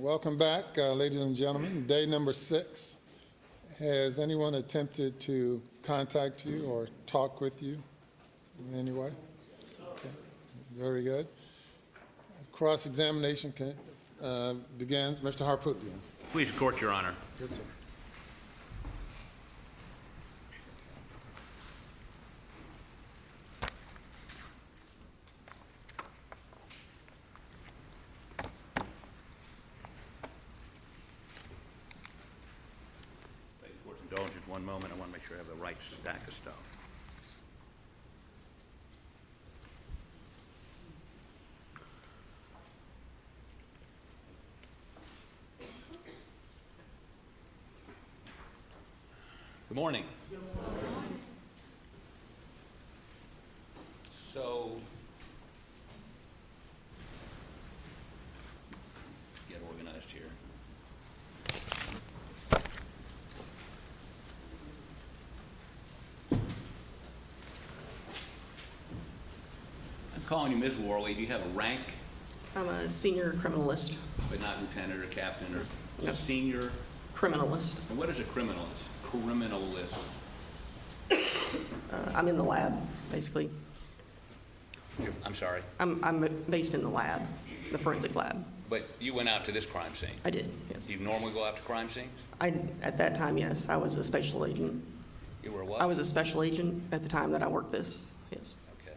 welcome back, ladies and gentlemen. Day number 6. Has anyone attempted to contact you or talk with you in any way? Okay. Very good. Cross-examination begins. Mr. Harpootlian. Please, court, Your Honor. Yes, sir. Indulgence, one moment. I want to make sure I have the right stack of stuff. Good morning. Good morning. So, get organized here. Calling you Ms. Worley, do you have a rank? I'm a senior criminalist. But not lieutenant or captain or No. Senior? Criminalist. And what is a criminalist? Criminalist. I'm in the lab, basically. I'm sorry? I'm based in the lab, the forensic lab. But you went out to this crime scene? I did, yes. Do you normally go out to crime scenes? At that time, yes. I was a special agent. You were what? I was a special agent at the time that I worked this, yes. Okay.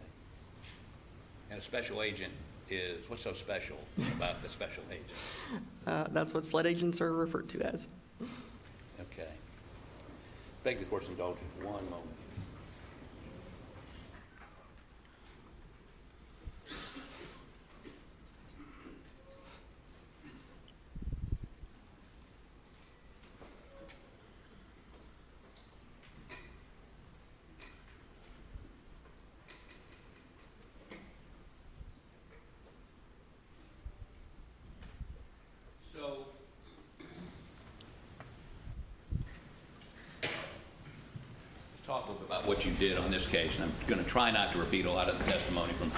And a special agent is, what's so special about the special agent? That's what SLED agents are referred to as. Okay. Beg the court's indulgence one moment. So, talk a little bit about what you did on this case, and I'm going to try not to repeat a lot of the testimony from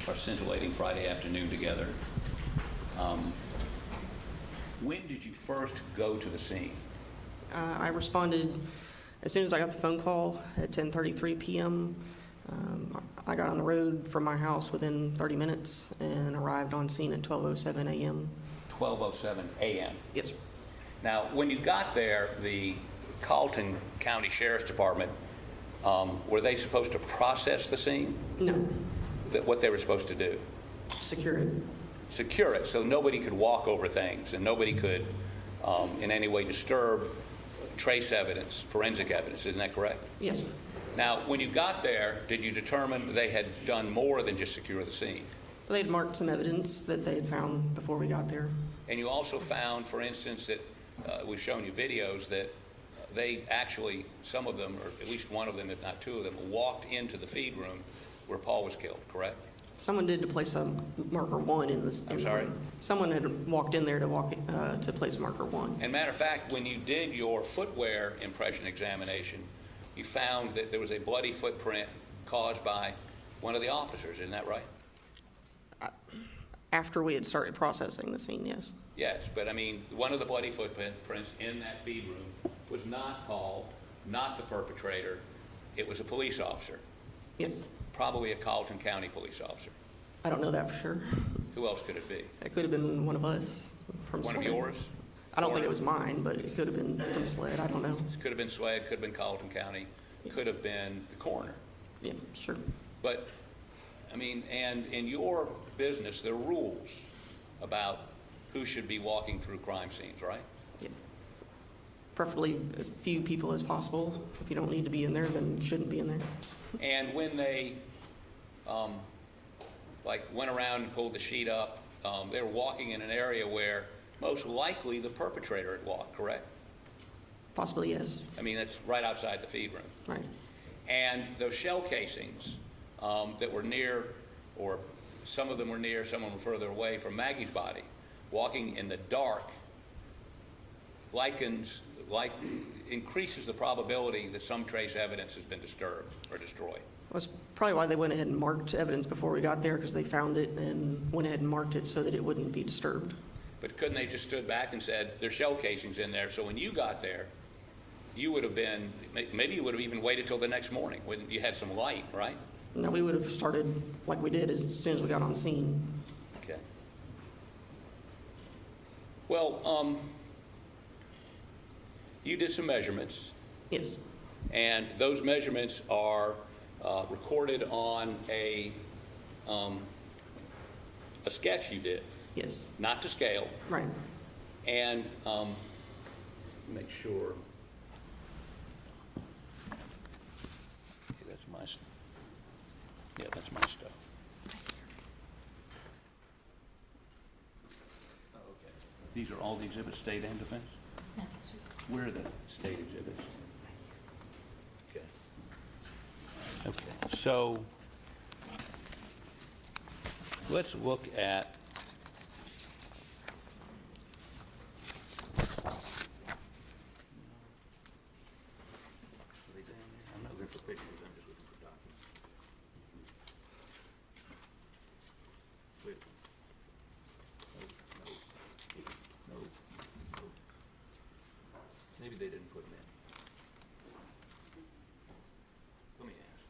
our scintillating Friday afternoon together. When did you first go to the scene? I responded as soon as I got the phone call at 10:33 p.m. I got on the road from my house within 30 minutes and arrived on scene at 12:07 a.m. 12:07 a.m. Yes, sir. Now, when you got there, the Carlton County Sheriff's Department, were they supposed to process the scene? No, What they were supposed to do? secure it. Secure it so nobody could walk over things and nobody could in any way disturb trace evidence, forensic evidence. Isn't that correct? Yes, sir. Now, when you got there, did you determine they had done more than just secure the scene? They had marked some evidence that they had found before we got there. And you also found, for instance, that we've shown you videos that they actually, some of them, or at least one of them, if not two of them, walked into the feed room where Paul was killed, correct? Someone did to place a marker 1 in this. I'm sorry? Someone had walked in there to place marker 1. And matter of fact, when you did your footwear impression examination, you found that there was a bloody footprint caused by one of the officers, isn't that right? After we had started processing the scene, yes. Yes, but I mean, one of the bloody footprints in that feed room was not Paul, not the perpetrator. It was a police officer. Yes. Probably a Carlton County police officer. I don't know that for sure. Who else could it be? It could have been one of us from One SLED. of yours? I don't think it was mine, but it could have been from SLED. I don't know. It could have been SLED, could have been Carlton County, could have been the coroner. Yeah, sure. But, I mean, and in your business, there are rules about who should be walking through crime scenes, right? Yeah. Preferably as few people as possible. If you don't need to be in there, then you shouldn't be in there. And when they, went around and pulled the sheet up, they were walking in an area where most likely the perpetrator had walked, correct? Possibly, yes. I mean, that's right outside the feed room. Right. And those shell casings that were near, or some of them were near, some of them were further away from Maggie's body, walking in the dark increases the probability that some trace evidence has been disturbed or destroyed. That's probably why they went ahead and marked evidence before we got there, because they found it and went ahead and marked it so that it wouldn't be disturbed. But couldn't they just stood back and said, there's shell casings in there, so when you got there, you would have been, maybe you would have even waited till the next morning when you had some light, right? No, we would have started like we did as soon as we got on scene. Okay. Well, you did some measurements, Yes, and those measurements are recorded on a sketch you did, yes, not to scale, right. and make sure. Okay, that's my, yeah, that's my stuff. Oh, okay. These are all the exhibits, state and defense? Where are the state exhibits? Okay. Okay, so let's look at I know they're for pictures, I'm just looking for documents. Wait. No. Maybe they didn't put them in. Let me ask.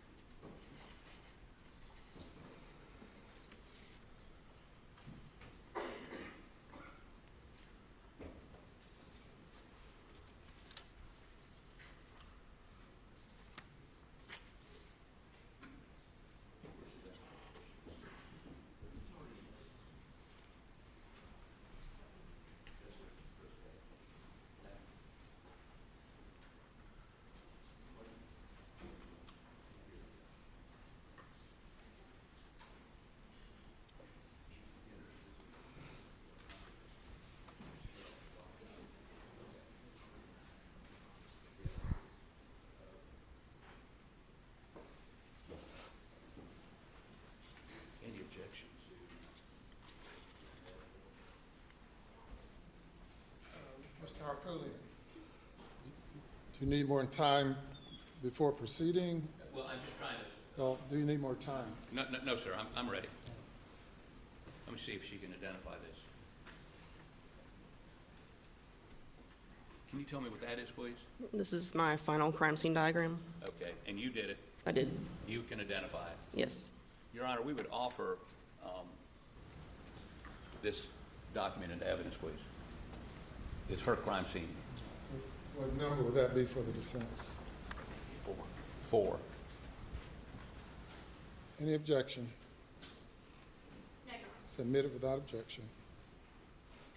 Any objections? Mr. Harpootlian, do you need more time before proceeding? Well, I'm just trying to, Well, do you need more time? no, sir, I'm ready. Let me see if she can identify this. Can you tell me what that is, please? This is my final crime scene diagram. Okay, and you did it. I did, You can identify it. yes. Your Honor, we would offer this document into evidence, please. It's her crime scene. What number would that be for the defense? 4. Any objection? Submitted without objection.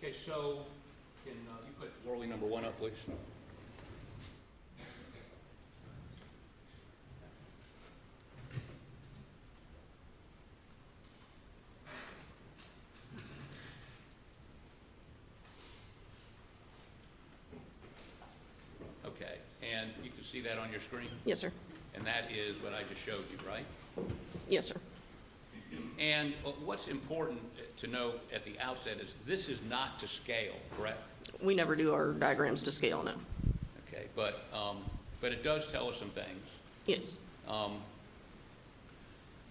Okay, so can you put Worley number 1 up, please? Okay, and you can see that on your screen? Yes, sir. And that is what I just showed you, right? Yes, sir. And what's important to note at the outset is this is not to scale, correct? We never do our diagrams to scale, no. Okay, but it does tell us some things. Yes,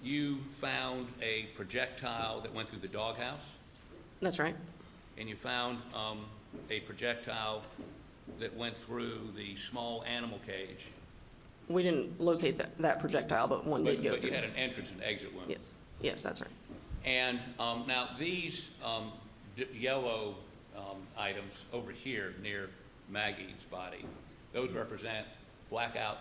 You found a projectile that went through the doghouse, that's right. and you found a projectile that went through the small animal cage. We didn't locate that projectile, but one did go But through. you had an entrance and exit wound. Yes, that's right. And now these yellow items over here near Maggie's body, those represent blackout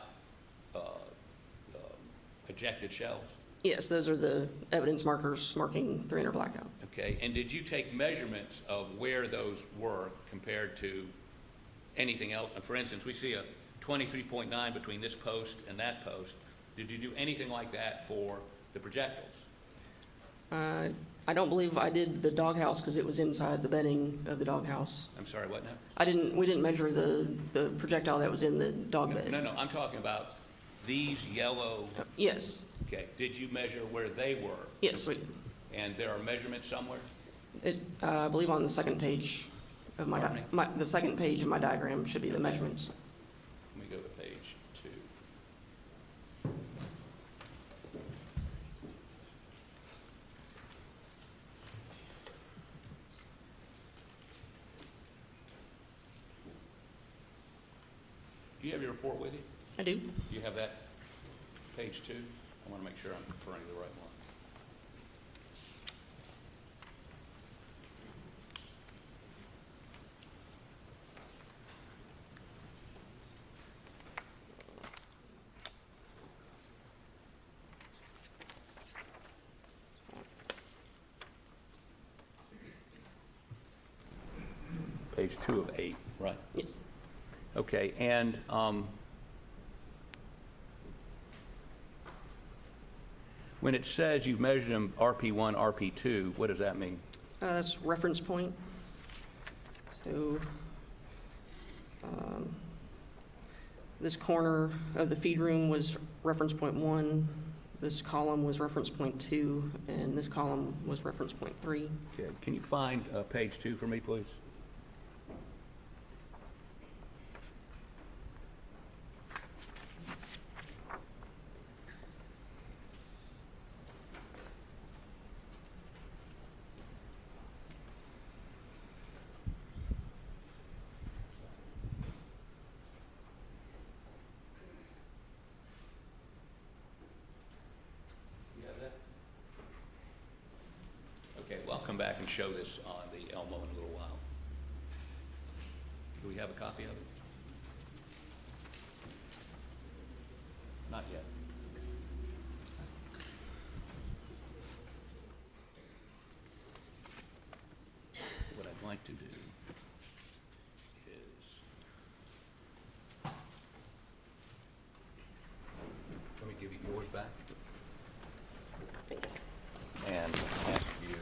ejected shells. Yes, those are the evidence markers marking 300 blackout. Okay, and did you take measurements of where those were compared to anything else? And for instance, we see a 23.9 between this post and that post. Did you do anything like that for the projectiles? I don't believe I did the doghouse because it was inside the bedding of the doghouse. I'm sorry, what now? We didn't measure the projectile that was in the dog bed. No, I'm talking about these yellow, Yes, okay, did you measure where they were? yes, And there are measurements somewhere? I believe on the second page of Pardon me? the second page of my diagram should be the measurements. Let me go to page 2. you have your report with you? I do. Do you have that page 2? I want to make sure I'm referring to the right one. Page 2 of 8, right? Yes. Okay, and when it says you've measured them RP1, RP2, what does that mean? That's reference point. So this corner of the feed room was reference point 1, this column was reference point 2, and this column was reference point 3. Okay, can you find page 2 for me, please? Okay, well, I'll come back and show this on the Elmo in a little while. Do we have a copy of it? Not yet. What I'd like to do is, let me give you yours back and ask you,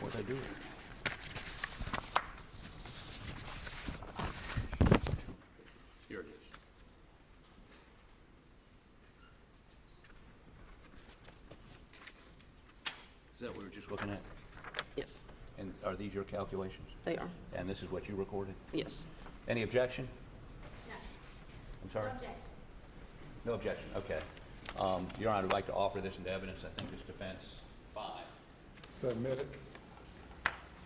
what'd I do with it? Here it is. Is that what we were just looking at? Yes, And are these your calculations? they are. And this is what you recorded? Yes. Any objection? No. I'm sorry? No objection. No objection, okay. Your Honor, I'd like to offer this into evidence. I think this defense 5. Submit it.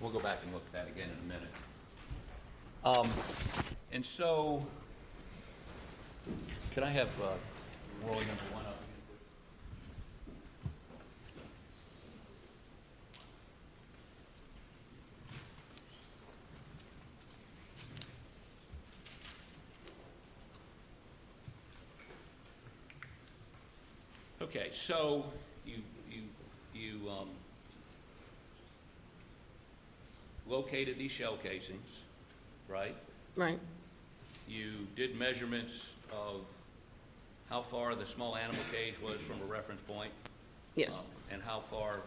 We'll go back and look at that again in a minute. And so, could I have Worley number 1 up again, please? Okay, so you located these shell casings, right? Right. You did measurements of how far the small animal cage was from a reference point? Yes. And how far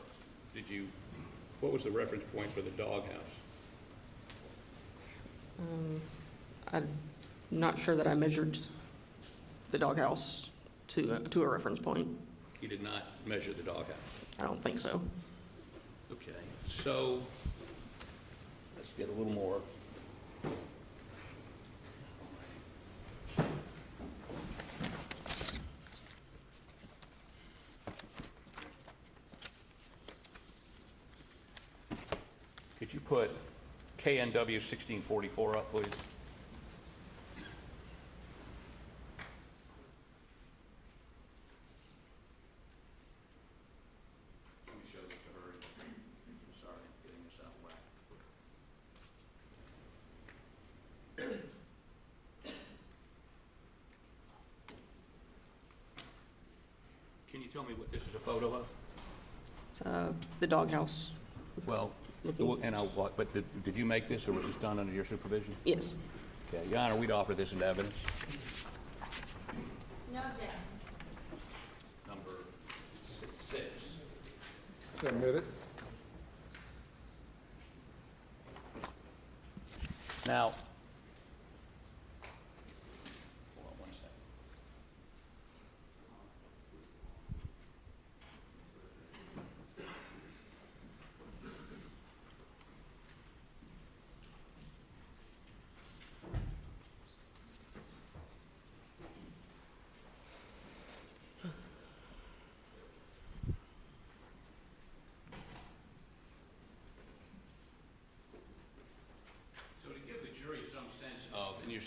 did you, what was the reference point for the doghouse? I'm not sure that I measured the doghouse to a reference point. You did not measure the doghouse? I don't think so. Okay, so let's get a little more. Could you put KNW 1644 up, please? Let me show this to her. I'm sorry, I'm getting this out of whack. Can you tell me what this is a photo of? It's the doghouse. Well, and but did you make this, or was this done under your supervision? Yes. Okay, Your Honor, we'd offer this into evidence. No objection. Number 6. Submit it. Now, hold on one second.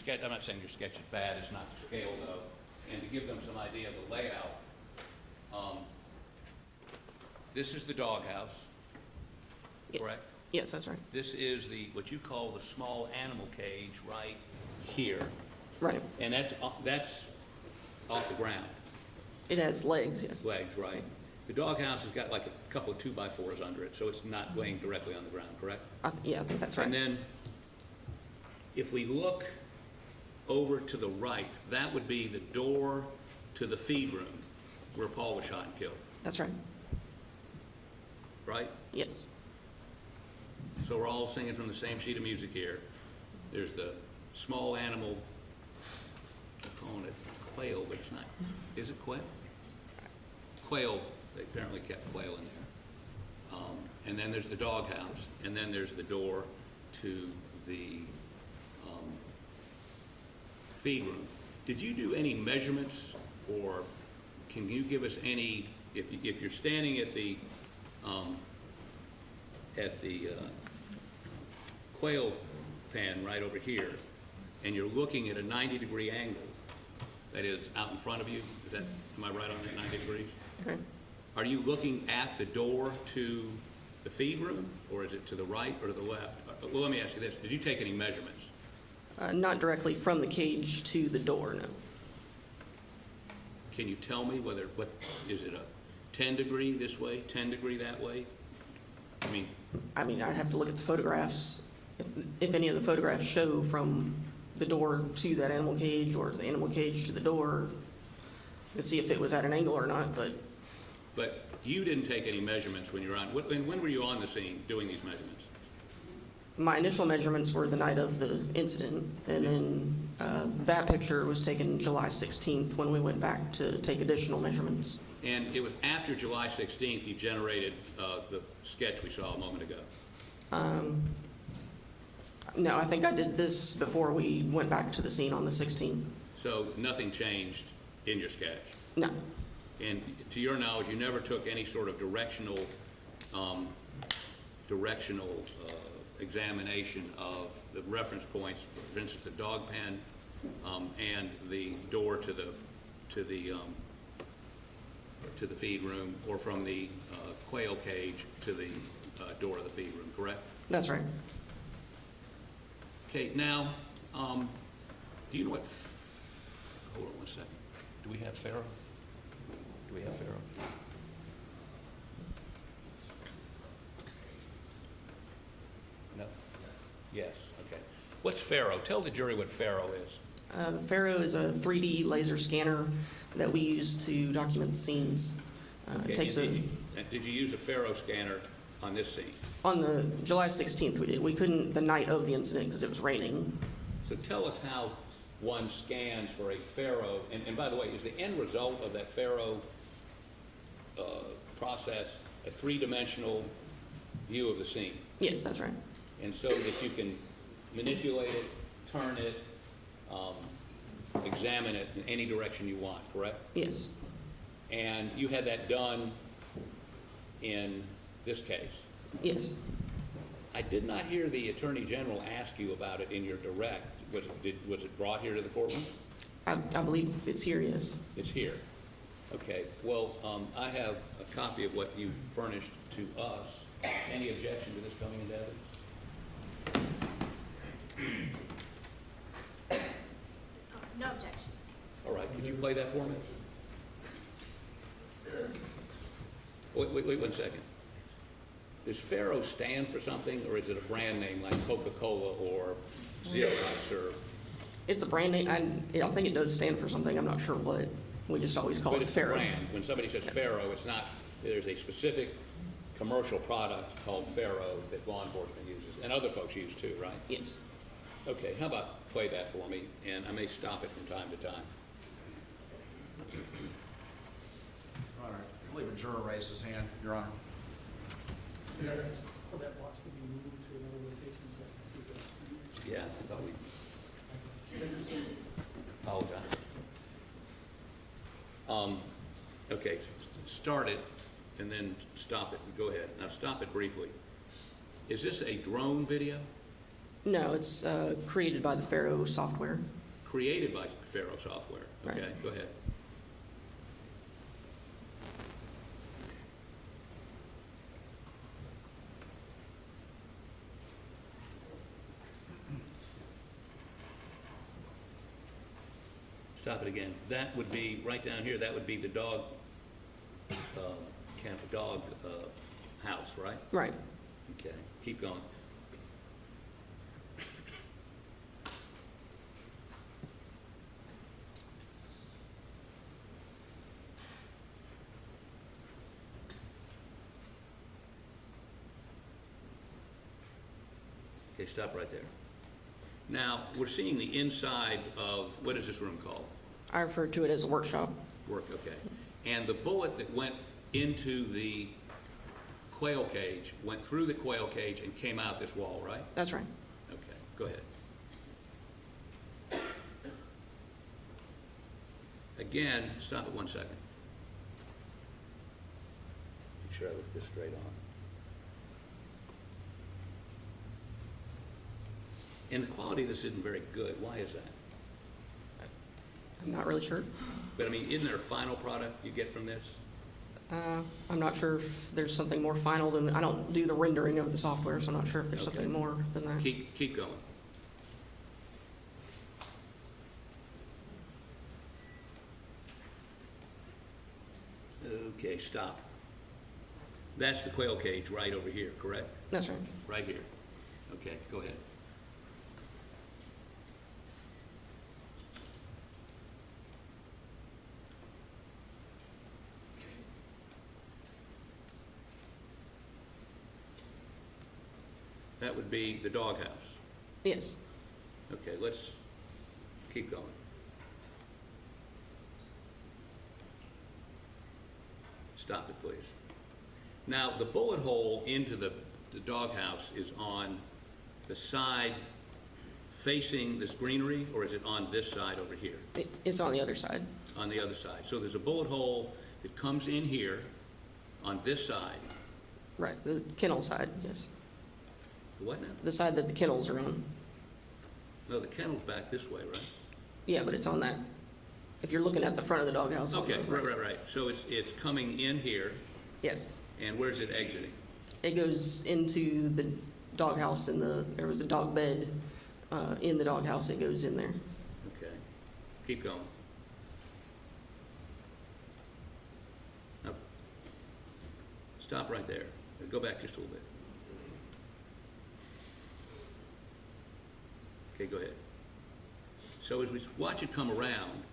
sketch, I'm not saying your sketch is bad, it's not to scale though, and to give them some idea of the layout, this is the doghouse, Yes. correct? Yes, that's right. This is the, what you call the small animal cage right here, Right. and that's off the ground, It has legs, yes. legs, right? The doghouse has got like a couple of 2x4s under it, so it's not laying directly on the ground, correct? Yeah, I think that's right. And then, if we look over to the right, that would be the door to the feed room where Paul was shot and killed, That's right. right? Yes. So we're all singing from the same sheet of music here. There's the small animal, I'm calling it quail, but it's not. Is it quail? Quail, they apparently kept quail in there. And then there's the doghouse, and then there's the door to the feed room. Did you do any measurements, or can you give us any, if you're standing at the quail pen right over here, and you're looking at a 90-degree angle, that is out in front of you, is that, am I right on that 90 degrees? Okay. Are you looking at the door to the feed room, or is it to the right or to the left? Well, let me ask you this, did you take any measurements? Not directly from the cage to the door, no. Can you tell me whether, what, is it a 10-degree this way, 10-degree that way? I mean, I'd have to look at the photographs, if any of the photographs show from the door to that animal cage or the animal cage to the door. Let's see if it was at an angle or not, but you didn't take any measurements when you were on, and when were you on the scene doing these measurements? my initial measurements were the night of the incident, and then that picture was taken July 16th when we went back to take additional measurements. And it was after July 16th you generated the sketch we saw a moment ago? No, I think I did this before we went back to the scene on the 16th. So nothing changed in your sketch? No. And to your knowledge, you never took any sort of directional examination of the reference points, for instance, the dog pen and the door to the feed room, or from the quail cage to the door of the feed room, correct? That's right. Okay, now, do you know what, hold on one second. Do we have Pharaoh? Do we have Pharaoh? No? Yes, okay. What's Pharaoh? Tell the jury what Pharaoh is. The Pharaoh is a 3D laser scanner that we use to document the scenes. Okay, did you use a Pharaoh scanner on this scene? On the July 16th we did. We couldn't the night of the incident because it was raining. So tell us how one scans for a Pharaoh, and by the way, is the end result of that Pharaoh process a three-dimensional view of the scene? Yes, that's right. And so that you can manipulate it, turn it, examine it in any direction you want, correct? Yes. And you had that done in this case? Yes. I did not hear the Attorney General ask you about it in your direct. Was it brought here to the courtroom? I believe it's here, yes. It's here. Okay. Well, I have a copy of what you furnished to us. Any objection to this coming into evidence? No objection. All right. Could you play that for me? Wait 1 second. Does Pharaoh stand for something, or is it a brand name like Coca-Cola or Xerox or? It's a brand name. I think it does stand for something. I'm not sure what. We just always call But it it's a Pharaoh. brand. When somebody says Pharaoh, it's not, there's a specific commercial product called Pharaoh that law enforcement uses, and other folks use too, right? Yes. Okay, how about play that for me, and I may stop it from time to time. All right, I believe a juror raised his hand, Your Honor. Yes, for that box to be moved to another location so I can see the. Yeah, I thought we, apologize. Okay, start it and then stop it. Go ahead. Now stop it briefly. Is this a drone video? No, it's created by the Faro software. Created by Faro software. Okay, Right. go ahead. Stop it again. That would be, right down here, that would be the dog, house, right? Right. Okay, keep going. Okay, stop right there. Now, we're seeing the inside of, what is this room called? I refer to it as a workshop. Work, okay. And the bullet that went into the quail cage, went through the quail cage and came out this wall, right? That's right. Okay, go ahead. Again, stop it 1 second. Make sure I look this straight on. And the quality of this isn't very good. Why is that? I'm not really sure. But I mean, isn't there a final product you get from this? I'm not sure if there's something more final than, I don't do the rendering of the software, so I'm not sure if there's Okay. something more than that. Keep going. Okay, stop. That's the quail cage right over here, correct? That's right. Right here. Okay, go ahead. That would be the doghouse. Yes. Okay, let's keep going. Stop it, please. Now, the bullet hole into the doghouse is on the side facing this greenery, or is it on this side over here? It's on the other side. On the other side. So there's a bullet hole that comes in here on this side. Right, the kennel side, yes. The what now? The side that the kennels are on. No, the kennel's back this way, right? Yeah, but it's on that, if you're looking at the front of the doghouse. on Okay, the right. So it's coming in here, Yes. and where's it exiting? It goes into the doghouse there was a dog bed in the doghouse. It goes in there. Okay, keep going. Now, stop right there. Go back just a little bit. Okay, go ahead. So as we watch it come around,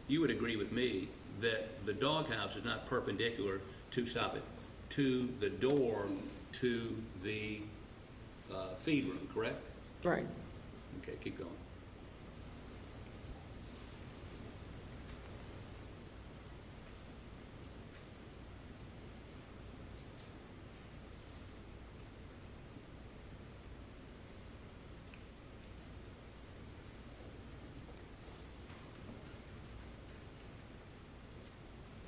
you would agree with me that the doghouse is not perpendicular to the door to the feed room, correct? Right. Okay, keep going.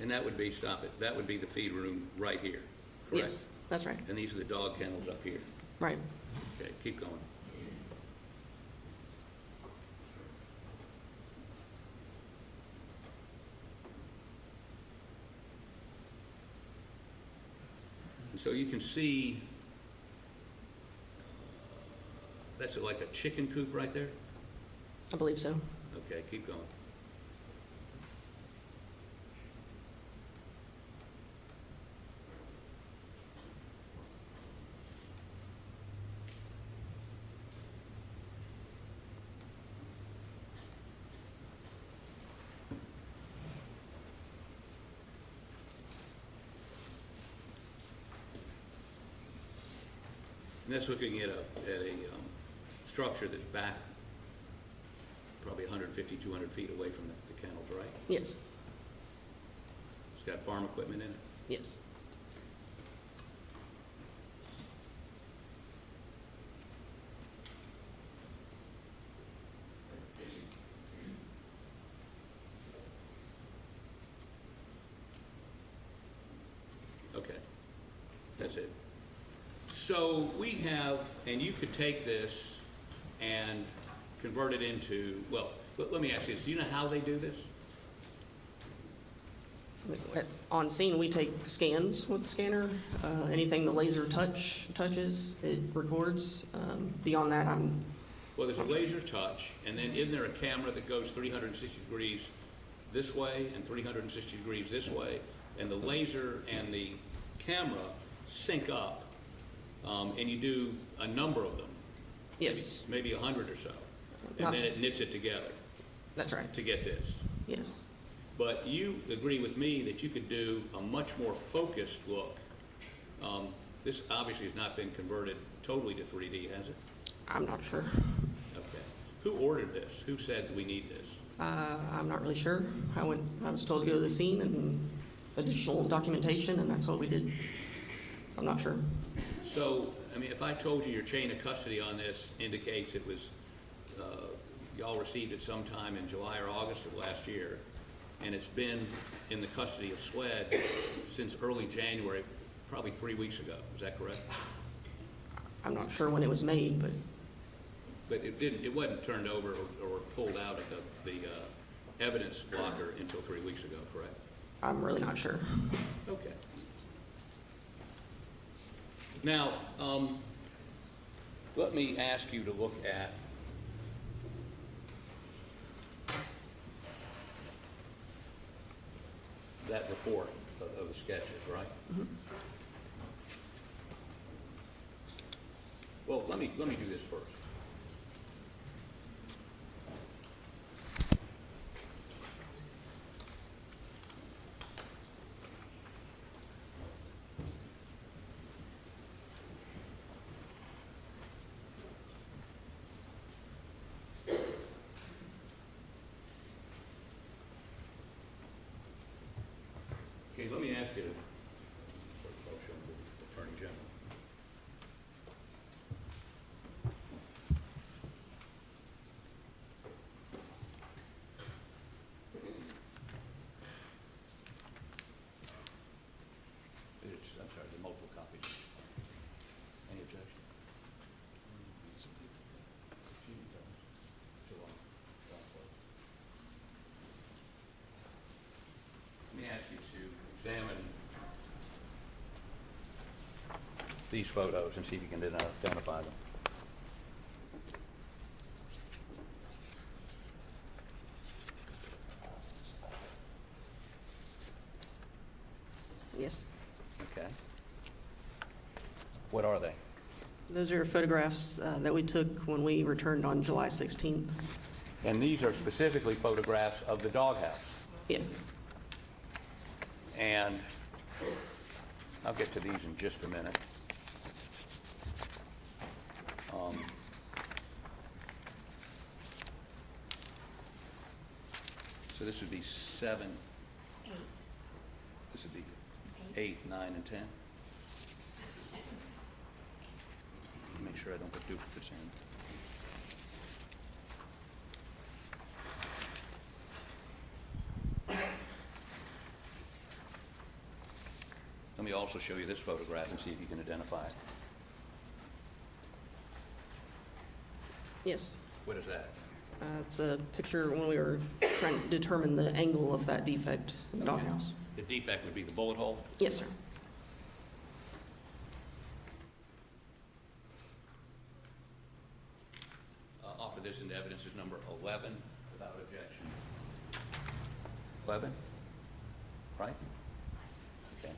And that would be, stop it, that would be the feed room right here, correct? Yes, that's right. And these are the dog kennels up here. Right. Okay, keep going. And so you can see, that's like a chicken coop right there? I believe so. Okay, keep going. And that's looking at a structure that's back probably 150, 200 feet away from the kennels, right? Yes. It's got farm equipment in it? Yes. Okay, that's it. So we have, and you could take this and convert it into, well, let me ask you this, do you know how they do this? On scene, we take scans with the scanner. Anything the laser touches, it records. Beyond that, Well, there's a laser touch, and then isn't there a camera that goes 360 degrees this way and 360 degrees this way, and the laser and the camera sync up, and you do a number of them, yes, maybe 100 or so, and Not- then it knits it together that's right. to get this. Yes, But you agree with me that you could do a much more focused look. This obviously has not been converted totally to 3D, has it? I'm not sure. Okay. Who ordered this? Who said we need this? I'm not really sure. I was told to go to the scene and additional documentation, and that's what we did. So I'm not sure. So, I mean, if I told you your chain of custody on this indicates it was, y'all received it sometime in July or August of last year, and it's been in the custody of SWED since early January, probably 3 weeks ago. Is that correct? I'm not sure when it was made, but But it wasn't turned over or pulled out of the evidence locker until 3 weeks ago, correct? I'm really not sure. Okay. Now, let me ask you to look at that report of the sketches, right? Mm-hmm. Well, let me do this first. Okay, let me ask you, I'll show the Attorney General. I'm sorry, the multiple copies. Any objection? Let me ask you to examine these photos and see if you can identify them. Yes. Okay. What are they? Those are photographs that we took when we returned on July 16th. And these are specifically photographs of the doghouse. Yes. And I'll get to these in just a minute. So this would be 7. 8. This would be 8, 9, and 10. Make sure I don't put duplicates in. Let me also show you this photograph and see if you can identify it. Yes. What is that? It's a picture when we were trying to determine the angle of that defect in the doghouse. The defect would be the bullet hole? Yes, sir. Offer this into evidence as number 11 without objection. 11? Right? Okay.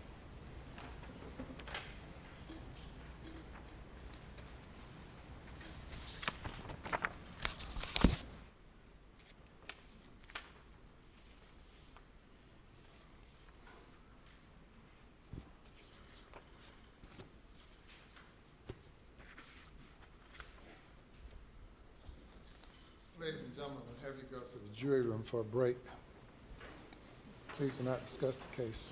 Ladies and gentlemen, I'll have you go to the jury room for a break. Please do not discuss the case.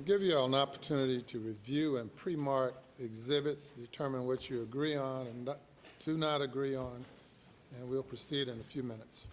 Give you all an opportunity to review and pre-mark exhibits, determine what you agree on and do not agree on, and we'll proceed in a few minutes.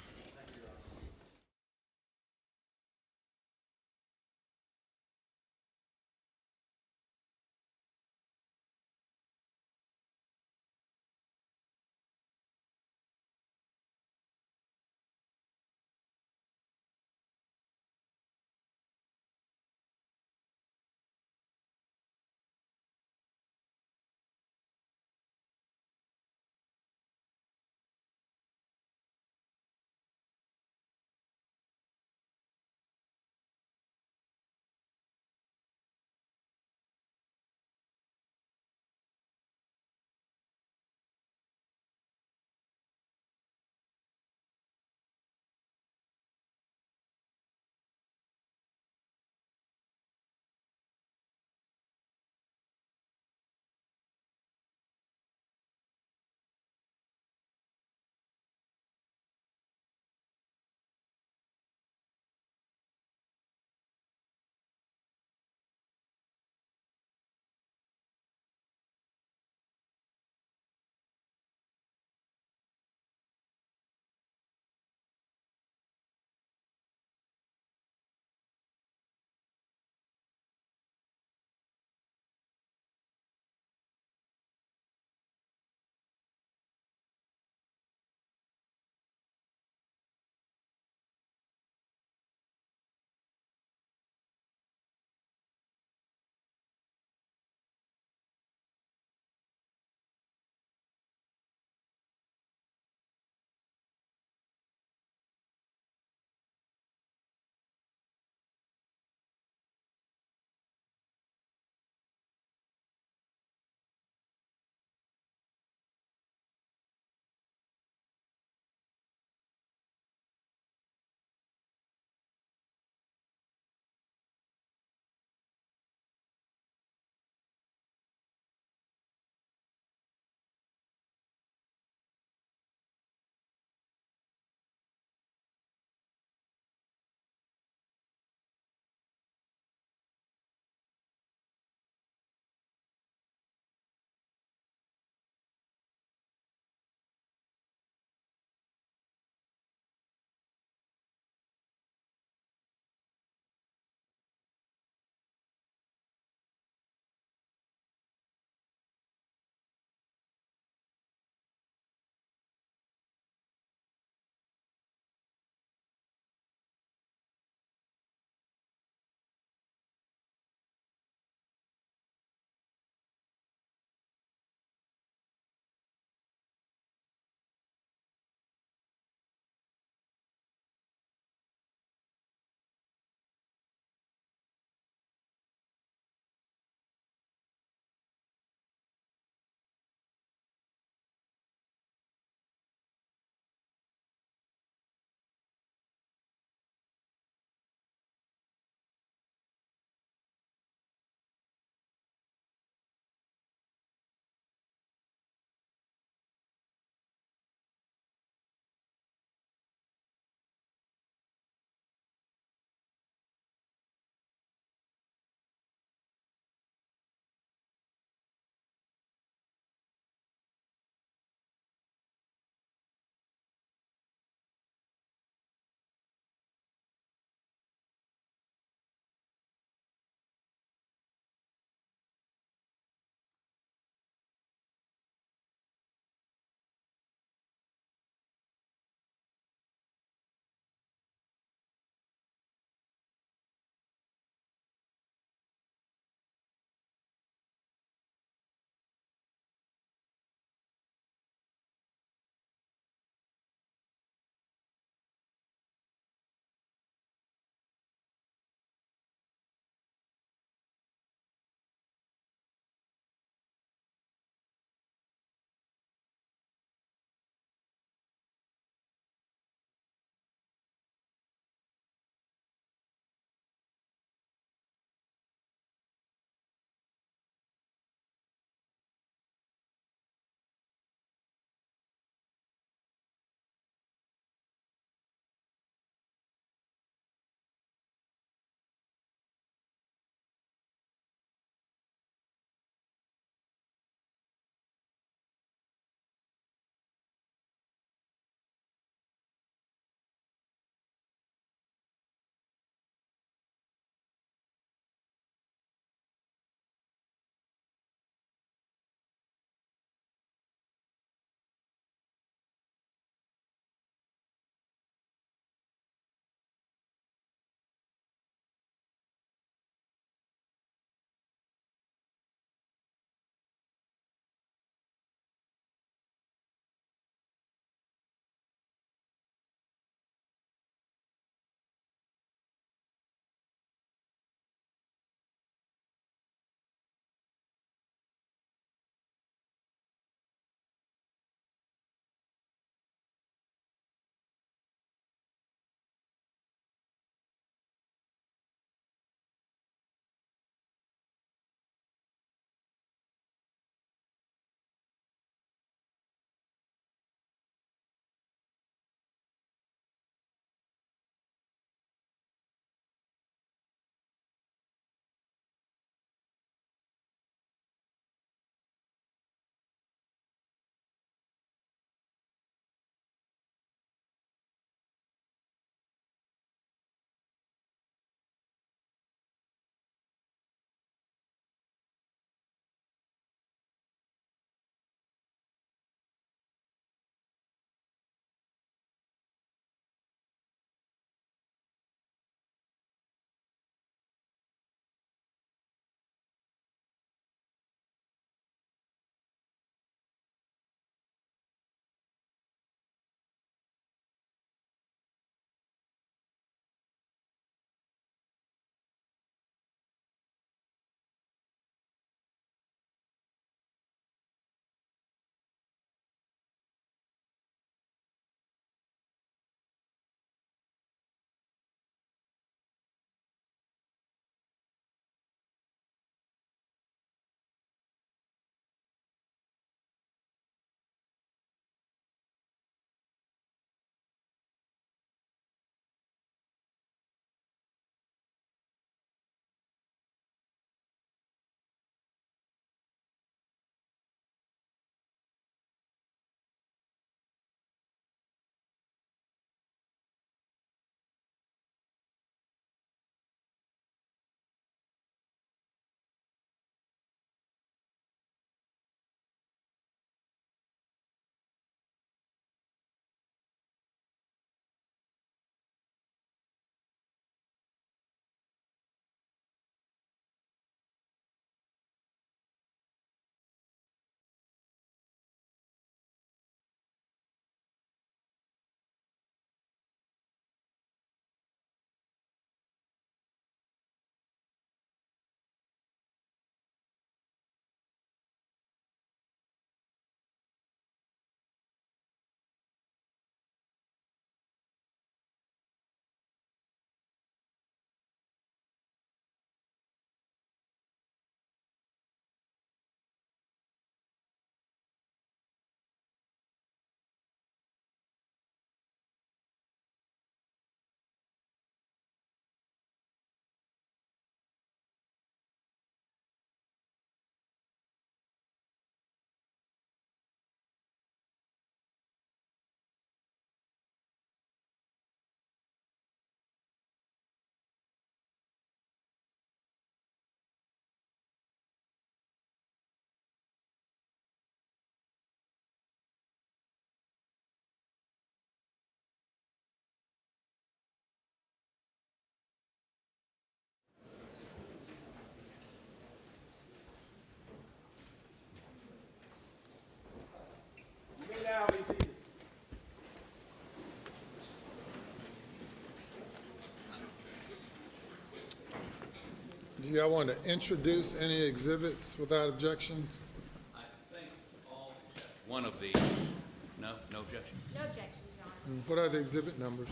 Do y'all want to introduce any exhibits without objections? I think all except one of the, no objection. No objections, Your Honor. What are the exhibit numbers?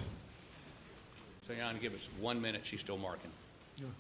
So Your Honor, give us 1 minute, she's still marking. Yeah, okay.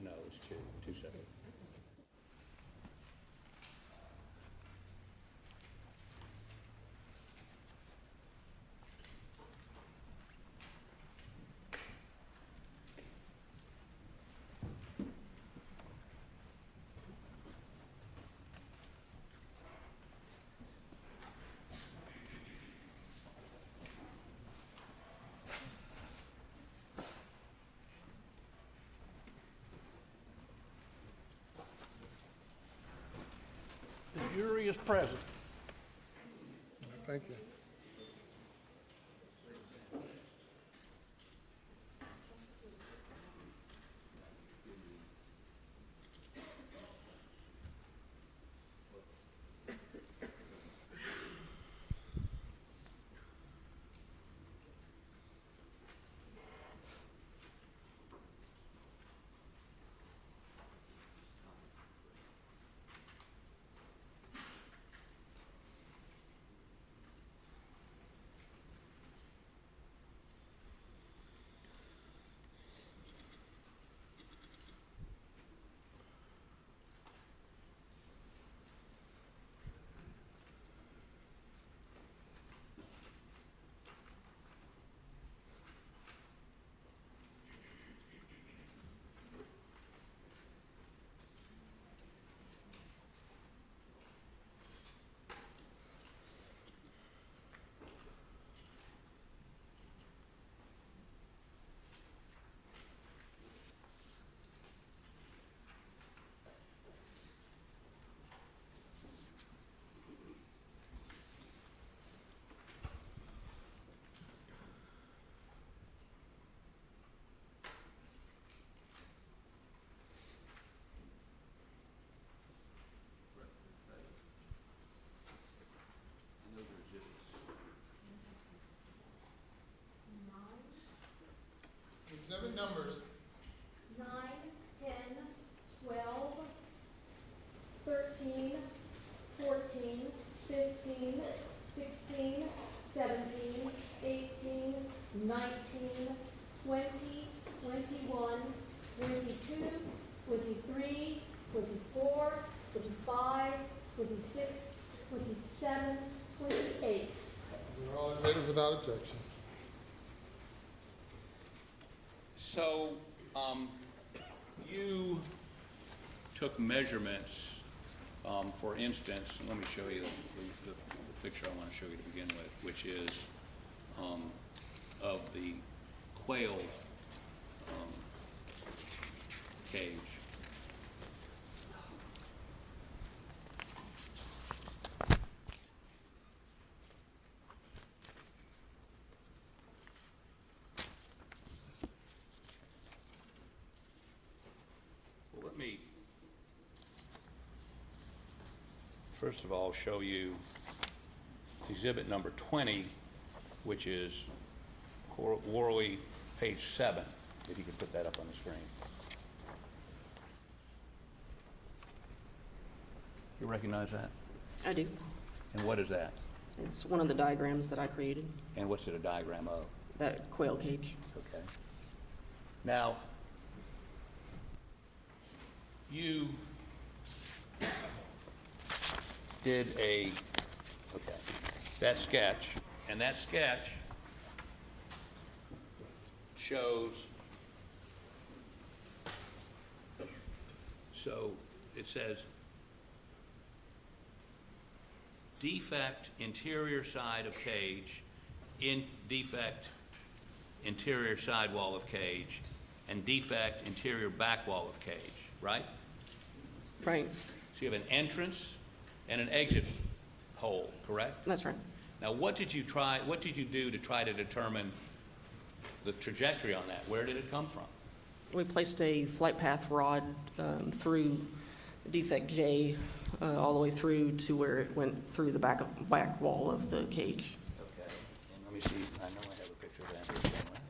No, it's two separate. The jury is present. Thank you. Exhibit numbers. 9, 10, 12, 13, 14, 15, 16, 17, 18, 19, 20, 21, 22, 23, 24, 25, 26, 27, 28. They're all admitted without objection. So, you took measurements, for instance, let me show you the picture I want to show you to begin with, which is of the quail cage. Well, let me first of all show you exhibit number 20, which is Worley, page 7, if you could put that up on the screen. You recognize that? I do. And what is that? It's one of the diagrams that I created, And what's it a diagram of? that quail cage. Okay. Now, you did that sketch, and that sketch shows, so it says, defect interior side of cage, defect interior side wall of cage, and defect interior back wall of cage, right? Right, So you have an entrance and an exit hole, correct? that's right. Now, what did you do to try to determine the trajectory on that? Where did it come from? We placed a flight path rod through defect J all the way through to where it went through the back wall of the cage. Okay, and let me see, I know I have a picture of that here somewhere.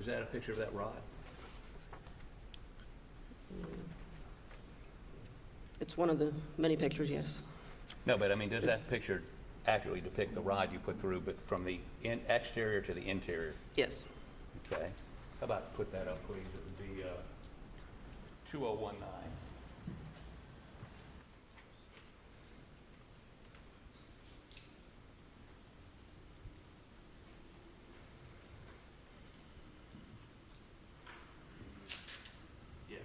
Is that a picture of that rod? It's one of the many pictures, yes. No, but I mean, does that It's- picture accurately depict the rod you put through, but from the exterior to the interior? Yes. Okay. How about put that up, please? It would be 2019. Yes.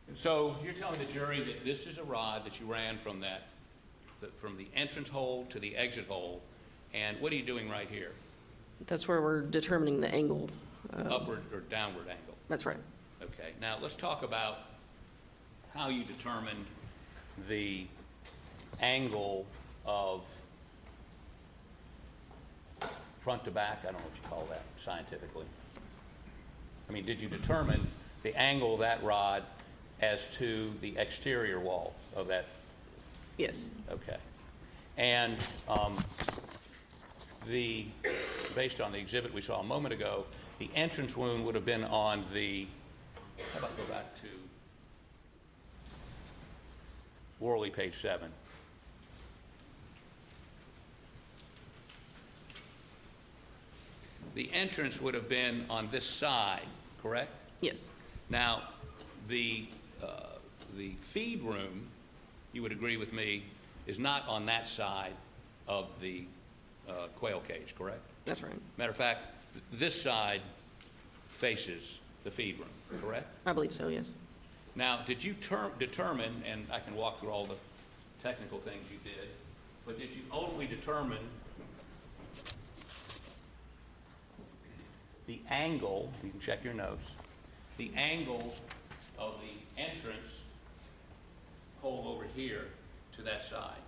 And so you're telling the jury that this is a rod that you ran from from the entrance hole to the exit hole, and what are you doing right here? That's where we're determining the angle. Upward or downward angle? That's right. Okay, now let's talk about how you determined the angle of front to back. I don't know what you call that scientifically. I mean, did you determine the angle of that rod as to the exterior wall of that? Yes. Okay. And based on the exhibit we saw a moment ago, the entrance wound would have been on the, how about go back to Worley, page 7. The entrance would have been on this side, correct? Yes. Now, the feed room, you would agree with me, is not on that side of the quail cage, correct? That's right. Matter of fact, this side faces the feed room, correct? I believe so, yes. Now, did you determine, and I can walk through all the technical things you did, but did you only determine the angle, you can check your notes, the angle of the entrance hole over here to that side?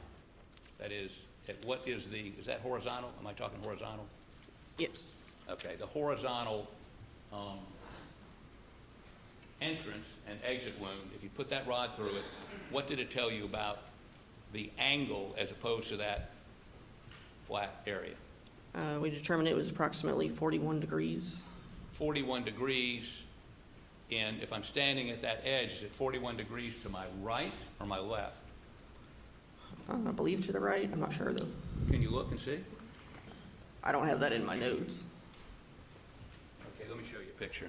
That is, is that horizontal? Am I talking horizontal? Yes. Okay, the horizontal entrance and exit wound, if you put that rod through it, what did it tell you about the angle as opposed to that flat area? We determined it was approximately 41 degrees. 41 degrees, and if I'm standing at that edge, is it 41 degrees to my right or my left? I believe to the right. I'm not sure, though. Can you look and see? I don't have that in my notes. Okay, let me show you a picture.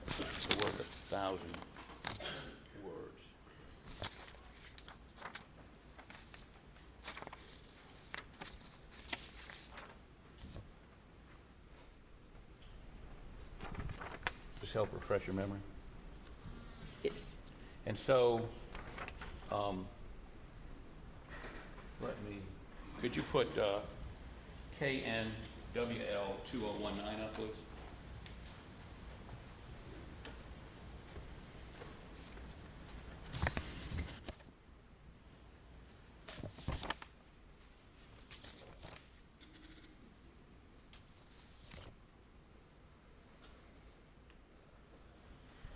It's worth 1,000 words. Just help refresh your memory. Yes. And so, could you put KNWL 2019 up, please?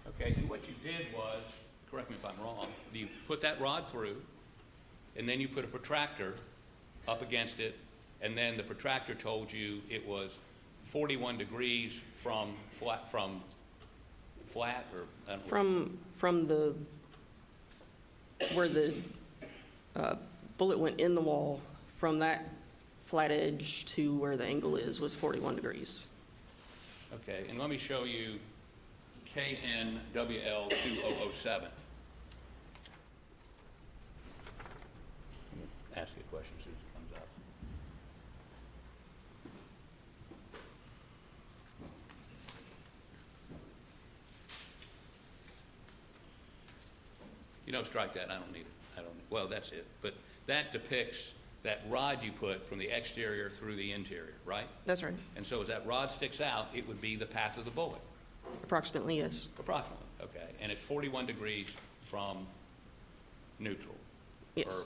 Okay, and what you did was, correct me if I'm wrong, you put that rod through, and then you put a protractor up against it and then the protractor told you it was 41 degrees from flat, or, I don't know. From the, where the bullet went in the wall, from that flat edge to where the angle is was 41 degrees. Okay, and let me show you KNWL2007. Ask you a question as soon as it comes up. You don't strike that, I don't need it. Well, that's it. But that depicts that rod you put from the exterior through the interior, right? That's right. And so as that rod sticks out, it would be the path of the bullet. Approximately, yes. Approximately, okay. And it's 41 degrees from neutral. Yes. Or,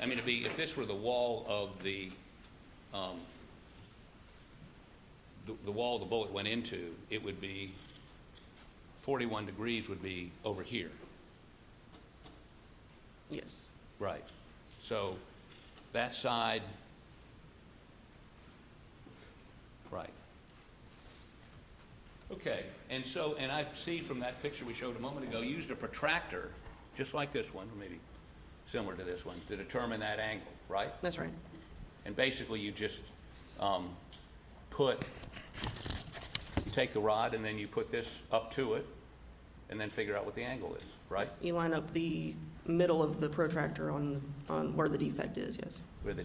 I mean, if this were the wall of the wall the bullet went into, it would be 41 degrees would be over here. Yes. Right. So that side, right. Okay, and I see from that picture we showed a moment ago, you used a protractor, just like this one, or maybe similar to this one, to determine that angle, right? That's right. And basically you just take the rod and then you put this up to it and then figure out what the angle is, right? You line up the middle of the protractor on where the defect is, yes. Where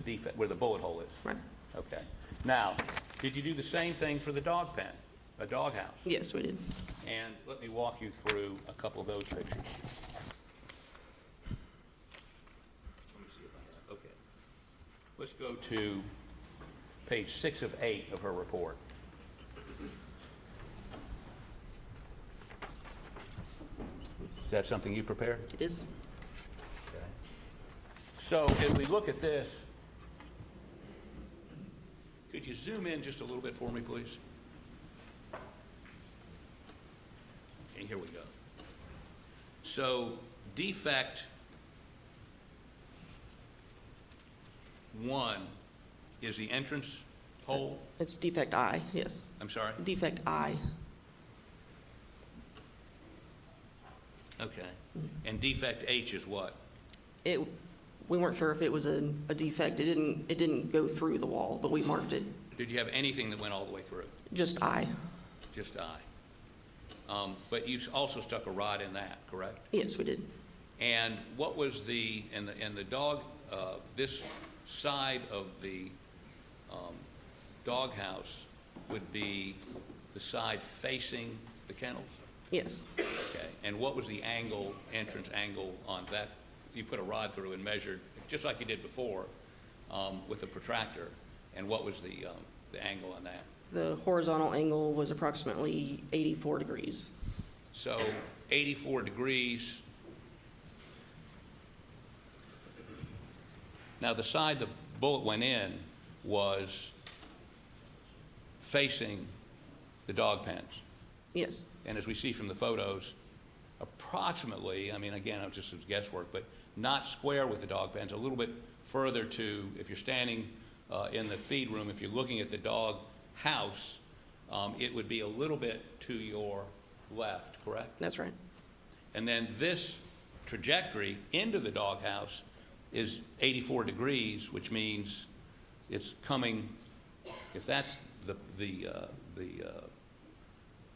the bullet hole is. Right. Okay. Now, did you do the same thing for the dog pen, a dog house? Yes, we did. And let me walk you through a couple of those pictures. Let me see if I have, okay. Let's go to page 6 of 8 of her report. Is that something you prepared? It is. Okay. So as we look at this, could you zoom in just a little bit for me, please? Okay, here we go. So defect 1 is the entrance hole. It's defect I, yes. I'm sorry? Defect I. Okay. And defect H is what? We weren't sure if it was a defect. It didn't go through the wall, but we marked it. Did you have anything that went all the way through? Just I. Just I. But you also stuck a rod in that, correct? Yes, we did. And what was the dog, this side of the doghouse would be the side facing the kennels? Yes. Okay. And what was the angle, entrance angle on that? You put a rod through and measured, just like you did before, with a protractor. And what was the angle on that? The horizontal angle was approximately 84 degrees. So 84 degrees. Now the side the bullet went in was facing the dog pens. Yes. And as we see from the photos, approximately, I mean, again, it's just guesswork, but not square with the dog pens, a little bit further to, if you're standing in the feed room, if you're looking at the dog house, it would be a little bit to your left, correct? That's right. And then this trajectory into the dog house is 84 degrees, which means it's coming, if that's the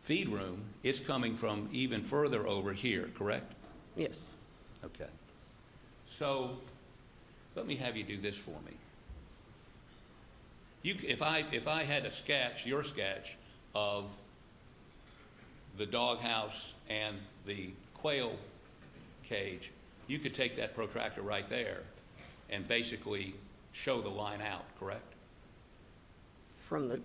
feed room, it's coming from even further over here, correct? Yes. Okay. So let me have you do this for me. If I had a sketch, your sketch of the doghouse and the quail cage, you could take that protractor right there and basically show the line out, correct? From the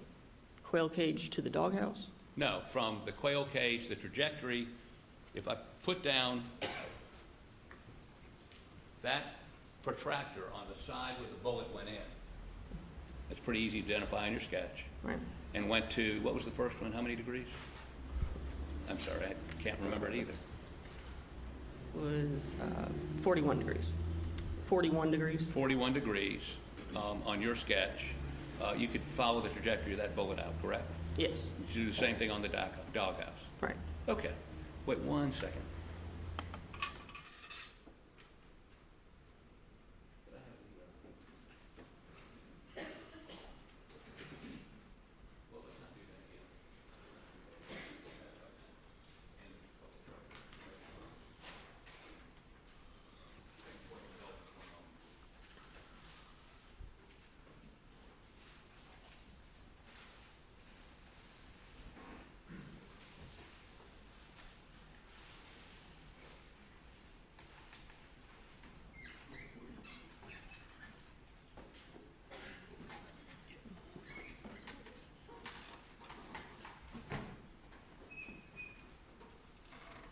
quail cage to the doghouse? No, from the quail cage, the trajectory, if I put down that protractor on the side where the bullet went in, it's pretty easy to identify in your sketch. Right. And went to, what was the first one, how many degrees? I'm sorry, I can't remember it either. Was 41 degrees. 41 degrees. 41 degrees. on your sketch, you could follow the trajectory of that bullet out, correct? Yes, You do the same thing on the doghouse. right. Okay, wait 1 second.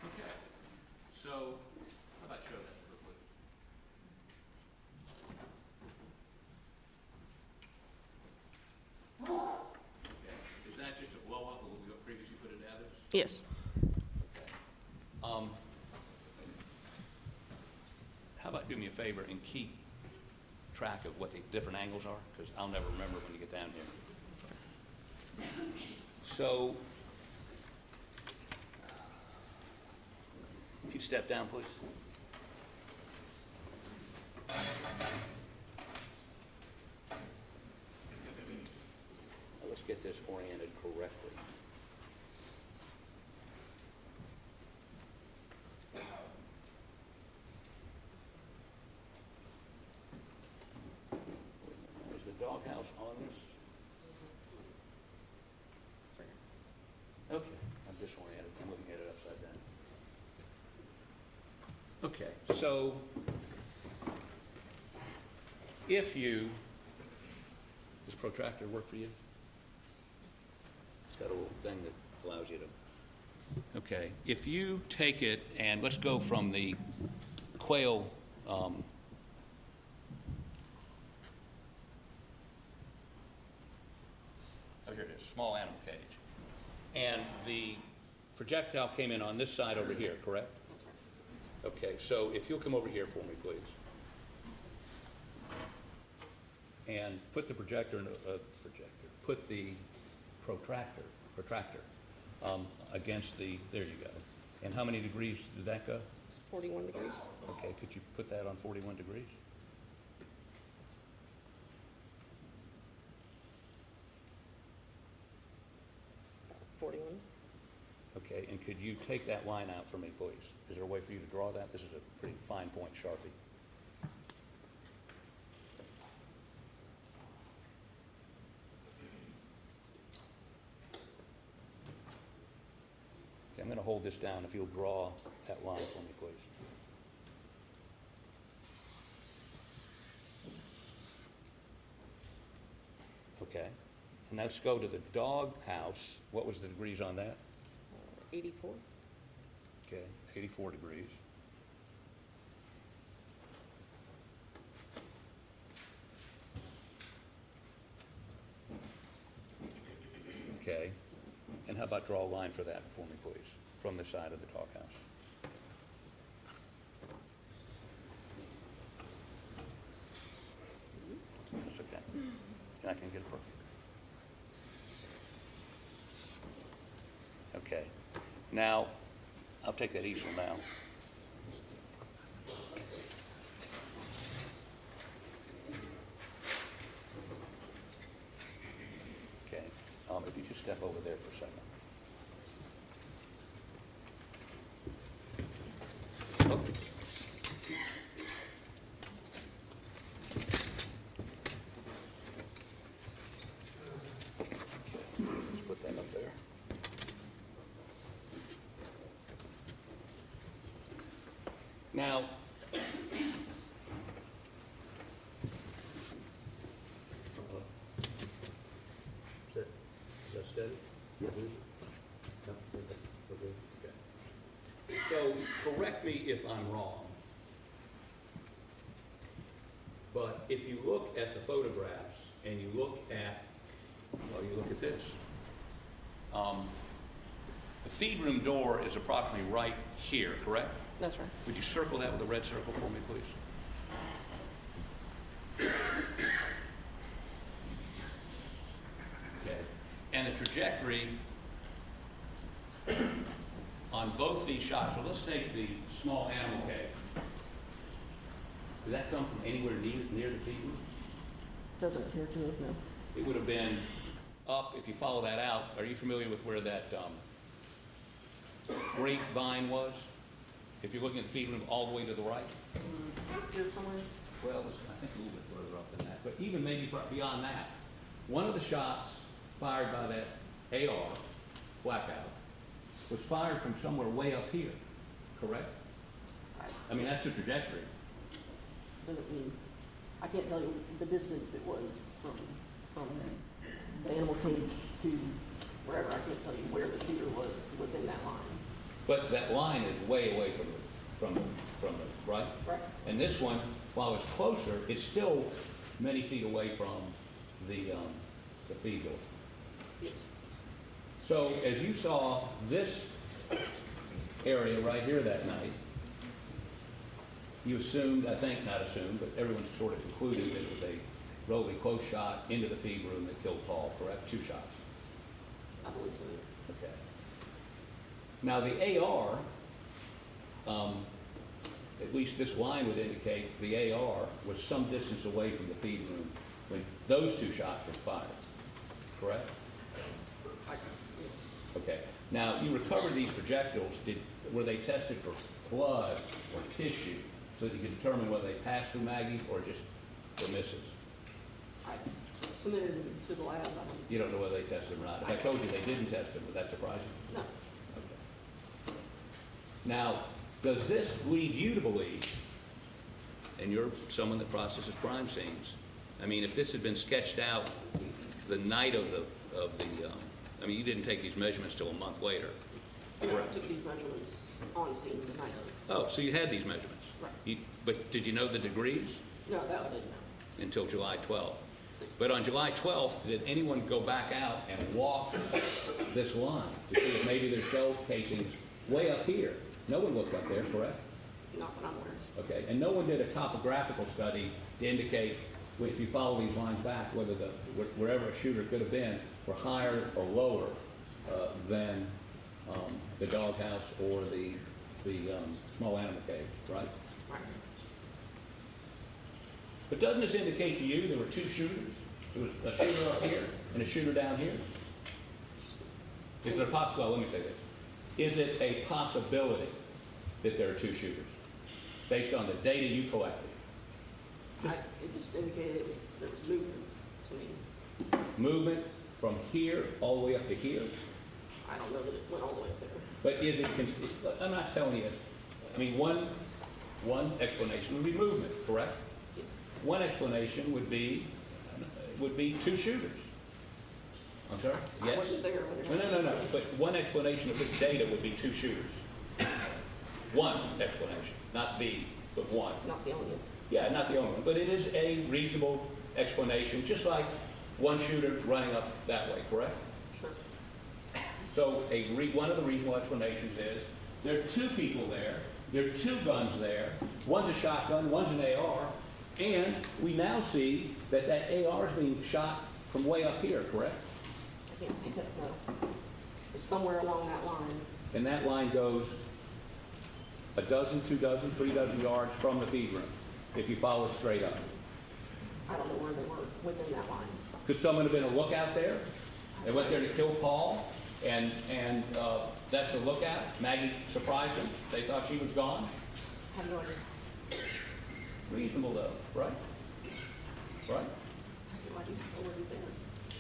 Okay, so how about show that real quick? Okay, is that just a blow up of what we previously put into evidence? Yes, Okay. How about do me a favor and keep track of what the different angles are, because I'll never remember when you get down here. So, if you step down, please. Now, let's get this oriented correctly. Is the doghouse on this? Okay, I'm disoriented. I'm looking at it upside down. Okay, so if you, does protractor work for you? It's got a little thing that allows you to, okay. If you take it and let's go from the quail, oh, here it is, small animal cage. And the projectile came in on this side over here, correct? Okay, so if you'll come over here for me, please. And put the projector, put the protractor against the, there you go. And how many degrees did that go? 41 degrees. Okay, could you put that on 41 degrees? About 41. Okay, and could you take that line out for me, please? Is there a way for you to draw that? This is a pretty fine point Sharpie. Okay, I'm going to hold this down if you'll draw that line for me, please. Okay, and let's go to the dog house. What was the degrees on that? 84. Okay, 84 degrees. Okay, and how about draw a line for that for me, please, from the side of the doghouse? That's okay. And I can get it perfect. Okay. Now, I'll take that easel now. Okay. If you just step over there for a second. Okay. Let's put that up there. Now, is that steady? Yeah. Okay. So, correct me if I'm wrong, but if you look at the photographs and you look at, well, you look at this, the feed room door is approximately right here, correct? That's right. Would you circle that with a red circle for me, please? trajectory on both these shots, so let's take the small animal cage. Did that come from anywhere near the feed room? Doesn't appear to have, no. It would have been up, if you follow that out. Are you familiar with where that grapevine was? If you're looking at the feed room all the way to the right? Here somewhere? Well, I think a little bit further up than that, but even maybe beyond that. One of the shots fired by that AR, blackout, was fired from somewhere way up here, correct? I mean, that's the trajectory. Doesn't mean, I can't tell you the distance it was from the animal cage to wherever. I can't tell you where the shooter was within that line. But that line is way away from the, right? Right. And this one, while it's closer, it's still many feet away from the feed door. Yes. So as you saw this area right here that night, you assumed, I think not assumed, but everyone's sort of concluded that it was a relatively close shot into the feed room that killed Paul, correct? 2 shots. I believe so, yeah. Okay. Now the AR, at least this line would indicate the AR was some distance away from the feed room when those 2 shots were fired, correct? Yes. Okay. Now, you recovered these projectiles. Were they tested for blood or tissue so that you could determine whether they passed through Maggie or just were misses? I submitted it to the lab. You don't know whether they tested them or not. If I told you they didn't test them, would that surprise you? No. Okay. Now, does this lead you to believe, and you're someone that processes crime scenes, I mean, if this had been sketched out the night of the I mean, you didn't take these measurements till a month later. I took these measurements on scene the night of. Oh, so you had these measurements? Right. But did you know the degrees? No, that I didn't know. Until July 12th. But on July 12th, did anyone go back out and walk this line to see if maybe there's shell casings way up here? No one looked up there, correct? Not that I'm aware of. Okay, and no one did a topographical study to indicate, if you follow these lines back, whether wherever a shooter could have been were higher or lower than the doghouse or the small animal cage, right? Right. But doesn't this indicate to you there were 2 shooters? There was a shooter up here and a shooter down here? Is it a possibility? Let me say this. Is it a possibility that there are 2 shooters based on the data you collected? It just indicated there was movement to me. Movement from here all the way up to here? I don't know that it went all the way up there. But is it, I'm not telling you, I mean, one explanation would be movement, correct? Yes. One explanation would be 2 shooters. I'm sorry? I Yes? wasn't there when it No. But one explanation of this data would be 2 shooters. One explanation, not the, but one. Not the only one. Yeah, not the only one, but it is a reasonable explanation, just like one shooter running up that way, correct? Sure. So one of the reasonable explanations is there are 2 people there, there are 2 guns there, one's a shotgun, one's an AR, and we now see that AR is being shot from way up here, correct? I can't see that, no. It's somewhere along that line. And that line goes a dozen, 2 dozen, 3 dozen yards from the feed room, if you follow it straight up. I don't know where they were within that line. Could someone have been a lookout there? They went there to kill Paul, and that's the lookout. Maggie surprised them. They thought she was gone. I have no idea. Reasonable though, right? Right? I have no idea. I wasn't there.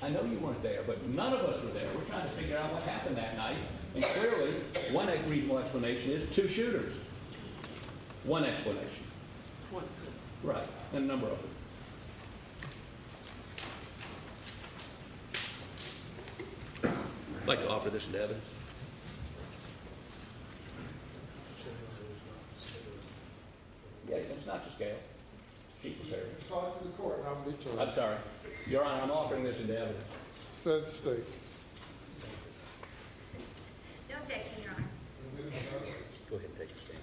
I know you weren't there, but none of us were there. We're trying to figure out what happened that night. And clearly, one reasonable explanation is 2 shooters. One explanation. One. Right, and a number of them. I'd like to offer this into evidence. Yeah, it's not to scale. Sheet prepared. Talk to the court, and I'll be charged. I'm sorry. Your Honor, I'm offering this into evidence. Says the state. No objection, Your Honor. Go ahead and take a stand.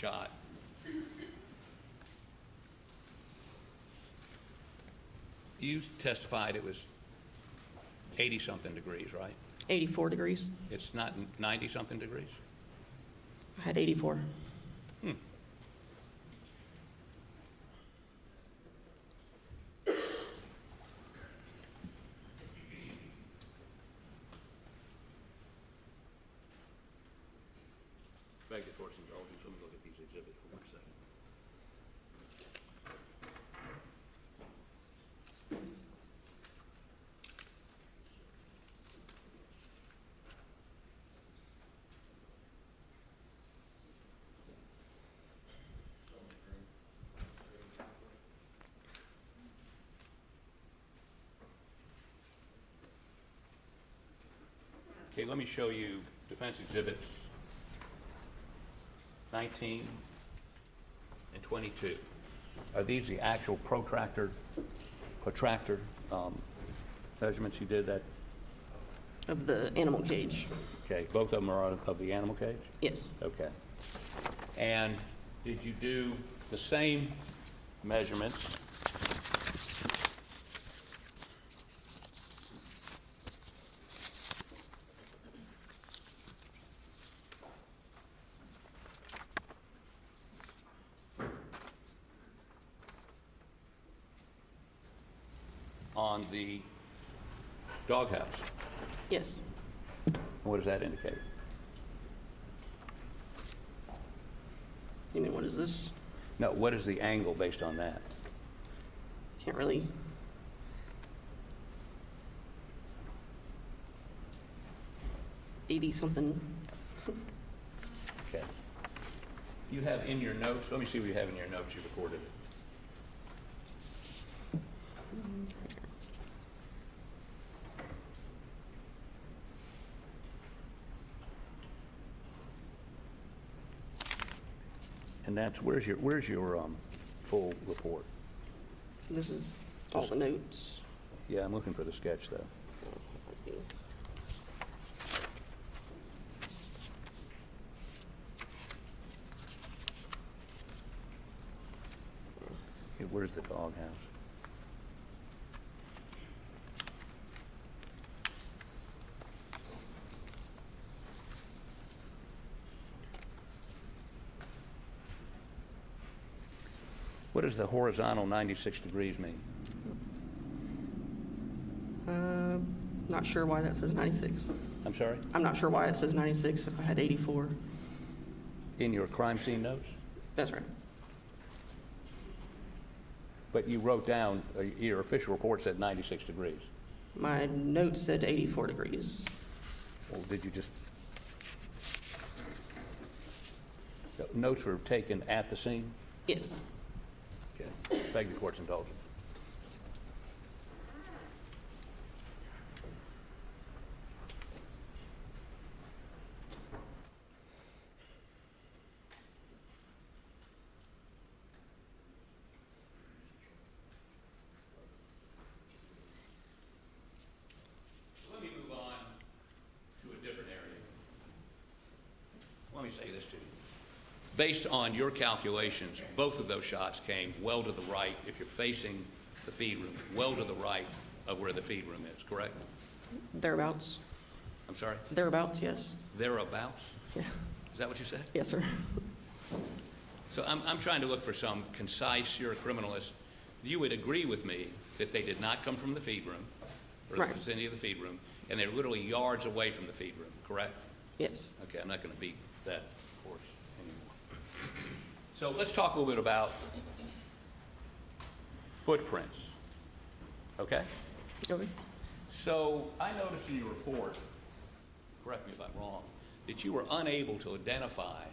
shot. You testified it was 80-something degrees, right? 84 degrees. It's not 90-something degrees? I had 84. Beg the court's indulgence. Let me look at these exhibits for 1 second. Okay, let me show you defense exhibits 19 and 22. Are these the actual protractor measurements you did that? Of the animal cage. Okay, both of them are of the animal cage? Yes. Okay. And did you do the same measurements on the doghouse? Yes. What does that indicate? You mean, what is this? No, what is the angle based on that? Can't really. $80-something. Okay. You have in your notes, let me see what you have in your notes you recorded. And that's, where's your full report? This is all the notes. Yeah, I'm looking for the sketch though. Okay, where's the doghouse? What does the horizontal 96 degrees mean? Not sure why that says 96. I'm sorry? I'm not sure why it says 96 if I had 84. In your crime scene notes? That's right. But you wrote down, your official report said 96 degrees. My note said 84 degrees. Well, did you just... The notes were taken at the scene? Yes. Okay. Beg the court's indulgence. Let me move on to a different area. Let me say this to you. Based on your calculations, both of those shots came well to the right, if you're facing the feed room, well to the right of where the feed room is, correct? Thereabouts. I'm sorry? Thereabouts, yes. Thereabouts? Yeah. Is that what you said? Yes, sir. So I'm trying to look for some concise, you're a criminalist. You would agree with me that they did not come from the feed room, or the Right. vicinity of the feed room, and they're literally yards away from the feed room, correct? Yes. Okay, I'm not going to beat that horse anymore. So let's talk a little bit about footprints, okay? Okay. So I noticed in your report, correct me if I'm wrong, that you were unable to identify,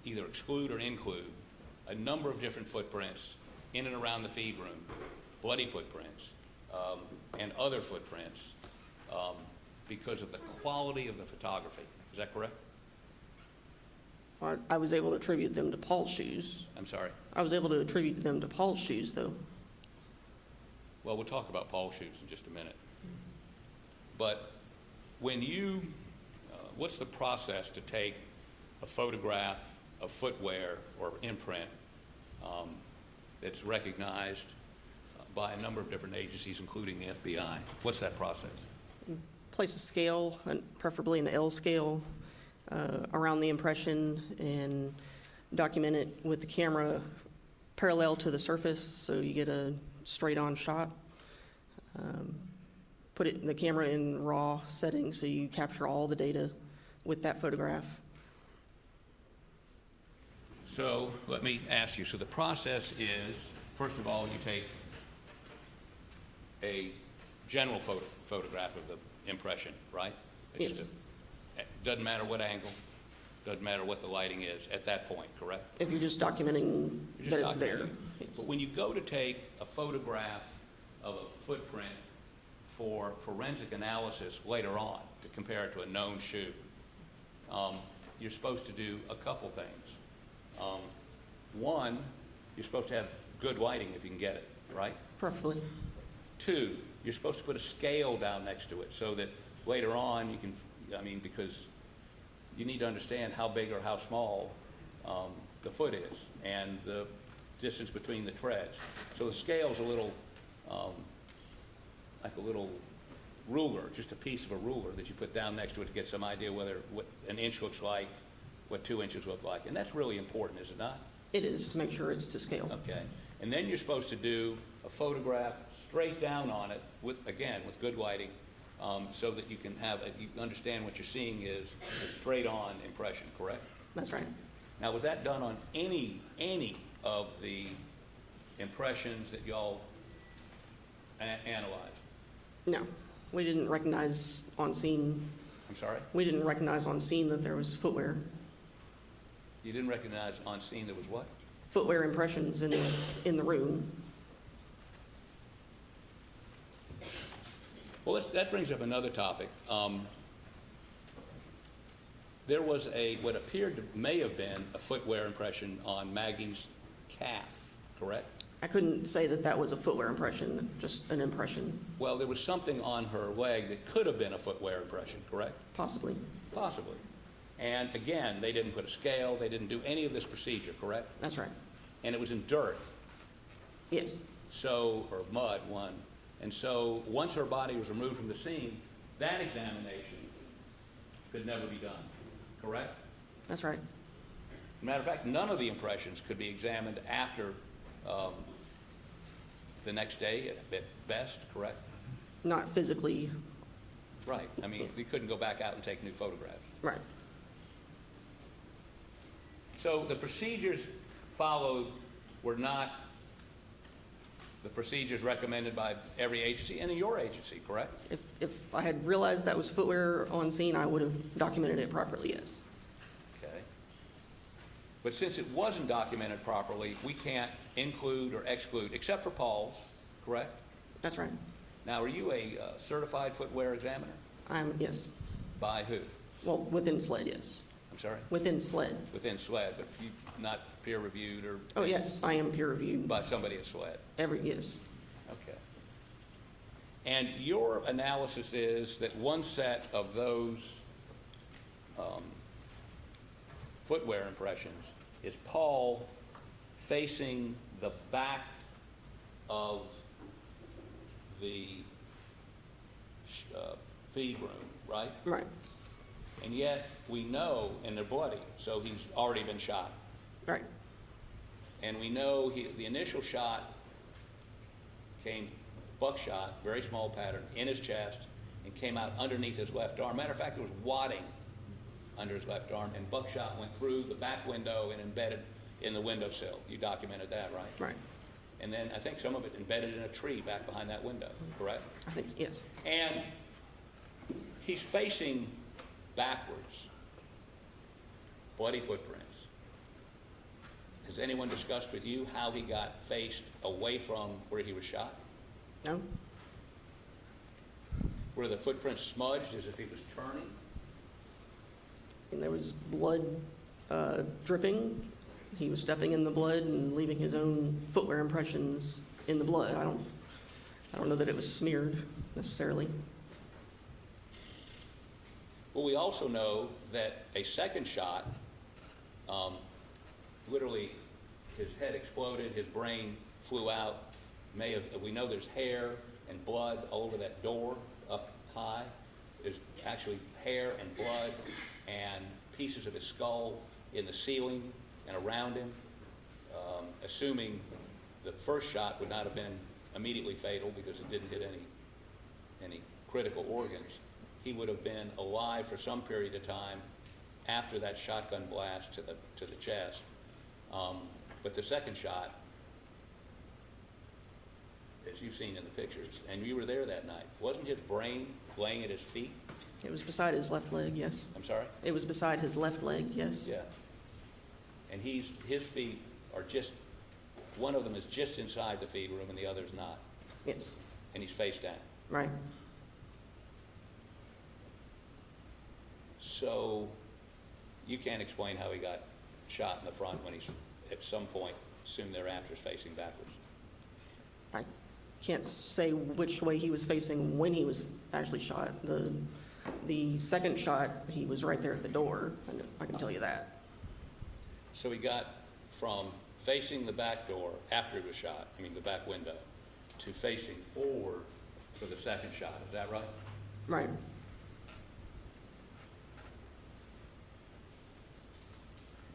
either exclude or include, a number of different footprints in and around the feed room, bloody footprints, and other footprints, because of the quality of the photography. Is that correct? I was able to attribute them to Paul's shoes. I'm sorry. I was able to attribute them to Paul's shoes, though. Well, we'll talk about Paul's shoes in just a minute. But when you, what's the process to take a photograph of footwear or imprint that's recognized by a number of different agencies, including the FBI. What's that process? Place a scale, preferably an L scale, around the impression and document it with the camera parallel to the surface so you get a straight-on shot. Put the camera in RAW settings so you capture all the data with that photograph. So let me ask you, so the process is, first of all, you take a general photograph of the impression, right? It's Yes. Doesn't matter what angle, doesn't matter what the lighting is at that point, correct? If you're just documenting You're that just it's there. documenting. Yes. But when you go to take a photograph of a footprint for forensic analysis later on to compare it to a known shoe, you're supposed to do a couple things. One, you're supposed to have good lighting if you can get it, right? Preferably. Two, you're supposed to put a scale down next to it so that later on you can, because you need to understand how big or how small the foot is and the distance between the treads. So the scale's a little, like a little ruler, just a piece of a ruler that you put down next to it to get some idea what an inch looks like, what 2 inches look like. And that's really important, is it not? It is, to make sure it's to scale. Okay. And then you're supposed to do a photograph straight down on it with good lighting, so that you can you understand what you're seeing is a straight on impression, correct? That's right. Now, was that done on any of the impressions that y'all analyzed? No, we didn't recognize on scene. I'm sorry? We didn't recognize on scene that there was footwear. You didn't recognize on scene there was what? Footwear impressions in the room. Well, that brings up another topic. There was what may have been a footwear impression on Maggie's calf, correct? I couldn't say that that was a footwear impression, just an impression, Well, there was something on her leg that could have been a footwear impression, correct? possibly. Possibly. And again, they didn't put a scale, they didn't do any of this procedure, correct? That's right. And it was in dirt, Yes, or mud, one. And so, once her body was removed from the scene, that examination could never be done, correct? that's right. Matter of fact, none of the impressions could be examined after the next day at best, correct? Not physically, Right. We couldn't go back out and take new photographs. right. So the procedures followed were not the procedures recommended by every agency and in your agency, correct? If I had realized that was footwear on scene, I would have documented it properly, yes. Okay. But since it wasn't documented properly, we can't include or exclude, except for Paul's, correct? That's right. Now, are you a certified footwear examiner? Yes. By who? Well, within SLED, yes. I'm sorry? Within SLED. Within SLED, but you not peer-reviewed or? Oh, yes, I am peer reviewed. By somebody at SLED? Yes. Okay. And your analysis is that one set of those footwear impressions is Paul facing the back of the feed room, right? Right, And yet, we know, and they're bloody, so he's already been shot. right. And we know the initial shot came buckshot, very small pattern, in his chest, and came out underneath his left arm. Matter of fact, there was wadding under his left arm, and buckshot went through the back window and embedded in the windowsill. You documented that, right? Right. And then I think some of it embedded in a tree back behind that window, correct? I think, yes. And he's facing backwards, bloody footprints. Has anyone discussed with you how he got faced away from where he was shot? No? Were the footprints smudged as if he was turning? And there was blood dripping. He was stepping in the blood and leaving his own footwear impressions in the blood. I don't know that it was smeared necessarily. Well, we also know that a second shot literally, his head exploded, his brain flew out. We know there's hair and blood all over that door up high. There's actually hair and blood and pieces of his skull in the ceiling and around him. Assuming the first shot would not have been immediately fatal because it didn't hit any critical organs, he would have been alive for some period of time after that shotgun blast to the chest. But the second shot, as you've seen in the pictures, and you were there that night, wasn't his brain laying at his feet? It was beside his left leg, yes. I'm sorry? It was beside his left leg, yes. Yeah. And his feet are just, one of them is just inside the feed room and the other's not. Yes, And he's face down. right. So you can't explain how he got shot in the front when he's at some point soon thereafter is facing backwards. I can't say which way he was facing when he was actually shot. The second shot, he was right there at the door. I can tell you that. So he got from facing the back door after he was shot, the back window, to facing forward for the second shot. Is that right? Right.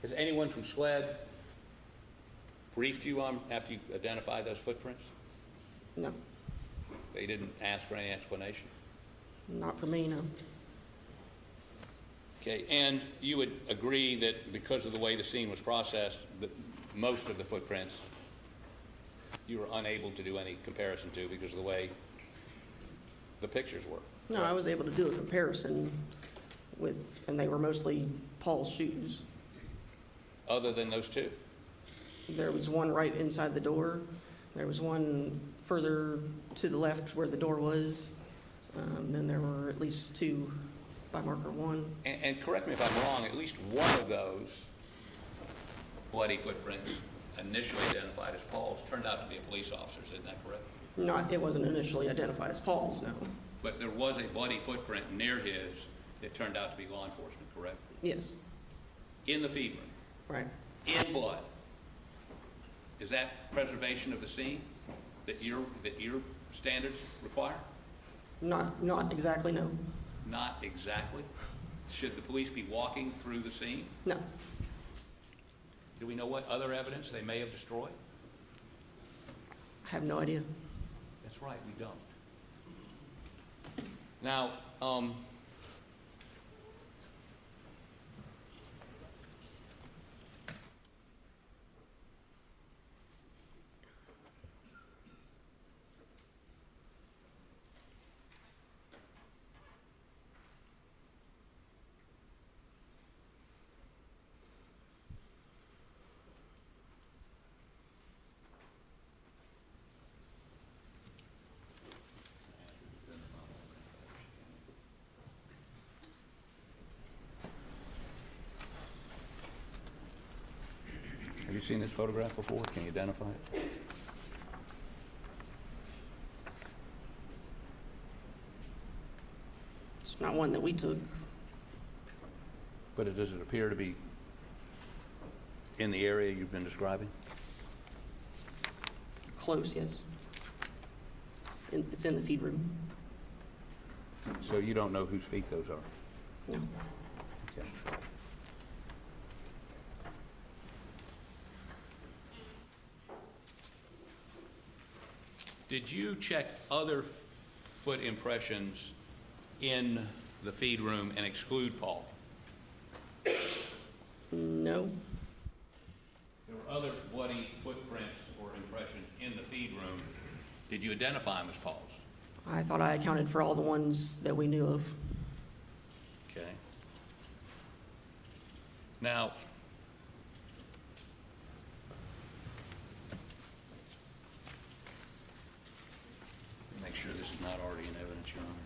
Has anyone from SLED briefed you on after you identified those footprints? No, They didn't ask for any explanation? not for me, no. Okay, and you would agree that because of the way the scene was processed, that most of the footprints you were unable to do any comparison to because of the way the pictures were? No, I was able to do a comparison with, and they were mostly Paul's shoes. Other than those two? There was one right inside the door. There was one further to the left where the door was. Then there were at least two by marker one. And correct me if I'm wrong, at least one of those bloody footprints initially identified as Paul's turned out to be a police officer's, isn't that correct? It wasn't initially identified as Paul's, no. But there was a bloody footprint near his that turned out to be law enforcement, correct? Yes, In the feed room, right. in blood. Is that preservation of the scene that your standards require? Not exactly, no. Not exactly. Should the police be walking through the scene? No. Do we know what other evidence they may have destroyed? I have no idea. That's right, we don't. Now, have you seen this photograph before? Can you identify it? It's not one that we took. But does it appear to be in the area you've been describing? Close, yes. It's in the feed room. So you don't know whose feet those are? No. Okay. Did you check other foot impressions in the feed room and exclude Paul? No. There were other bloody footprints or impressions in the feed room. Did you identify them as Paul's? I thought I accounted for all the ones that we knew of. Okay. Now, make sure this is not already in evidence, Your Honor.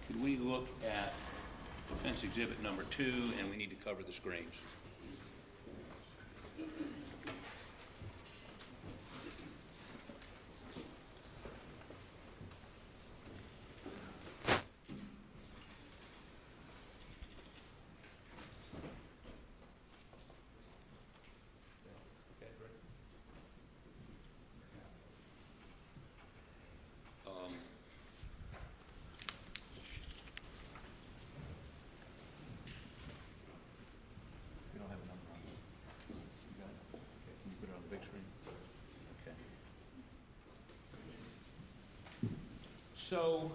Could we look at defense exhibit number 2, and we need to cover the screens. So,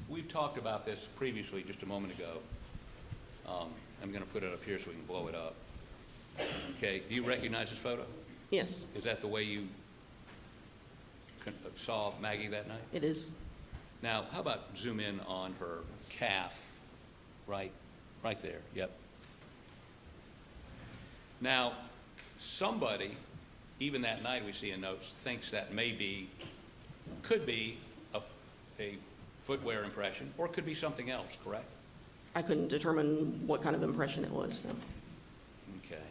we've talked about this previously just a moment ago. I'm going to put it up here so we can blow it up. Okay, do you recognize this photo? Yes, Is that the way you saw Maggie that night? it is. Now, how about zoom in on her calf, right there, yep. Now, somebody, even that night we see in notes, thinks that could be a footwear impression, or it could be something else, correct? I couldn't determine what kind of impression it was. No. Okay.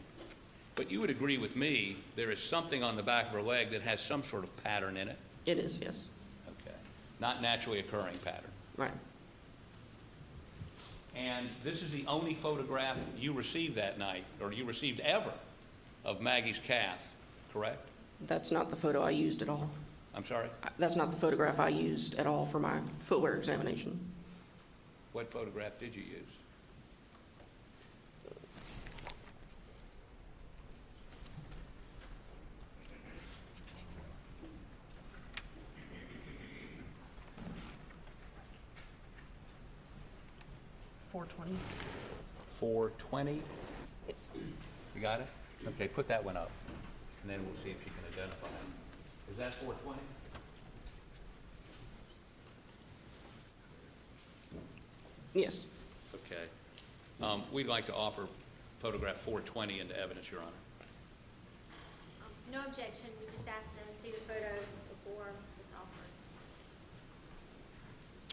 But you would agree with me, there is something on the back of her leg that has some sort of pattern in it? It is, yes. Okay. Not naturally occurring pattern. Right. And this is the only photograph you received that night, or you received ever, of Maggie's calf, correct? That's not the photo I used at all. I'm sorry? That's not the photograph I used at all for my footwear examination. What photograph did you use? $420. 420? You got it? Okay, put that one up, and then we'll see if you can identify it. Is that 420? Yes. Okay. We'd like to offer photograph 420 into evidence, Your Honor. No objection, we just asked to see the photo before it's offered.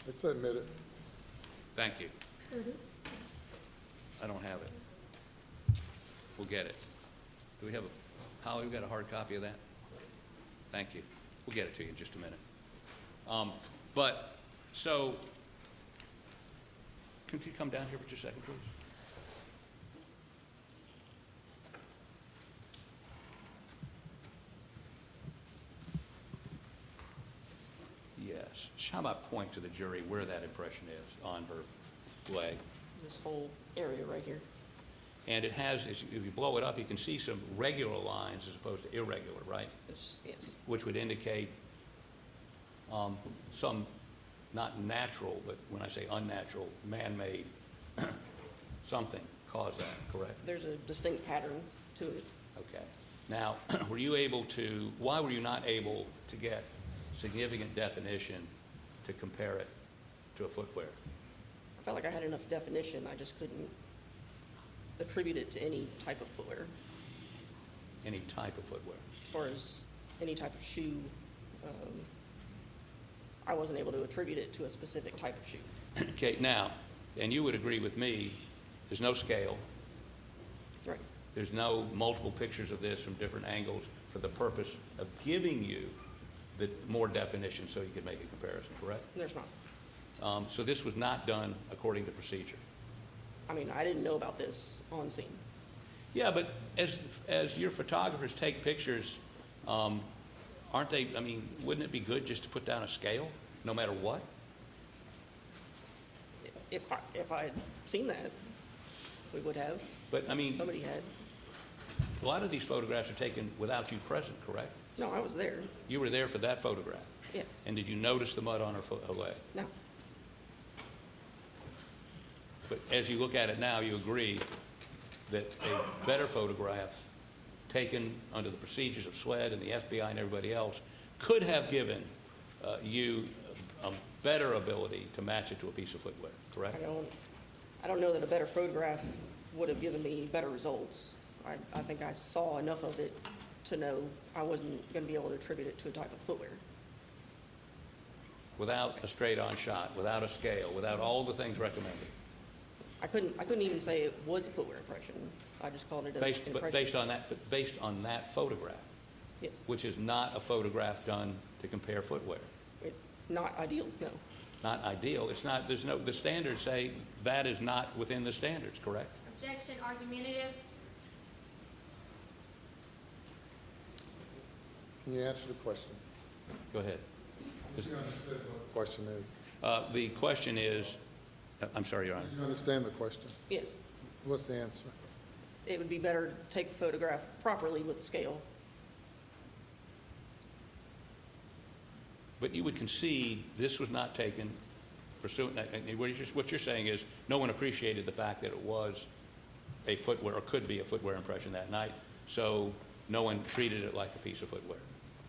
It's admitted. Thank you. I don't have it. We'll get it. Do we have Holly, we got a hard copy of that? Thank you. We'll get it to you in just a minute. So, can you come down here for just a second, please? Yes. How about point to the jury where that impression is on her leg? This whole area right here. And it has, if you blow it up, you can see some regular lines as opposed to irregular, right? Yes. Which would indicate some, not natural, but when I say unnatural, man-made something caused that, correct? There's a distinct pattern to it. Okay. Now, why were you not able to get significant definition to compare it to a footwear? I felt like I had enough definition, I just couldn't attribute it to any type of footwear. Any type of footwear? As far as any type of shoe, I wasn't able to attribute it to a specific type of shoe. Okay, now, and you would agree with me, there's no scale. Right. There's no multiple pictures of this from different angles for the purpose of giving you the more definition so you could make a comparison, correct? There's not. So this was not done according to procedure. I mean, I didn't know about this on scene. Yeah, but as your photographers take pictures, aren't they, I mean, wouldn't it be good just to put down a scale, no matter what? If I had seen that, we would have. But, I mean, Somebody had. a lot of these photographs are taken without you present, correct? No, I was there. You were there for that photograph. Yes. And did you notice the mud on her leg? No. But as you look at it now, you agree that a better photograph taken under the procedures of SLED and the FBI and everybody else could have given you a better ability to match it to a piece of footwear, correct? I don't know that a better photograph would have given me better results. I think I saw enough of it to know I wasn't going to be able to attribute it to a type of footwear. Without a straight-on shot, without a scale, without all the things recommended. I couldn't even say it was a footwear impression. I just called it an impression. But based on that photograph, Yes. which is not a photograph done to compare footwear. Not ideal, no. Not ideal. It's not. The standards say that is not within the standards, correct? Objection, argumentative. Can you answer the question? Go ahead. Do you understand what the question is? The question is, I'm sorry, Your Honor. Do you understand the question? Yes. What's the answer? It would be better to take the photograph properly with a scale. But you would concede this was not taken pursuant, and what you're saying is no one appreciated the fact that it was a footwear, or could be a footwear impression that night, so no one treated it like a piece of footwear.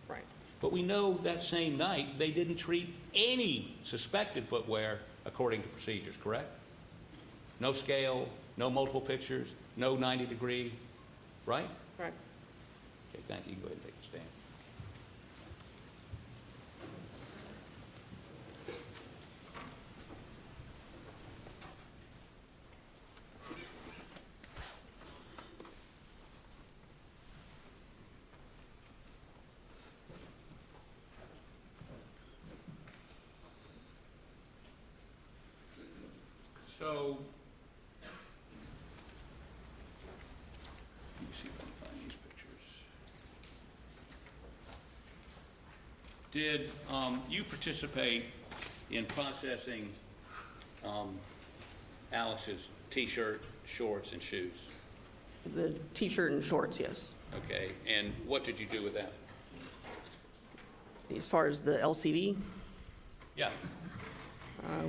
Right. But we know that same night, they didn't treat any suspected footwear according to procedures, correct? No scale, no multiple pictures, no 90-degree, right? Right. Okay, thank you. Go ahead and take a stand. So, let me see if I can find these pictures. Did you participate in processing Alex's T-shirt, shorts, and shoes? The T-shirt and shorts, yes. Okay, and what did you do with them? As far as the LCV, Yeah.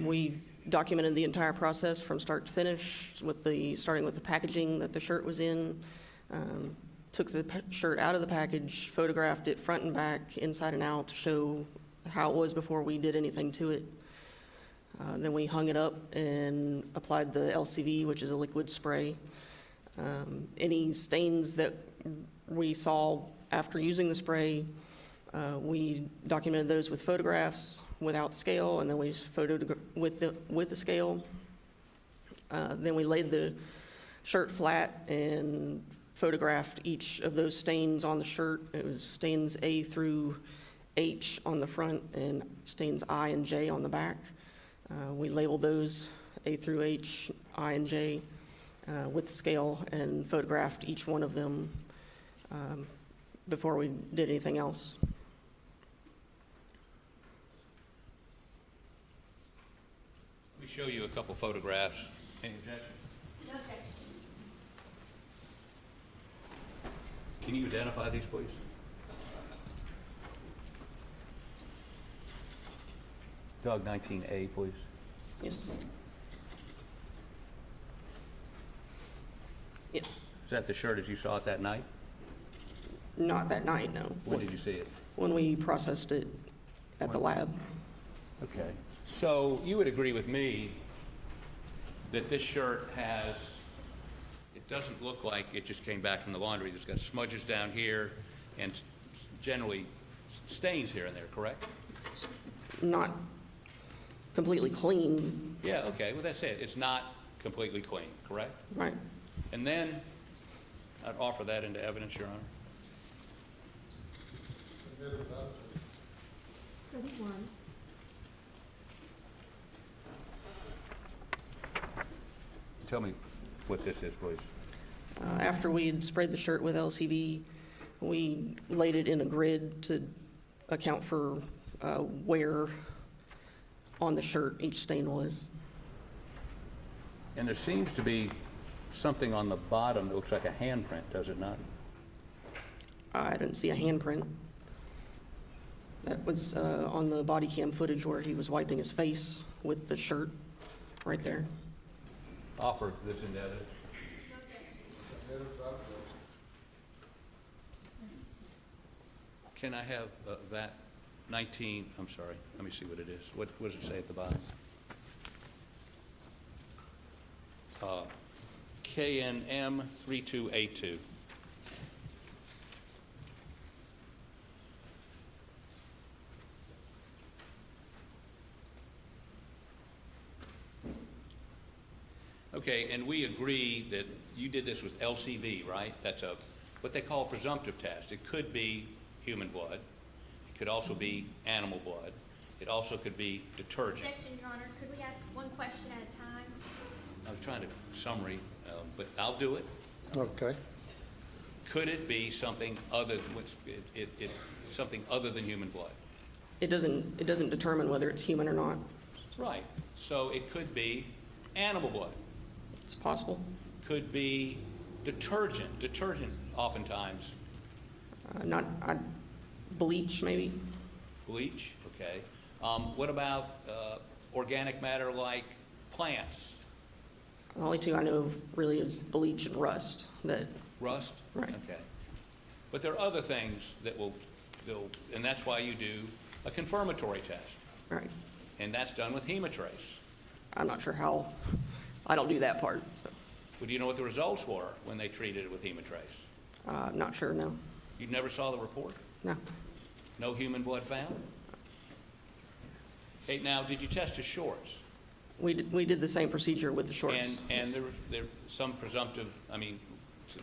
we documented the entire process from start to finish, starting with the packaging that the shirt was in, took the shirt out of the package, photographed it front and back, inside and out, to show how it was before we did anything to it. Then we hung it up and applied the LCV, which is a liquid spray. Any stains that we saw after using the spray, we documented those with photographs without scale, and then we photoed with the scale. Then we laid the shirt flat and photographed each of those stains on the shirt. It was stains A through H on the front and stains I and J on the back. We labeled those A through H, I and J with scale, and photographed each one of them before we did anything else. Let me show you a couple photographs. Any objection? Okay. Can you identify these, please? Doug, 19A, please. Yes. Yes. Is that the shirt as you saw it that night? Not that night, no. When did you see it? When we processed it at the lab. Okay. So you would agree with me that this shirt has, it doesn't look like it just came back from the laundry. It's got smudges down here and generally stains here and there, correct? Not completely clean, Yeah, okay, well, that's it. It's not completely clean, correct? right? And then I'd offer that into evidence, Your Honor. Tell me what this is, please. After we had sprayed the shirt with LCV, we laid it in a grid to account for where on the shirt each stain was. And there seems to be something on the bottom that looks like a handprint, does it not? I didn't see a handprint. That was on the body cam footage where he was wiping his face with the shirt right there. Offer this into evidence. Can I have that 19, I'm sorry, let me see what it is. What does it say at the bottom? KNM 3282. Okay, and we agree that you did this with LCV, right? That's what they call a presumptive test. It could be human blood. It could also be animal blood. It also could be detergent. Objection, Your Honor. Could we ask one question at a time? I was trying to summary, but I'll do it. Okay. Could it be something other than something other than human blood? It doesn't determine whether it's human or not. Right. So it could be animal blood. It's possible. Could be detergent. Detergent oftentimes. Not bleach, maybe. Bleach, okay. What about organic matter like plants? The only two I know of really is bleach and rust that, Rust? Right. Okay. But there are other things that will, and that's why you do a confirmatory test, right. and that's done with hematrace. I'm not sure how, I don't do that part, so, Well, do you know what the results were when they treated it with hematrace? I'm not sure, no. You never saw the report? No. No human blood found? Hey, now, did you test his shorts? We did the same procedure with the shorts. And there some presumptive, I mean,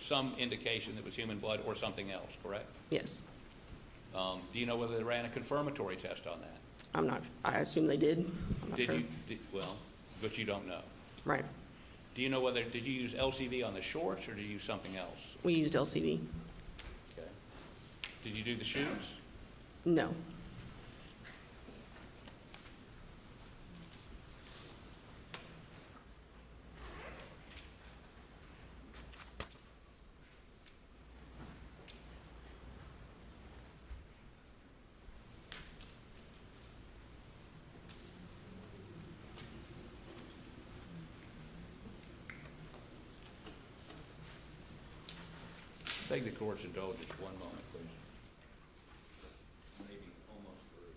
some indication that it was human blood or something else, correct? Yes. Do you know whether they ran a confirmatory test on that? I'm not, I assume they did. I'm not Did sure. you, well, but you don't know. Right. Do you know whether, did you use LCV on the shorts or did you use something else? We used LCV. Okay. Did you do the shoes? No. Beg the court's indulgence one moment, please. Maybe almost through.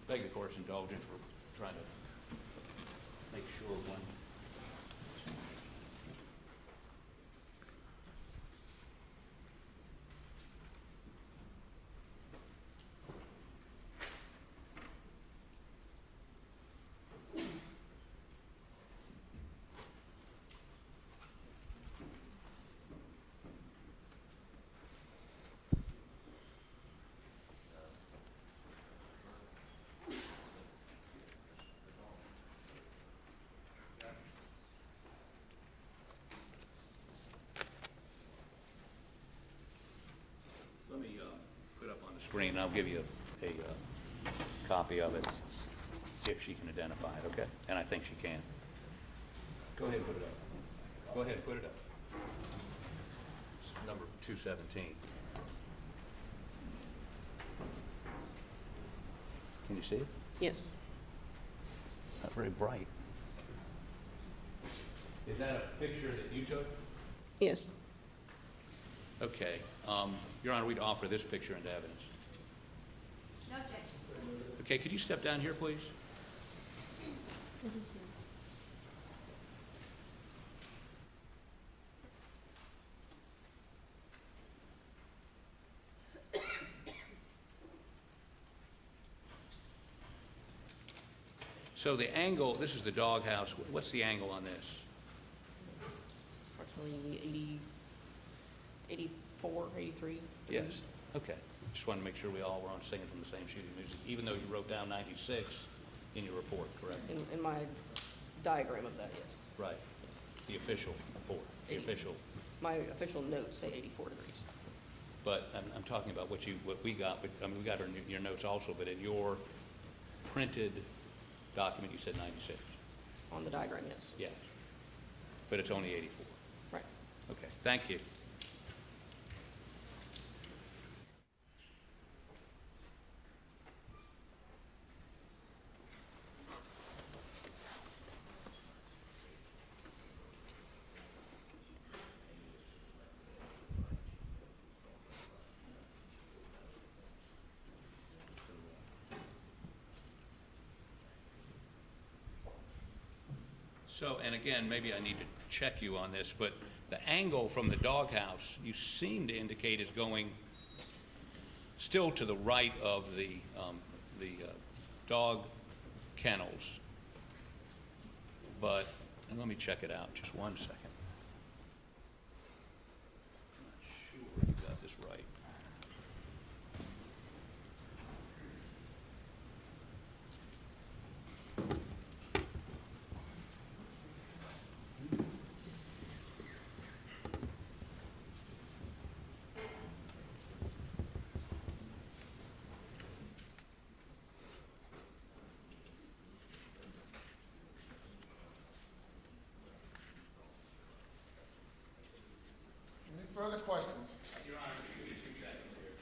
Beg the court's indulgence, we're trying to make sure one. Let me put up on the screen, I'll give you a copy of it if she can identify it, okay? And I think she can. Go ahead and put it up. Go ahead and put it up. It's number 217. Can you see it? Yes. Not very bright. Is that a picture that you took? Yes. Okay. Your Honor, we'd offer this picture into evidence. No objection. Okay, could you step down here, please? So the angle, this is the doghouse. What's the angle on this? Approximately 84, 83. Yes. Okay. Just wanted to make sure we all were on singing from the same sheet of music, even though you wrote down 96 in your report, correct? In my diagram of that, yes. Right. The official report, the 80. official. My official notes say 84 degrees. But I'm talking about what we got, but, I mean, we got your notes also, but in your printed document, you said 96. On the diagram, yes. Yes. But it's only 84. Right. Okay, thank you. So, and again, maybe I need to check you on this, but the angle from the doghouse, you seem to indicate is going still to the right of the dog kennels. But, and let me check it out, just one second. I'm not sure you got this right. Any further questions? Your Honor, give me 2 seconds here.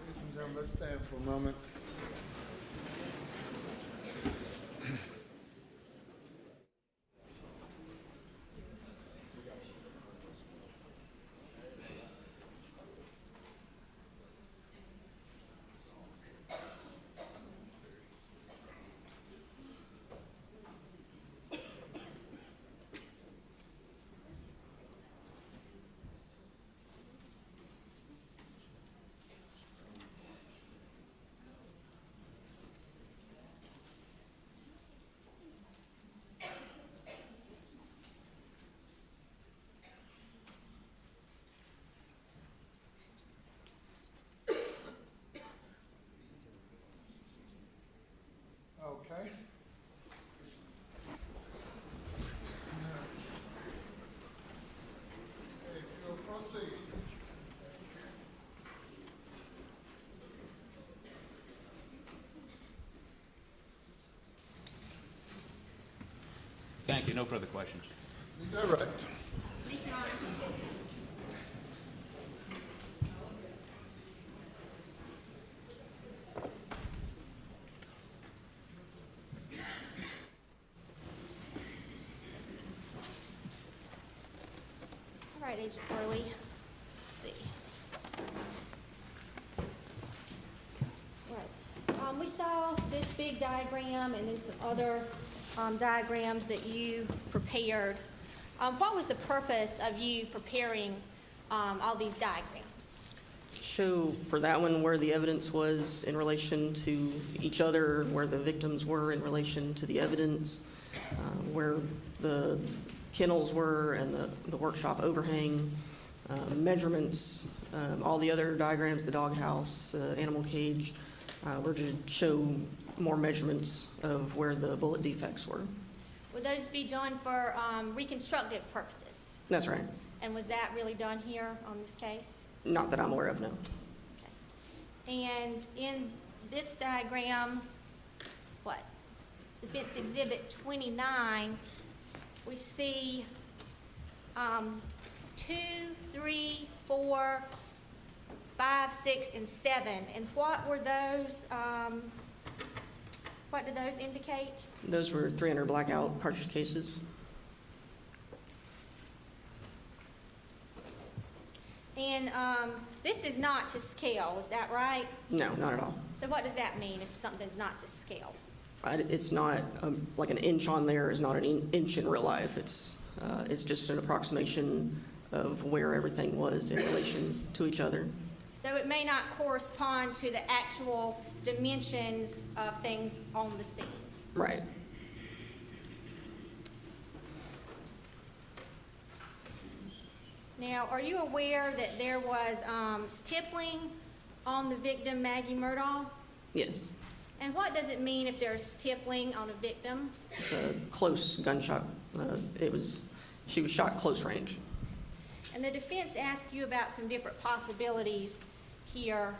Ladies and gentlemen, let's stand for a moment. Okay. Okay, we'll proceed. Thank you, no further questions. You direct. All right, Agent Burley, let's see. Right, we saw this big diagram and then some other diagrams that you prepared. What was the purpose of you preparing all these diagrams? Show for that one where the evidence was in relation to each other, where the victims were in relation to the evidence, where the kennels were and the workshop overhang, measurements, all the other diagrams, the doghouse, animal cage, were to show more measurements of where the bullet defects were. Would those be done for reconstructive purposes? That's right. And was that really done here on this case? Not that I'm aware of, no. And in this diagram, what? Defense Exhibit 29, we see 2, 3, 4, 5, 6, and 7. And what were those, what do those indicate? Those were 300 blackout cartridge cases. And this is not to scale, is that right? No, not at all. So what does that mean if something's not to scale? It's not, like an inch on there is not an inch in real life. It's just an approximation of where everything was in relation to each other. So it may not correspond to the actual dimensions of things on the scene. Right. Now, are you aware that there was stippling on the victim, Maggie Murdaugh? Yes. And what does it mean if there's stippling on a victim? It's a close gunshot. She was shot close range. And the defense asked you about some different possibilities here.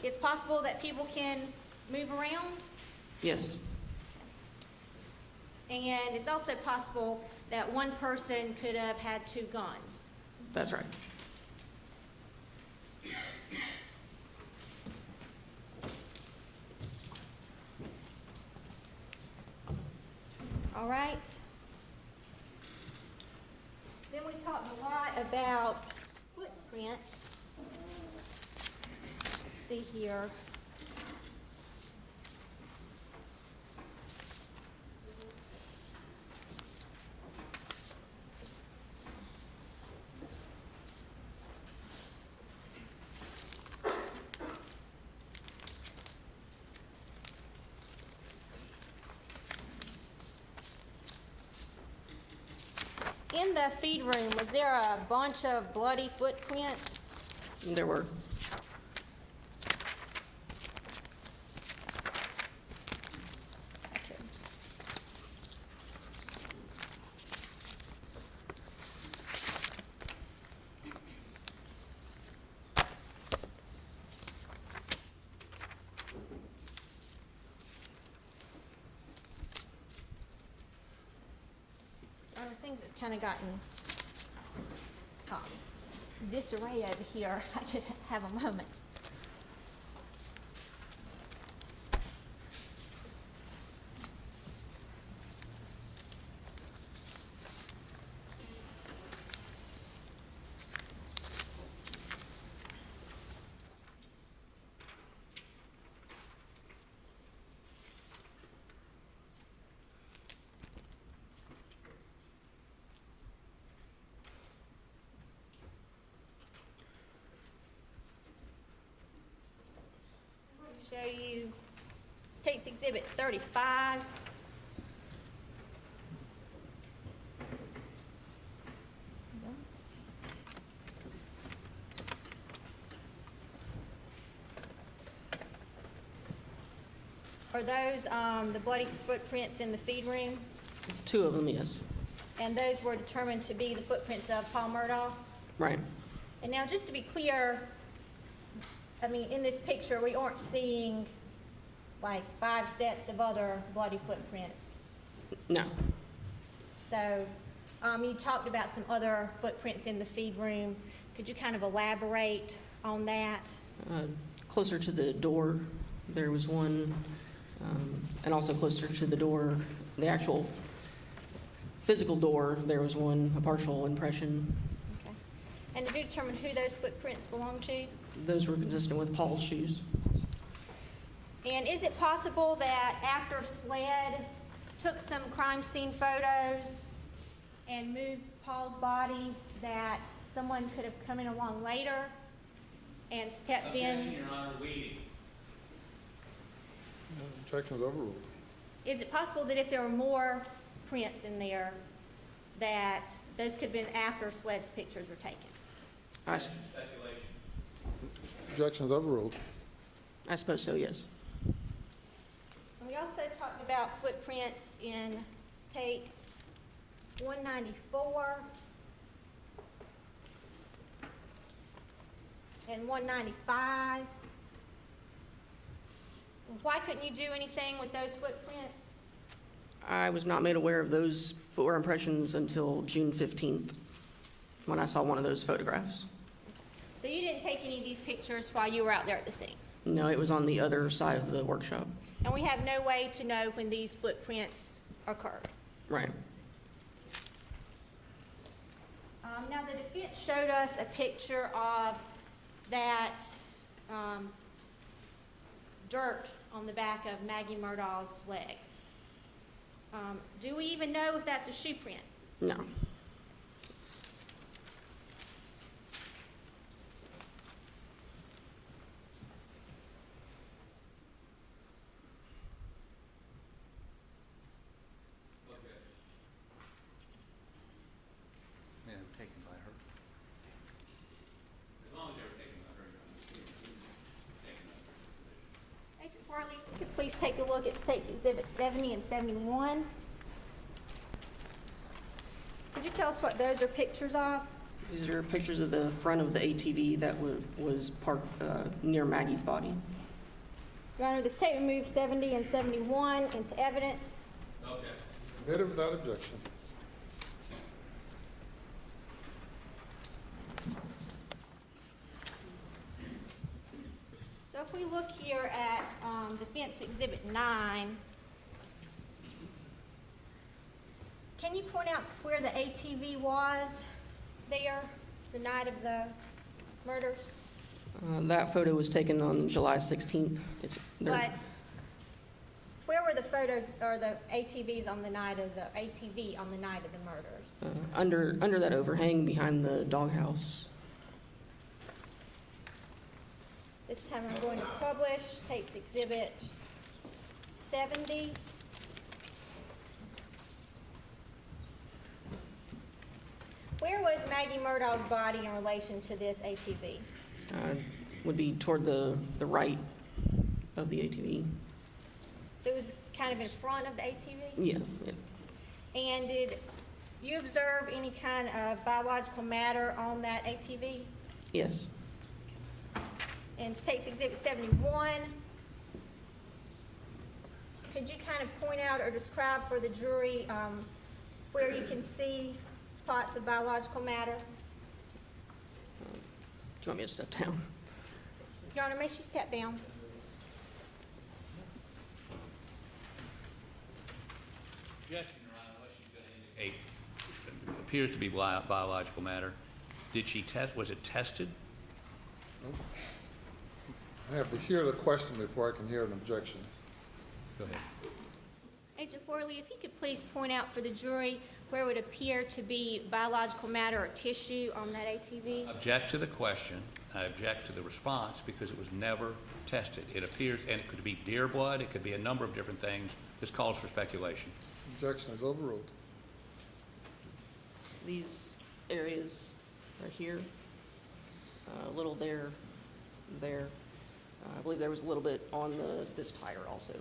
It's possible that people can move around, Yes. and it's also possible that one person could have had 2 guns. That's right. All right. Then we talked a lot about footprints. Let's see here. in the feed room, was there a bunch of bloody footprints? There were. Okay. Things have kind of gotten disarray over here, if I could have a moment. Show you State's Exhibit 35. Are those the bloody footprints in the feed room? 2 of them, yes. And those were determined to be the footprints of Paul Murdaugh? Right. And now, just to be clear, I mean, in this picture, we aren't seeing like 5 sets of other bloody footprints. No. So, you talked about some other footprints in the feed room. Could you kind of elaborate on that? Closer to the door, there was one, and also closer to the door, the actual physical door, there was one, a partial impression. Okay. And did you determine who those footprints belong to? Those were consistent with Paul's shoes. And is it possible that after SLED took some crime scene photos and moved Paul's body, that someone could have come in along later and stepped in? Objection, Your Honor, waiting. Objection is overruled. Is it possible that if there were more prints in there, that those could have been after SLED's pictures were taken? Speculation. Objection is overruled. I suppose so, yes. And we also talked about footprints in States 194 and 195. Why couldn't you do anything with those footprints? I was not made aware of those footwear impressions until June 15th, when I saw one of those photographs. So you didn't take any of these pictures while you were out there at the scene? No, it was on the other side of the workshop. And we have no way to know when these footprints occurred? Right. Now, the defense showed us a picture of that dirt on the back of Maggie Murdaugh's leg. Do we even know if that's a shoe print? No. Yeah, taken by her. As long as they were taken by her, Your Honor. Agent Farley, if you could please take a look at State's Exhibit 70 and 71. Could you tell us what those are pictures of? These are pictures of the front of the ATV that was parked near Maggie's body. Your Honor, the state removed 70 and 71 into evidence. Okay. Admitted without objection. So if we look here at Defense Exhibit 9, can you point out where the ATV was there the night of the murders? That photo was taken on July 16th. But where were the photos or the ATVs on the night of the ATV on the night of the murders? Under that overhang behind the doghouse. This time I'm going to publish State's Exhibit 70. Where was Maggie Murdaugh's body in relation to this ATV? Would be toward the right of the ATV. So it was kind of in front of the ATV? Yeah, yeah. And did you observe any kind of biological matter on that ATV? Yes. In State's Exhibit 71, could you kind of point out or describe for the jury where you can see spots of biological matter? Do you want me to step down? Your Honor, may she step down? Suggestion, Your Honor, unless she's going to indicate, appears to be biological matter. Did she test, was it tested? I have to hear the question before I can hear an objection. Go ahead. Agent Forley, if you could please point out for the jury where it would appear to be biological matter or tissue on that ATV? Object to the question. I object to the response because it was never tested. It appears, and it could be deer blood, it could be a number of different things. This calls for speculation. Objection is overruled. These areas are here, a little there, there. I believe there was a little bit on this tire also.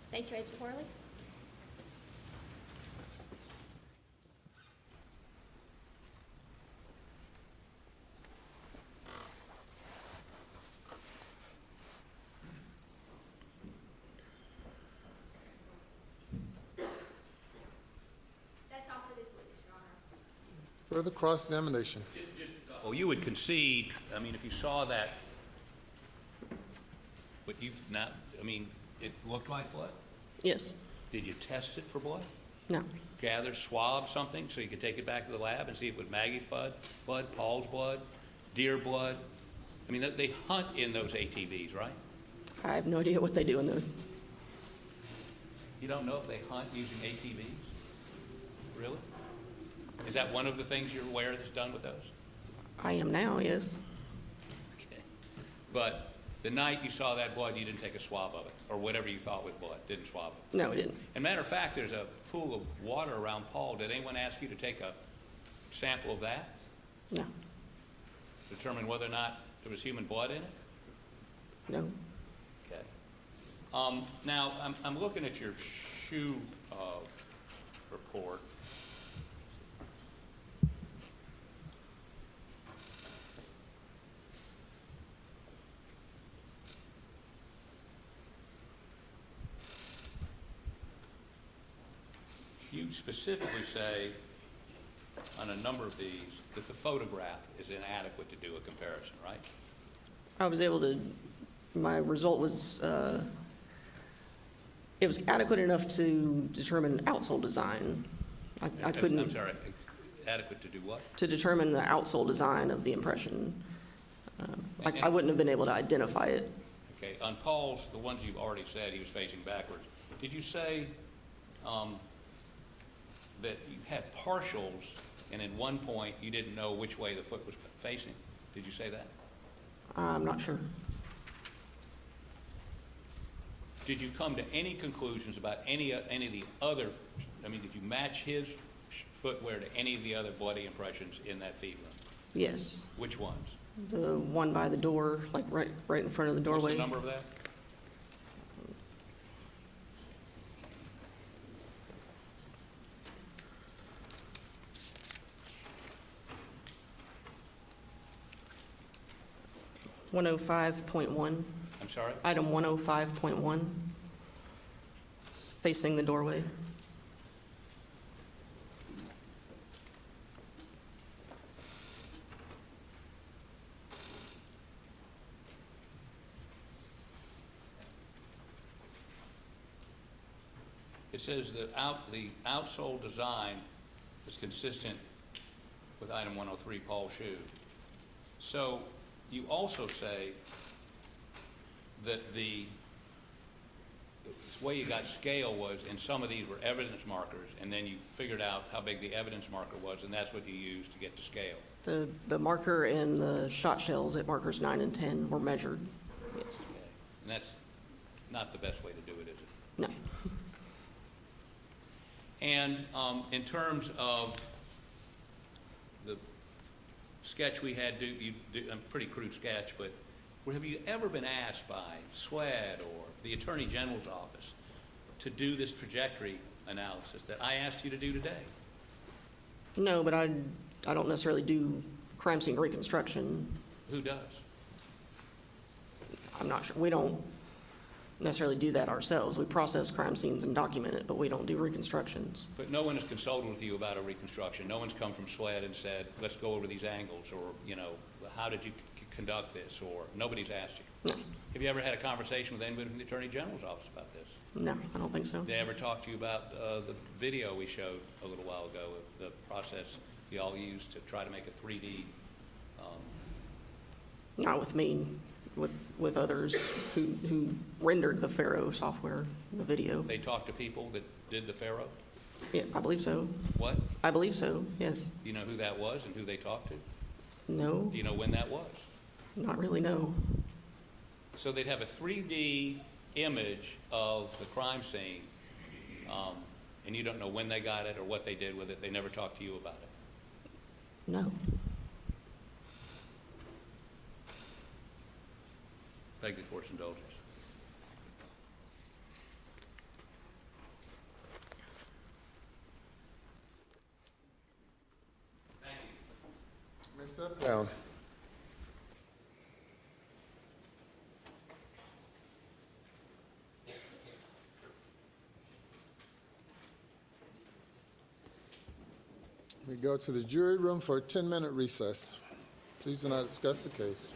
Thank you, Agent Forley. That's all for this witness, Your Honor. Further cross-examination. Well, you would concede, I mean, if you saw that, but you not, I mean, it looked like blood? Yes. Did you test it for blood? No. Gather, swab something so you could take it back to the lab and see if it was Maggie's blood, Paul's blood, deer blood? I mean, they hunt in those ATVs, right? I have no idea what they do in those. You don't know if they hunt using ATVs? Really? Is that one of the things you're aware that's done with those? I am now, yes. Okay. But the night you saw that blood, you didn't take a swab of it, or whatever you thought was blood, didn't swab it? No, it didn't. And matter of fact, there's a pool of water around Paul. Did anyone ask you to take a sample of that? No. Determine whether or not there was human blood in it? No. Okay. Now, I'm looking at your shoe report. You specifically say on a number of these that the photograph is inadequate to do a comparison, right? I was able to, my result was, it was adequate enough to determine outsole design. I couldn't. I'm sorry, adequate to do what? To determine the outsole design of the impression. I wouldn't have been able to identify it. Okay, on Paul's, the ones you've already said he was facing backwards, did you say that you had partials and at one point you didn't know which way the foot was facing? Did you say that? I'm not sure. Did you come to any conclusions about any of the other, I mean, did you match his footwear to any of the other bloody impressions in that feed room? Yes. Which ones? The one by the door, like right in front of the doorway. What's the number of that? .105.1. I'm sorry? Item 105.1. Facing the doorway. It says the outsole design is consistent with item 103, Paul's shoe. So you also say that the way you got scale was, and some of these were evidence markers, and then you figured out how big the evidence marker was, and that's what you used to get to scale. The marker and the shot shells at markers 9 and 10 were measured. Yes. Okay. And that's not the best way to do it, is it? No. And in terms of the sketch we had a pretty crude sketch, but have you ever been asked by SWED or the Attorney General's office to do this trajectory analysis that I asked you to do today? No, but I don't necessarily do crime scene reconstruction. Who does? I'm not sure. We don't necessarily do that ourselves. We process crime scenes and document it, but we don't do reconstructions. But no one has consulted with you about a reconstruction. No one's come from SWED and said, let's go over these angles, or, you know, how did you conduct this, or nobody's asked you. No, Have you ever had a conversation with anybody from the Attorney General's office about this? no, I don't think so. Did they ever talk to you about the video we showed a little while ago, of the process you all used to try to make a 3D? Not with me, with others who rendered the Pharaoh software, the video. They talked to people that did the Pharaoh? Yeah, I believe so. What? I believe so, yes. Do you know who that was and who they talked to? No, Do you know when that was? not really, no. So they'd have a 3D image of the crime scene, and you don't know when they got it or what they did with it. They never talked to you about it. No. Beg the court's indulgence. Thank you. May step down. We go to the jury room for a 10-minute recess. Please do not discuss the case.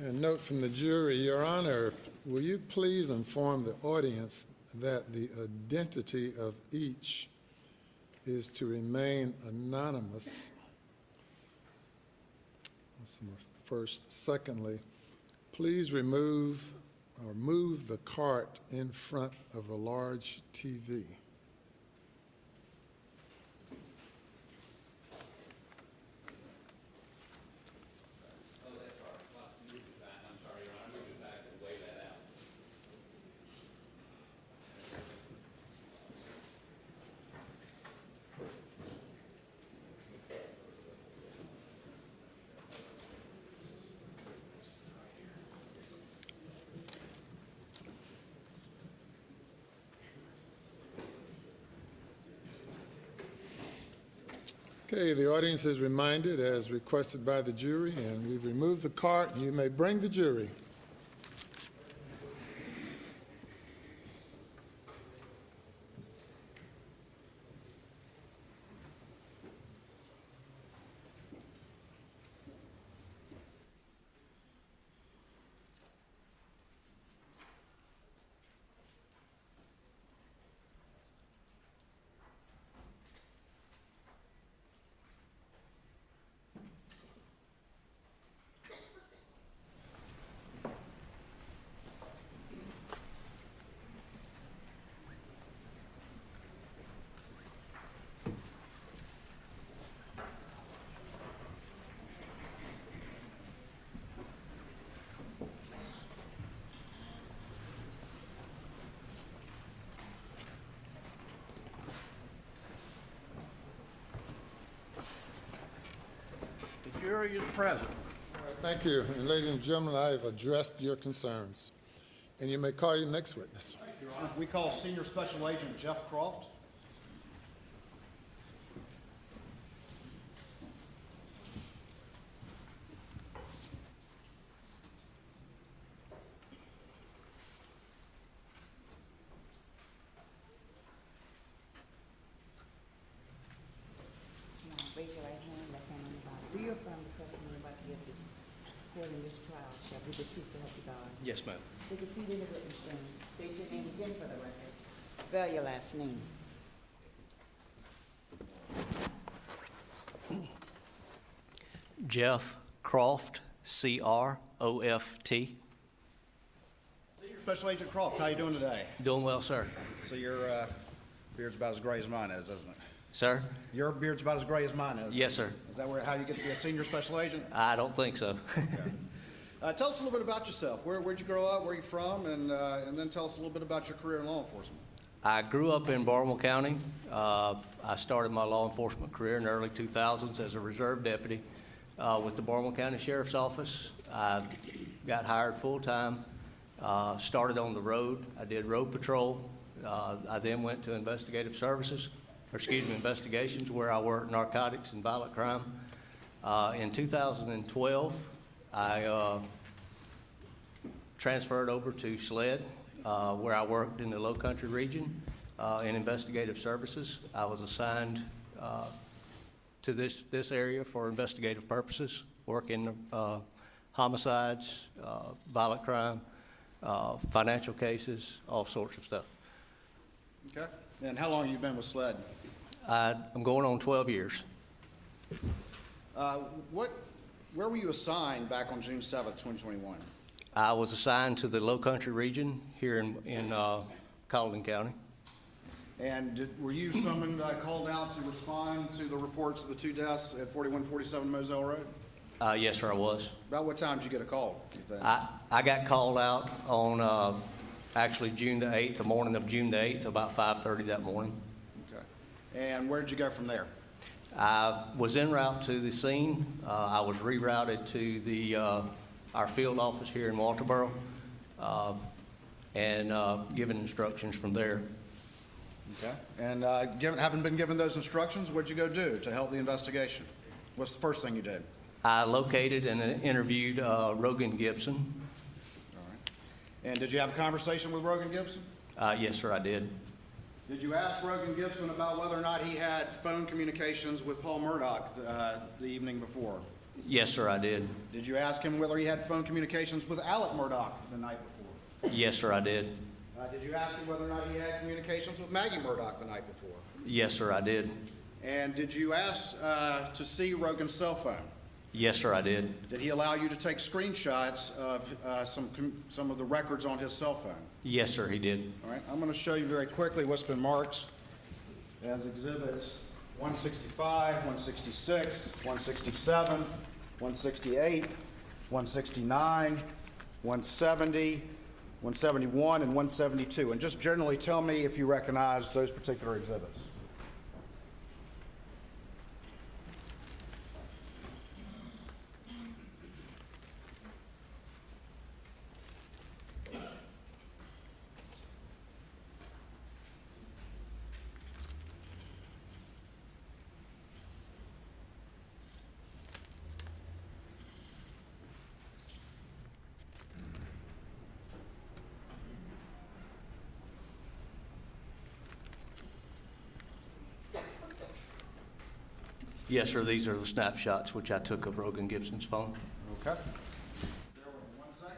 And note from the jury, Your Honor, will you please inform the audience that the identity of each is to remain anonymous? That's my first. Secondly, please remove or move the cart in front of the large TV. Okay, the audience is reminded, as requested by the jury, and we've removed the cart. You may bring the jury. The jury is present. Thank you. And ladies and gentlemen, I have addressed your concerns. And you may call your next witness. Your Honor, we call Senior Special Agent Jeff Croft. Raise your right hand, left hand on the Bible. Do you affirm the testimony about to give court in this trial shall be the truth, so help you God? Yes, ma'am. Take a seat in the witness stand. State your name again for the record. Spell your last name. Jeff Croft, C-R-O-F-T. Senior Special Agent Croft, how you doing today? Doing well, sir. So your beard's about as gray as mine is, isn't it? Sir? Your beard's about as gray as mine is. Yes, sir. Is that how you get to be a Senior Special Agent? I don't think so. Tell us a little bit about yourself. Where'd you grow up? Where are you from? And then tell us a little bit about your career in law enforcement. I grew up in Baltimore County. I started my law enforcement career in the early 2000s as a reserve deputy with the Baltimore County Sheriff's Office. I got hired full-time, started on the road. I did road patrol. I then went to investigative services, investigations, where I worked narcotics and violent crime. In 2012, I transferred over to SLED, where I worked in the Low Country region in investigative services. I was assigned to this area for investigative purposes, working homicides, violent crime, financial cases, all sorts of stuff. Okay. And how long have you been with SLED? I'm going on 12 years. Where were you assigned back on June 7th, 2021? I was assigned to the Low Country region here in Colleton County. And were you summoned, called out to respond to the reports of the 2 deaths at 4147 Moselle Road? Yes, sir, I was. About what time did you get a call, do you think? I got called out on actually June the 8th, the morning of June the 8th, about 5:30 that morning. Okay. And where did you go from there? I was en route to the scene. I was rerouted to our field office here in Walterboro and given instructions from there. Okay. And having been given those instructions, what'd you go do to help the investigation? What's the first thing you did? I located and interviewed Rogan Gibson. All right. And did you have a conversation with Rogan Gibson? Yes, sir, I did. Did you ask Rogan Gibson about whether or not he had phone communications with Paul Murdaugh the evening before? Yes, sir, I did. Did you ask him whether he had phone communications with Alec Murdaugh the night before? Yes, sir, I did. Did you ask him whether or not he had communications with Maggie Murdaugh the night before? Yes, sir, I did. And did you ask to see Rogan's cell phone? Yes, sir, I did. Did he allow you to take screenshots of some of the records on his cell phone? Yes, sir, he did. All right, I'm going to show you very quickly what's been marked as exhibits 165, 166, 167, 168, 169, 170, 171, and 172. And just generally tell me if you recognize those particular exhibits. Yes, sir, these are the snapshots which I took of Rogan Gibson's phone. Okay. Bear with me 1 second.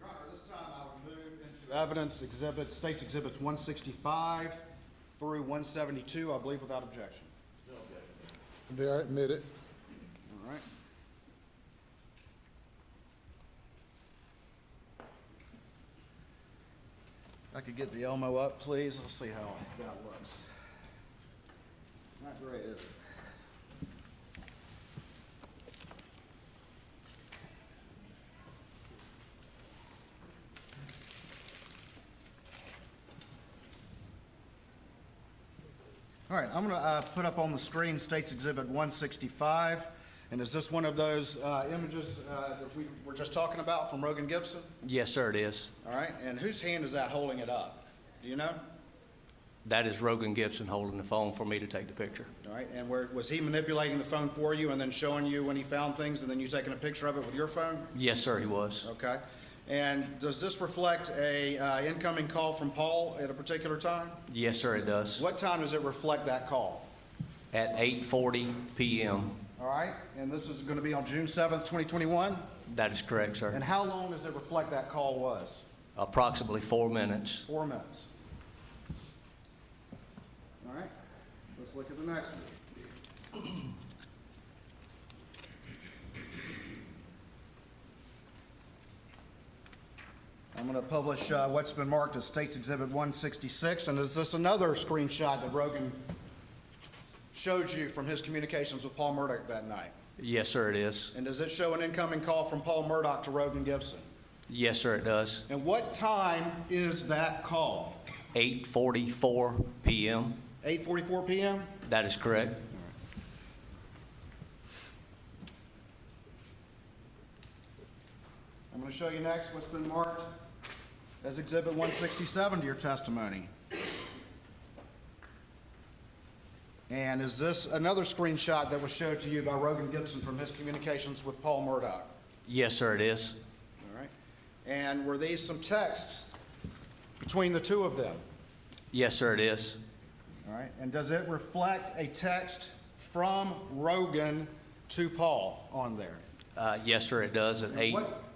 Your Honor, this time I will move into evidence exhibits, states exhibits 165 through 172, I believe without objection. They are admitted. All right. If I could get the Elmo up, please. Let's see how that looks. Not great, is it? All right, I'm going to put up on the screen States Exhibit 165. And is this one of those images that we were just talking about from Rogan Gibson? Yes, sir, it is. All right, and whose hand is that holding it up? Do you know? That is Rogan Gibson holding the phone for me to take the picture. All right, and was he manipulating the phone for you and then showing you when he found things and then you taking a picture of it with your phone? Yes, sir, he was. Okay. And does this reflect a incoming call from Paul at a particular time? Yes, sir, it does. What time does it reflect that call? At 8:40 p.m. All right, and this is going to be on June 7th, 2021? That is correct, sir. And how long does it reflect that call was? Approximately 4 minutes. 4 minutes. All right, let's look at the next one. I'm going to publish what's been marked as States Exhibit 166, and is this another screenshot that Rogan showed you from his communications with Paul Murdaugh that night? Yes, sir, it is. And does it show an incoming call from Paul Murdaugh to Rogan Gibson? Yes, sir, it does. And what time is that call? 8:44 p.m. 8:44 p.m.? That is correct. I'm going to show you next what's been marked as Exhibit 167 to your testimony. And is this another screenshot that was showed to you by Rogan Gibson from his communications with Paul Murdaugh? Yes, sir, it is. All right. And were these some texts between the two of them? Yes, sir, it is. All right. And does it reflect a text from Rogan to Paul on there? Yes, sir, it does. At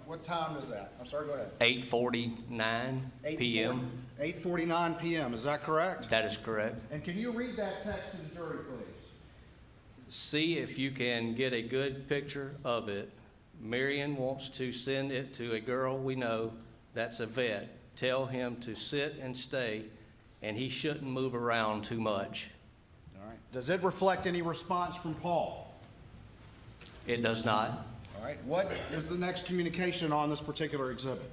What time is that? I'm sorry, go ahead. 8:49 p.m. 8:49 p.m., is that correct? That is correct. And can you read that text to the jury, please? See if you can get a good picture of it. Marion wants to send it to a girl we know that's a vet. Tell him to sit and stay, and he shouldn't move around too much. All right. Does it reflect any response from Paul? It does not. All right. What is the next communication on this particular exhibit?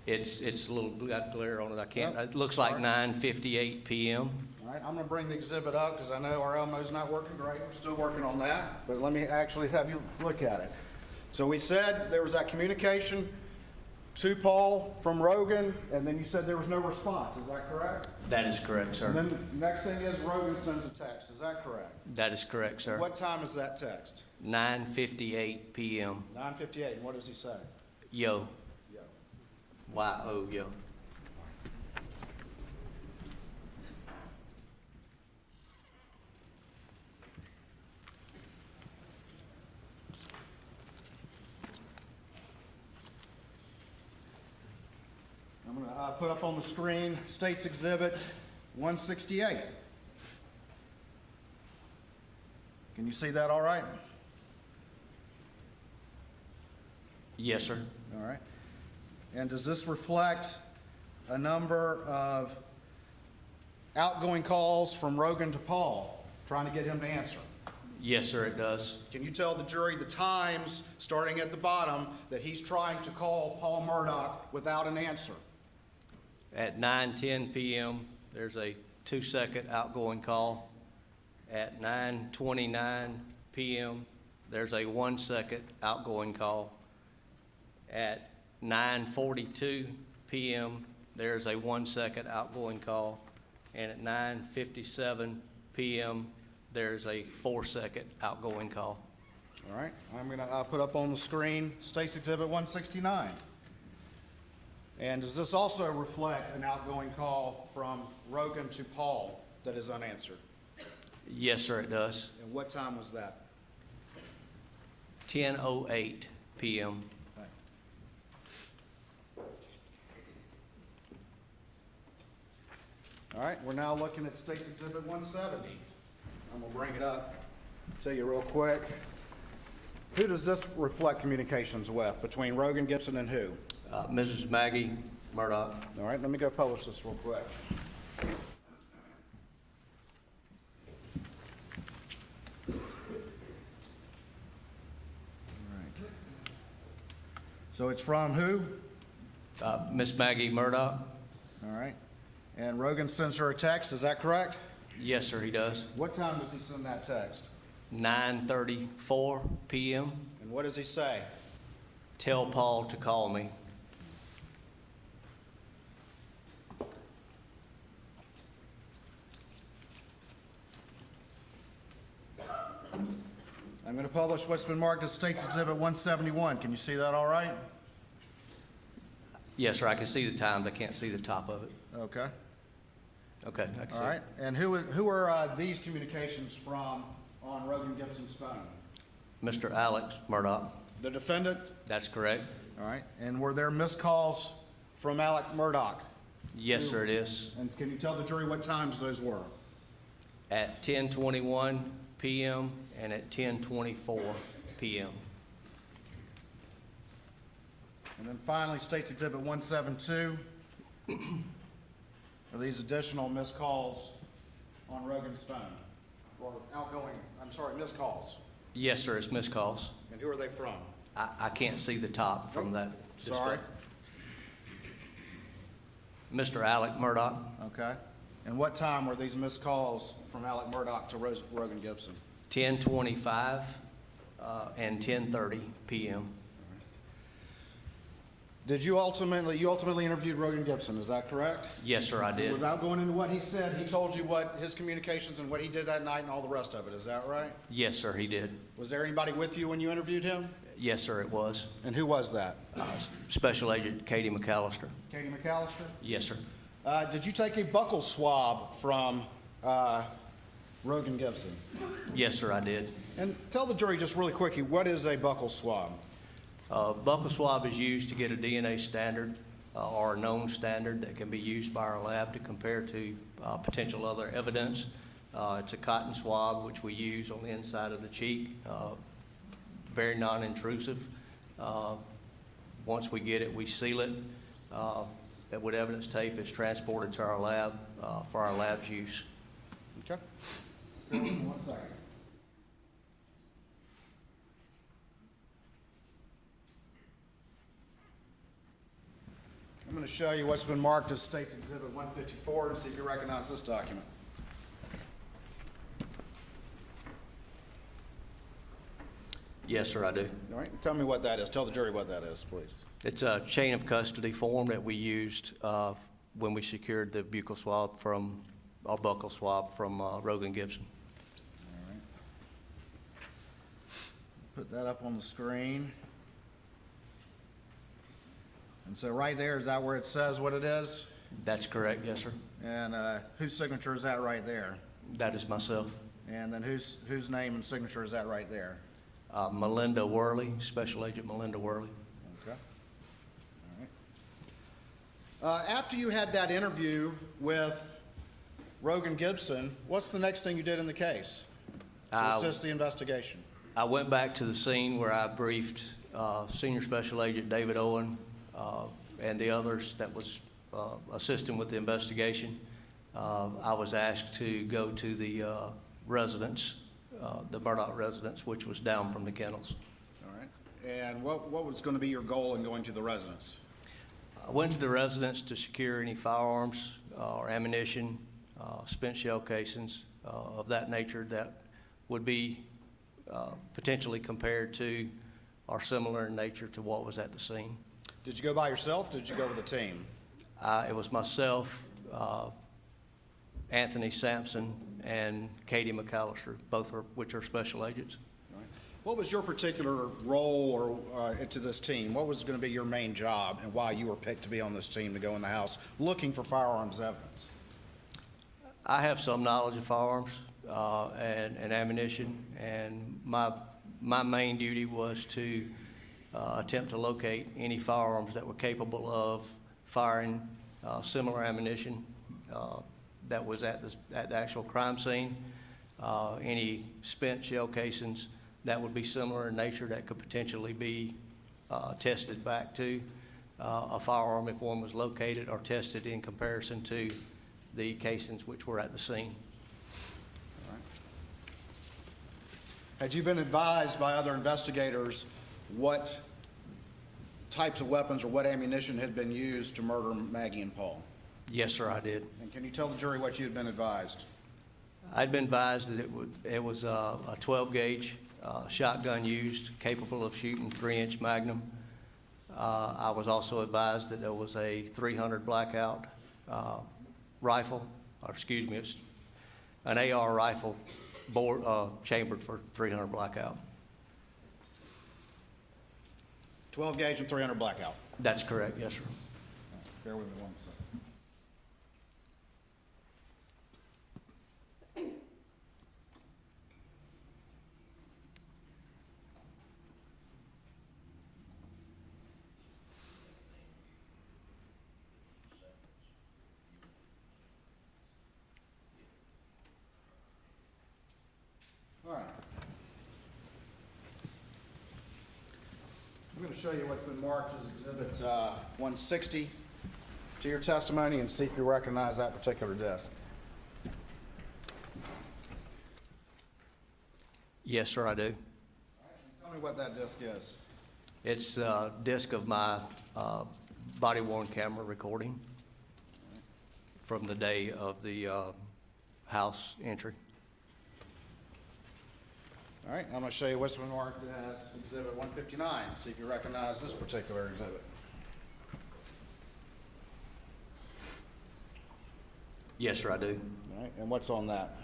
It's a little got glare on it. I can't. Yep. It looks like All right. 9:58 p.m. All right, I'm gonna bring the exhibit up because I know our Elmo's not working great. We're still working on that, but let me actually have you look at it. So we said there was that communication to Paul from Rogan, and then you said there was no response. Is that correct? That is correct, sir. And then the next thing is Rogan sends a text. Is that correct? That is correct, sir. What time is that text? 9:58 p.m. 9:58. And what does he say? Yo. Yo. Y-O, yo. I'm going to put up on the screen State's Exhibit 168. Can you see that all right? Yes, sir. All right. And does this reflect a number of outgoing calls from Rogan to Paul, trying to get him to answer? Yes, sir, it does. Can you tell the jury the times, starting at the bottom, that he's trying to call Paul Murdaugh without an answer? At 9:10 p.m., there's a 2-second outgoing call. At 9:29 p.m., there's a 1-second outgoing call. At 9:42 p.m., there's a 1-second outgoing call. And at 9:57 p.m., there's a 4-second outgoing call. All right. I'm going to put up on the screen State's Exhibit 169. And does this also reflect an outgoing call from Rogan to Paul that is unanswered? Yes, sir, it does. And what time was that? 10:08 p.m. All right, we're now looking at State's Exhibit 170. I'm gonna bring it up, tell you real quick. Who does this reflect communications with, between Rogan, Gibson, and who? Mrs. Maggie Murdaugh. All right, let me go publish this real quick. All right. So it's from who? Miss Maggie Murdaugh. All right. And Rogan sends her a text, is that correct? Yes, sir, he does. What time does he send that text? 9:34 p.m. And what does he say? Tell Paul to call me. I'm going to publish what's been marked as State's Exhibit 171. Can you see that all right? Yes, sir, I can see the times. I can't see the top of it. Okay. Okay, I can see All right. it. And who are these communications from on Rogan Gibson's phone? Mr. Alex Murdaugh. The defendant? That's correct. All right. And were there missed calls from Alec Murdaugh? Yes, sir, it is. And can you tell the jury what times those were? At 10:21 p.m. and at 10:24 p.m. And then finally, State's Exhibit 172. Are these additional missed calls on Rogan's phone? Or outgoing, I'm sorry, missed calls? Yes, sir, it's missed calls. And who are they from? I can't see the top from that display. Sorry. Mr. Alec Murdaugh. Okay. And what time were these missed calls from Alec Murdaugh to Rogan Gibson? 10:25 and 10:30 p.m. Did you ultimately interviewed Rogan Gibson, is that correct? Yes, sir, I did. Without going into what he said, he told you what his communications and what he did that night and all the rest of it, is that right? Yes, sir, he did. Was there anybody with you when you interviewed him? Yes, sir, it was. And who was that? Special Agent Katie McAllister. Katie McAllister? Yes, sir. Did you take a buccal swab from Rogan Gibson? Yes, sir, I did. And tell the jury just really quickly, what is a buccal swab? Buccal swab is used to get a DNA standard or a known standard that can be used by our lab to compare to potential other evidence. It's a cotton swab, which we use on the inside of the cheek, very non-intrusive. Once we get it, we seal it. That wood evidence tape is transported to our lab for our lab's use. Okay. 1 second. I'm going to show you what's been marked as State's Exhibit 154 and see if you recognize this document. Yes, sir, I do. All right, tell me what that is. Tell the jury what that is, please. It's a chain of custody form that we used when we secured the buccal swab from, or buccal swab from Rogan Gibson. All right. Put that up on the screen. And so right there, is that where it says what it is? That's correct, yes, sir. And whose signature is that right there? That is myself. And then whose name and signature is that right there? Melinda Worley, Special Agent Melinda Worley. Okay. All right. After you had that interview with Rogan Gibson, what's the next thing you did in the case to assist the investigation? I went back to the scene where I briefed Senior Special Agent David Owen and the others that was assisting with the investigation. I was asked to go to the residence, the Murdaugh residence, which was down from the kennels. All right. And what was going to be your goal in going to the residence? I went to the residence to secure any firearms or ammunition, spent shell casings of that nature that would be potentially compared to or similar in nature to what was at the scene. Did you go by yourself? Did you go with a team? It was myself, Anthony Sampson, and Katie McAllister, which are special agents. All right. What was your particular role or to this team? What was going to be your main job and why you were picked to be on this team to go in the house looking for firearms evidence? I have some knowledge of firearms and ammunition, and my main duty was to attempt to locate any firearms that were capable of firing similar ammunition that was at the actual crime scene, any spent shell casings that would be similar in nature that could potentially be tested back to a firearm if one was located or tested in comparison to the casings which were at the scene. All right. Had you been advised by other investigators what types of weapons or what ammunition had been used to murder Maggie and Paul? Yes, sir, I did. And can you tell the jury what you had been advised? I'd been advised that it was a 12-gauge shotgun used, capable of shooting 3-inch Magnum. I was also advised that there was a 300 blackout rifle, or excuse me, it's an AR rifle chambered for 300 blackout. 12 gauge and 300 blackout. That's correct, yes, sir. Bear with me 1 second. All right. I'm going to show you what's been marked as Exhibit 160 to your testimony and see if you recognize that particular disc. Yes, sir, I do. All right, tell me what that disc is. It's a disc of my body-worn camera recording from the day of the house entry. All right, I'm going to show you what's been marked as Exhibit 159. See if you recognize this particular exhibit. Yes, sir, I do. All right, and what's on that?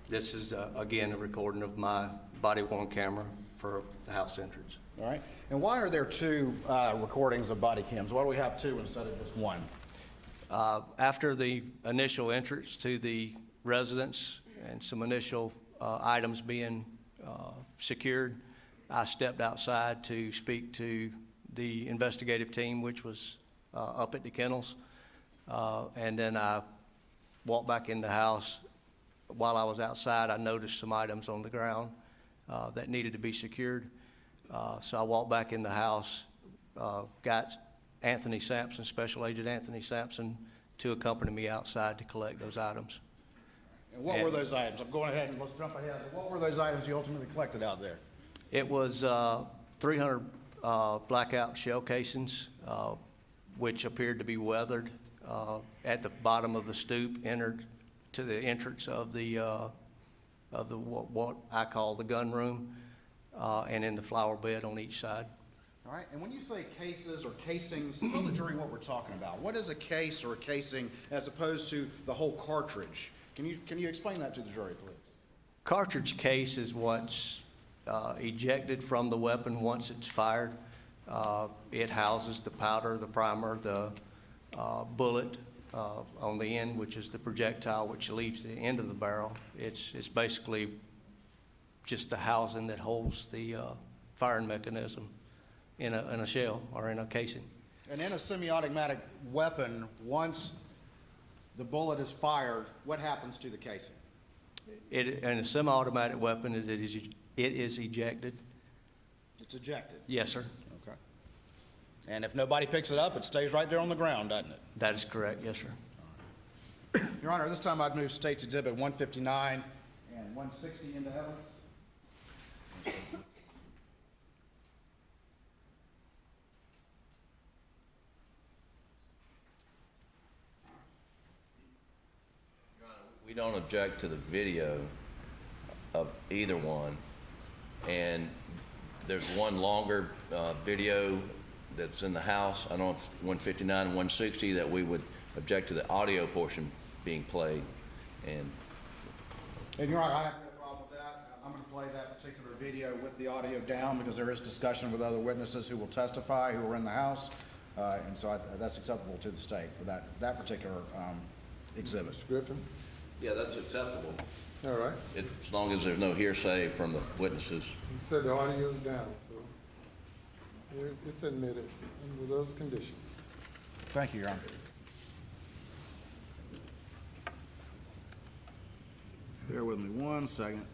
This is, again, a recording of my body-worn camera for the house entrance. All right, and why are there two recordings of body cams? Why do we have two instead of just one? After the initial entrance to the residence and some initial items being secured, I stepped outside to speak to the investigative team, which was up at the kennels, and then I walked back in the house. While I was outside, I noticed some items on the ground that needed to be secured. So I walked back in the house, got Anthony Sampson, Special Agent Anthony Sampson, to accompany me outside to collect those items. And what were those items? I'm going ahead and let's jump ahead. What were those items you ultimately collected out there? It was 300 blackout shell casings, which appeared to be weathered at the bottom of the stoop, entered to the entrance of the what I call the gun room. and in the flower bed on each side. All right, and when you say cases or casings, tell the jury what we're talking about. What is a case or a casing as opposed to the whole cartridge? Can you explain that to the jury, please? Cartridge case is what's ejected from the weapon once it's fired. It houses the powder, the primer, the bullet on the end, which is the projectile which leaves the end of the barrel. It's basically just the housing that holds the firing mechanism in a shell or in a casing. And in a semi-automatic weapon, once the bullet is fired, what happens to the casing? In a semi-automatic weapon, it is ejected. It's ejected. Yes, sir. Okay. And if nobody picks it up, it stays right there on the ground, doesn't it? That is correct. Yes, sir. Your Honor, this time I'd move States Exhibit 159 and 160 into evidence. We don't object to the video of either one, and there's one longer video that's in the House, I don't know if 159 and 160, that we would object to the audio portion being played. And Your Honor, I have no problem with that. I'm going to play that particular video with the audio down because there is discussion with other witnesses who will testify who were in the House, and so that's acceptable to the state for that particular exhibit. Mr. Griffin? yeah, that's acceptable, All right. as long as there's no hearsay from the witnesses. He said the audio's down, so it's admitted under those conditions. Thank you, Your Honor. Bear with me 1 second.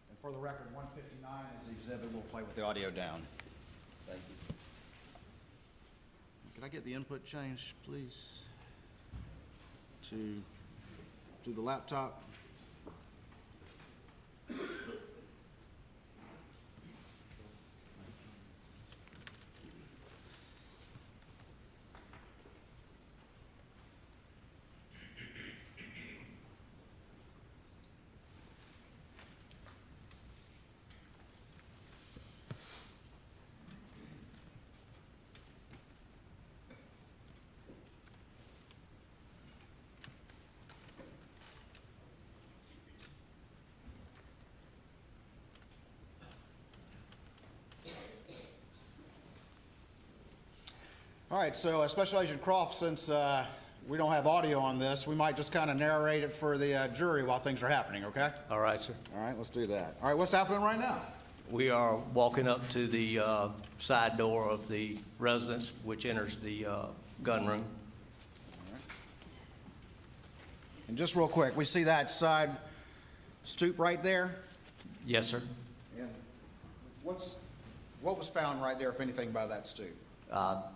And for the record, 159 is the exhibit. We'll play with the audio down. Thank you. Can I get the input changed, please, to the laptop? All right, so Special Agent Croft, since we don't have audio on this, we might just kind of narrate it for the jury while things are happening, okay? All right, sir. All right, let's do that. All right, what's happening right now? We are walking up to the side door of the residence, which enters the gun room. And just real quick, we see that side stoop right there? Yes, sir. And what was found right there, if anything, by that stoop?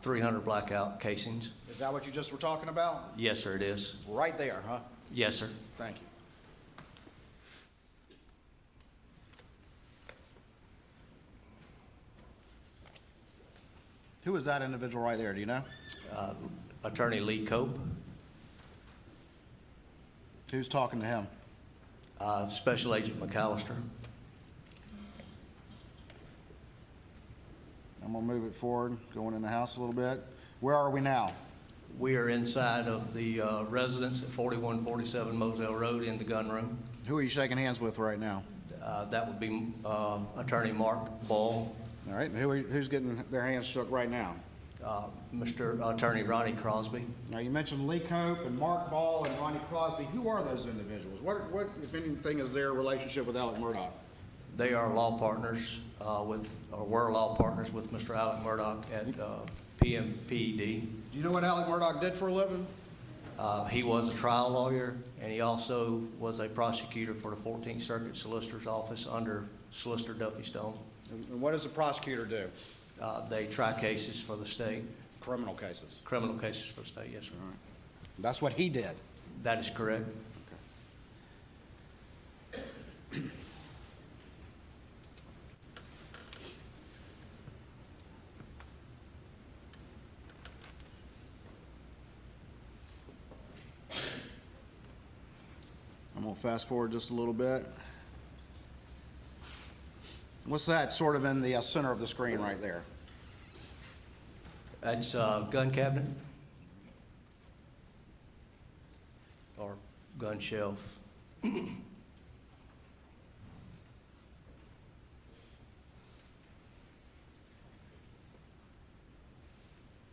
300 blackout casings. Is that what you just were talking about? Yes, sir, it is. Right there, huh? Yes, sir. Thank you. Who is that individual right there, do you know? Attorney Lee Cope, Who's talking to him? Special Agent McAllister. I'm gonna move it forward, going in the house a little bit. Where are we now? We are inside of the residence at 4147 Moselle Road in the gun room. Who are you shaking hands with right now? That would be Attorney Mark Ball, All right, who's getting their hands shook right now? Mr. Attorney Ronnie Crosby. Now, you mentioned Lee Cope and Mark Ball and Ronnie Crosby. Who are those individuals? What, if anything, is their relationship with Alec Murdaugh? They are law partners were law partners with Mr. Alec Murdaugh at PMPED. Do you know what Alec Murdaugh did for a living? He was a trial lawyer, and he also was a prosecutor for the 14th Circuit Solicitor's Office under Solicitor Duffy Stone. And what does a prosecutor do? They try cases for the state. Criminal cases. Criminal cases for the state, yes, sir. All right. That's what he did. That is correct. We'll fast forward just a little bit. What's that sort of in the center of the screen right there? That's a gun cabinet or gun shelf.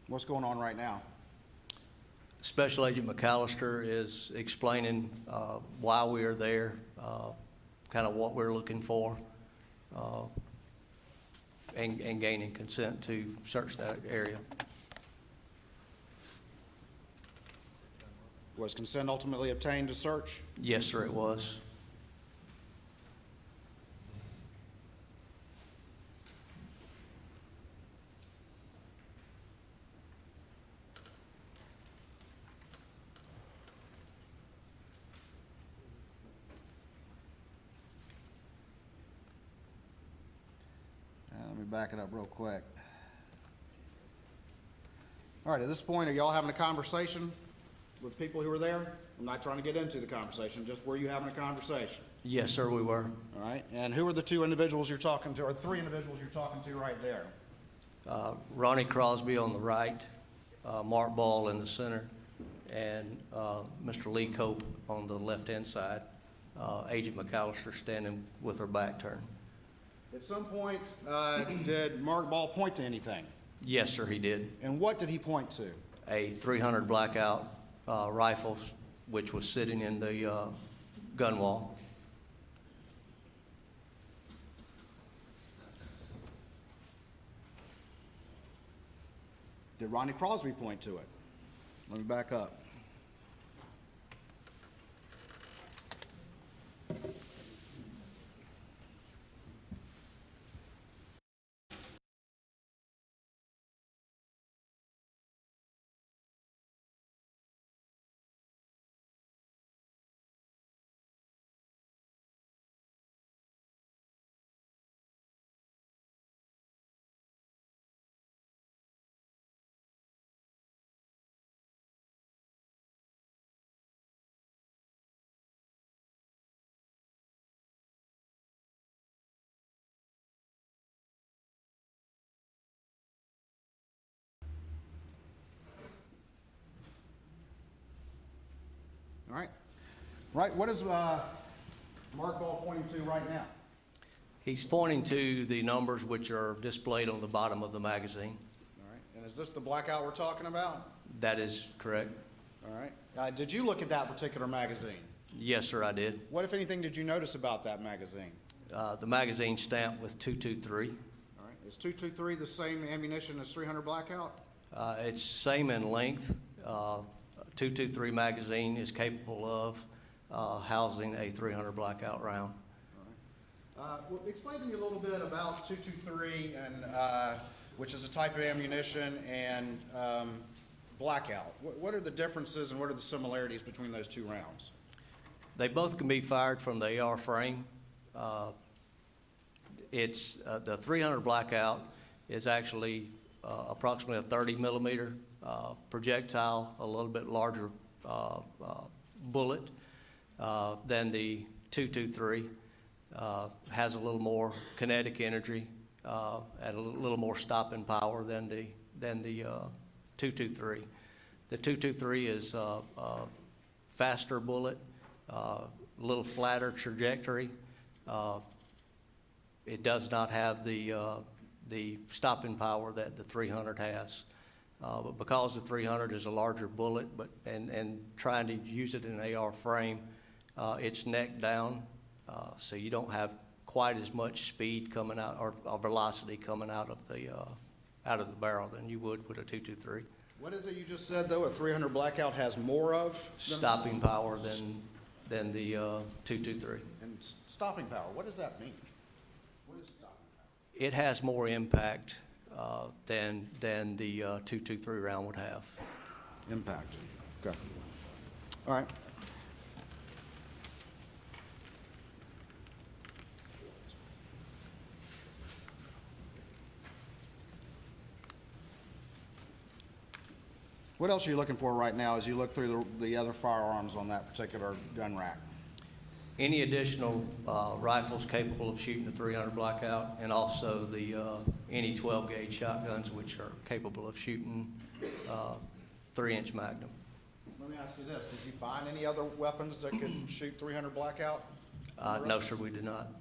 What's going on right now? Special Agent McAllister is explaining why we are there, kind of what we're looking for, and gaining consent to search that area. Was consent ultimately obtained to search? Yes, sir, it was. Let me back it up real quick. All right, at this point, are y'all having a conversation with people who were there? I'm not trying to get into the conversation, just were you having a conversation? Yes, sir, we were. All right, and who are the two individuals you're talking to, or three individuals you're talking to right there? Ronnie Crosby on the right, Mark Ball in the center, and Mr. Lee Cope on the left-hand side. Agent McAllister standing with her back turned. At some point, did Mark Ball point to anything? Yes, sir, he did. And what did he point to? A 300 blackout rifle, which was sitting in the gun wall. Did Ronnie Crosby point to it? Let me back up. All right. Right, what is Mark Ball pointing to right now? He's pointing to the numbers which are displayed on the bottom of the magazine. All right, and is this the blackout we're talking about? That is correct. All right. Did you look at that particular magazine? Yes, sir, I did. What, if anything, did you notice about that magazine? The magazine stamped with 223. All right, is 223 the same ammunition as 300 blackout? It's same in length. 223 magazine is capable of housing a 300 blackout round. Well, explain to me a little bit about 223, and which is a type of ammunition, and blackout. What are the differences and what are the similarities between those two rounds? They both can be fired from the AR frame. It's the 300 blackout is actually approximately a 30 millimeter projectile, a little bit larger bullet than the 223. Has a little more kinetic energy and a little more stopping power than the 223. The 223 is a faster bullet, a little flatter trajectory. It does not have the stopping power that the 300 has. But because the 300 is a larger bullet, and trying to use it in an AR frame, it's neck down, so you don't have quite as much speed coming out or velocity coming out of the barrel than you would with a 223. What is it you just said, though? A 300 blackout has more of? Stopping power than the 223. And stopping power, what does that mean? What is stopping power? It has more impact than the 223 round would have. Impact. Okay. All right. What else are you looking for right now as you look through the other firearms on that particular gun rack? Any additional rifles capable of shooting a 300 blackout, and also the any 12-gauge shotguns which are capable of shooting 3-inch Magnum. Let me ask you this, did you find any other weapons that could shoot 300 blackout? No, sir, we did not.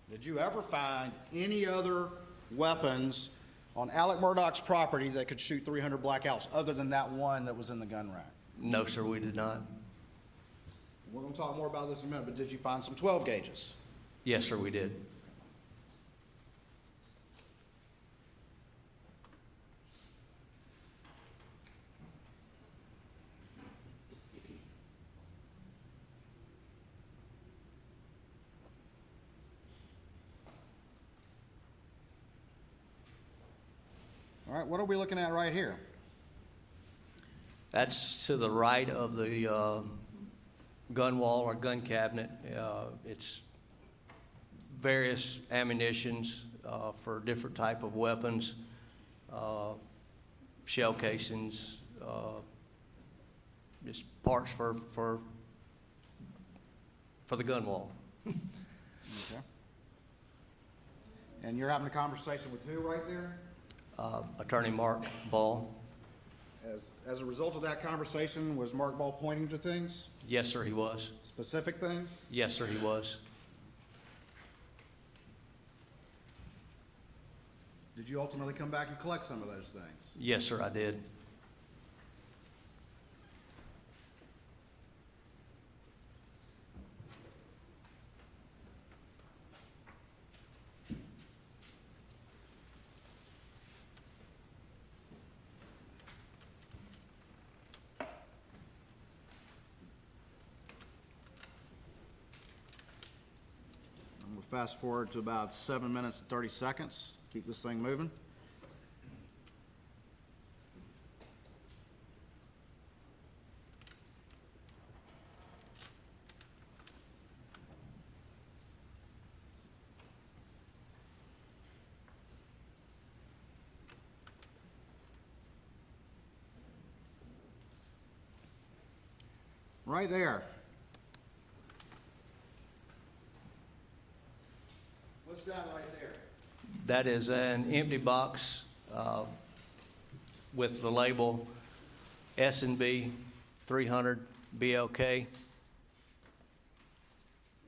Did you ever find any other weapons on Alec Murdaugh's property that could shoot 300 blackouts other than that one that was in the gun rack? No, sir, we did not. We're going to talk more about this in a minute, but did you find some 12 gauges? Yes, sir, we did. All right, what are we looking at right here? That's to the right of the gun wall or gun cabinet. It's various ammunitions for different type of weapons, shell casings, just parts for the gun wall. Okay. And you're having a conversation with who right there? Attorney Mark Ball. As a result of that conversation, was Mark Ball pointing to things, Yes, sir, he was. specific things? Yes, sir, he was. Did you ultimately come back and collect some of those things? Yes, sir, I did. I'm going to fast forward to about 7 minutes and 30 seconds. Keep this thing moving. Right there. What's that right there? That is an empty box with the label S&B 300 BLK.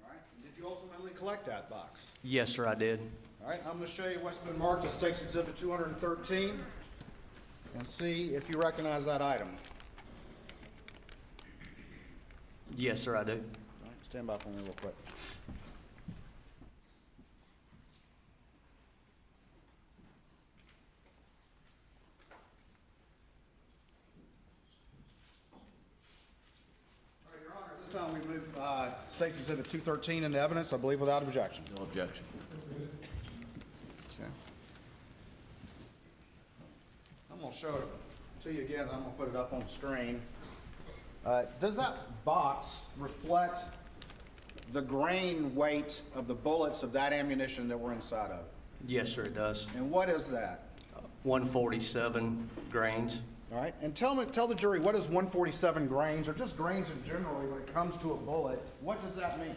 All right. Did you ultimately collect that box? Yes, sir, I did. All right, I'm going to show you what's been marked as State's Exhibit 213 and see if you recognize that item. Yes, sir, I do. All right, stand by for me real quick. All right, Your Honor, at this time we move State's Exhibit 213 into evidence, I believe without objection. No objection. Okay. I'm going to show it to you again, and I'm going to put it up on the screen. Does that box reflect the grain weight of the bullets of that ammunition that were inside of it? Yes, sir, it does. And what is that? 147 grains. All right, and tell the jury, what is 147 grains, or just grains in general, when it comes to a bullet, what does that mean?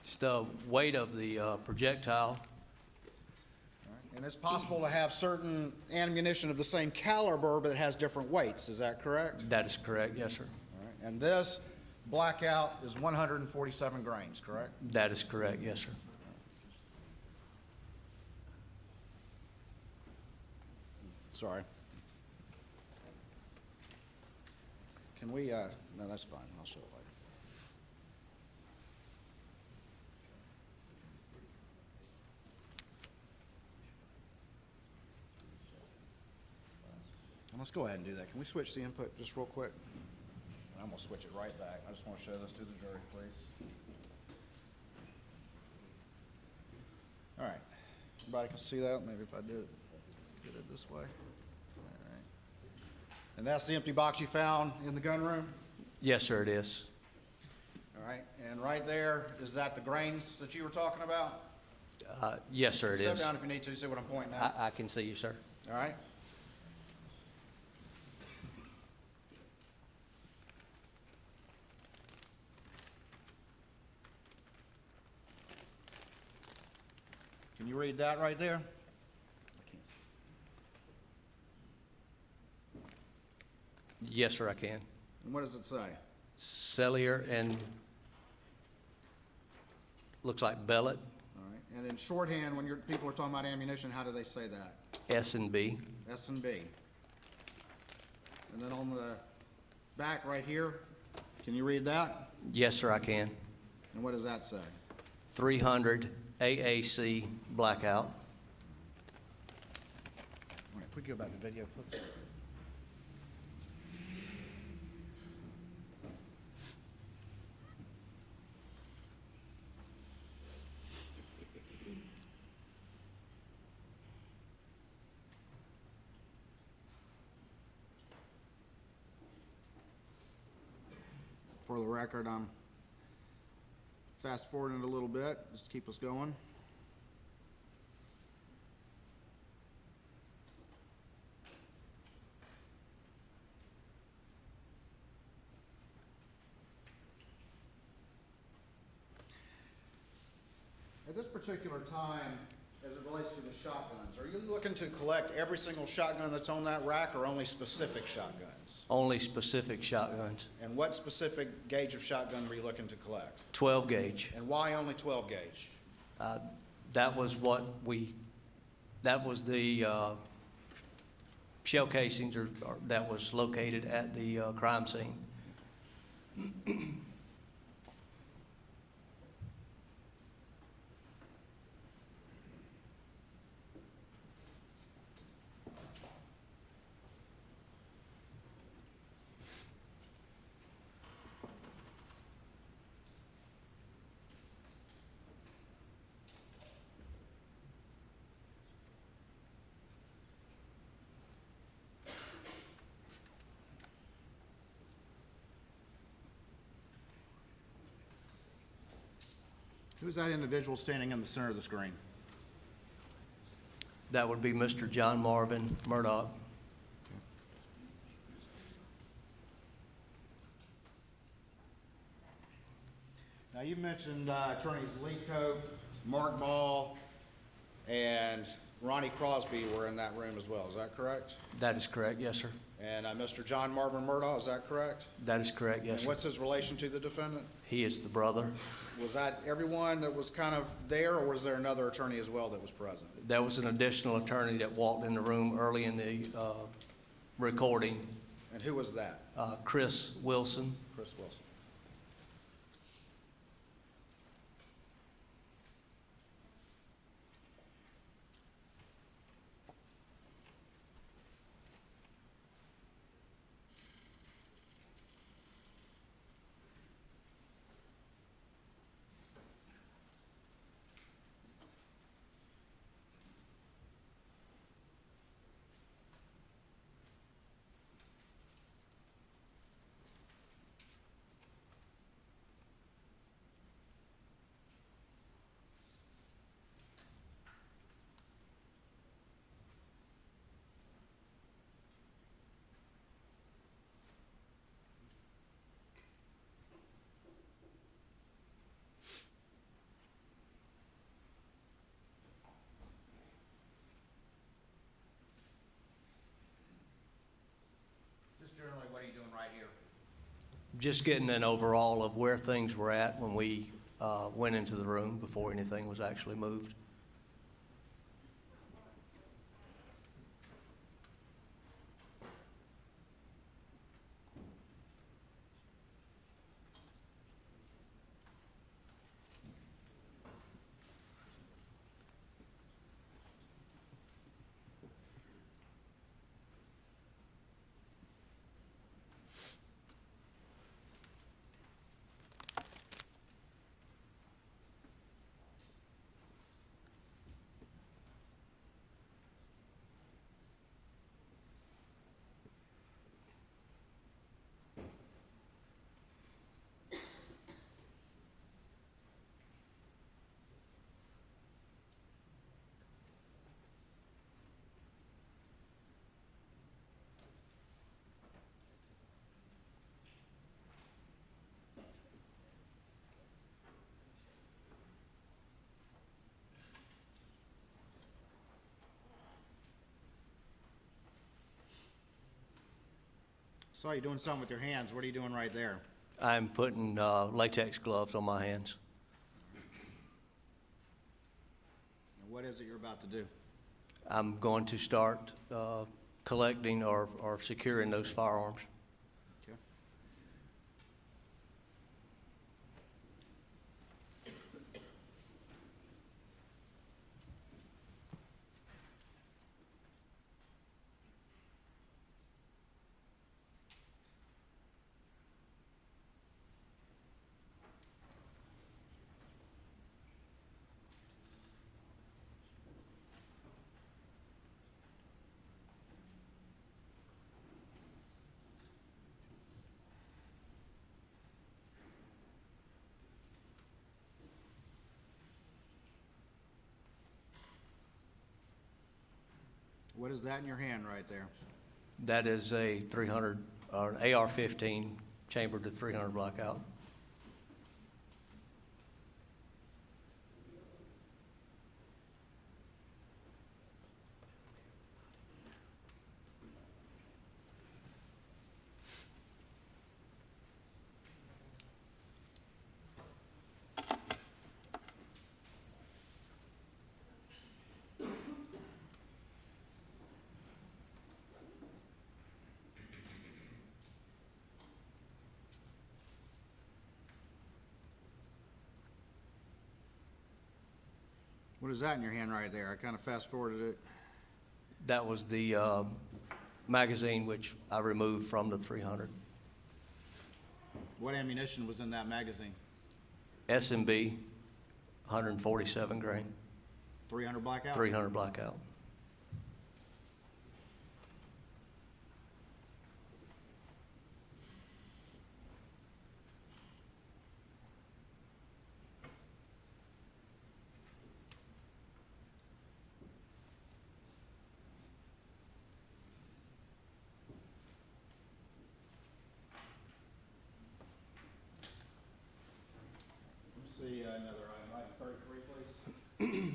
It's the weight of the projectile. And it's possible to have certain ammunition of the same caliber, but it has different weights, is that correct? That is correct, yes, sir. All right, and this blackout is 147 grains, correct? That is correct, yes, sir. Sorry. Can we, no, that's fine, I'll show it later. Let's go ahead and do that. Can we switch the input just real quick? I'm going to switch it right back. I just want to show this to the jury, please. All right. Everybody can see that? Maybe if I do it, get it this way. All right. And that's the empty box you found in the gun room? Yes, sir, it is. All right. And right there, is that the grains that you were talking about? Yes, sir, it Step is. down if you need to, see what I'm pointing at. I can see you, sir. All right. you read that right there? I can't see. Yes, sir, I can. And what does it say? Cellier and, looks like Bellet, All right. And in shorthand, when people are talking about ammunition, how do they say that? S&B. S&B. And then on the back right here, can you read that? Yes, sir, I can. And what does that say? 300 AAC Blackout. All right, if we go back to the video, please. For the record, I'm fast forwarding it a little bit, just to keep us going. At this particular time, as it relates to the shotguns, are you looking to collect every single shotgun that's on that rack or only specific shotguns? Only specific shotguns. And what specific gauge of shotgun were you looking to collect? 12 gauge. And why only 12 gauge? That was that was the shell casings that was located at the crime scene. Who's that individual standing in the center of the screen? That would be Mr. John Marvin Murdaugh. Now, you mentioned attorneys Lee Cope, Mark Ball, and Ronnie Crosby were in that room as well. Is that correct? That is correct, yes, sir. And Mr. John Marvin Murdaugh, is that correct? That is correct, yes, And sir. what's his relation to the defendant? He is the brother. Was that everyone that was kind of there, or was there another attorney as well that was present? There was an additional attorney that walked in the room early in the recording, And who was that? Chris Wilson. Chris Wilson. Generally, what are you doing right here? Just getting an overall of where things were at when we went into the room before anything was actually moved. Saw you doing something with your hands. What are you doing right there? I'm putting latex gloves on my hands. And what is it you're about to do? I'm going to start collecting or securing those firearms. Okay. What is that in your hand right there? That is a 300, or an AR-15 chambered to 300 blackout. What is that in your hand right there? I kind of fast forwarded it. That was the magazine which I removed from the 300. What ammunition was in that magazine? S&B, 147 grain, 300 blackout? 300 blackout. Let me see another item 33, please.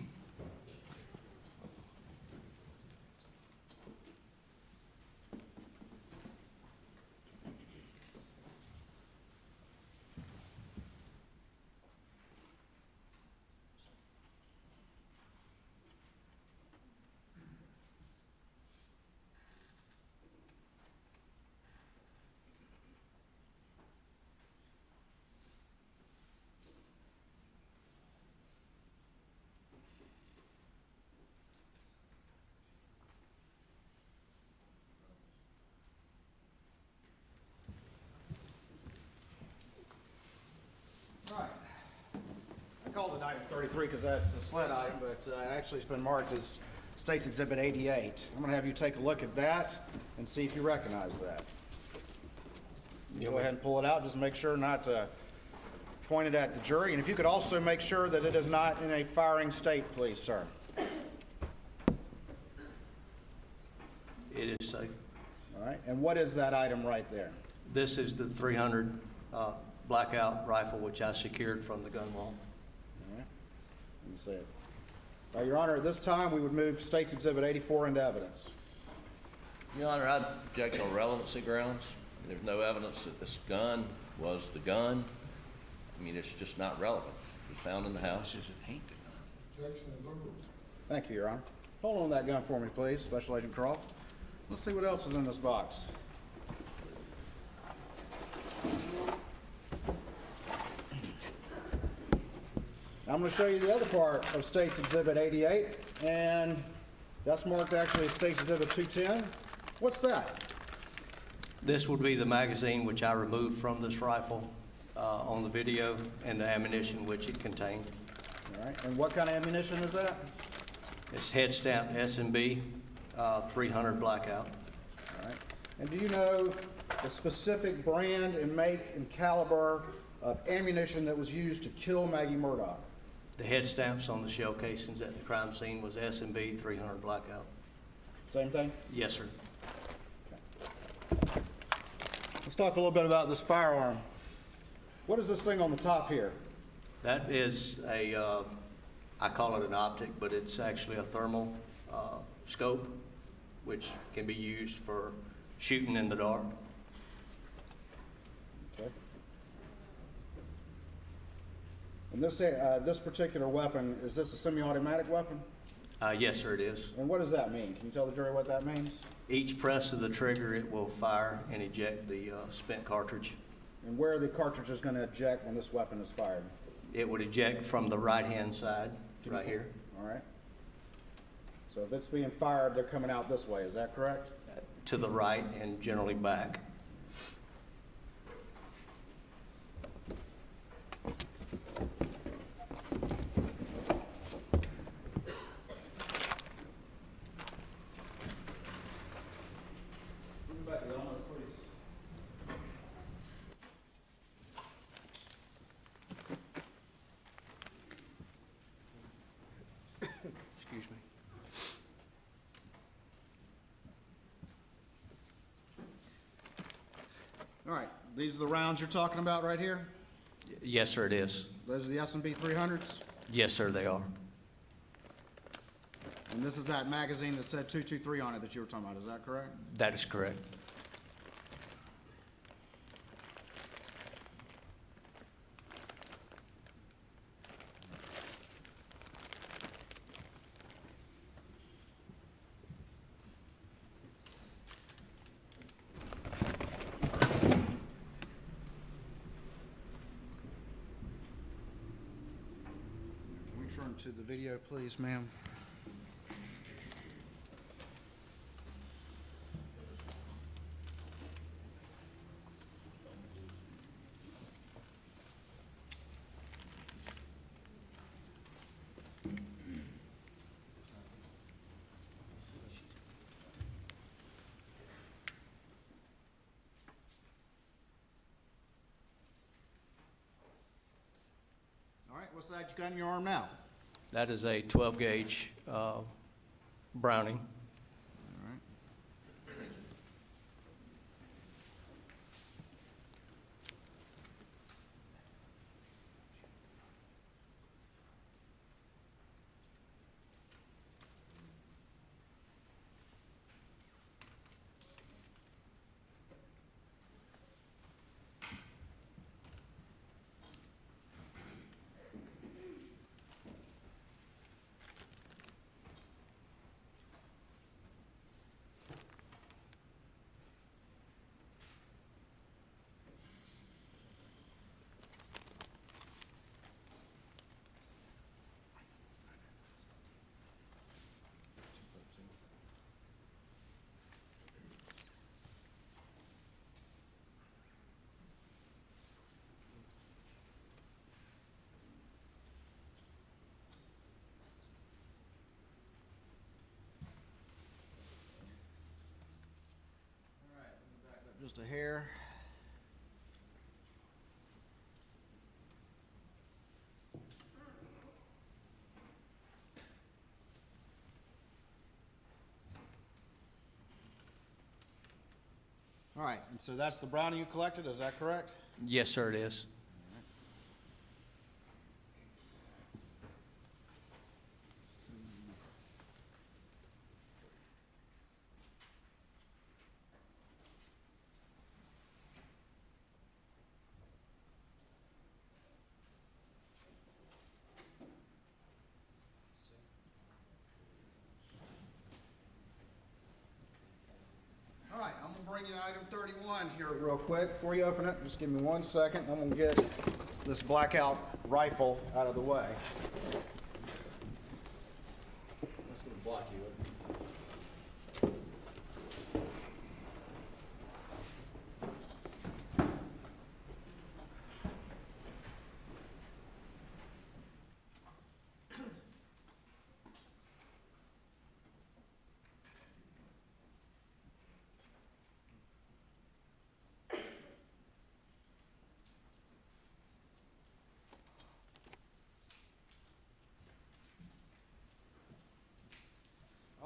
Right. I called it item 33 because that's the sled item, but actually it's been marked as State's Exhibit 88. I'm going to have you take a look at that and see if you recognize that. Go ahead and pull it out. Just make sure not to point it at the jury. And if you could also make sure that it is not in a firing state, please, sir. It is safe. All right. And what is that item right there? This is the 300 blackout rifle which I secured from the gun wall. All right. Let me see it. Your Honor, at this time, we would move State's Exhibit 84 into evidence. Your Honor, I object on relevancy grounds. There's no evidence that this gun was the gun. I mean, it's just not relevant. It was found in the house. Objection is overruled. Thank you, Your Honor. Hold on that gun for me, please, Special Agent Croft. Let's see what else is in this box. I'm going to show you the other part of State's Exhibit 88, and that's marked actually as State's Exhibit 210. What's that? This would be the magazine which I removed from this rifle on the video and the ammunition which it contained. All right, and what kind of ammunition is that? It's head stamped S&B 300 blackout. All right, and do you know the specific brand and make and caliber of ammunition that was used to kill Maggie Murdaugh? The head stamps on the shell casings at the crime scene was S&B 300 blackout. Same thing? Yes, sir. Let's talk a little bit about this firearm. What is this thing on the top here? That is a, I call it an optic, but it's actually a thermal scope, which can be used for shooting in the dark. And this particular weapon, is this a semi-automatic weapon? Yes, sir, it is. And what does that mean? Can you tell the jury what that means? Each press of the trigger, it will fire and eject the spent cartridge. And where are the cartridges going to eject when this weapon is fired? It would eject from the right-hand side, right here, All right. So if it's being fired, they're coming out this way, is that correct? to the right and generally back. Excuse me. All right, these are the rounds you're talking about right here? Yes, sir, it is. Those are the S&B 300s? Yes, sir, they are. And this is that magazine that said 223 on it that you were talking about, is that correct? That is correct. Can we turn to the video, please, ma'am? All right, what's that you got in your arm now? That is a 12 gauge Browning. All right. Just a hair. All right, and so that's the Browning you collected, is that correct? Yes, sir, it is. All right, I'm gonna bring you to item 31 here real quick. Before you open it, just give me 1 second. I'm gonna get this blackout rifle out of the way. That's gonna block you.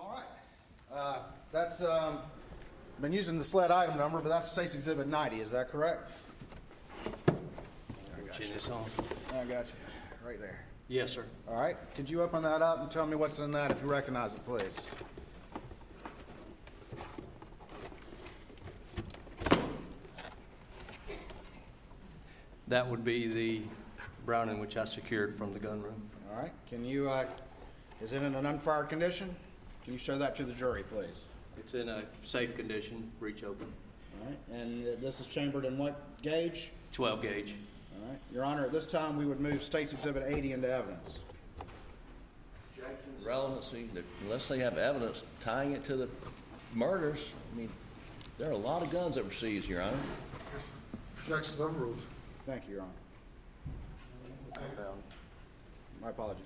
All right. That's been using the sled item number, but that's State's Exhibit 90. Is that correct? Chin this on. I got you. Right there. Yes, sir. All right. Could you open that up and tell me what's in that if you recognize it, please? That would be the Browning, which I secured from the gun room. All right, can you, is it in an unfired condition? Can you show that to the jury, please? It's in a safe condition, breech open, All right, and this is chambered in what gauge? 12 gauge. All right, Your Honor, at this time, we would move State's Exhibit 80 into evidence. Relevancy, unless they have evidence tying it to the murders, I mean, there are a lot of guns that were seized, Your Honor. Objections overruled. Thank you, Your Honor. My apologies.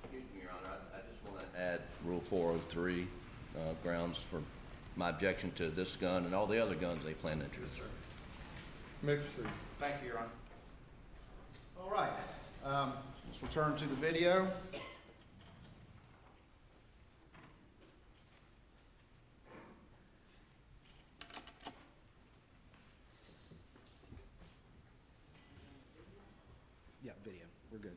Excuse me, Your Honor, I just want to add Rule 403 grounds for my objection to this gun and all the other guns they plan to introduce. May proceed. Thank you, Your Honor. All right, let's return to the video. Yeah, video, we're good.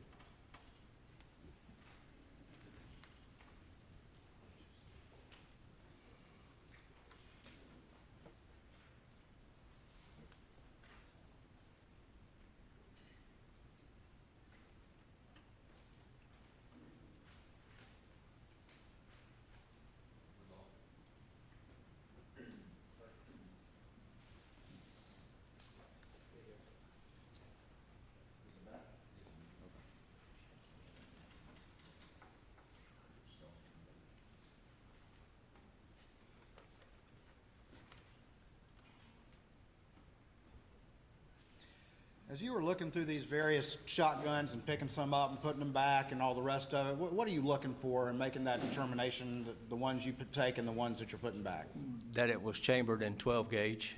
As you were looking through these various shotguns and picking some up and putting them back and all the rest of it, what are you looking for in making that determination, the ones you take and the ones that you're putting back? That it was chambered in 12 gauge.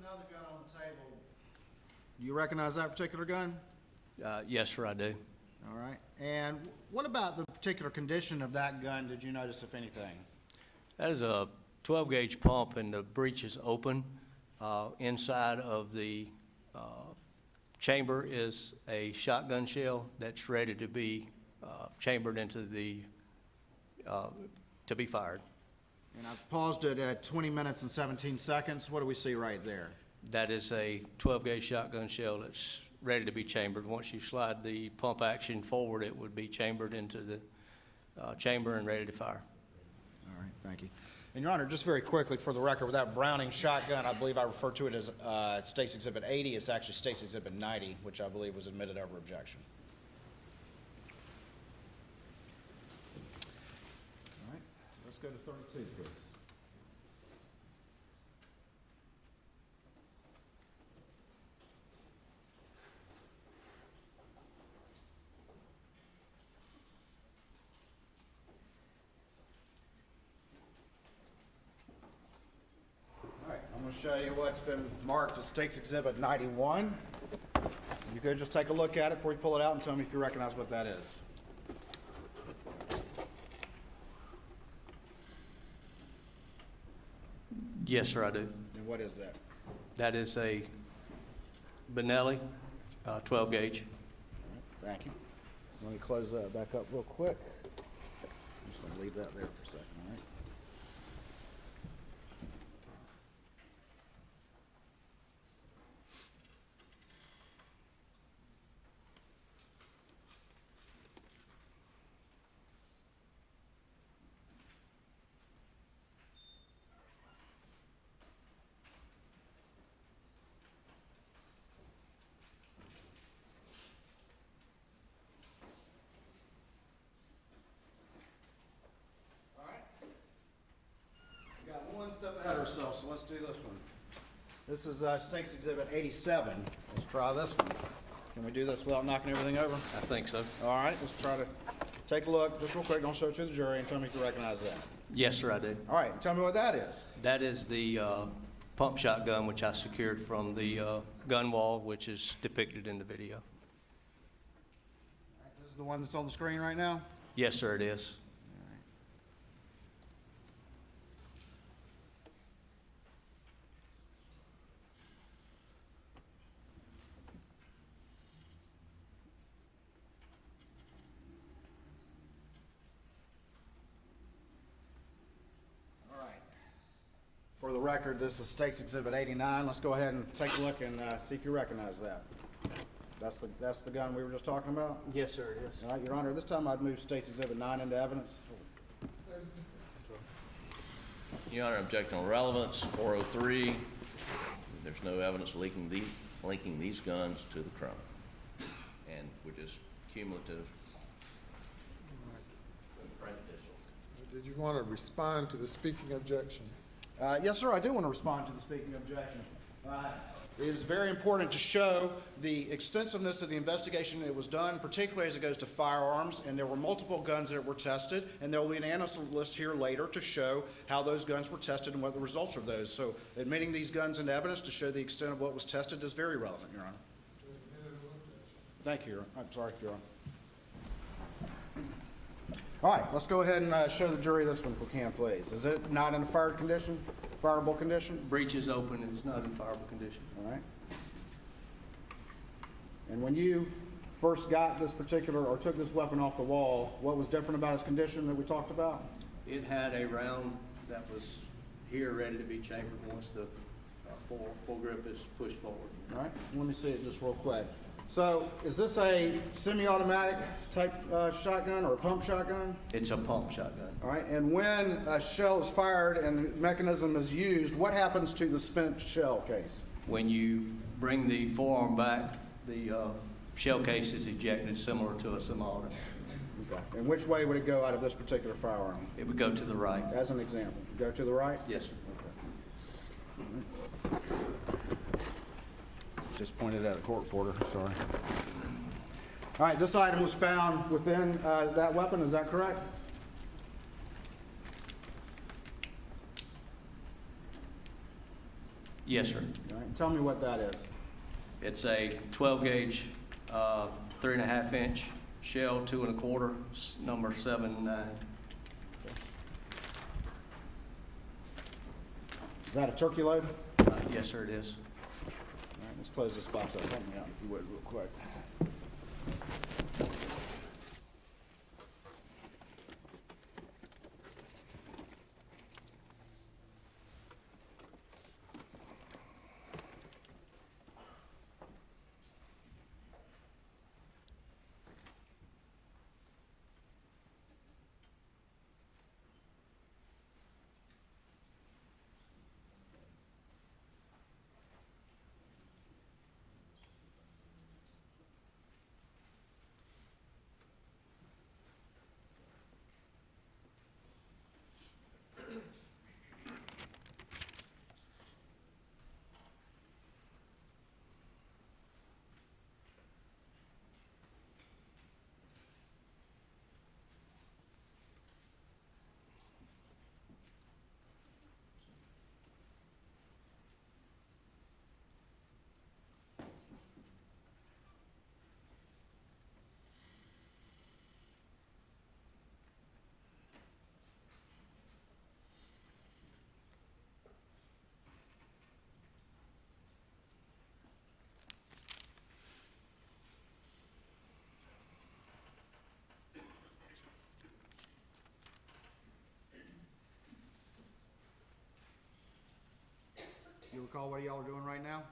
Another gun on the table. Do you recognize that particular gun? Yes, sir, I do. All right. And what about the particular condition of that gun did you notice, if anything? That is a 12 gauge pump and the breech is open. Inside of the chamber is a shotgun shell that's ready to be chambered into the, to be fired. And I've paused it at 20 minutes and 17 seconds. What do we see right there? That is a 12 gauge shotgun shell that's ready to be chambered. Once you slide the pump action forward, it would be chambered into the chamber and ready to fire. All right, thank you. And Your Honor, just very quickly for the record, with that Browning shotgun, I believe I referred to it as State's Exhibit 80. It's actually State's Exhibit 90, which I believe was admitted over objection. All right, let's go to 32, please. I'm going to show you what's been marked as State's Exhibit 91. You could just take a look at it before you pull it out and tell me if you recognize what that is. Yes, sir, I do. And what is that? That is a Benelli 12 gauge. All right, thank you. Let me close that back up real quick. I'm just going to leave that there for a second, all right? yourself, so let's do this one. This is State's Exhibit 87. Let's try this one. Can we do this without knocking everything over? I think so. All right, let's try to take a look, just real quick, I'll show it to the jury and tell me if you recognize that. Yes, sir, I do. All right, tell me what that is. That is the pump shotgun which I secured from the gun wall, which is depicted in the video. All right, this is the one that's on the screen right now? Yes, sir, it is. For the record, this is State's Exhibit 89. Let's go ahead and take a look and see if you recognize that. That's the gun we were just talking about? Yes, sir, it is. All right, Your Honor, this time I'd move State's Exhibit 9 into evidence. Your Honor, objection on relevance, 403. There's no evidence linking these guns to the crime, and which is cumulative. Did you want to respond to the speaking objection? Yes, sir, I do want to respond to the speaking objection. It is very important to show the extensiveness of the investigation that was done, particularly as it goes to firearms, and there were multiple guns that were tested, and there will be an analyst list here later to show how those guns were tested and what the results of those. So admitting these guns into evidence to show the extent of what was tested is very relevant, Your Honor. Thank you, Your Honor. I'm sorry, Your Honor. All right, let's go ahead and show the jury this one if we can, please. Is it not in a fired condition, fireable condition? Breech is open and it's not in fireable condition. All right. And when you first got this particular, or took this weapon off the wall, what was different about its condition that we talked about? It had a round that was here ready to be chambered once the full grip is pushed forward. All right, let me see it just real quick. So is this a semi-automatic type shotgun or a pump shotgun? It's a pump shotgun. All right, and when a shell is fired and the mechanism is used, what happens to the spent shell case? When you bring the forearm back, the shell case is ejected similar to a semi-auto. Okay. And which way would it go out of this particular firearm? It would go to the right. As an example, go to the right? Yes, sir. Okay. Just pointed at a court reporter, sorry. All right, this item was found within that weapon, is that correct? Yes, sir. All right, tell me what that is. It's a 12 gauge, 3.5 inch shell, 2 1/4, number 7.9. Is that a turkey load? Yes, sir, it is. All right, let's close this box up. Help me out if you would real quick. You recall what y'all are doing right now?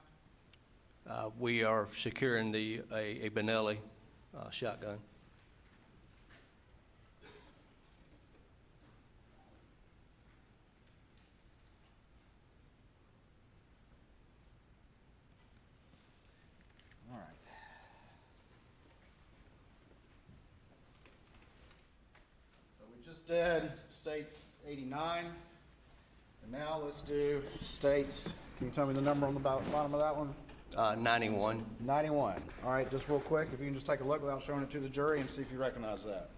We are securing a Benelli shotgun. All right. So we just did States 89. And now let's do states. Can you tell me the number on the bottom of that one? 91. 91. All right, just real quick, if you can just take a look without showing it to the jury and see if you recognize that.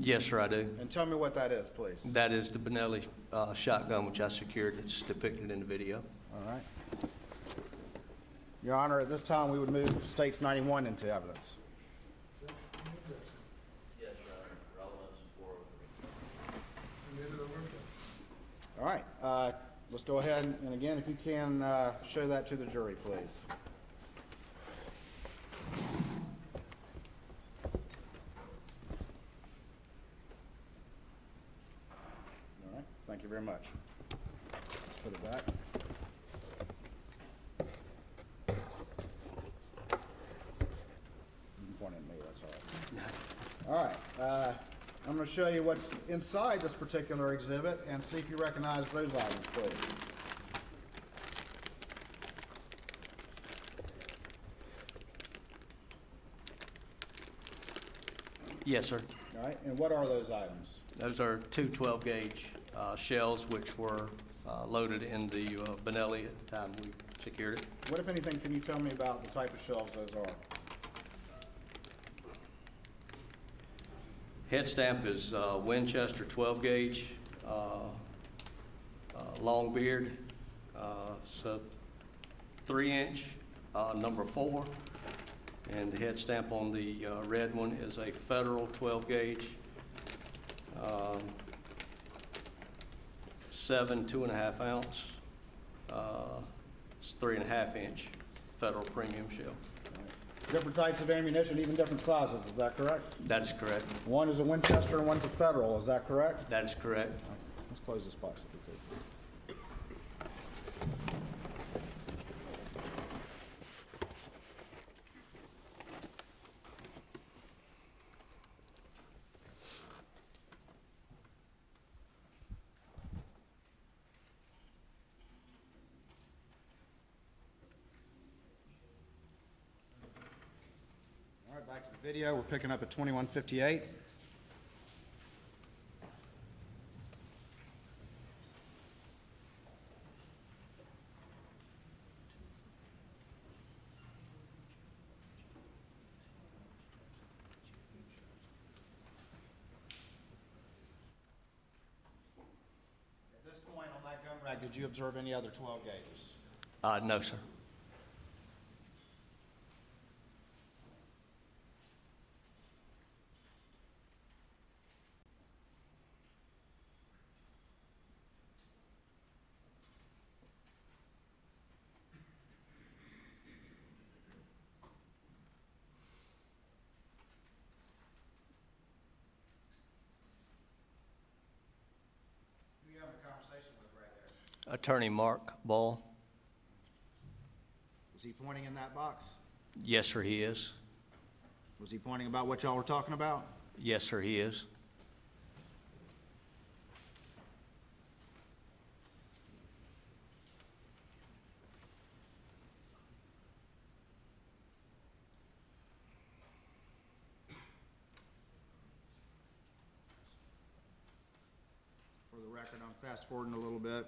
Yes, sir, I do. And tell me what that is, please. That is the Benelli shotgun, which I secured. It's depicted in the video. All right. Your Honor, at this time, we would move states 91 into evidence. Yes, Your Honor. Relevance and 403. All right, let's go ahead and again, if you can, show that to the jury, please. All right, thank you very much. Let's put it back. You can point at me, that's all right. All right, I'm going to show you what's inside this particular exhibit and see if you recognize those items, please. Yes, sir. All right, and what are those items? Those are two 12-gauge shells, which were loaded in the Benelli at the time we secured it. What, if anything, can you tell me about the type of shells those are? Head stamp is Winchester 12-gauge, long beard, so 3-inch, number 4. And the head stamp on the red one is a Federal 12-gauge, 7 2.5 ounce. It's 3.5-inch Federal premium shell. Different types of ammunition, even different sizes, is that correct? That is correct. One is a Winchester and one's a Federal, is that correct? That is correct. Let's close this box if we could. All right, back to the video. We're picking up at 21:58. At this point on that gun rack, did you observe any other 12 gauges? No, sir. Who are you having a conversation with right there? Attorney Mark Ball. Was he pointing in that box? Yes, sir, he is. Was he pointing about what y'all were talking about? Yes, sir, he is. For the record, I'm fast forwarding a little bit.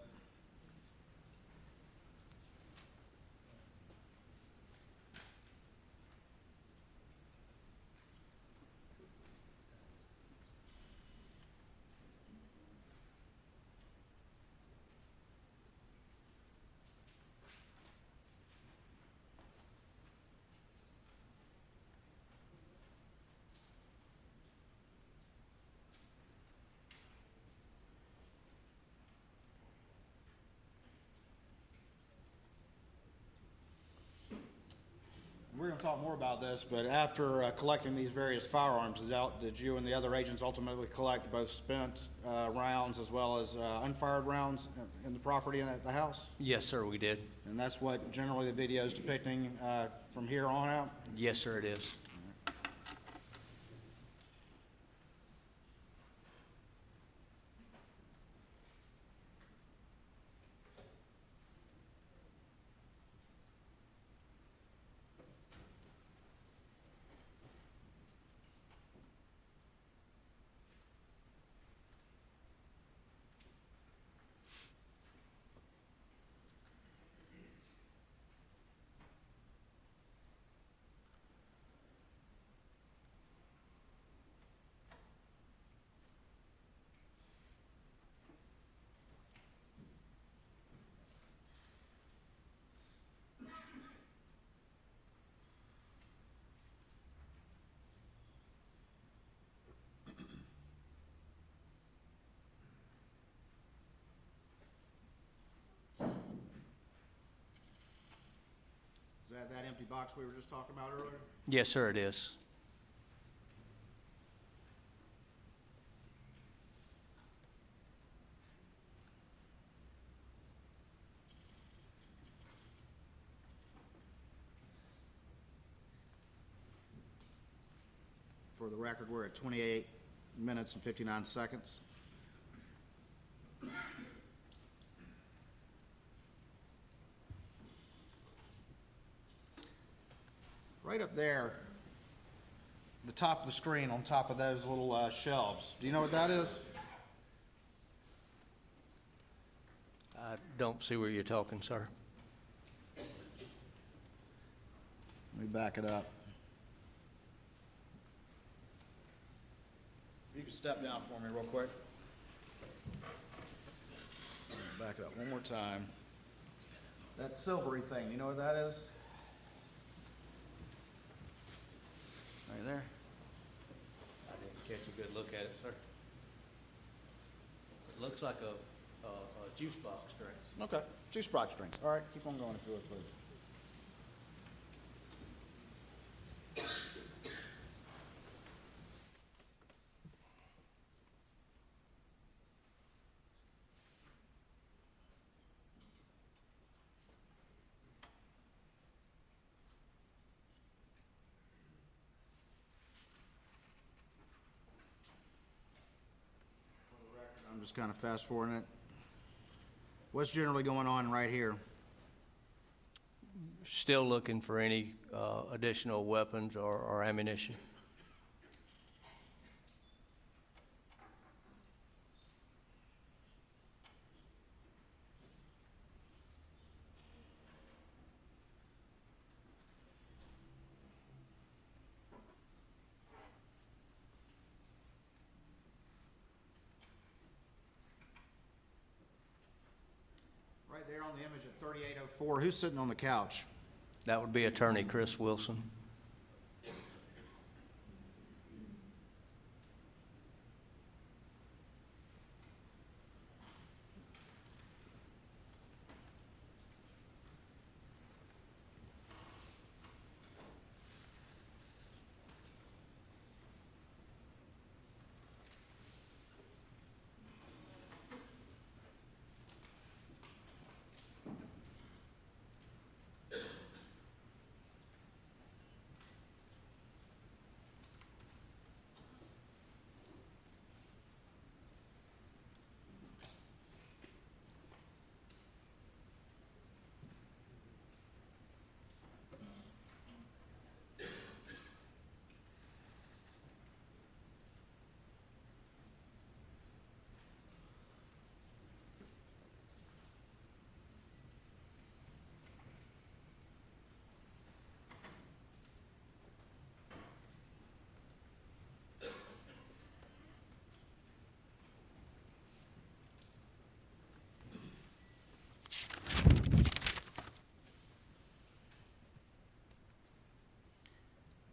We're going to talk more about this, but after collecting these various firearms, did you and the other agents ultimately collect both spent rounds as well as unfired rounds in the property and at the house? Yes, sir, we did. And that's what generally the video is depicting from here on out? Yes, sir, it is. that that empty box we were just talking about earlier? Yes, sir, it is. For the record, we're at 28 minutes and 59 seconds. Right up there, the top of the screen on top of those little shelves. Do you know what that is? I don't see where you're talking, sir. Let me back it up. You can step down for me real quick. Back it up one more time. That silvery thing, you know what that is? Right there. I didn't catch a good look at it, sir. It looks like a juice box drink. Okay, juice box drink. All right, keep on going if you would, please. I'm just kind of fast forwarding it. What's generally going on right here? Still looking for any additional weapons or ammunition. Right there on the image at 3804, who's sitting on the couch? That would be Attorney Chris Wilson.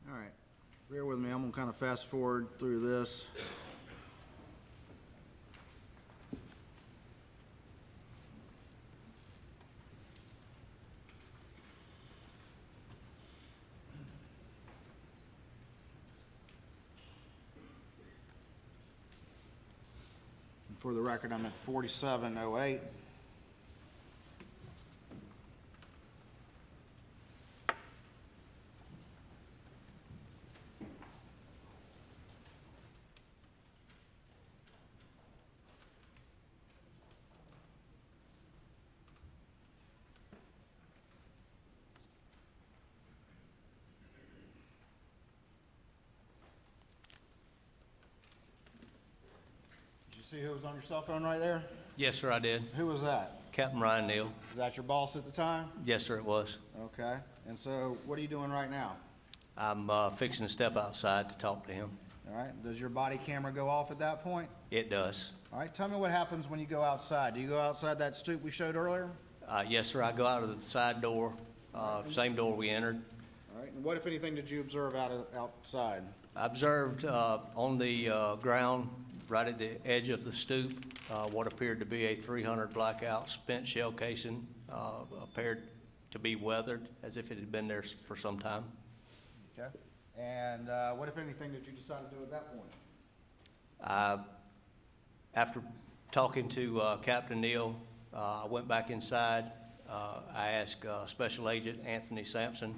All right, bear with me, I'm gonna kind of fast forward through this. And for the record, I'm at 4708. Did you see who was on your cell phone right there? Yes, sir, I did. Who was that? Captain Ryan Neal. Is that your boss at the time? Yes, sir, it was. Okay, and so what are you doing right now? I'm fixing to step outside to talk to him. All right, does your body camera go off at that point? It does. All right, tell me what happens when you go outside. Do you go outside that stoop we showed earlier? Yes, sir, I go out of the side door, same door we entered. All right, and what, if anything, did you observe outside? I observed on the ground, right at the edge of the stoop, what appeared to be a .300 blackout spent shell casing, a paired to be weathered as if it had been there for some time. Okay. And what, if anything, did you decide to do at that point? After talking to Captain Neal, I went back inside. I asked Special Agent Anthony Sampson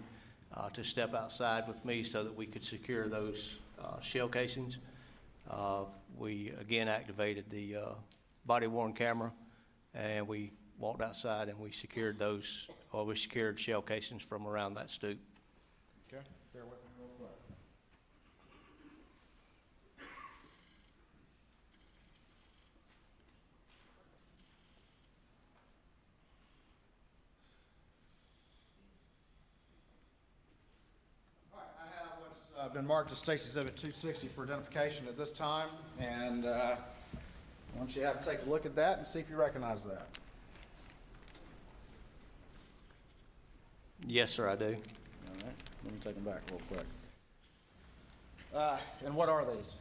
to step outside with me so that we could secure those shell casings. We again activated the body-worn camera, and we walked outside and we secured we secured shell casings from around that stoop. Okay, bear with me real quick. All right, I have what's been marked as State's Exhibit 260 for identification at this time, and why don't you have take a look at that and see if you recognize that. Yes, sir, I do. All right, let me take them back real quick. And what are these?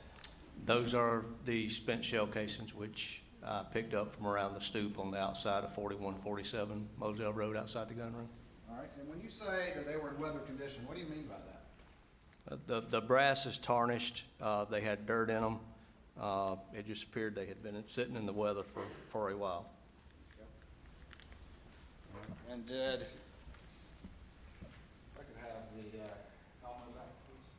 Those are the spent shell casings, which I picked up from around the stoop on the outside of 4147 Moselle Road outside the gun room. All right, and when you say that they were in weather condition, what do you mean by that? The brass is tarnished. They had dirt in them. It just appeared they had been sitting in the weather for a while. And did, if I could have the Alamo back, please.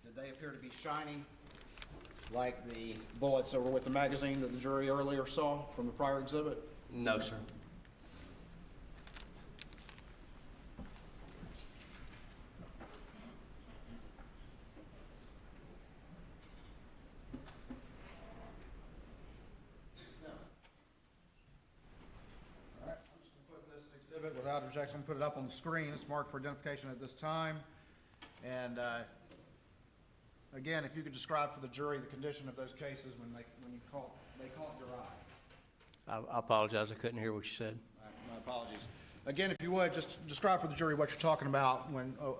Did they appear to be shiny, like the bullets that were with the magazine that the jury earlier saw from the prior exhibit? No, sir. All right, I'm just going to put this exhibit without objection, put it up on the screen. It's marked for identification at this time. And again, if you could describe for the jury the condition of those cases when they caught your eye. I apologize. I couldn't hear what you said. My apologies. Again, if you would, just describe for the jury what you're talking about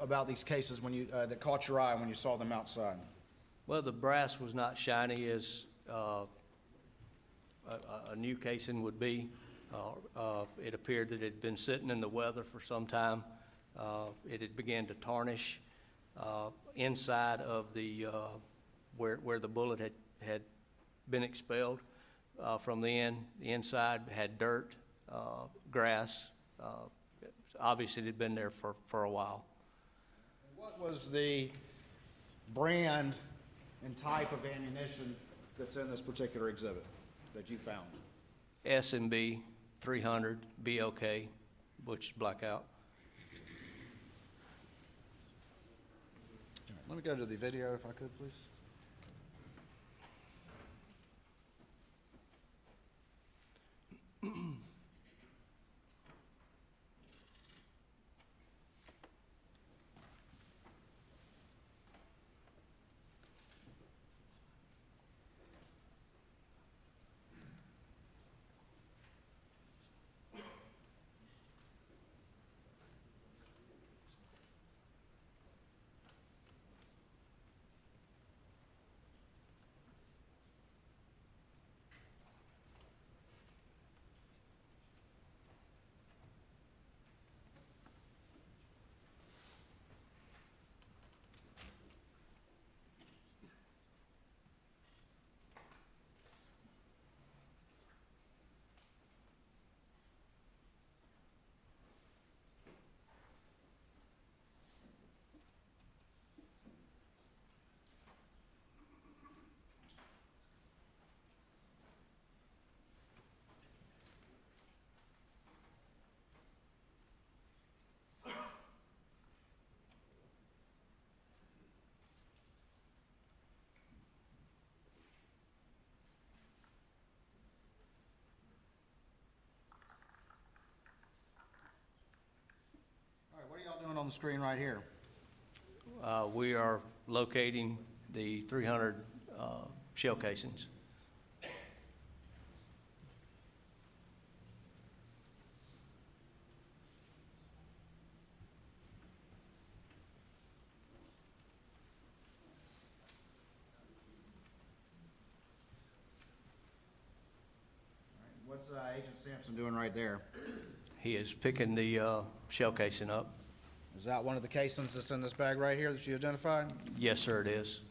about these cases when you that caught your eye when you saw them outside. Well, the brass was not shiny as a new casing would be. It appeared that it had been sitting in the weather for some time. It had began to tarnish inside of the where the bullet had been expelled from the end. The inside had dirt, grass. Obviously, it had been there for a while. What was the brand and type of ammunition that's in this particular exhibit that you found? S&B 300 BOK, which is blackout. All right, let me go to the video if I could, please. What are y'all doing on the screen right here? We are locating the 300 shell casings. What's Agent Sampson doing right there? He is picking the shell casing up. Is that one of the casings that's in this bag right here that you identified? Yes, sir, it is.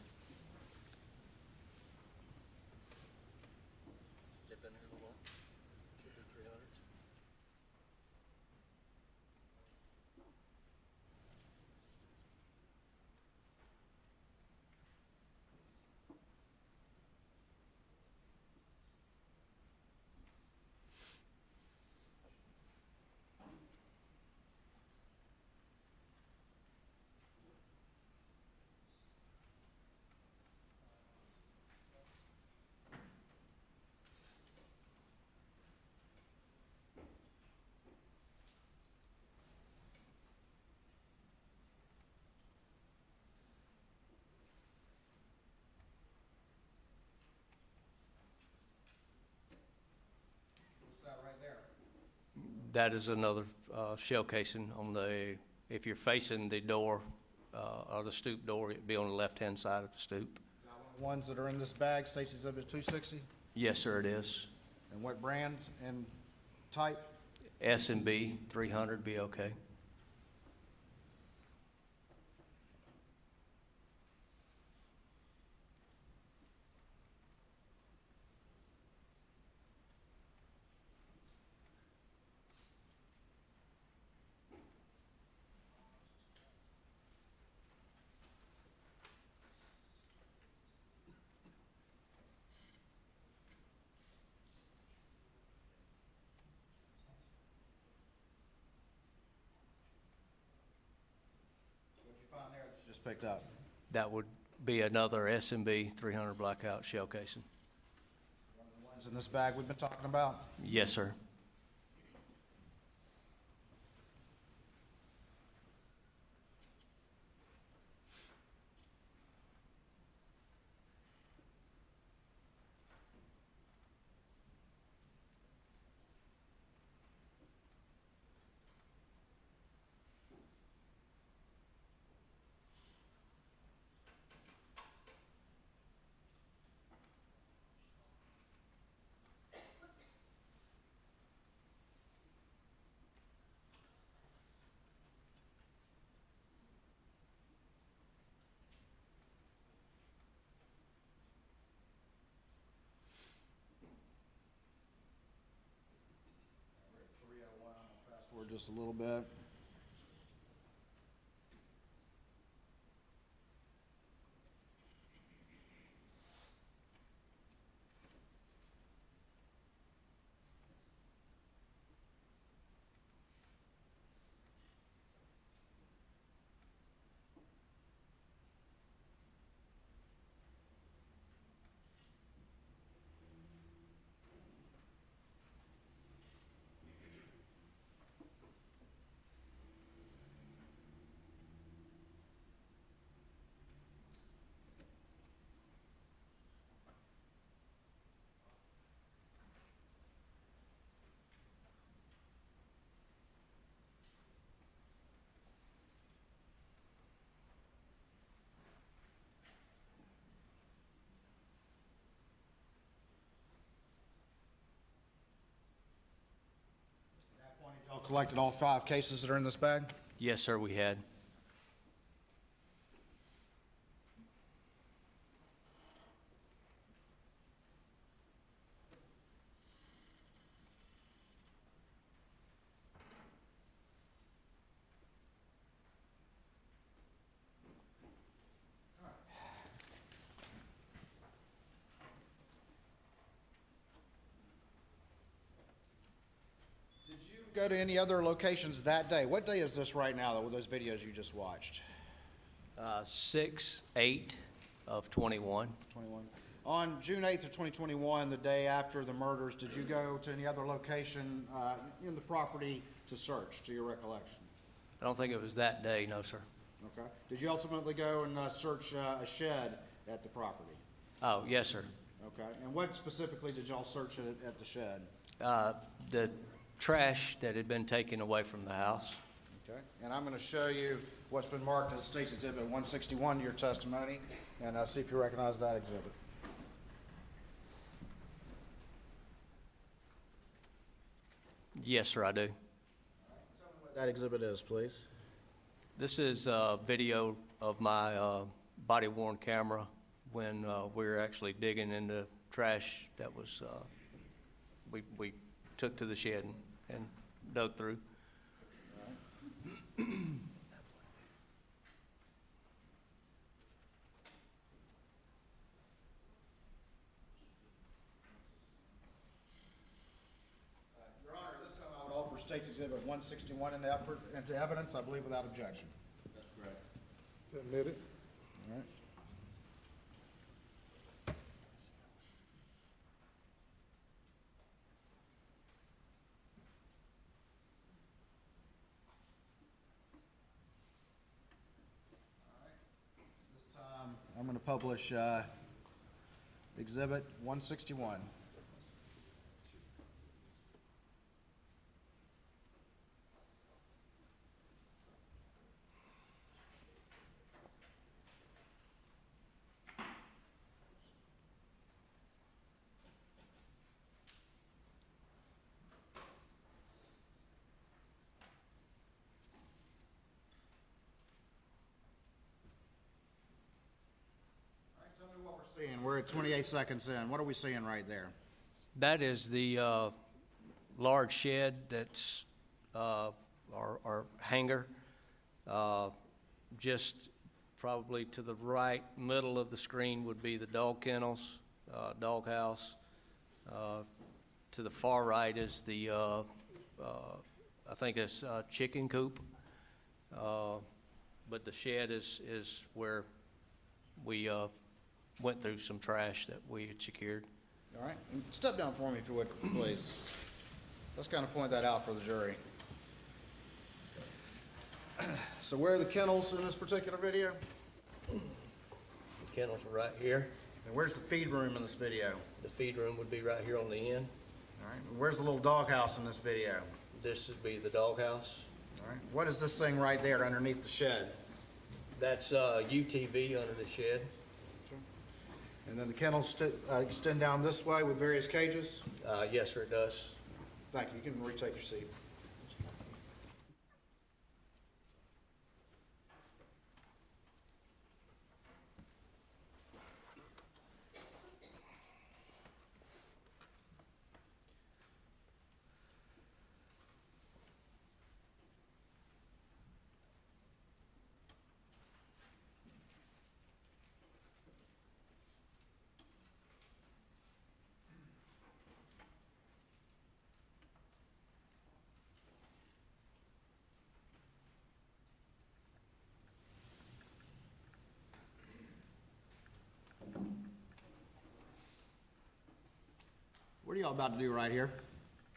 What's that right there? That is another shell casing on the, if you're facing the door, or the stoop door, it'd be on the left-hand side of the stoop. Is that one of the ones that are in this bag, State's Exhibit 260? Yes, sir, it is. And what brand and type? S&B 300 be okay. What'd you find there that you just picked up? That would be another S&B 300 blackout shell casing. One of the ones in this bag we've been talking about? Yes, sir. We're at 301, I'll fast forward just a little bit. At that point, y'all collected all 5 cases that are in this bag? Yes, sir, we had. Did you go to any other locations that day? What day is this right now, with those videos you just watched? 6/8 of 21. 21. On June 8th of 2021, the day after the murders, did you go to any other location in the property to search, to your recollection? I don't think it was that day, no, sir. Okay. Did you ultimately go and search a shed at the property? Oh, yes, sir. Okay. And what specifically did y'all search at the shed? The trash that had been taken away from the house. Okay. And I'm going to show you what's been marked as State's Exhibit 161 to your testimony, and see if you recognize that exhibit. Yes, sir, I do. Tell me what that exhibit is, please. This is video of my body-worn camera when we were actually digging into trash that was, we took to the shed and dug through. Your Honor, this time I would offer State's Exhibit 161 into evidence, I believe without objection. That's correct. Submit it. All right. This time, I'm going to publish Exhibit 161. All right, tell me what we're seeing. We're at 28 seconds in. What are we seeing right there? That is the large shed that's our hangar. Just probably to the right middle of the screen would be the dog kennels, dog house. To the far right is the, I think it's chicken coop. But the shed is where we went through some trash that we had secured. All right, and step down for me if you would, please. Let's kind of point that out for the jury. So where are the kennels in this particular video? The kennels are right here. And where's the feed room in this video? The feed room would be right here on the end. All right, and where's the little dog house in this video? This would be the dog house. All right, what is this thing right there underneath the shed? That's UTV under the shed. And then the kennels extend down this way with various cages? Yes, sir, it does. Thank you, you can retake your seat. What are y'all about to do right here?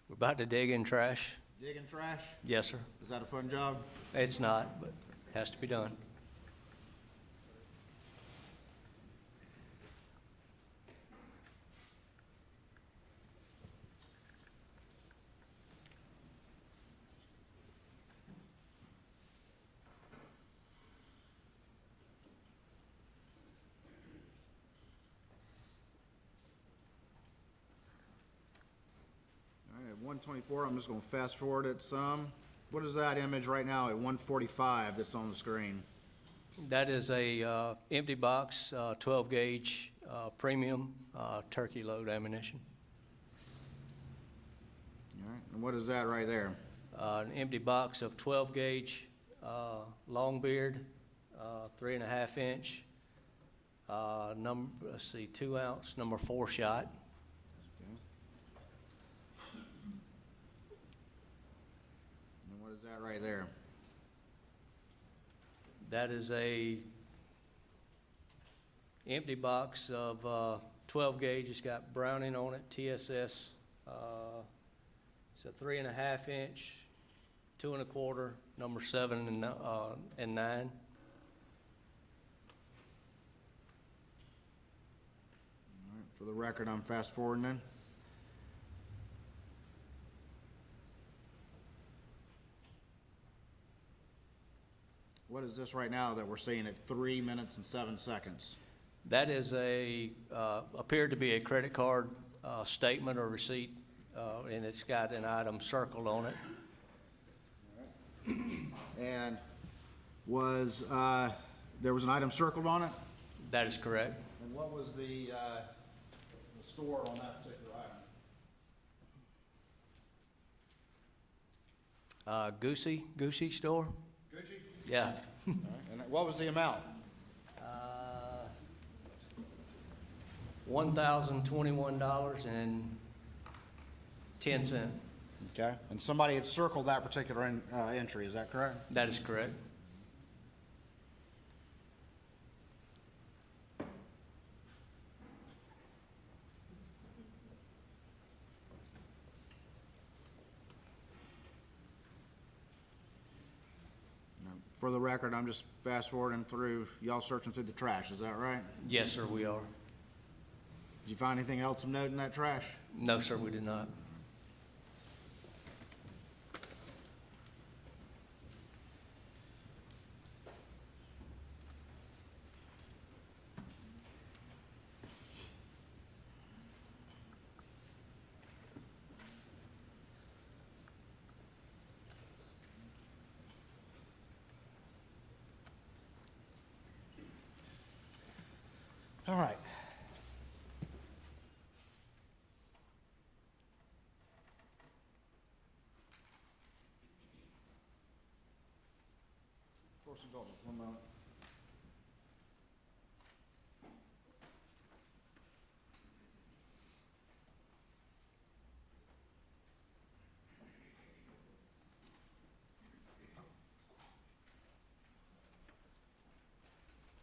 We're about to dig in trash. Digging trash? Yes, sir. Is that a fun job? It's not, but it has to be done. All right, at 124, I'm just going to fast forward it some. What is that image right now at 145 that's on the screen? That is a empty box, 12 gauge premium turkey load ammunition. All right, and what is that right there? An empty box of 12 gauge long beard, 3.5 inch, let's see, 2 ounce, number 4 shot. And what is that right there? That is a empty box of 12 gauge. It's got Browning on it, TSS. It's a 3.5 inch, 2 1/4, number 7 and 9. All right, for the record, I'm fast forwarding then. What is this right now that we're seeing at 3 minutes and 7 seconds? That is appeared to be a credit card statement or receipt and it's got an item circled on it. And was, there was an item circled on it? That is correct. And what was the store on that particular item? Goosey store? Gucci? Yeah. All right. And what was the amount? $1,021.10. Okay. And somebody had circled that particular entry, is that correct? That is correct. For the record, I'm just fast forwarding through, y'all searching through the trash, is that right? Yes, sir, we are. Did you find anything else of note in that trash? No, sir, we did not. All right. Force indulgence, one moment.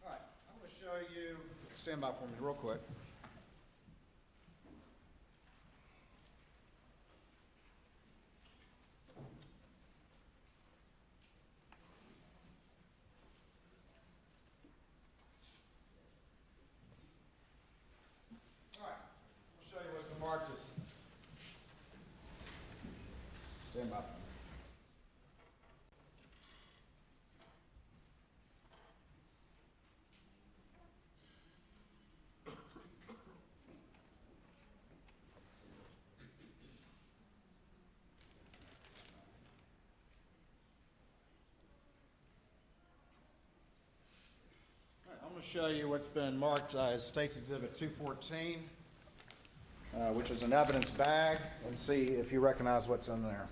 All right, I'm going to show you, stand by for me real quick. All right, I'll show you what's been marked as, stand by. I'm going to show you what's been marked as State's Exhibit 214, which is an evidence bag, and see if you recognize what's in there.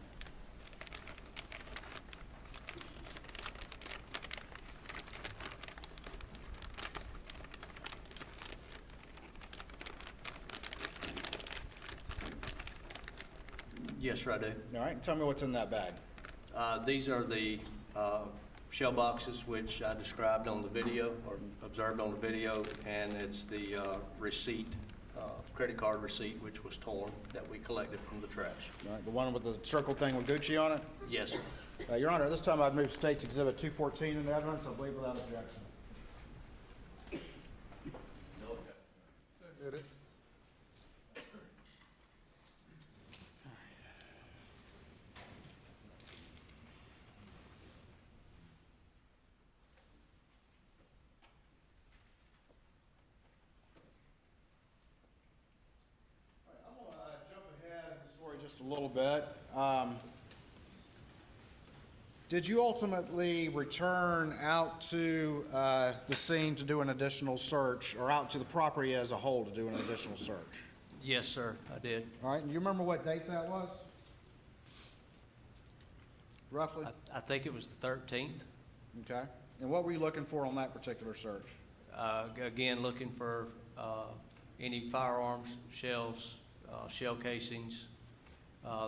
Yes, sir, I do. All right, tell me what's in that bag. These are the shell boxes which I described on the video, or observed on the video, and it's the receipt, credit card receipt, which was torn, that we collected from the trash. All right, the one with the circle thing with Gucci on it? Yes, sir. Your Honor, at this time I'd move State's Exhibit 214 into evidence, I believe without objection. Did it? I'm going to jump ahead in the story just a little bit. Did you ultimately return out to the scene to do an additional search, or out to the property as a whole to do an additional search? Yes, sir, I did. All right, and you remember what date that was? Roughly? I think it was the 13th. Okay. And what were you looking for on that particular search? Again, looking for any firearms, shells, shell casings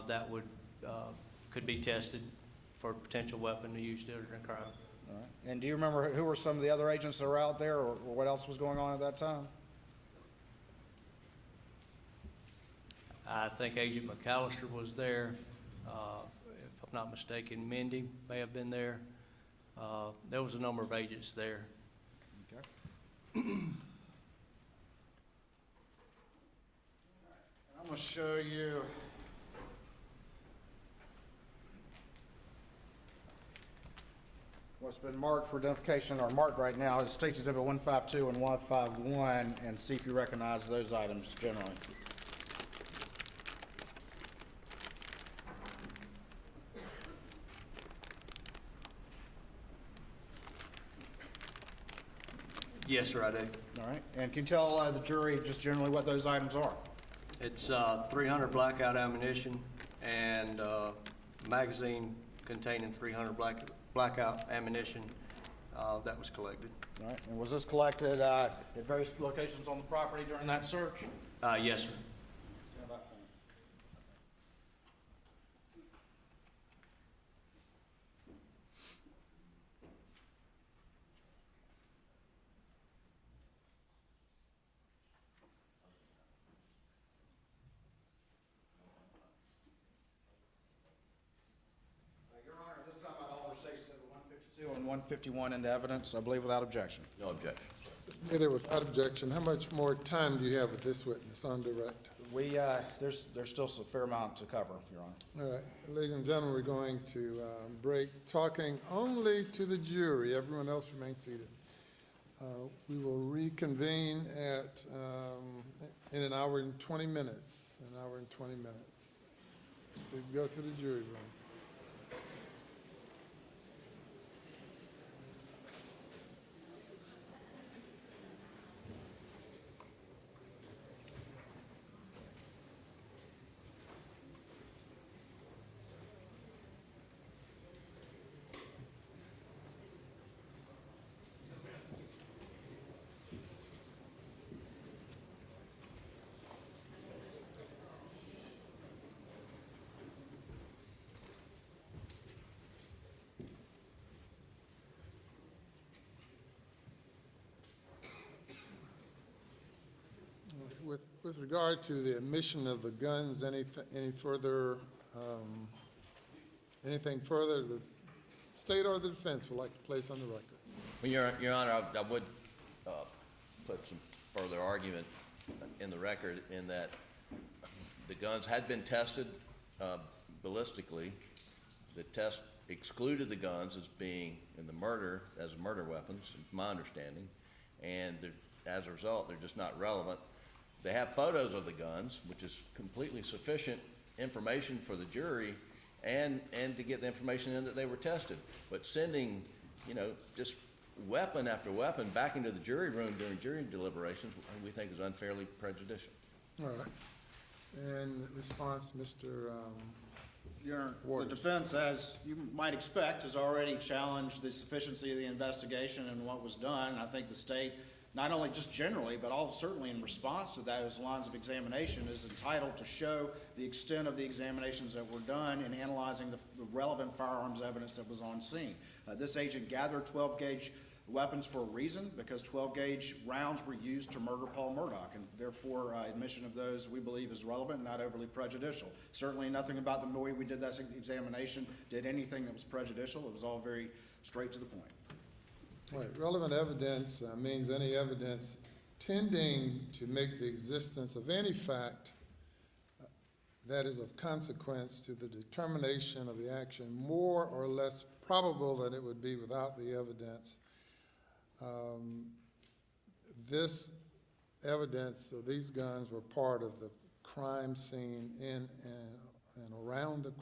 that would, could be tested for a potential weapon to use during a crime. All right. And do you remember who were some of the other agents that were out there, or what else was going on at that time? I think Agent McAllister was there. If I'm not mistaken, Mindy may have been there. There was a number of agents there. Okay. I'm going to show you what's been marked for identification, or marked right now, is State's Exhibit 152 and 151, and see if you recognize those items generally. Yes, sir, I do. All right. And can you tell the jury just generally what those items are? It's 300 blackout ammunition and magazine containing 300 blackout ammunition that was collected. All right. And was this collected at various locations on the property during that search? Yes, sir. Your Honor, at this time, I'd offer States Exhibit 152 and 151 into evidence, I believe without objection. No objection. Submitted without objection. How much more time do you have with this witness on direct? There's still a fair amount to cover, Your Honor. All right, ladies and gentlemen, we're going to break, talking only to the jury. Everyone else remain seated. We will reconvene at, in an hour and 20 minutes, an hour and 20 minutes. Please go to the jury room. With regard to the admission of the guns, any further, anything further the state or the defense would like to place on the record? Well, Your Honor, I would put some further argument in the record in that the guns had been tested ballistically. The test excluded the guns as being in the murder, as murder weapons, my understanding, and as a result, they're just not relevant. They have photos of the guns, which is completely sufficient information for the jury and to get the information in that they were tested. But sending, just weapon after weapon back into the jury room during jury deliberations, we think is unfairly prejudicial. All right. And response, Mr. Your Honor, the defense, as you might expect, has already challenged the sufficiency of the investigation and what was done. I think the state, not only just generally, but certainly in response to those lines of examination, is entitled to show the extent of the examinations that were done in analyzing the relevant firearms evidence that was on scene. This agent gathered 12-gauge weapons for a reason, because 12-gauge rounds were used to murder Paul Murdaugh, and therefore admission of those we believe is relevant and not overly prejudicial. Certainly nothing about the way we did that examination did anything that was prejudicial. It was all very straight to the point. Right. Relevant evidence means any evidence tending to make the existence of any fact that is of consequence to the determination of the action more or less probable than it would be without the evidence. This evidence, so these guns were part of the crime scene in and around the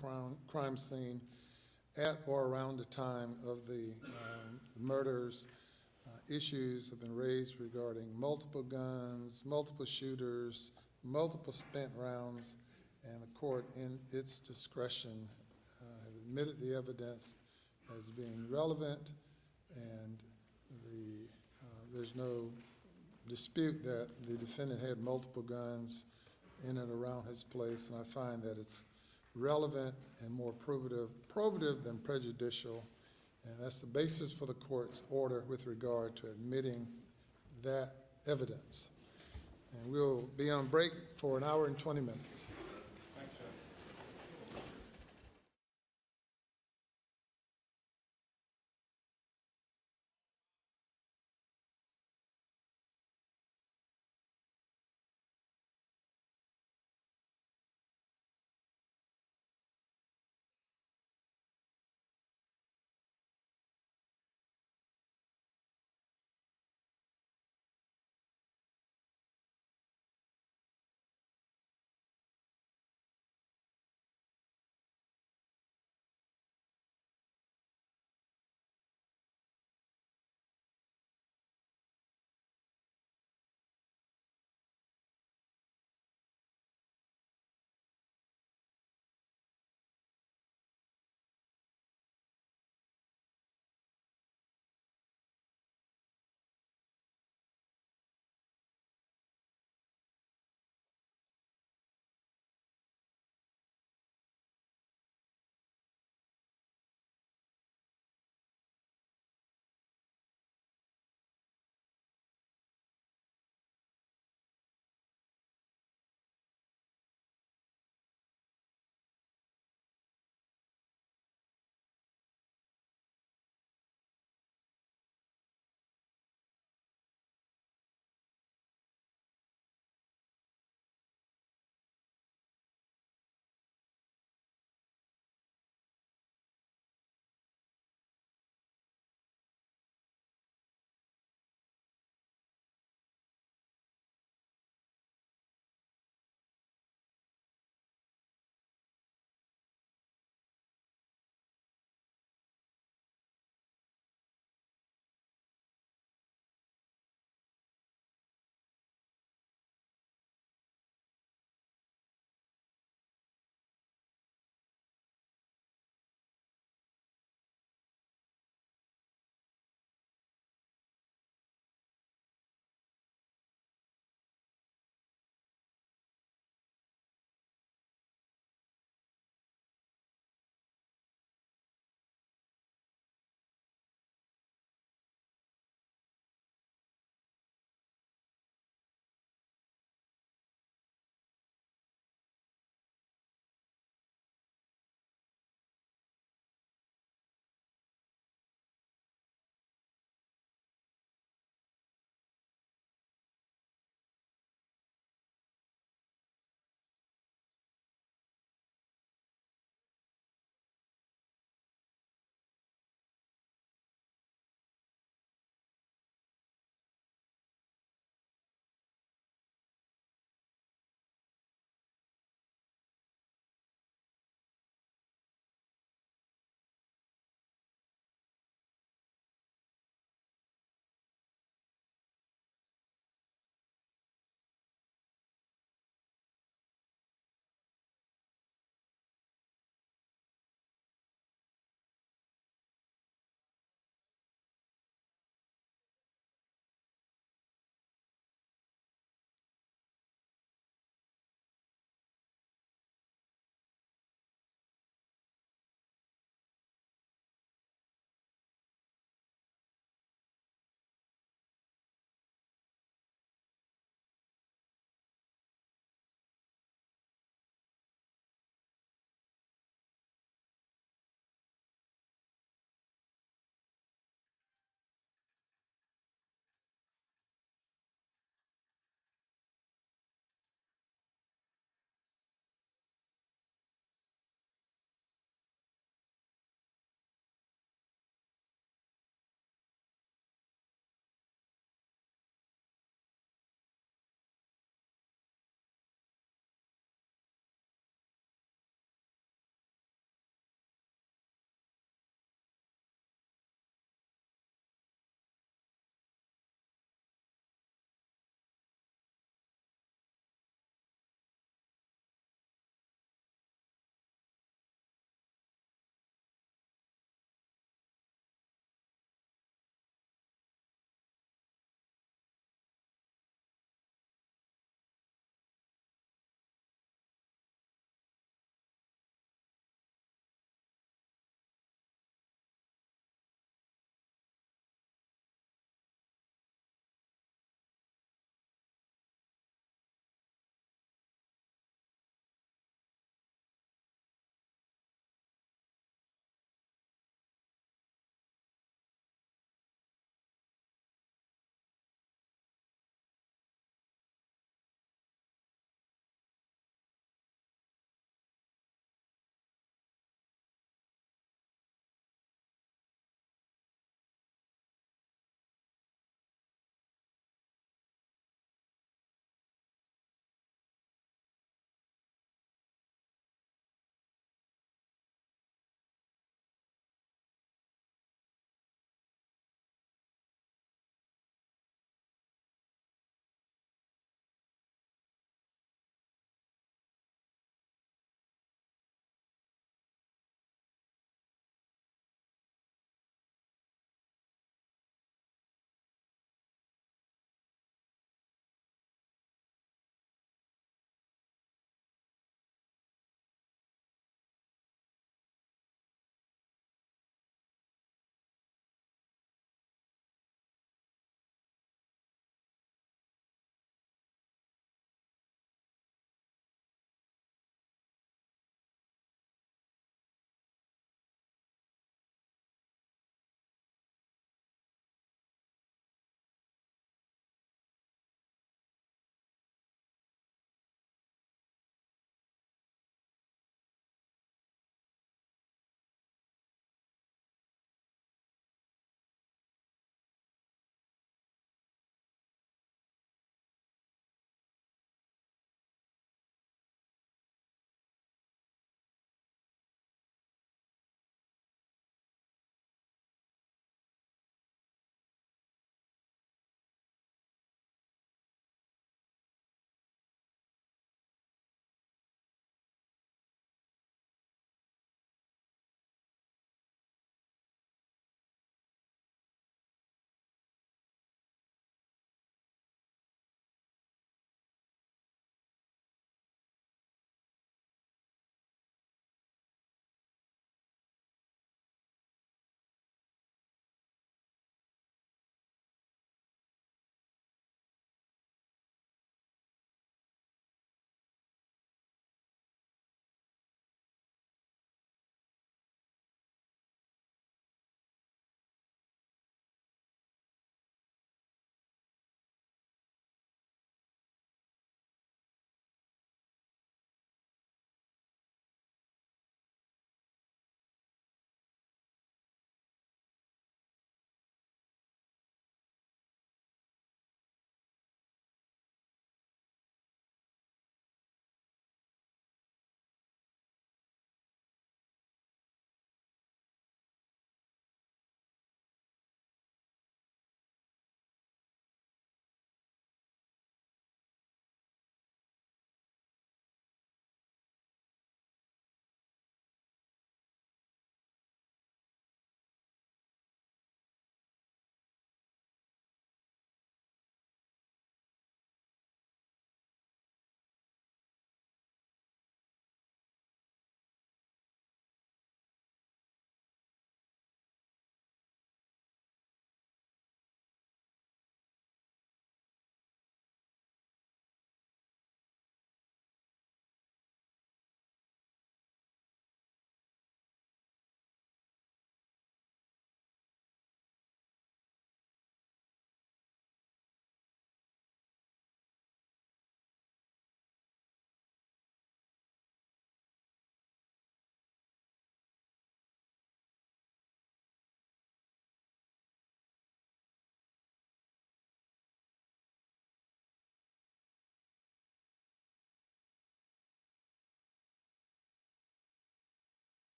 crime scene at or around the time of the murders. Issues have been raised regarding multiple guns, multiple shooters, multiple spent rounds, and the court, in its discretion, have admitted the evidence as being relevant, and there's no dispute that the defendant had multiple guns in and around his place, and I find that it's relevant and more probative than prejudicial, and that's the basis for the court's order with regard to admitting that evidence. And we'll be on break for an hour and 20 minutes.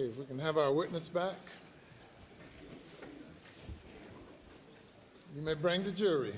if we can have our witness back. You may bring the jury.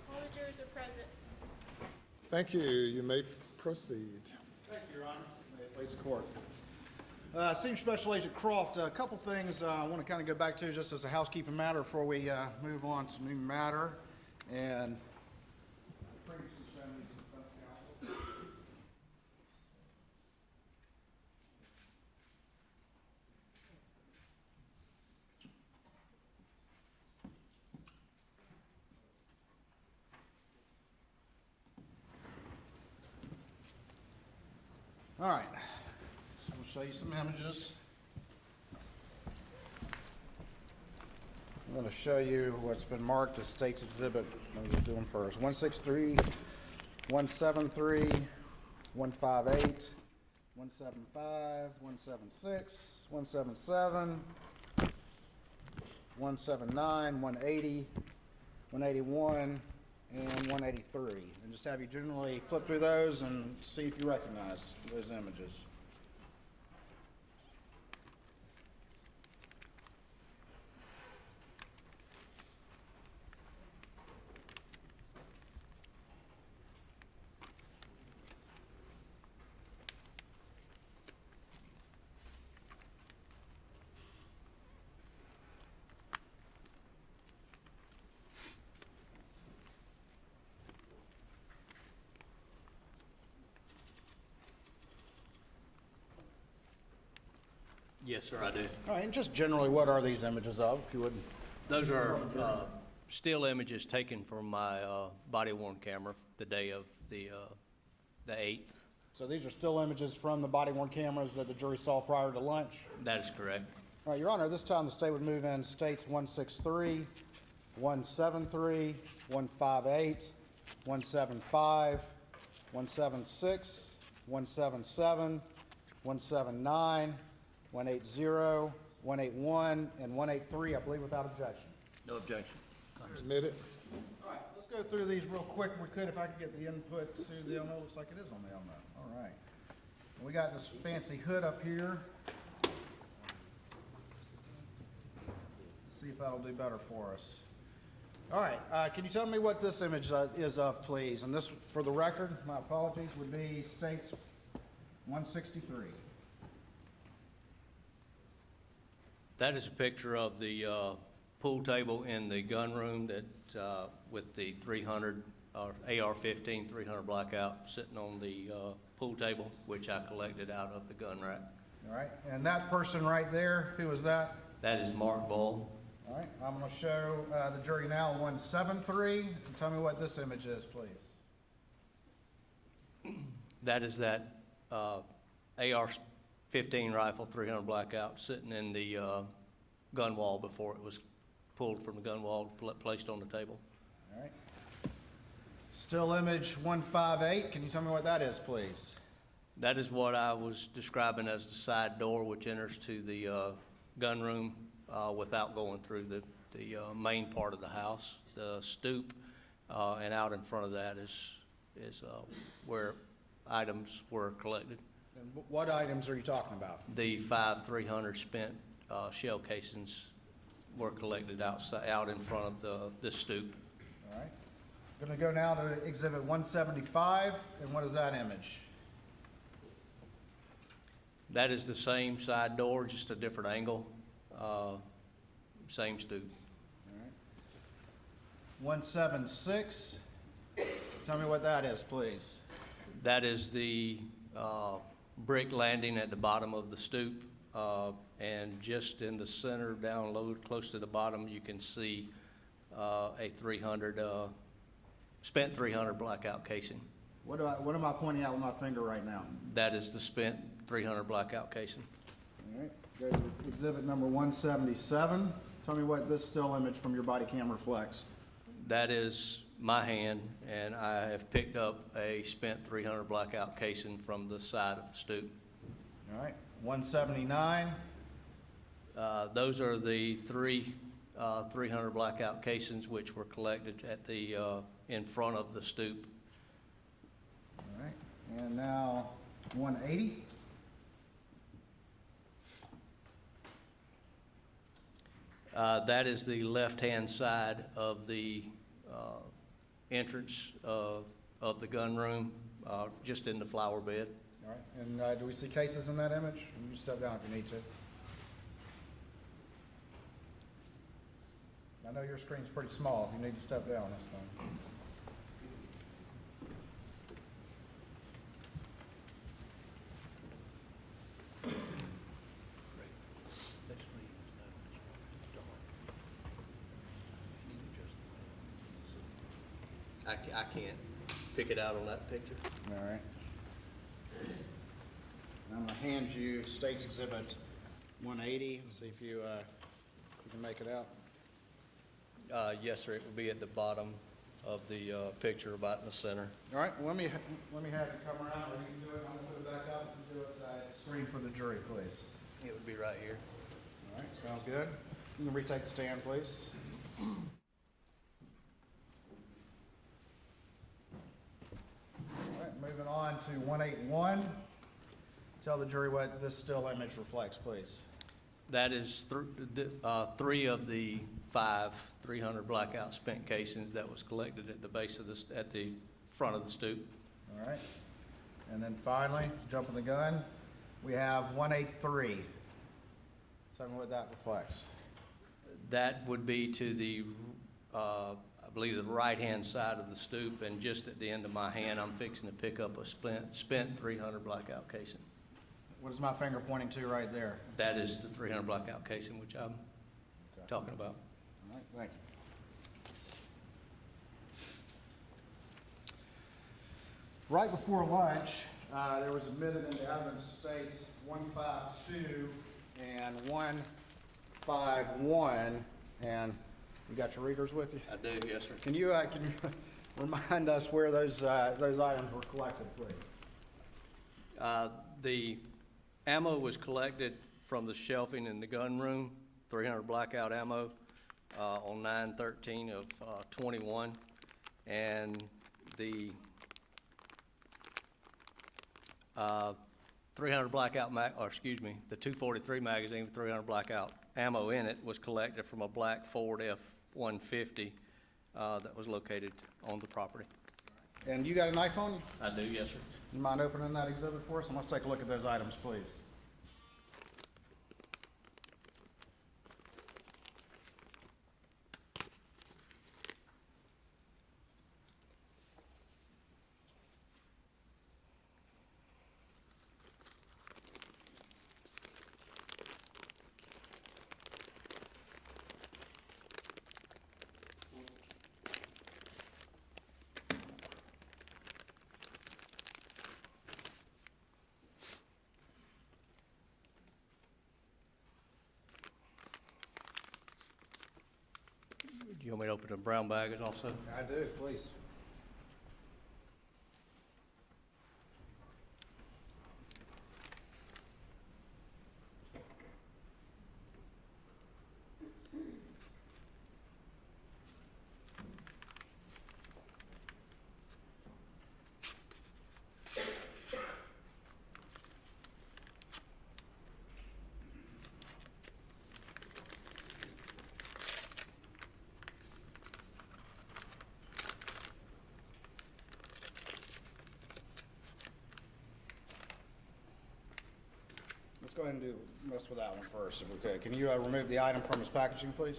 All the jurors are present. Thank you. You may proceed. Thank you, Your Honor. May it please the court. Senior Special Agent Croft, a couple things I want to kind of go back to just as a housekeeping matter before we move on to new matter. And previously shown these to the defense counsel. All right, so we'll show you some images. I'm going to show you what's been marked as State's Exhibit. Let me do them first. 163, 173, 158, 175, 176, 177, 179, 180, 181, and 183. And just have you generally flip through those and see if you recognize those images. Yes, sir, I do. All right, and just generally, what are these images of, if you wouldn't? Those are still images taken from my body-worn camera the day of the 8th. So these are still images from the body-worn cameras that the jury saw prior to lunch? That is correct. All right, Your Honor, this time the state would move in states 163, 173, 158, 175, 176, 177, 179, 180, 181, and 183, I believe, without objection. No objection. Admit it. All right, let's go through these real quick if we could, if I could get the input to the LMO. Looks like it is on the LMO. All right. We got this fancy hood up here. See if that'll do better for us. All right, can you tell me what this image is of, please? And this, for the record, my apologies, would be States 163. That is a picture of the pool table in the gun room that with the 300 AR-15 300 blackout sitting on the pool table, which I collected out of the gun rack. All right, and that person right there, who is that? That is Mark Bull. All right, I'm going to show the jury now 173. And tell me what this image is, please. That is that AR-15 rifle 300 blackout sitting in the gun wall before it was pulled from the gun wall, placed on the table. All right. Still image 158. Can you tell me what that is, please? That is what I was describing as the side door which enters to the gun room without going through the main part of the house. The stoop and out in front of that is where items were collected. And what items are you talking about? The 5 300 spent shell casings were collected out in front of the stoop. All right. Going to go now to Exhibit 175, and what is that image? That is the same side door, just a different angle, same stoop. 176, tell me what that is, please. That is the brick landing at the bottom of the stoop, and just in the center, down low, close to the bottom, you can see a 300, spent 300 blackout casing. What am I pointing out with my finger right now? That is the spent 300 blackout casing. All right, go to exhibit number 177. Tell me what this still image from your body cam reflects. That is my hand, and I have picked up a spent 300 blackout casing from the side of the stoop. All right, 179. Those are the three 300 blackout casings which were collected at the in front of the stoop. All right, and now 180. That is the left-hand side of the entrance of the gun room, just in the flower bed. All right, and do we see cases in that image? You can step down if you need to. I know your screen's pretty small. If you need to step down, that's fine. I can't pick it out on that picture. All right. And I'm going to hand you State's Exhibit 180 and see if you can make it out. Yes, sir. It will be at the bottom of the picture, about in the center. All right. Let me have you come around, or you can do it. I'm going to put it back up. You can do it screen for the jury, please. It would be right here. All right. Sounds good. You can retake the stand, please. All right. Moving on to 181. Tell the jury what this still image reflects, please. That is three of the 300 blackout spent casings that was collected at the base of at the front of the stoop. All right. And then finally, jumping the gun, we have 183. Tell me what that reflects. That would be to the, I believe, the right-hand side of the stoop, and just at the end of my hand, I'm fixing to pick up a spent 300 blackout casing. What is my finger pointing to right there? That is the 300 blackout casing, which I'm talking about. All right, thank you. Right before lunch, there was admitted into evidence states 152 and 151, and you got your readers with you? I do, yes, sir. Can you remind us where those items were collected, please? The ammo was collected from the shelving in the gun room, 300 blackout ammo, on 9/13 of 21, and the 300 blackout the 243 magazine with 300 blackout ammo in it was collected from a black Ford F-150 that was located on the property. And you got a knife on you? I do, yes, sir. You mind opening that exhibit for us? And let's take a look at those items, please. Do you want me to open the brown bag also? I do, please. go ahead and mess with that one first, if we could. Can you remove the item from its packaging, please?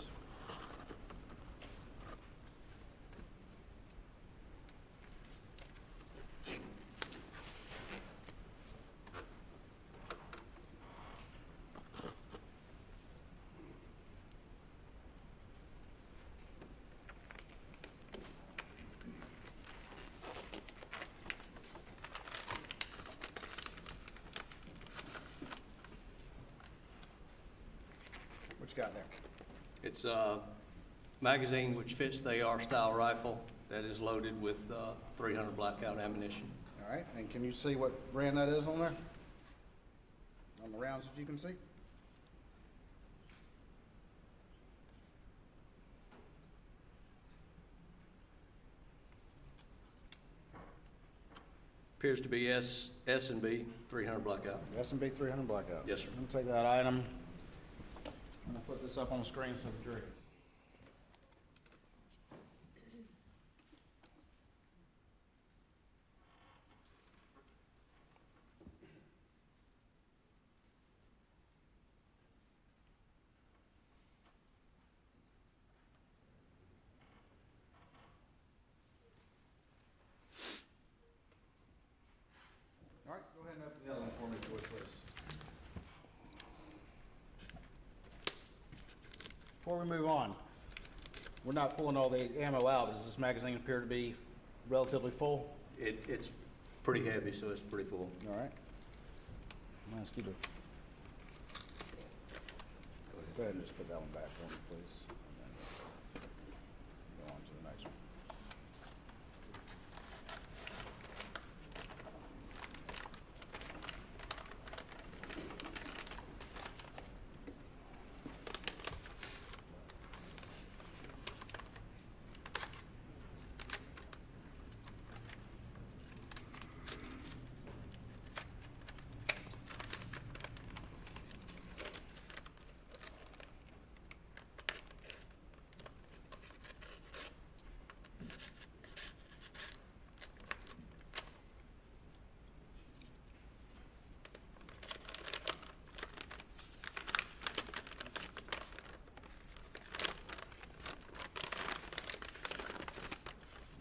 What you got there? It's a magazine which fits the AR style rifle that is loaded with 300 blackout ammunition. All right, and can you see what brand that is on there? On the rounds that you can see? Appears to be S&B 300 blackout. S&B 300 blackout. Yes, sir. I'm gonna take that item. I'm gonna put this up on the screen so the jury. All right, go ahead and open the other one for me, if you would, please. Before we move on, we're not pulling all the ammo out. Does this magazine appear to be relatively full? It's pretty heavy, so it's pretty full. All right. I'm gonna ask you to go ahead and just put that one back for me, please. And then go on to the next one.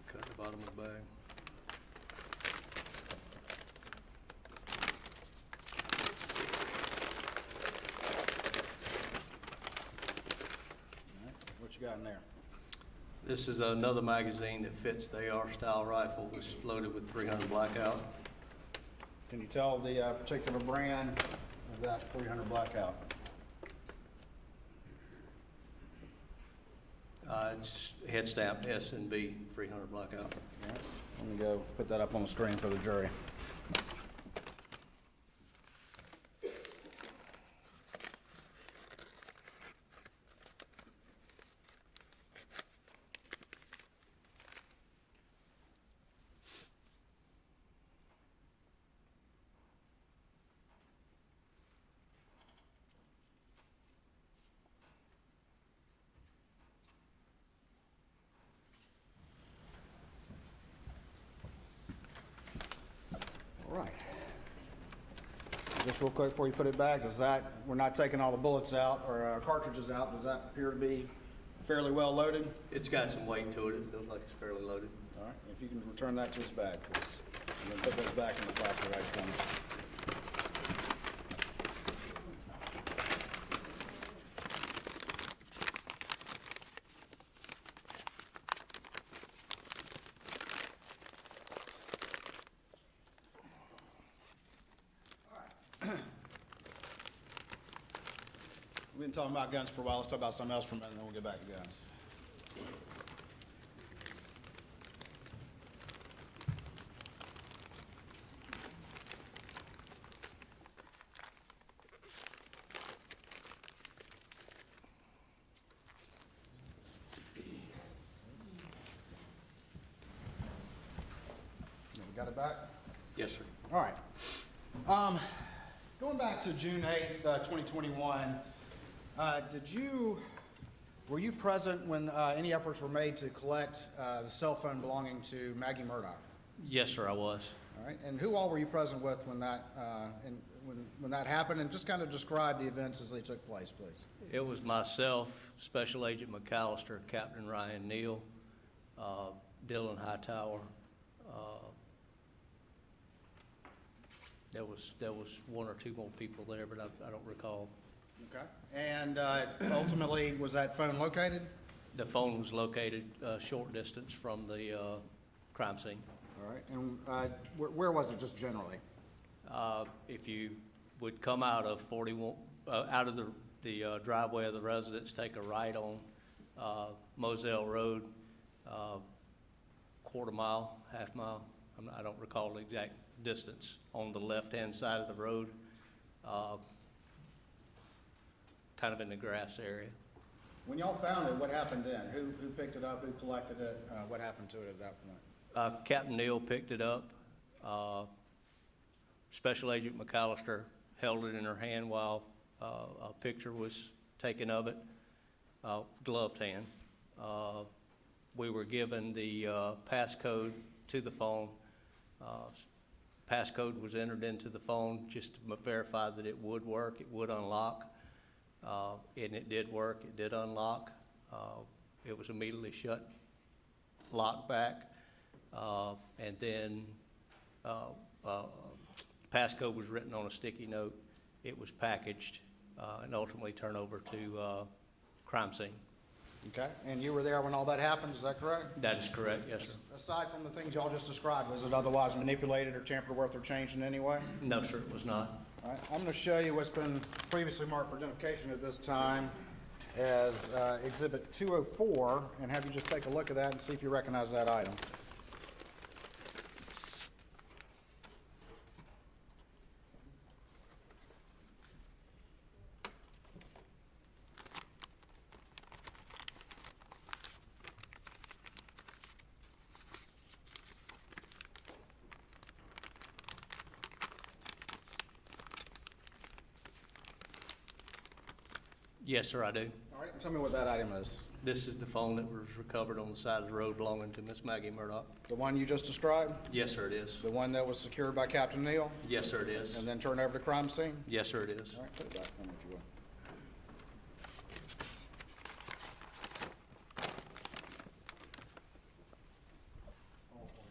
Cut the bottom of the bag. All right. What you got in there? This is another magazine that fits the AR style rifle. It's loaded with 300 blackout. Can you tell the particular brand of that 300 blackout? It's head stamped S&B 300 blackout. All right. Let me go put that up on the screen for the jury. All right. Just real quick before you put it back, we're not taking all the bullets out or cartridges out, does that appear to be fairly well loaded? It's got some weight to it. It feels like it's fairly loaded. All right, if you can return that to its bag, please. And then put those back in the plastic items. We've been talking about guns for a while. Let's talk about something else for a minute, and then we'll get back to guns. We got it back? Yes, sir. All right. Going back to June 8th, 2021, were you present when any efforts were made to collect the cell phone belonging to Maggie Murdaugh? Yes, sir, I was. All right. And who all were you present with when when that happened, and just kind of describe the events as they took place, please. It was myself, Special Agent McAllister, Captain Ryan Neal, Dylan Hightower. There was one or two more people there, but I don't recall. Okay. And ultimately, was that phone located? The phone was located a short distance from the crime scene. All right. And where was it, just generally? If you would come out of 41, out of the driveway of the residence, take a right on Moselle Road, quarter mile, half mile, I don't recall the exact distance, on the left-hand side of the road, kind of in the grass area. When y'all found it, what happened then? Who picked it up? Who collected it? What happened to it at that point? Captain Neal picked it up. Special Agent McAllister held it in her hand while a picture was taken of it, gloved hand. We were given the passcode to the phone. Passcode was entered into the phone just to verify that it would work, it would unlock. And it did work, it did unlock. It was immediately shut, locked back. And then passcode was written on a sticky note. It was packaged and ultimately turned over to crime scene. Okay. And you were there when all that happened, is that correct? That is correct, yes, sir. Aside from the things y'all just described, was it otherwise manipulated or tampered with or changed in any way? No, sir, it was not. All right. I'm going to show you what's been previously marked for identification at this time as Exhibit 204, and have you just take a look at that and see if you recognize that item. Yes, sir, I do. All right. Tell me what that item is. This is the phone that was recovered on the side of the road belonging to Miss Maggie Murdaugh. The one you just described? Yes, sir, it is. The one that was secured by Captain Neal? Yes, sir, it is. And then turned over to crime scene? Yes, sir, it is. All right, put it back for me if you will.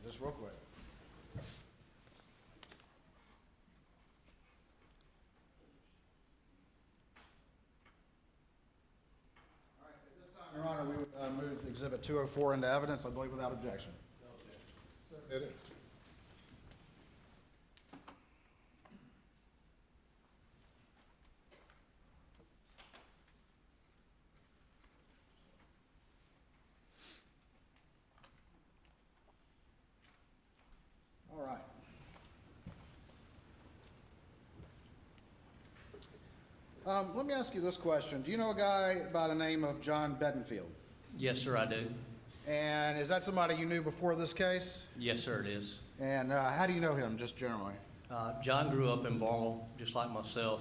Just real quick. All right, at this time, Your Honor, we would move Exhibit 204 into evidence, I believe without objection. Did it? All right. Let me ask you this question. Do you know a guy by the name of John Bedingfield? Yes, sir, I do. And is that somebody you knew before this case? Yes, sir, it is. And how do you know him, just generally? John grew up in Barnwell, just like myself.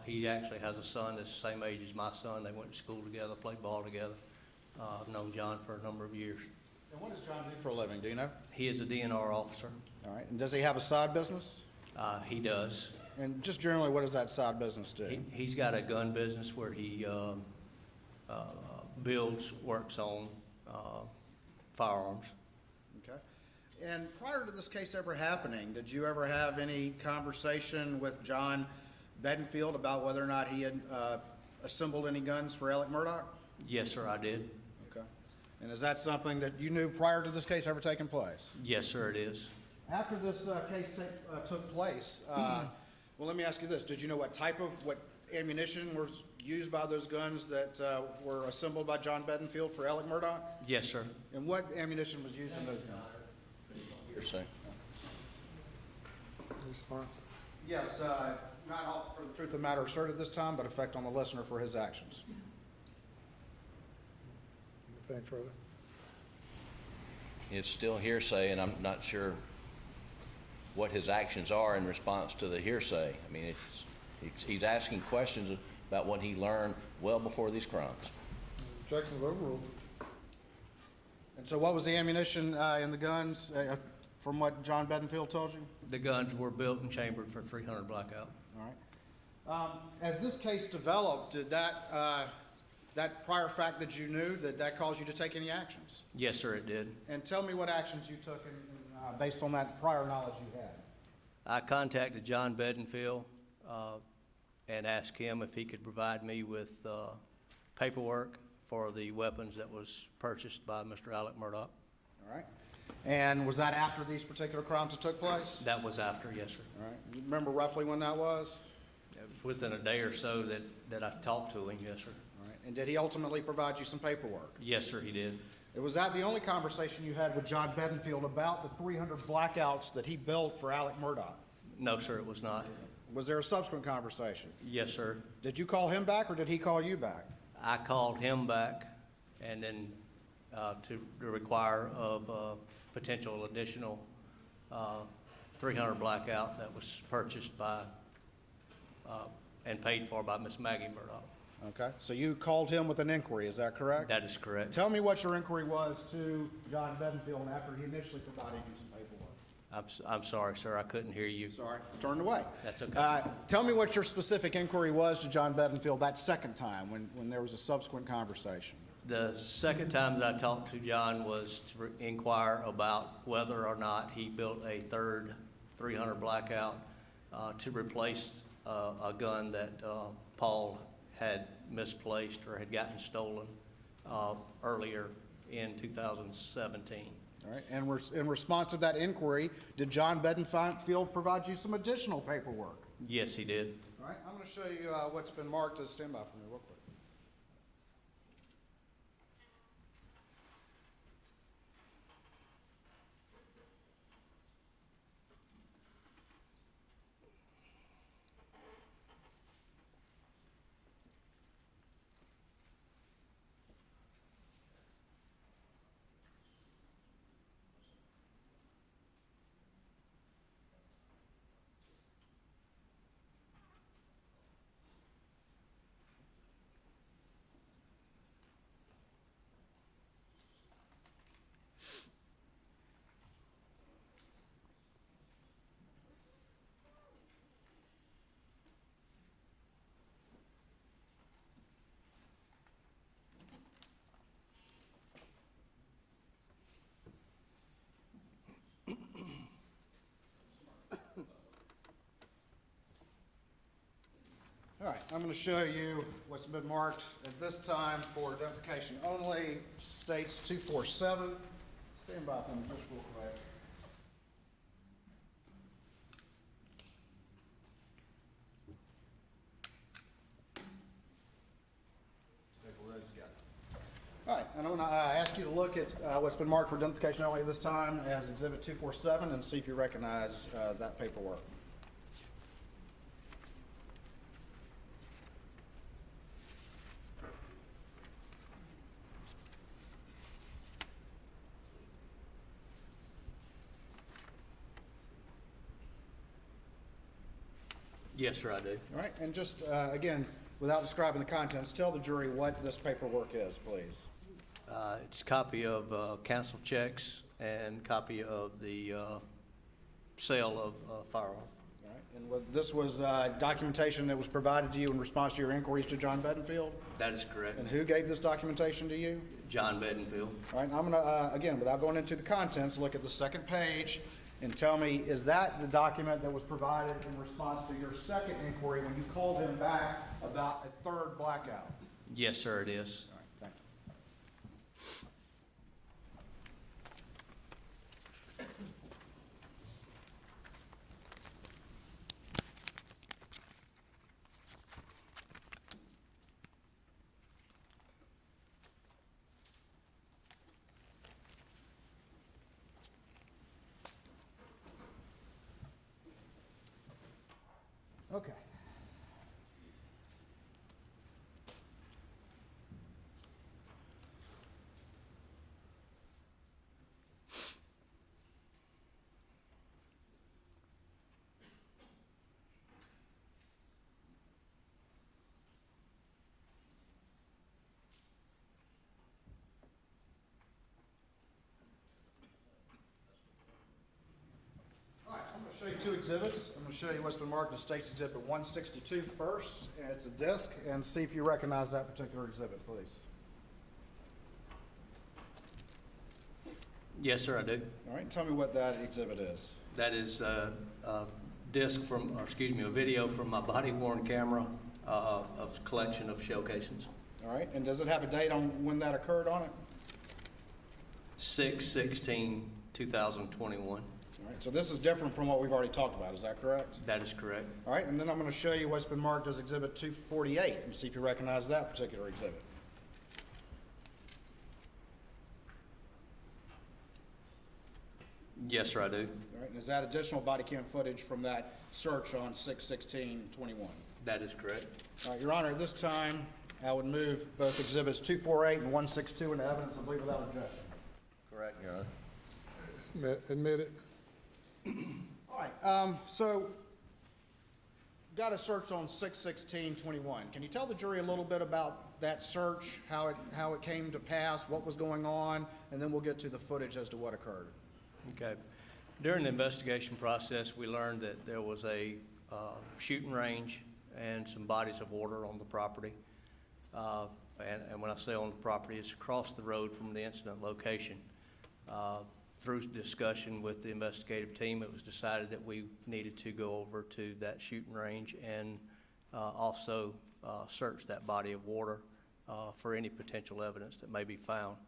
He actually has a son that's the same age as my son. They went to school together, played ball together. I've known John for a number of years. And what does John do for a living, do you know? He is a DNR officer. All right. And does he have a side business? He does. And just generally, what does that side business do? He's got a gun business where he builds, works on firearms. Okay. And prior to this case ever happening, did you ever have any conversation with John Bedingfield about whether or not he had assembled any guns for Alec Murdaugh? Yes, sir, I did. Okay. And is that something that you knew prior to this case ever taking place? Yes, sir, it is. After this case took place, well, let me ask you this. Did you know what ammunition was used by those guns that were assembled by John Bedingfield for Alec Murdaugh? Yes, sir. And what ammunition was used in those guns? Hearsay. Response? Yes, not all for the truth of the matter asserted this time, but effect on the listener for his actions. Anything further? It's still hearsay, and I'm not sure what his actions are in response to the hearsay. I mean, he's asking questions about what he learned well before these crimes. Objections overruled. And so what was the ammunition in the guns from what John Bedingfield told you? The guns were built and chambered for .300 blackout. All right. As this case developed, did that prior fact that you knew, did that cause you to take any actions? Yes, sir, it did. And tell me what actions you took based on that prior knowledge you had. I contacted John Bedingfield and asked him if he could provide me with paperwork for the weapons that was purchased by Mr. Alec Murdaugh. All right. And was that after these particular crimes that took place? That was after, yes, sir. All right. You remember roughly when that was? It was within a day or so that I talked to him, yes, sir. All right. And did he ultimately provide you some paperwork? Yes, sir, he did. Was that the only conversation you had with John Bedingfield about the 300 blackouts that he built for Alec Murdaugh? No, sir, it was not. Was there a subsequent conversation? Yes, sir. Did you call him back or did he call you back? I called him back and then to require of potential additional 300 blackout that was purchased by and paid for by Miss Maggie Murdaugh. Okay, so you called him with an inquiry, is that correct? That is correct. Tell me what your inquiry was to John Bedingfield after he initially provided you some paperwork. I'm sorry, sir, I couldn't hear you. Sorry, turned away. That's okay. Tell me what your specific inquiry was to John Bedingfield that second time when there was a subsequent conversation. The second time that I talked to John was to inquire about whether or not he built a third 300 blackout to replace a gun that Paul had misplaced or had gotten stolen earlier in 2017. All right, and in response to that inquiry, did John Bedingfield provide you some additional paperwork? Yes, he did. All right, I'm going to show you what's been marked as stand by for me real quick. All right, I'm going to show you what's been marked at this time for identification only. States 247. Stand by for me just real quick. Staple those together. All right, and I'm going to ask you to look at what's been marked for identification only this time as Exhibit 247 and see if you recognize that paperwork. Yes, sir, I do. All right, and just, again, without describing the contents, tell the jury what this paperwork is, please. It's a copy of cancel checks and copy of the sale of firearm. All right, and this was documentation that was provided to you in response to your inquiries to John Bedingfield? That is correct. And who gave this documentation to you? John Bedingfield. All right, and I'm going to, again, without going into the contents, look at the second page and tell me, is that the document that was provided in response to your second inquiry when you called him back about a third blackout? Yes, sir, it is. All right, thank you. Okay. All right, I'm going to show you two exhibits. I'm going to show you what's been marked as State's Exhibit 162 first, and it's a disc, and see if you recognize that particular exhibit, please. Yes, sir, I do. All right, tell me what that exhibit is. That is a disc from, or excuse me, a video from my body-worn camera of a collection of shell casings. All right, and does it have a date on when that occurred on it? 6/16/2021. All right, so this is different from what we've already talked about, is that correct? That is correct. All right, and then I'm going to show you what's been marked as Exhibit 248, and see if you recognize that particular exhibit. Yes, sir, I do. All right, and is that additional body cam footage from that search on 6/16/21? That is correct. All right, Your Honor, at this time, I would move both Exhibits 248 and 162 into evidence, I believe, without objection. Correct, Your Honor. Admit it. All right, so got a search on 6/16/21. Can you tell the jury a little bit about that search, how it came to pass, what was going on, and then we'll get to the footage as to what occurred. Okay. During the investigation process, we learned that there was a shooting range and some bodies of water on the property. And when I say on the property, it's across the road from the incident location. Through discussion with the investigative team, it was decided that we needed to go over to that shooting range and also search that body of water for any potential evidence that may be found.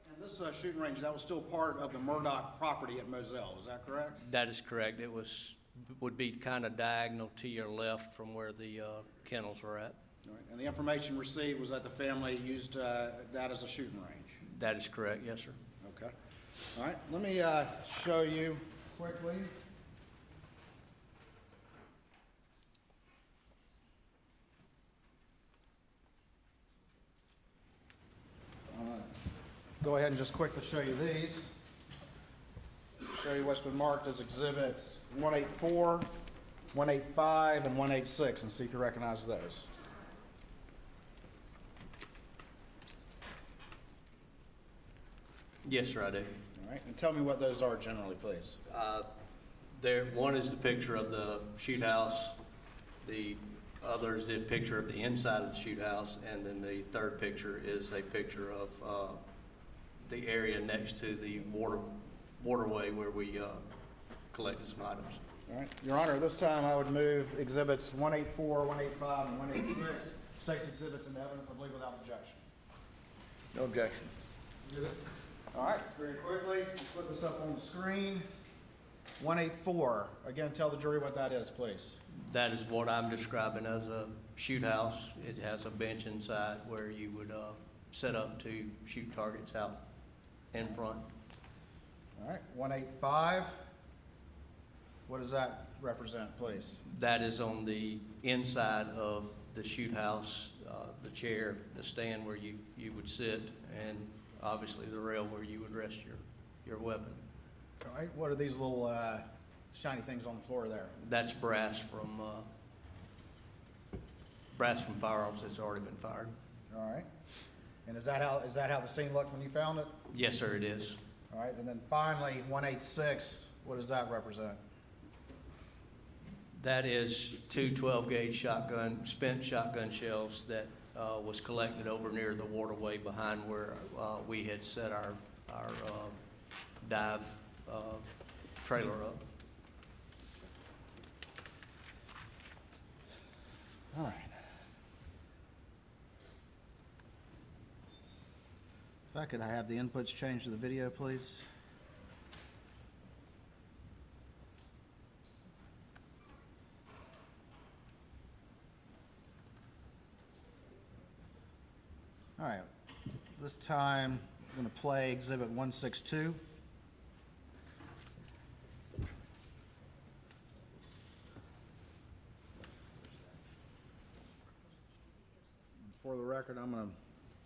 And this shooting range, that was still part of the Murdaugh property at Moselle, is that correct? That is correct. It would be kind of diagonal to your left from where the kennels are at. All right, and the information received was that the family used that as a shooting range? That is correct, yes, sir. Okay. All right, let me show you quickly. Go ahead and just quickly show you these. Show you what's been marked as exhibits 184, 185, and 186, and see if you recognize those. Yes, sir, I do. All right, and tell me what those are generally, please. One is the picture of the shoot house. The other is the picture of the inside of the shoot house, and then the third picture is a picture of the area next to the waterway where we collected some items. All right, Your Honor, this time I would move exhibits 184, 185, and 186, state's exhibits into evidence, I believe, without objection. No objection. All right, very quickly, let's put this up on the screen. 184, again, tell the jury what that is, please. That is what I'm describing as a shoot house. It has a bench inside where you would set up to shoot targets out in front. All right, 185, what does that represent, please? That is on the inside of the shoot house, the chair, the stand where you would sit, and obviously the rail where you would rest your weapon. All right, what are these little shiny things on the floor there? That's brass from firearms that's already been fired. All right, and is that how the scene looked when you found it? Yes, sir, it is. All right, and then finally, 186, what does that represent? That is two 12-gauge spent shotgun shells that was collected over near the waterway behind where we had set our dive trailer up. All right. If I could have the inputs changed to the video, please. All right, this time I'm going to play Exhibit 162. For the record, I'm going to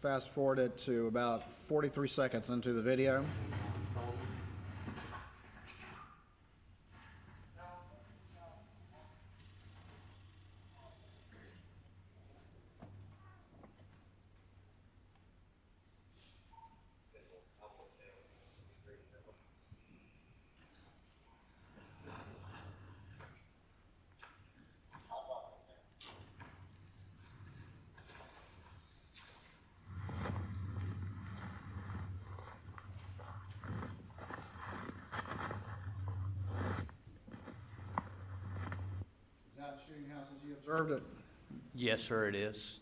fast forward it to about 43 seconds into the video. shooting house as you observed it? Yes, sir, it is.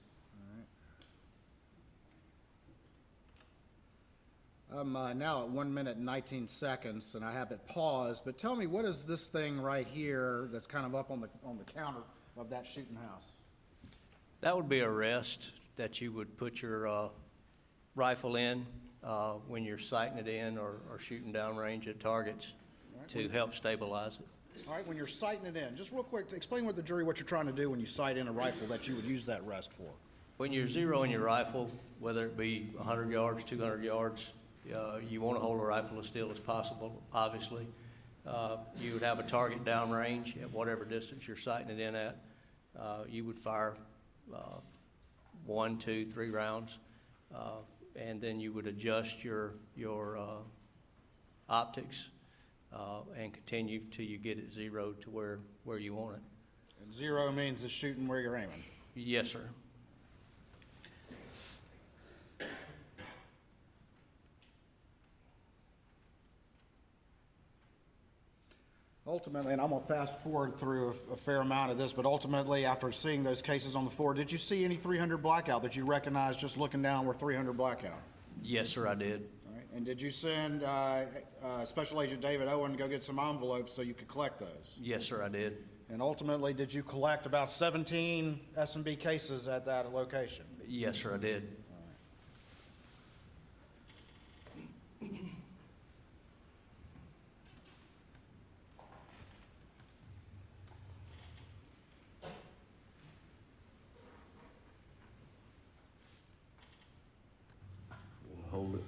I'm now at 1 minute and 19 seconds, and I have it paused. But tell me, what is this thing right here that's kind of up on the counter of that shooting house? That would be a rest that you would put your rifle in when you're sighting it in or shooting downrange at targets to help stabilize it. All right, when you're sighting it in, just real quick, explain with the jury what you're trying to do when you sight in a rifle that you would use that rest for. When you're zeroing your rifle, whether it be 100 yards, 200 yards, you want to hold the rifle as still as possible, obviously. You would have a target downrange at whatever distance you're sighting it in at. You would fire 1, 2, 3 rounds, and then you would adjust your optics and continue till you get it zeroed to where you want it. And zero means it's shooting where you're aiming. Yes, sir. Ultimately, and I'm going to fast forward through a fair amount of this, but ultimately, after seeing those cases on the floor, did you see any 300 blackout that you recognized just looking down were 300 blackout? Yes, sir, I did. All right. And did you send Special Agent David Owen to go get some envelopes so you could collect those? Yes, sir, I did. And ultimately, did you collect about 17 S&B cases at that location? Yes, sir, I did. Hold it.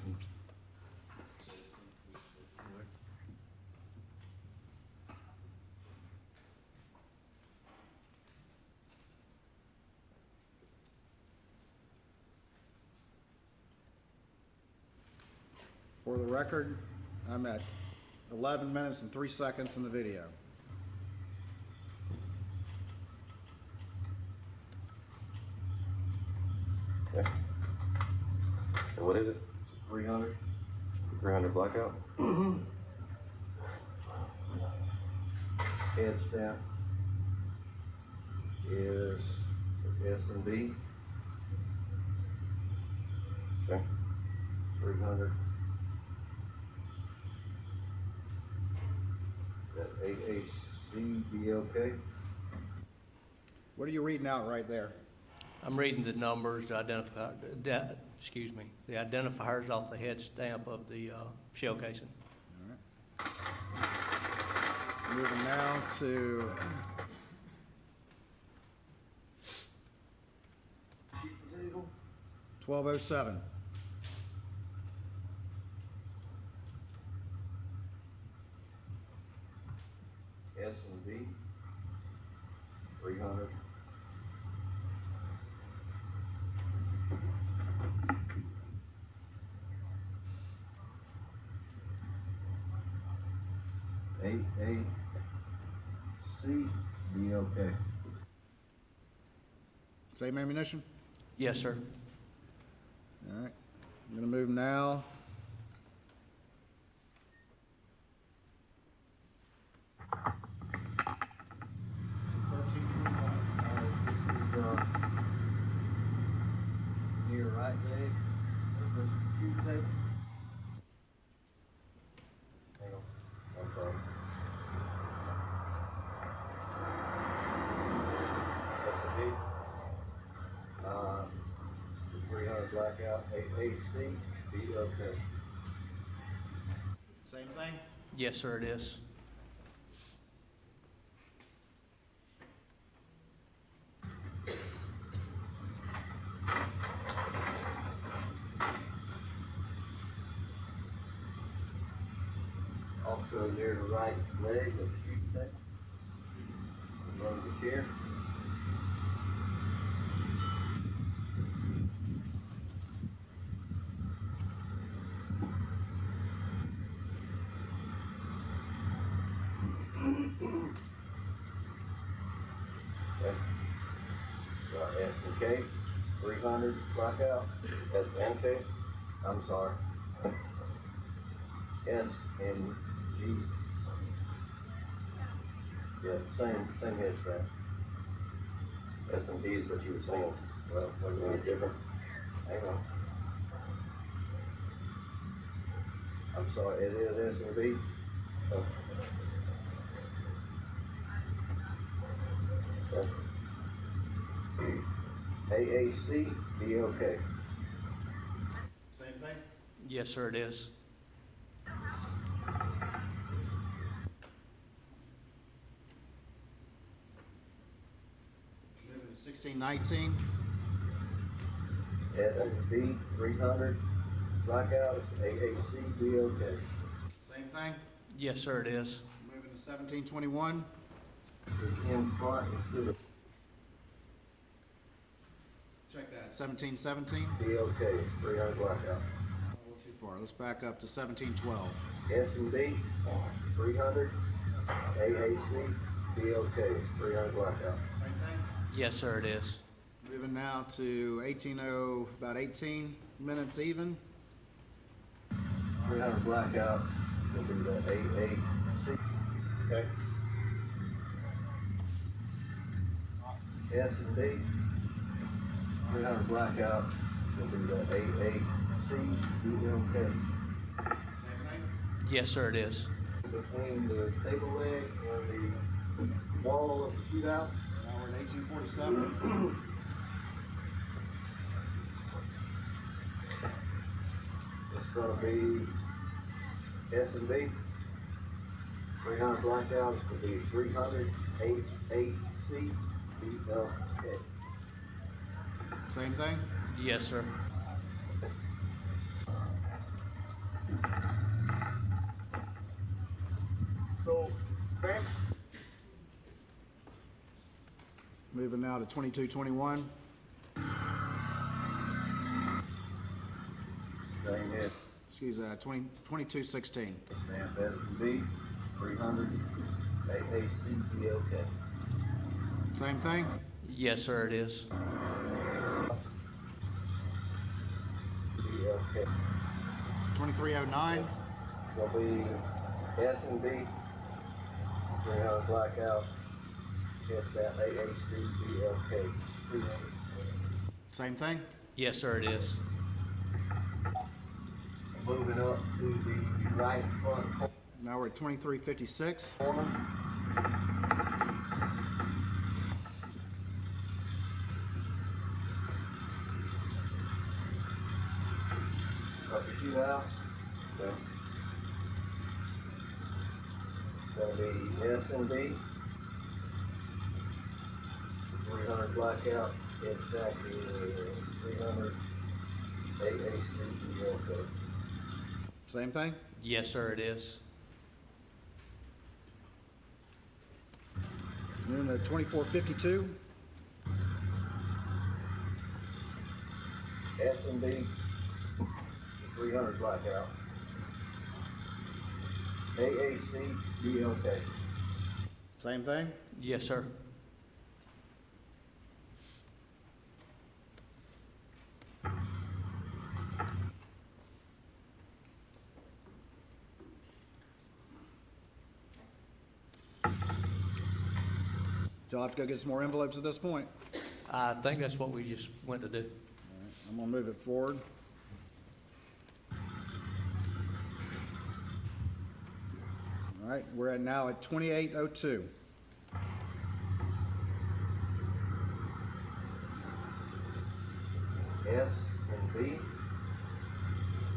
For the record, I'm at 11 minutes and 3 seconds in the video. Okay. And what is it? 300? 300 blackout? Head stamp is S&B. Okay. 300. That AACBLK. What are you reading out right there? I'm reading the numbers to identify, the identifiers off the head stamp of the shell casing. All right. Moving now to 1207. S&B. 300. AACBLK. Same ammunition? Yes, sir. All right. I'm going to move now. Your right leg, shooting table. Hang on. I'm sorry. S&B. 300 blackout. AACBLK. Same thing? Yes, sir, it is. Also near the right leg of the shooting table. Above the chair. Okay. S&K, 300 blackout. S&K, I'm sorry. S&G. Yeah, same head strap. S&P is what you were saying. Well, wasn't any different. Hang on. I'm sorry, it is S&P. Oh. AAC, BOK. Same thing? Yes, sir, it is. Moving to 1619. S&P 300, blackout, AAC, BOK. Same thing? Yes, sir, it is. Moving to 1721. In front, exhibit Check that. 1717. BOK, 300 blackout. A little too far. Let's back up to 1712. S&B 300, AAC, BOK, 300 blackout. Same thing? Yes, sir, it is. Moving now to 18:00, about 18 minutes even. 300 blackout will be the AAC. Okay. S&B 300 blackout will be the AAC, BOK. Same thing? Yes, sir, it is. Between the table leg and the wall of the shootout. Now we're at 1847. It's gonna be S&B 300 blackout. It's gonna be 300 AAC, BOK. Same thing? Yes, sir. So, Grant? Moving now to 2221. Same hit. Excuse that, 2216. Stamp S&B 300 AAC, BOK. Same thing? Yes, sir, it is. BOK. 2309. Will be S&B 300 blackout. Hit that AAC, BOK. Same thing? Yes, sir, it is. Moving up to the right front Now we're at 2356. corner. Up the shootout. Okay. Gonna be S&B 300 blackout. Exactly 300 AAC, BOK. Same thing? Yes, sir, it is. Moving to 2452. S&B 300 blackout. AAC, BOK. Same thing? Yes, sir. Y'all have to go get some more envelopes at this point. I think that's what we just went to do. All right, I'm gonna move it forward. All right, we're at now at 2802. S&B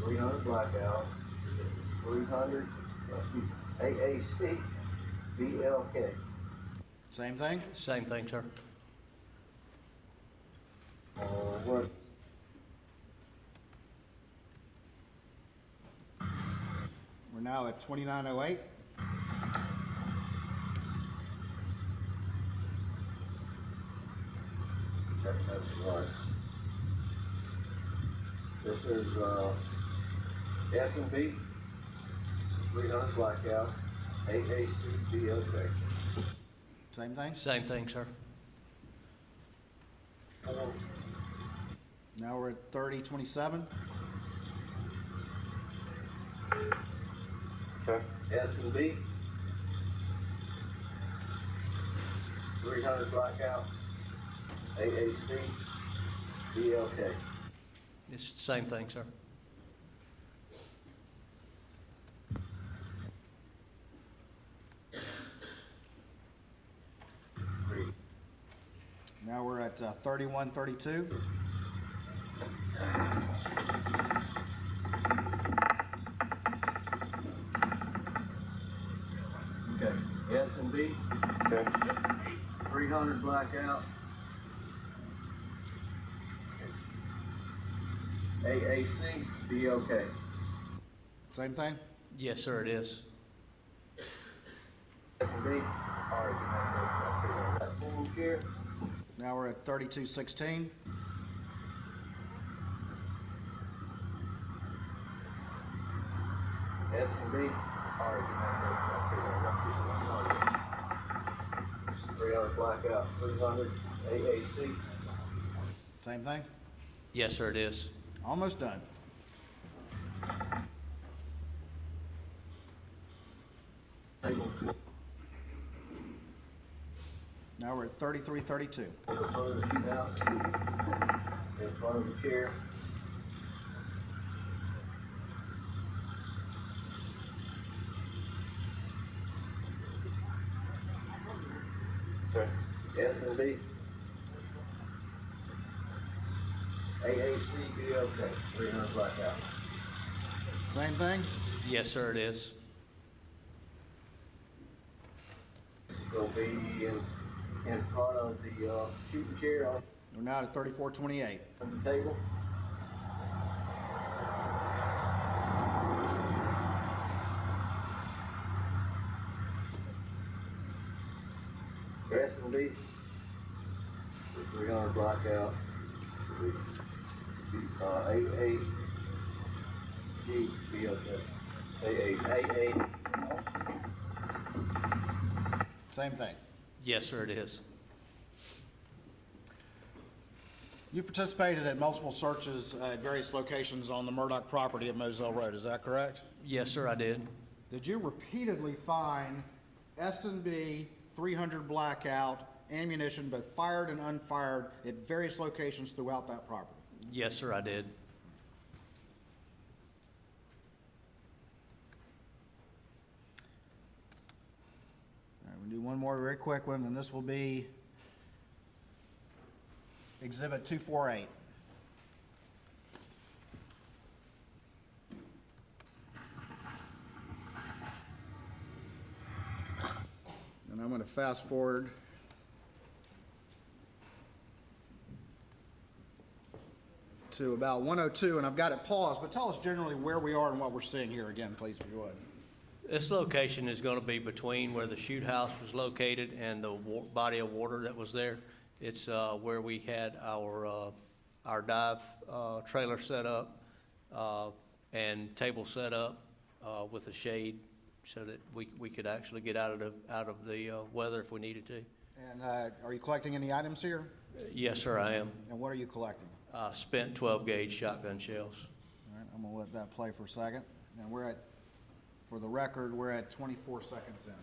300 blackout. 300, AAC, BLK. Same thing? Same thing, sir. What? We're now at 2908. That's right. This is S&B 300 blackout, AAC, BLK. Same thing? Same thing, sir. Now we're at 3027. Okay. S&B 300 blackout, AAC, BLK. It's the same thing, sir. Now we're at 3132. Okay, S and B. Okay. 300 blackout. AAC, BLK. Same thing? Yes, sir, it is. S and B. All right, that full chair. Now we're at 3216. S and B. All right, 300 blackout, 300 AAC. Same thing? Yes, sir, it is. Almost done. Now we're at 3332. In front of the shoot house, in front of the chair. Okay. S and B. AAC, BLK, 300 blackout. Same thing? Yes, sir, it is. Will be in front of the shooting chair on We're now at 3428. the table. S and B, 300 blackout. AA, G, BLK, AA. Same thing. Yes, sir, it is. You participated in multiple searches at various locations on the Murdaugh property at Moselle Road, is that correct? Yes, sir, I did. Did you repeatedly find S&B 300 blackout ammunition, both fired and unfired, at various locations throughout that property? Yes, sir, I did. All right, we'll do one more very quick one, and this will be Exhibit 248. And I'm going to fast forward to about 102, and I've got it paused, but tell us generally where we are and what we're seeing here again, please, if you would. This location is going to be between where the shoot house was located and the body of water that was there. It's where we had our dive trailer set up and table set up with a shade so that we could actually get out of the weather if we needed to. And are you collecting any items here? Yes, sir, I am. And what are you collecting? Spent 12-gauge shotgun shells. All right, I'm going to let that play for a second. And we're at, for the record, we're at 24 seconds in.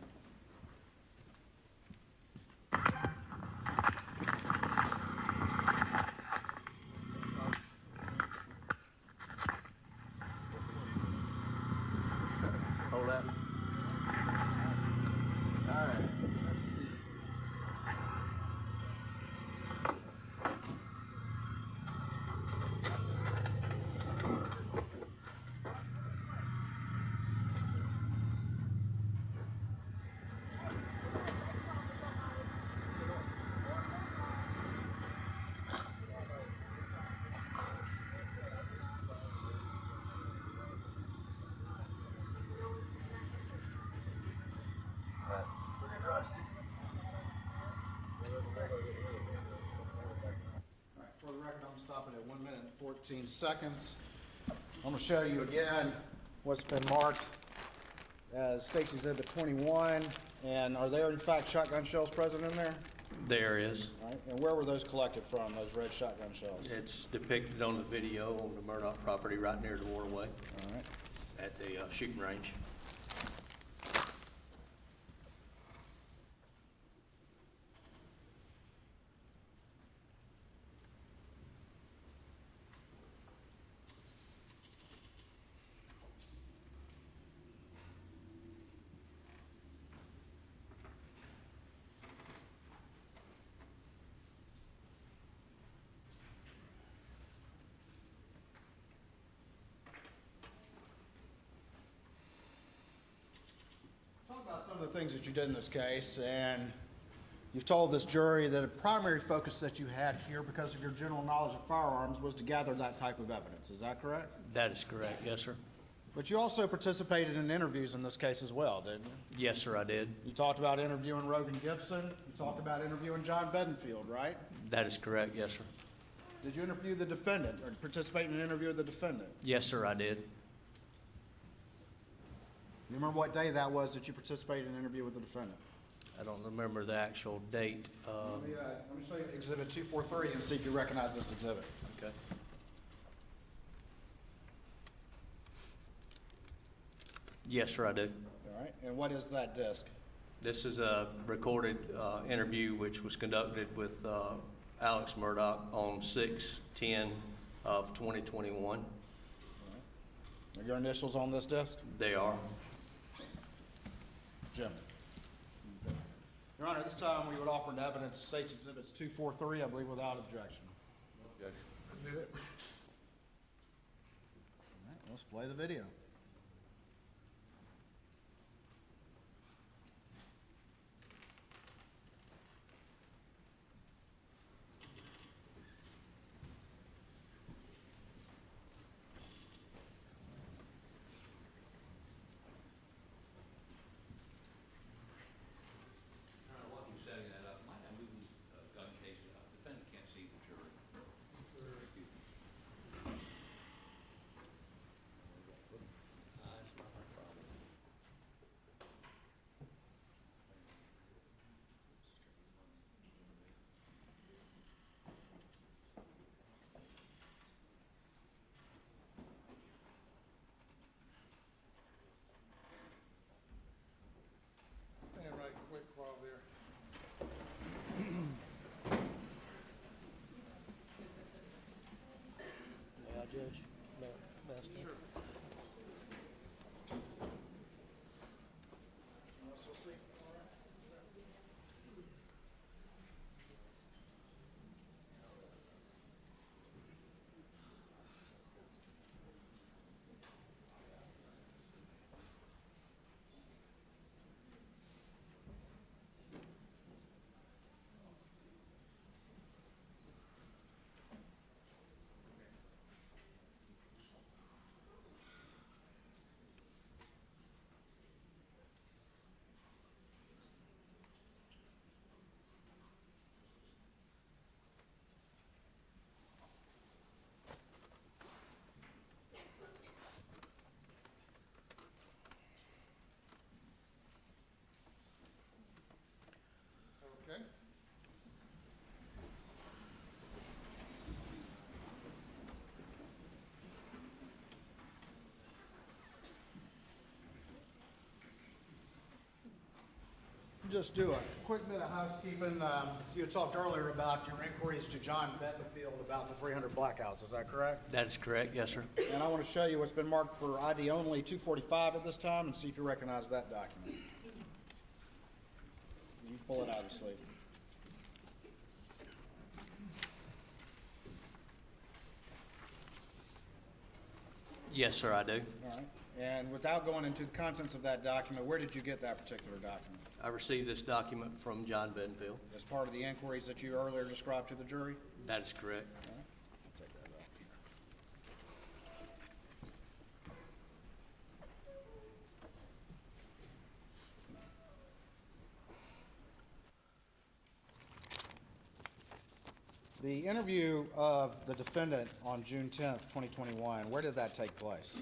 Hold that. All right, let's see. All right, for the record, I'm stopping at 1 minute and 14 seconds. I'm going to show you again what's been marked as State's Exhibit 21. And are there, in fact, shotgun shells present in there? There is. All right, and where were those collected from, those red shotgun shells? It's depicted on the video on the Murdaugh property right near the waterway All right. at the shooting range. of the things that you did in this case, and you've told this jury that a primary focus that you had here, because of your general knowledge of firearms, was to gather that type of evidence. Is that correct? That is correct, yes, sir. But you also participated in interviews in this case as well, didn't you? Yes, sir, I did. You talked about interviewing Rogan Gibson. You talked about interviewing John Bedingfield, right? That is correct, yes, sir. Did you interview the defendant or participate in an interview with the defendant? Yes, sir, I did. You remember what day that was that you participated in an interview with the defendant? I don't remember the actual date. Let me show you Exhibit 243 and see if you recognize this exhibit. Okay. Yes, sir, I do. All right, and what is that disc? This is a recorded interview which was conducted with Alex Murdaugh on 6/10 of 2021. Are your initials on this disc? They are. Jim. Your Honor, this time we would offer an evidence, State's Exhibits 243, I believe, without objection. Submit it. All right, let's play the video. While you're setting that up, might I move these gun cases up? Defendant can't see the jury. Stand right quick while they're. Yeah, Judge. Sure. Okay. Just do a quick bit of housekeeping. You had talked earlier about your inquiries to John Bedingfield about the 300 blackouts, is that correct? That is correct, yes, sir. And I want to show you what's been marked for ID only 245 at this time and see if you recognize that document. You pull it out of the sleeve. Yes, sir, I do. All right. And without going into the contents of that document, where did you get that particular document? I received this document from John Bedingfield. As part of the inquiries that you earlier described to the jury? That is correct. All right. I'll take that out. The interview of the defendant on June 10th, 2021, where did that take place?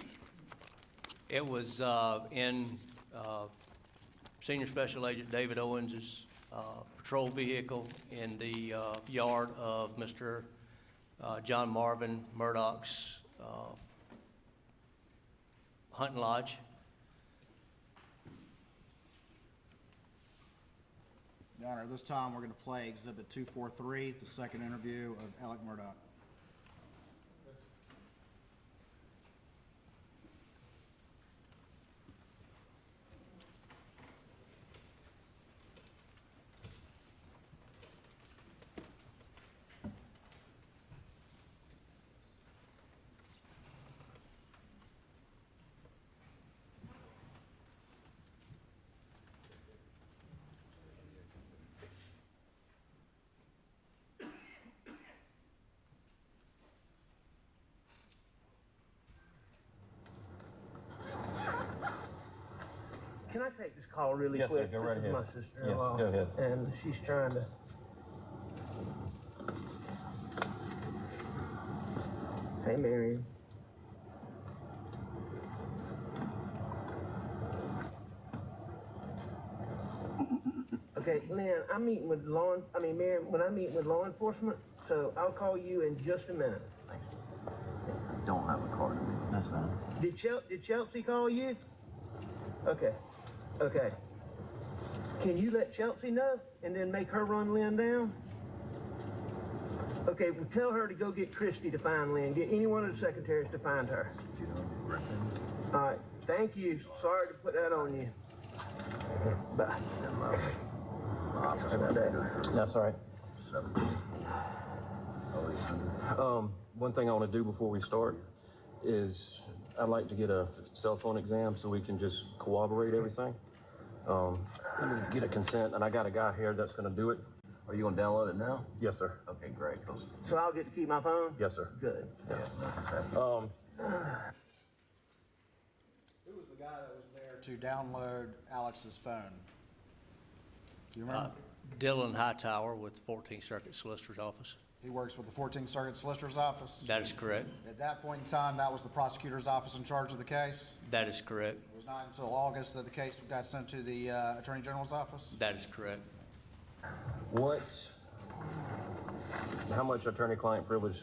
It was in Senior Special Agent David Owens's patrol vehicle in the yard of Mr. John Marvin Murdaugh's hunting lodge. Your Honor, this time we're going to play Exhibit 243, the second interview of Alec Murdaugh. Can I take this call really Yes, sir. quick? Go right This is ahead. my sister-in-law. Yes, go ahead. And she's trying to. Hey, Marion. Okay, Lynn, Marion, when I'm meeting with law enforcement, so I'll call you in just a minute. Thanks. I don't have a card. That's fine. Did Chelsea call you? Okay. Okay. Can you let Chelsea know and then make her run Lynn down? Okay, well, tell her to go get Christy to find Lynn. Get any one of the secretaries to find her. All right. Thank you. Sorry to put that on you. Bye. Sorry about that. That's all right. One thing I want to do before we start is I'd like to get a cell phone exam so we can just corroborate everything. Let me get a consent, and I got a guy here that's going to do it. Are you gonna download it now? Yes, sir. Okay, great. So I'll get to keep my phone? Yes, sir. Good. Yeah. Who was the guy that was there to download Alex's phone? Do you remember? Dylan Hightower with 14th Circuit Solicitor's Office. He works with the 14th Circuit Solicitor's Office. That is correct. At that point in time, that was the prosecutor's office in charge of the case. That is correct. It was not until August that the case got sent to the Attorney General's office. That is correct. How much attorney-client privilege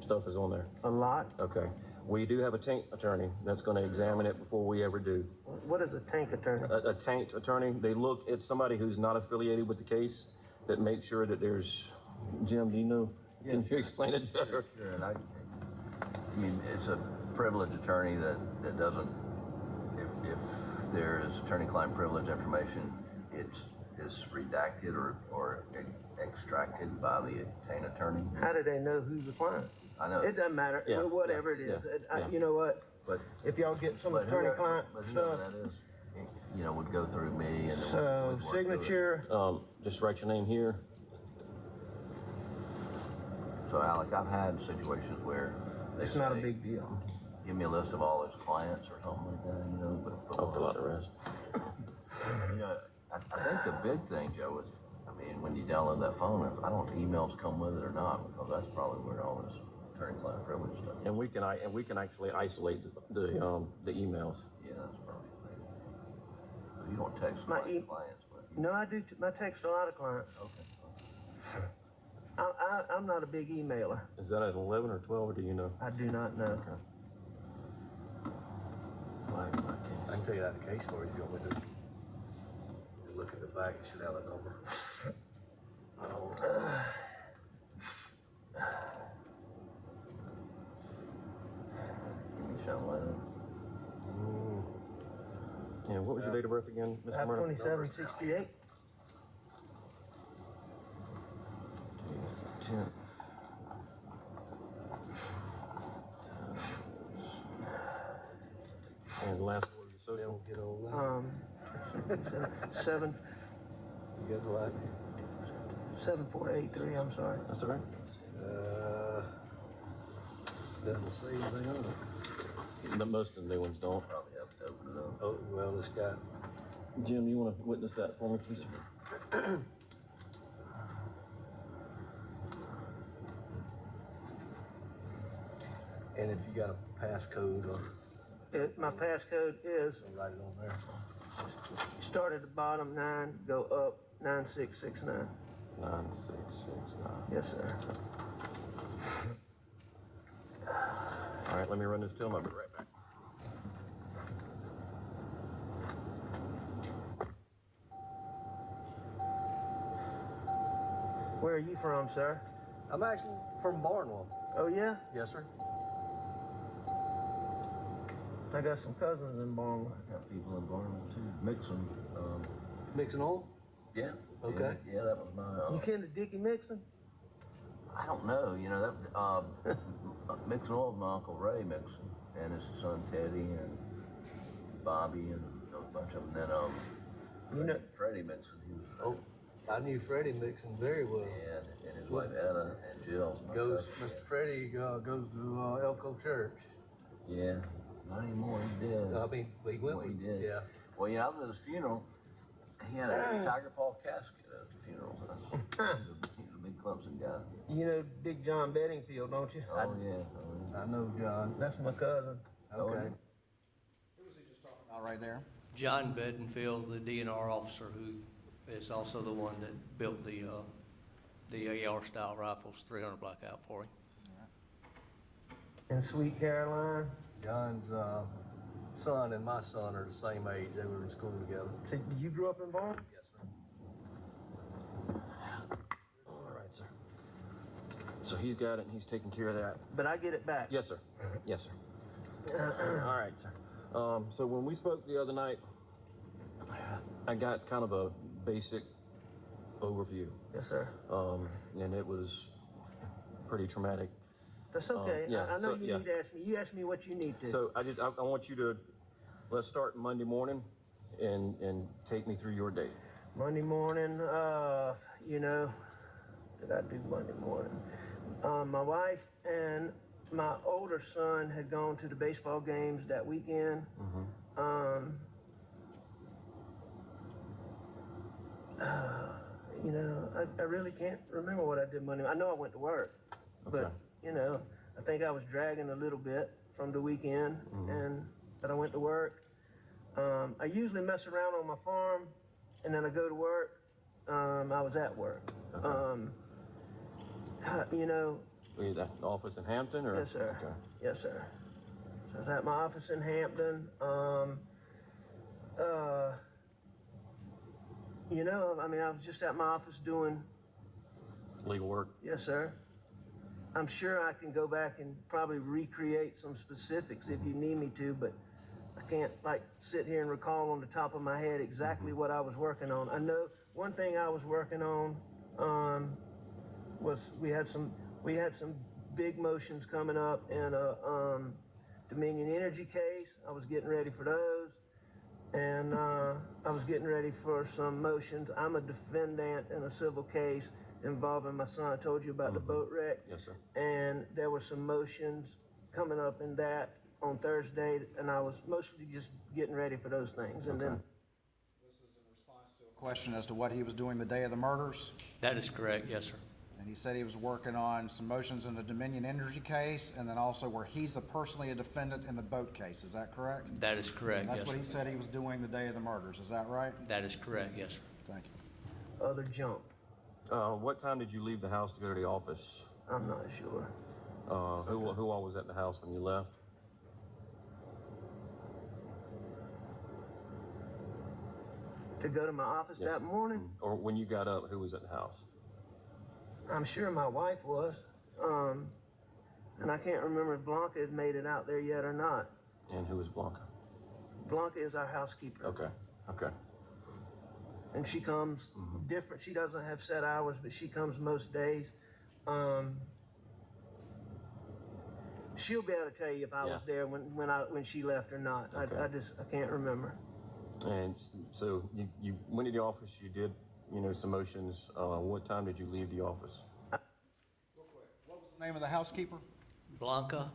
stuff is on there? A lot. Okay. We do have a taint attorney that's going to examine it before we ever do. What is a tank attorney? A taint attorney, they look at somebody who's not affiliated with the case that makes sure that there's, Jim, do you know? Can you explain it better? Sure, and I mean, it's a privileged attorney that doesn't, if there is attorney-client privilege information, it's redacted or extracted by the taint attorney. How do they know who's the client? I know. It doesn't matter. Yeah, Whatever yeah, it is. yeah. You know what? But If y'all get some but attorney-client whoever stuff. that is, would go through me and then So, we'd work through it. signature. Just write your name here. So Alec, I've had situations where they It's not a say, big deal. give me a list of all his clients or something like that, but I'll fill out the rest. I think the big thing, Joe, is, when you download that phone, I don't know if emails come with it or not, because that's probably where all this attorney-client privilege stuff. And we can actually isolate the emails. Yeah, that's probably the thing. So you don't text clients, but No, I do. I text a lot of clients. okay. I'm not a big emailer. Is that at 11 or 12, or do you know? I do not know. I can tell you that the case for you if you want me to. You look at the back, you should have a number. And what was your date of birth again, Mr. Murdaugh? 2768. 10. And the last word of the social. Get all that. 7483. I'm sorry. That's all right. Doesn't say anything on it. Most of the new ones don't. Probably have to open it up. Oh, well, it's got. Jim, you want to witness that for me, please? And if you got a passcode or. My passcode is. Write it on there. Start at the bottom 9, go up 9669. 9669. Yes, sir. All right, let me run this till. I'll be right back. Where are you from, sir? I'm actually from Barnwell. Oh, yeah? Yes, sir. I got some cousins in Barnwell. Got people in Barnwell too. Mixon. Mixing oil? Yeah. Okay. Yeah, that was my. You kin to Dickie Mixon? I don't know. That Mixon Oil was my Uncle Ray Mixon and his son Teddy and Bobby and a bunch of them. Then Freddie Mixon. He was. I knew Freddie Mixon very well. And his wife Etta and Jill. Mr. Freddie goes to Elko Church. Yeah. Not anymore. He did. He went. He did. Yeah. Well, yeah, I was at his funeral. He had a tiger paw casket at the funeral. He's a big Clemson guy. You know Big John Bedingfield, don't you? I know John. That's my cousin. Okay. Right there. John Bedingfield, the DNR officer who is also the one that built the AR-style rifles, 300 blackout for him. And Sweet Caroline. John's son and my son are the same age. They were in school together. So, did you grow up in Barn? Yes, sir. All right, sir. So he's got it and he's taking care of that. But I get it back. Yes, sir. Yes, sir. All right, sir. So when we spoke the other night, I got kind of a basic overview. Yes, sir. And it was pretty traumatic. That's okay. Yeah, I know so, you need to ask me. You ask me what you need to. So I want you to, let's start Monday morning and take me through your day. Monday morning, you know, did I do Monday morning? My wife and my older son had gone to the baseball games that weekend. You know, I really can't remember what I did Monday. I know I went to work, but you know, I think I was dragging a little bit from the weekend, but I went to work. I usually mess around on my farm, and then I go to work. I was at work. You know. Were you at the office in Hampton, or? Yes, sir. Okay. Yes, sir. So I was at my office in Hampton. You know, I mean, I was just at my office doing Legal work? Yes, sir. I'm sure I can go back and probably recreate some specifics if you need me to, but I can't like sit here and recall on the top of my head exactly what I was working on. I know one thing I was working on was we had some big motions coming up in a Dominion Energy case. I was getting ready for those. And I was getting ready for some motions. I'm a defendant in a civil case involving my son. I told you about the boat wreck. Yes, sir. And there were some motions coming up in that on Thursday, and I was mostly just getting ready for those things. And then This is in response to a question as to what he was doing the day of the murders. That is correct, yes, sir. And he said he was working on some motions in the Dominion Energy case, and then also where he's personally a defendant in the boat case. Is that correct? That is correct, And that's yes, what sir. he said he was doing the day of the murders. Is that right? That is correct, yes, sir. Thank you. other junk. What time did you leave the house to go to the office? I'm not sure. Who all was at the house when you left? To go to my office Yes, that sir. morning, Or when you got up, who was at the house? I'm sure my wife was. And I can't remember if Blanca had made it out there yet or not. And who was Blanca? Blanca is our housekeeper. Okay, okay. And she comes different. She doesn't have set hours, but she comes most days. She'll be able to tell you if I was there when she left or not. Okay. I can't remember. And so you went to the office, you did, some motions. What time did you leave the office? Real quick, what was the name of the housekeeper? Blanca,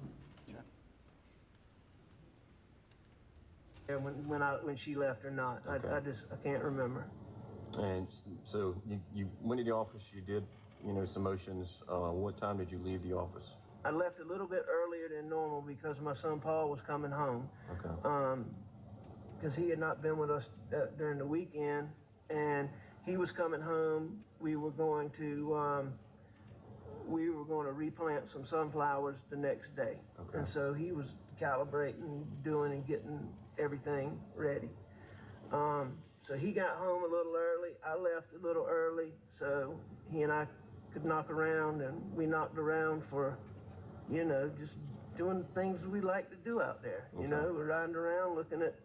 Yeah, when she left or not. Okay. I can't remember. And so you went to the office, you did, some motions. What time did you leave the office? I left a little bit earlier than normal because my son Paul was coming home. Okay. Because he had not been with us during the weekend, and he was coming home. We were going to replant some sunflowers the next day, Okay. and so he was calibrating, doing, and getting everything ready. So he got home a little early. I left a little early, so he and I could knock around, and we knocked around for, just doing things we like to do out there. Okay. We're riding around looking at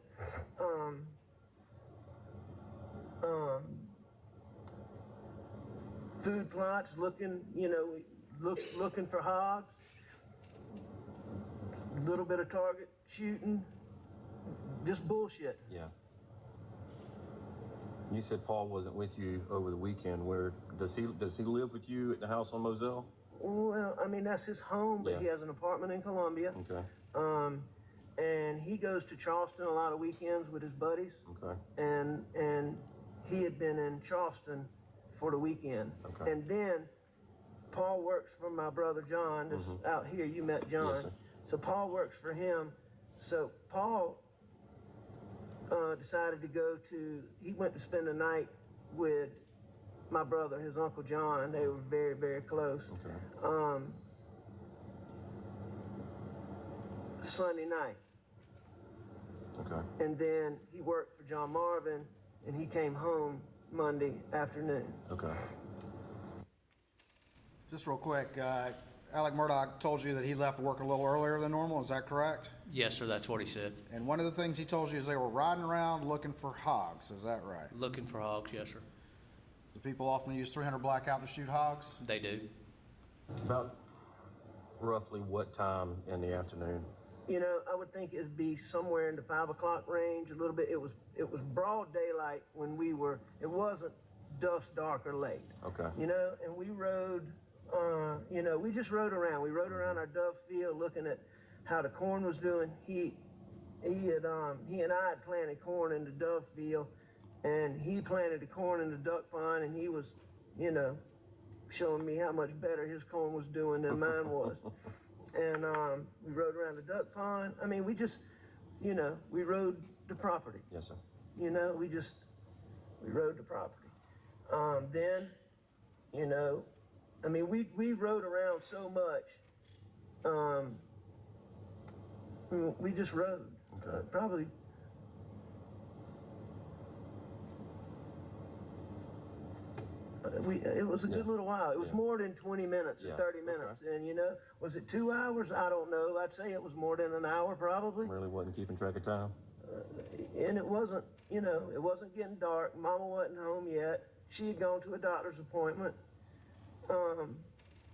food plots, looking for hogs, a little bit of target shooting, just bullshit. Yeah. You said Paul wasn't with you over the weekend. Where does he live with you at the house on Moselle? Well, I mean, that's his home, but Yeah. he has an apartment in Columbia. Okay. And he goes to Charleston a lot of weekends with his buddies. Okay. And he had been in Charleston for the weekend. Okay. And then Paul works for my brother John. This out here, you met John. Yes, sir. So Paul works for him. So Paul decided to go to, he went to spend the night with my brother, his Uncle John. They were very, very close. Okay. Sunday night. Okay. And then he worked for John Marvin, and he came home Monday afternoon. Okay. Just real quick, Alec Murdaugh told you that he left work a little earlier than normal, is that correct? Yes, sir, that's what he said. And one of the things he told you is they were riding around looking for hogs, is that right? Looking for hogs, yes, sir. Do people often use 300 blackout to shoot hogs? They do. About roughly what time in the afternoon? You know, I would think it'd be somewhere in the 5 o'clock range, a little bit. It was broad daylight when we were, it wasn't dusk, dark, or late. Okay. You know, and we rode, you know, we just rode around. We rode around our dove field looking at how the corn was doing. He and I had planted corn in the dove field, and he planted the corn in the duck pond, and he was, you know, showing me how much better his corn was doing than mine was. And we rode around the duck pond. I mean, we just, you know, we rode the property. Yes, sir. You know, we rode the property. Then, you know, I mean, we rode around so much. We just rode. Okay. Probably. It was a good little while. It was more than 20 minutes or 30 minutes. Okay. And, you know, was it 2 hours? I don't know. I'd say it was more than an hour, probably. Really wasn't keeping track of time? And it wasn't, you know, it wasn't getting dark. Mama wasn't home yet. She had gone to a doctor's appointment.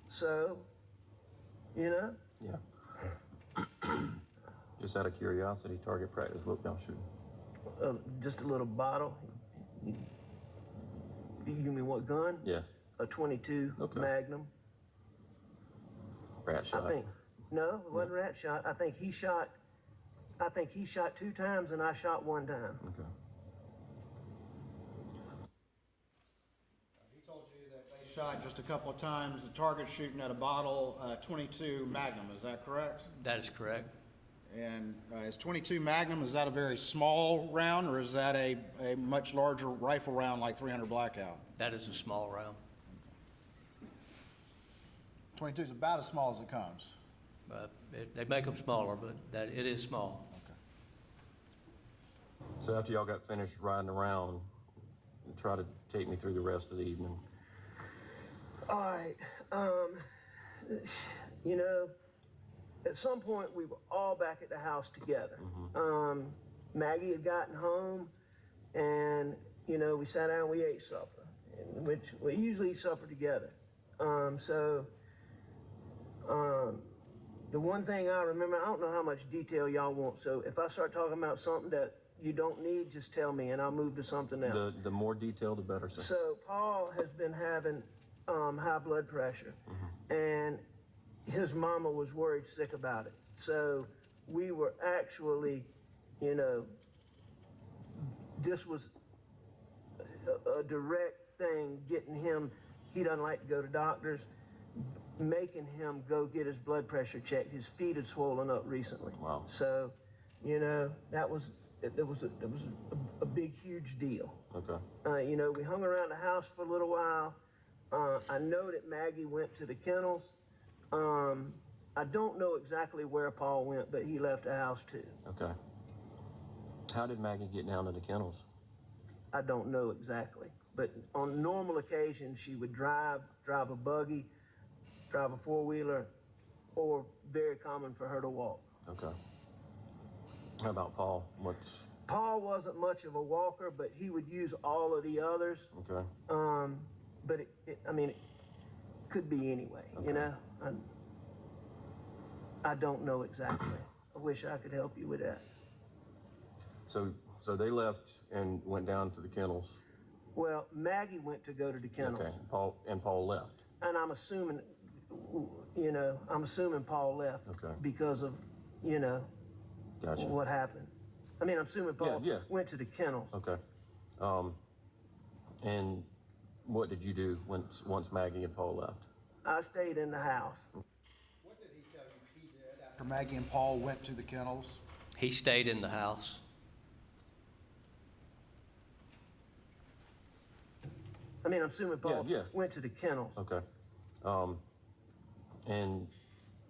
So, you know. Yeah. Just out of curiosity, target practice, what y'all shooting? Just a little bottle. You give me what gun? Yeah. A 22 Magnum. Rat shot? I think. No, it wasn't rat shot. I think he shot 2 times and I shot 1 time. Okay. He told you that they shot just a couple of times, the target shooting at a bottle 22 Magnum, is that correct? That is correct. And is 22 Magnum, is that a very small round, or is that a much larger rifle round like 300 Blackout? That is a small round. 22 is about as small as it comes. They make them smaller, but it is small. Okay. So after y'all got finished riding around, try to take me through the rest of the evening. All right. You know, at some point we were all back at the house together. Maggie had gotten home, and, you know, we sat down, we ate supper, which we usually eat supper together. The one thing I remember, I don't know how much detail y'all want, so if I start talking about something that you don't need, just tell me and I'll move to something else. The more detail, the better, sir. So Paul has been having high blood pressure, and his mama was worried sick about it. So we were actually, you know, this was a direct thing, getting him, he doesn't like to go to doctors, making him go get his blood pressure checked. His feet had swollen up recently. Wow. So, you know, it was a big, huge deal. Okay. You know, we hung around the house for a little while. I know that Maggie went to the kennels. I don't know exactly where Paul went, but he left the house too. Okay. How did Maggie get down to the kennels? I don't know exactly, but on normal occasions, she would drive a buggy, drive a four-wheeler, or very common for her to walk. Okay. How about Paul? Paul wasn't much of a walker, but he would use all of the others. Okay. But I mean, it could be anyway, okay. You know? I don't know exactly. I wish I could help you with that. So they left and went down to the kennels? Well, Maggie went to go to the kennels. Okay, Paul left? And I'm assuming, you know, Paul left. Okay. Because of, you know, Gotcha. what happened. I mean, I'm assuming Paul Yeah. went to the kennels. Okay. And what did you do once Maggie and Paul left? I stayed in the house. What did he tell you he did after Maggie and Paul went to the kennels? He stayed in the house. I mean, I'm assuming Paul Yeah. went to the kennels. Okay. And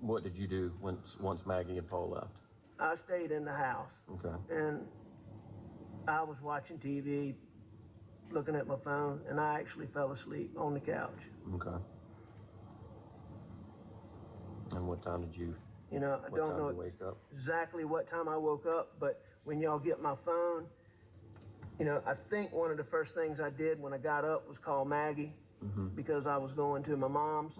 what did you do once Maggie and Paul left? I stayed in the house. Okay. And I was watching TV, looking at my phone, and I actually fell asleep on the couch. Okay. And what time did you? You know, I What don't time know did you wake up? exactly what time I woke up, but when y'all get my phone, you know, I think one of the first things I did when I got up was call Maggie because I was going to my mom's.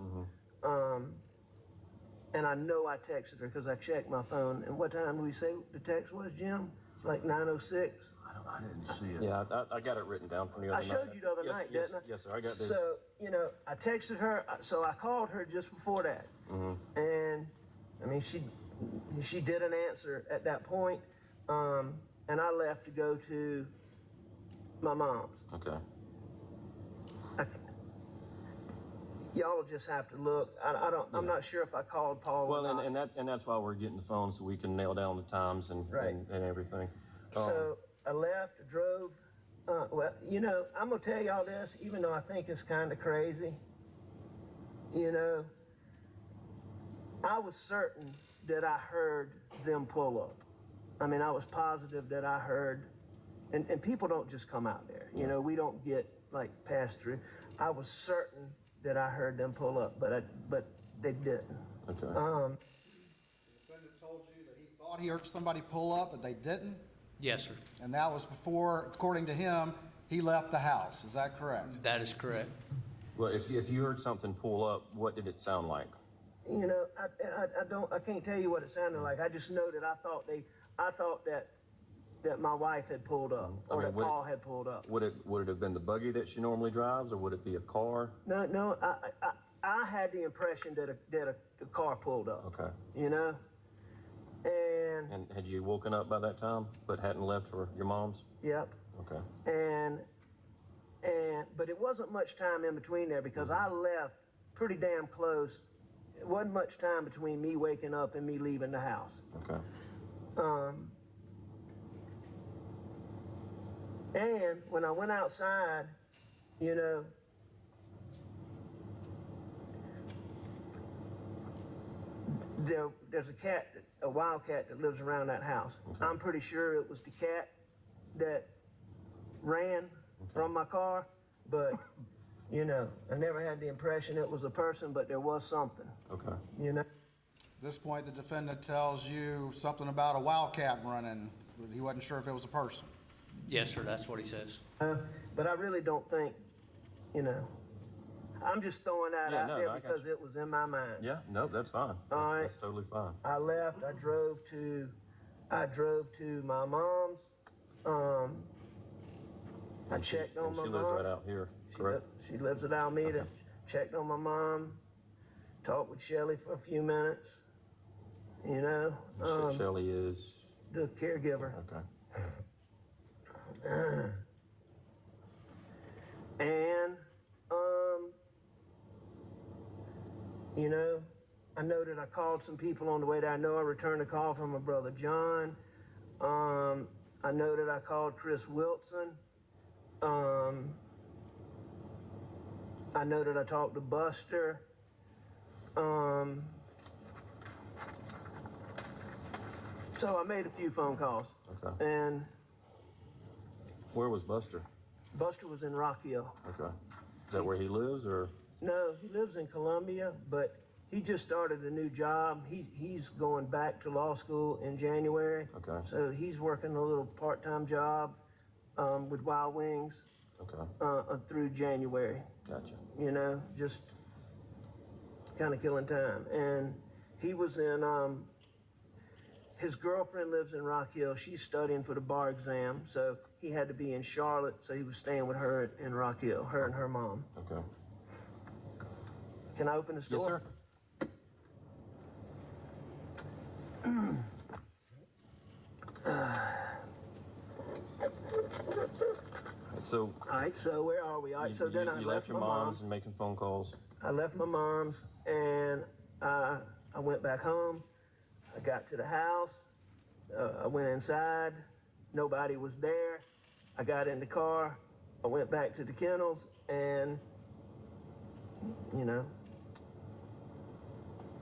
And I know I texted her because I checked my phone. And what time did we say the text was, Jim? Like 9:06. I didn't see it. Yeah, I got it written down from the other I night. showed you the other Yes, night, yes, didn't I? Yes, sir. I got this. So, you know, I texted her, so I called her just before that. And, I mean, she didn't answer at that point. And I left to go to my mom's. Okay. Y'all will just have to look. I'm not sure if I called Paul Well, or not. and that's why we're getting the phone so we can nail down the times and Right. and everything. So I left, I drove. Well, you know, I'm gonna tell y'all this, even though I think it's kind of crazy. You know, I was certain that I heard them pull up. I mean, I was positive that I heard, and people don't just come out there. You know, we don't get like passed through. I was certain that I heard them pull up, but they didn't. Okay. The defendant told you that he thought he heard somebody pull up, but they didn't? Yes, sir. And that was before, according to him, he left the house. Is that correct? That is correct. Well, if you heard something pull up, what did it sound like? You know, I can't tell you what it sounded like. I just know that I thought that my wife had pulled up, or that Paul had pulled up. Would it have been the buggy that she normally drives, or would it be a car? No, I had the impression that a car pulled up. Okay. You know, And had you woken up by that time, but hadn't left for your mom's? Yep. Okay. But it wasn't much time in between there because I left pretty damn close. It wasn't much time between me waking up and me leaving the house. Okay. And when I went outside, you know, there's a wild cat that lives around that house. Okay. I'm pretty sure it was the cat that ran from my car, but, you know, I never had the impression it was a person, but there was something. Okay. You know? At this point, the defendant tells you something about a wildcat running. He wasn't sure if it was a person. Yes, sir. That's what he says. But I really don't think, you know, I'm just throwing that out there I got because it was in my mind. Yeah, no, that's fine. All right. That's totally fine. I left. I drove to my mom's. I checked on And my she mom. lives right out here, correct? She lives at Alameda. Okay. Checked on my mom. Talked with Shelly for a few minutes. You know, Shelly is? the caregiver. Okay. And you know, I know that I called some people on the way there. I know I returned a call from my brother John. I know that I called Chris Wilson. I know that I talked to Buster. So I made a few phone calls. Okay. And Where was Buster? Buster was in Rock Hill. Okay. Is that where he lives, or? No, he lives in Columbia, but he just started a new job. He's going back to law school in January. Okay. So he's working a little part-time job with Wild Wings Okay. through January. Gotcha. You know, just kind of killing time. And he was in, his girlfriend lives in Rock Hill. She's studying for the bar exam, so he had to be in Charlotte, so he was staying with her in Rock Hill, her and her mom. Okay. Can I open the store? Yes, sir. So All right, so where are we? All right, so then I you left your my mom's and making phone calls. I left my mom's and I went back home. I got to the house. I went inside. Nobody was there. I got in the car. I went back to the kennels and, you know.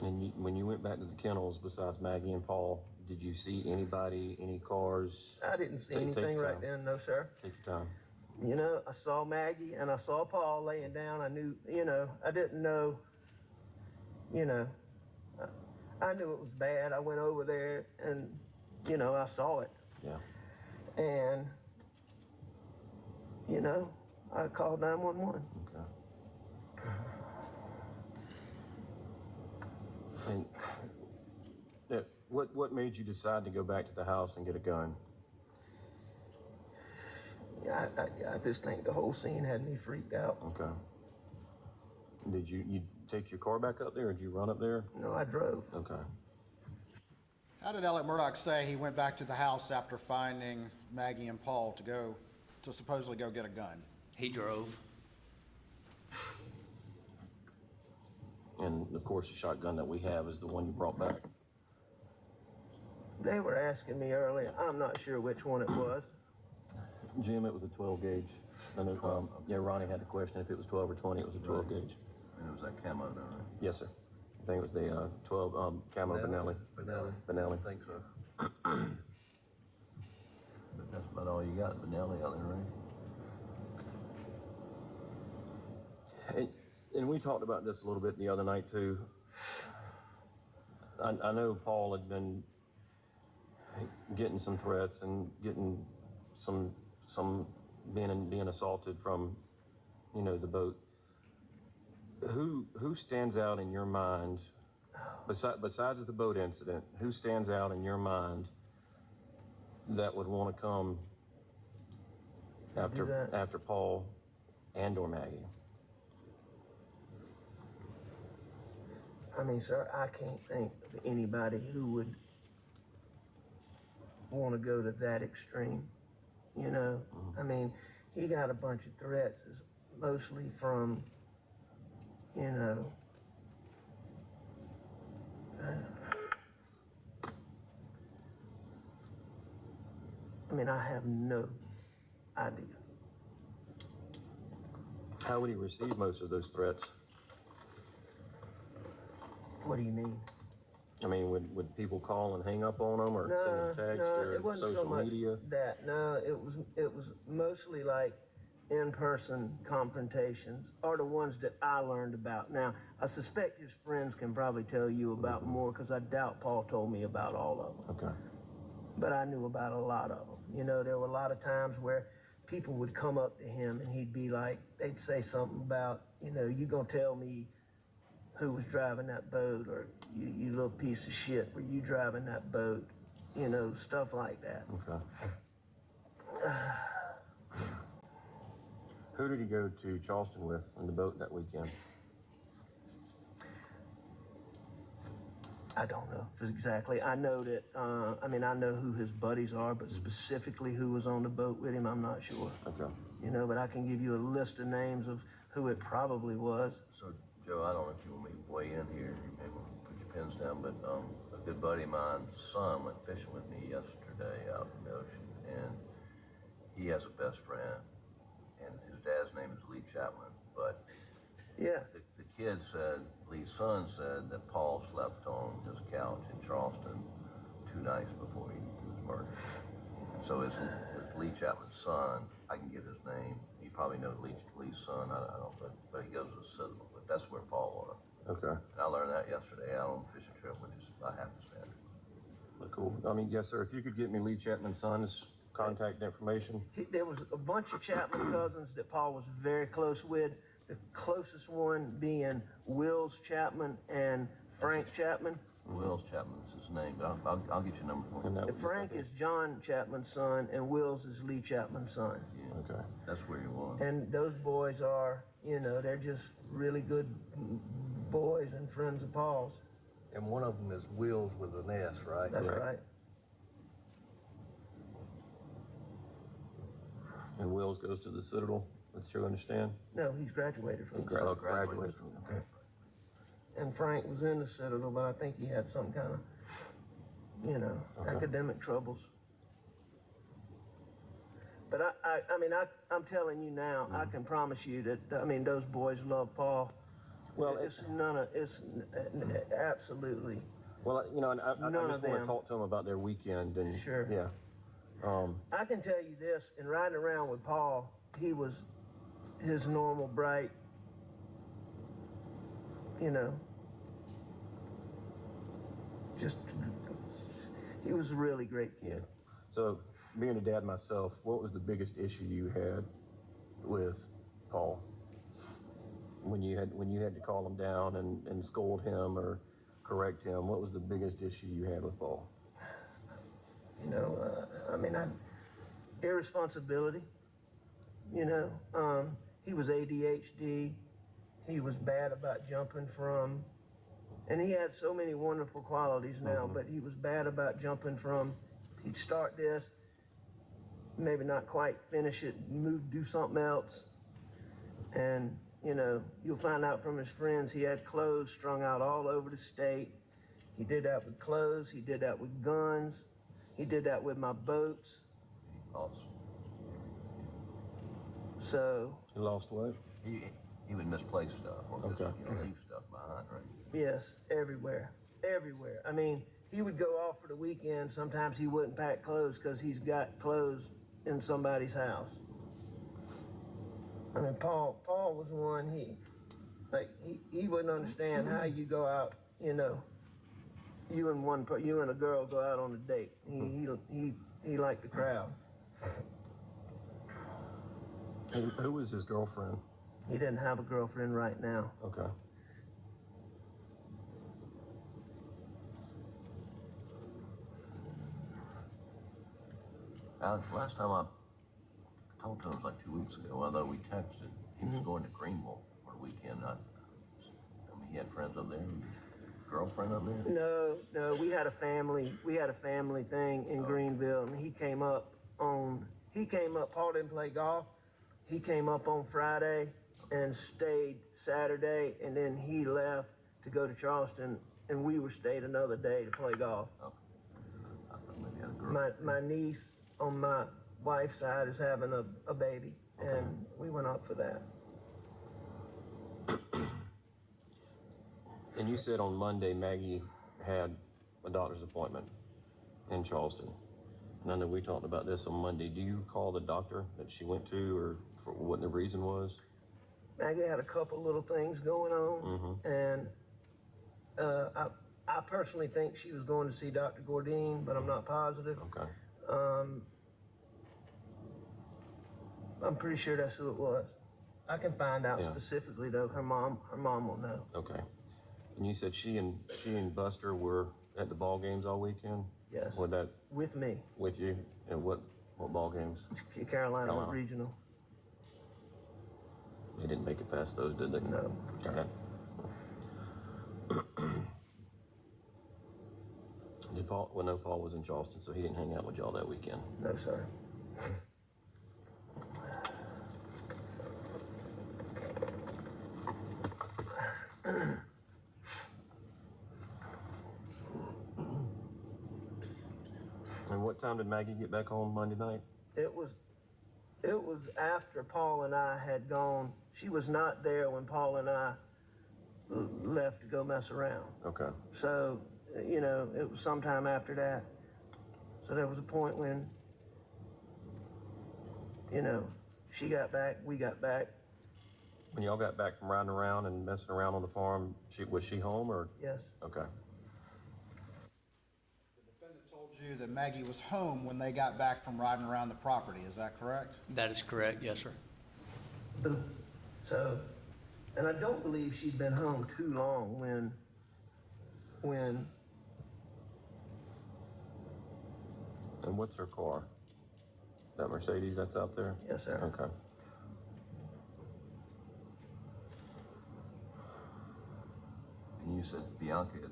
And when you went back to the kennels, besides Maggie and Paul, did you see anybody, any cars? I didn't see Take anything your right time. then, no, sir. Take your time. You know, I saw Maggie and I saw Paul laying down. I knew, you know, I didn't know, you know, I knew it was bad. I went over there and, you know, I saw it. Yeah. And, you know, I called 911. Okay. And what made you decide to go back to the house and get a gun? Yeah, I just think the whole scene had me freaked out. Okay. Did you take your car back up there, or did you run up there? No, I drove. Okay. How did Alec Murdaugh say he went back to the house after finding Maggie and Paul to supposedly go get a gun? He drove. And of course, the shotgun that we have is the one you brought back. They were asking me earlier. I'm not sure which one it was. Jim, it was a 12 gauge. I know, yeah, Ronnie had the question if it was 12 or 20. It was a 12 gauge. And it was that camo, though, right? Yes, sir. I think it was the 12 camo Benelli. Benelli. I think so. But that's about all you got, Benelli out there, right? And we talked about this a little bit the other night too. I know Paul had been getting some threats and getting some being assaulted from, you know, the boat. Who stands out in your mind, besides the boat incident, who stands out in your mind that would want to come after Paul and or Maggie? I mean, sir, I can't think of anybody who would want to go to that extreme. You know, I mean, he got a bunch of threats, mostly from, you know, I mean, I have no idea. How would he receive most of those threats? What do you mean? I mean, would people call and hang up on him, or send him text, it or wasn't social so much media? that. No, it was mostly like in-person confrontations, are the ones that I learned about. Now, I suspect his friends can probably tell you about more, because I doubt Paul told me about all of them. Okay. But I knew about a lot of them. You know, there were a lot of times where people would come up to him and he'd be like, they'd say something about, you know, you gonna tell me who was driving that boat, or you little piece of shit, were you driving that boat? You know, stuff like that. Okay. Who did he go to Charleston with on the boat that weekend? I don't know exactly. I know that, I mean, I know who his buddies are, but specifically who was on the boat with him, I'm not sure. Okay. You know, but I can give you a list of names of who it probably was. So, Joe, I don't know if you want me to weigh in here. You may want to put your pens down, but a good buddy of mine's son went fishing with me yesterday out in the ocean, and he has a best friend, and his dad's name is Lee Chapman, but yeah, the kid said, Lee's son said that Paul slept on his couch in Charleston 2 nights before he was murdered. So it's Lee Chapman's son. I can get his name. You probably know Lee's son. I don't, but he goes to Citadel. But that's where Paul was. Okay. And I learned that yesterday out on the fishing trip, which is I have to stand. Cool. I mean, yes, sir. If you could get me Lee Chapman's son's contact information. There was a bunch of Chapman cousins that Paul was very close with. The closest one being Wills Chapman and Frank Chapman. Wills Chapman's his name, but I'll get your number for you. Frank is John Chapman's son, and Wills is Lee Chapman's son. Yeah. Okay. That's where you was. And those boys are, you know, they're just really good boys and friends of Paul's. And one of them is Wills with an S, right? That's right. And Wills Wells goes to the Citadel, that you understand? No, he's graduated from He the Citadel. graduated from them. And Frank was in the Citadel, but I think he had some kind of, academic troubles. But I'm telling you now, I can promise you that, those boys love Paul. Well, it's absolutely. Well, and I None just of want them. to talk to him about their weekend and. Sure. Yeah. I can tell you this, in riding around with Paul, he was his normal, bright, he was a really great kid. So, being a dad myself, what was the biggest issue you had with Paul? When you had to call him down and scold him or correct him, what was the biggest issue you had with Paul? Irresponsibility. He was ADHD. He was bad about jumping from, and he had so many wonderful qualities now, but he was bad about jumping from, he'd start this, maybe not quite finish it, do something else. And, you'll find out from his friends, he had clothes strung out all over the state. He did that with clothes, he did that with guns, he did that with my boats. So. He lost what? He would misplace stuff or Okay. leave stuff behind, right? Yes, everywhere. He would go off for the weekend. Sometimes he wouldn't pack clothes because he's got clothes in somebody's house. Paul was one, he wouldn't understand how you go out, you and a girl go out on a date. He liked the crowd. And who was his girlfriend? He didn't have a girlfriend right now. Okay. Alex, last time I talked to him was like 2 weeks ago, although we texted. He was going to Greenville for the weekend. He had friends up there, girlfriend up there? No, we had a family thing in Greenville, and he came up, Paul didn't play golf. He came up on Friday and stayed Saturday, and then he left to go to Charleston, and we stayed another day to play golf. Okay. I thought maybe he had a girl. My niece on my wife's side is having a baby, and we went up for that. And you said on Monday Maggie had a doctor's appointment in Charleston. And I know we talked about this on Monday. Do you recall the doctor that she went to, or for what the reason was? Maggie had a couple little things going on, and I personally think she was going to see Dr. Gordine, but I'm not positive. Okay. I'm pretty sure that's who it was. I can find out specifically though. Her mom will know. Okay. And you said she and Buster were at the ball games all weekend? Yes. Was that with me? With you? And what ball games? Carolina Regional. They didn't make it past those, did they? No. Okay. Did Paul? Well, no, Paul was in Charleston, so he didn't hang out with y'all that weekend. No, sir. And what time did Maggie get back home Monday night? It was after Paul and I had gone. She was not there when Paul and I left to go mess around. Okay. So, it was sometime after that. So there was a point when, she got back, we got back. When y'all got back from riding around and messing around on the farm, was she home or? Yes. Okay. The defendant told you that Maggie was home when they got back from riding around the property. Is that correct? That is correct, yes, sir. So, and I don't believe she'd been home too long when And what's her car? That Mercedes that's out there? Yes, sir. Okay. And you said Bianca had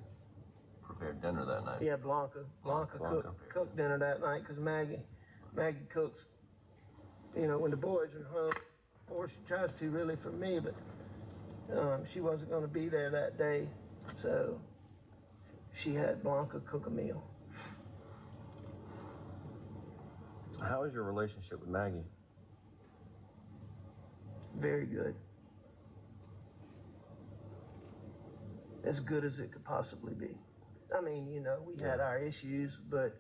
prepared dinner that night. Yeah, Blanca cooked dinner that night because Maggie cooks you know, when the boys are home, or she tries to really for me, but she wasn't going to be there that day, so she had Blanca cook a meal. How is your relationship with Maggie? Very good. As good as it could possibly be. I mean, you know, we had our issues, but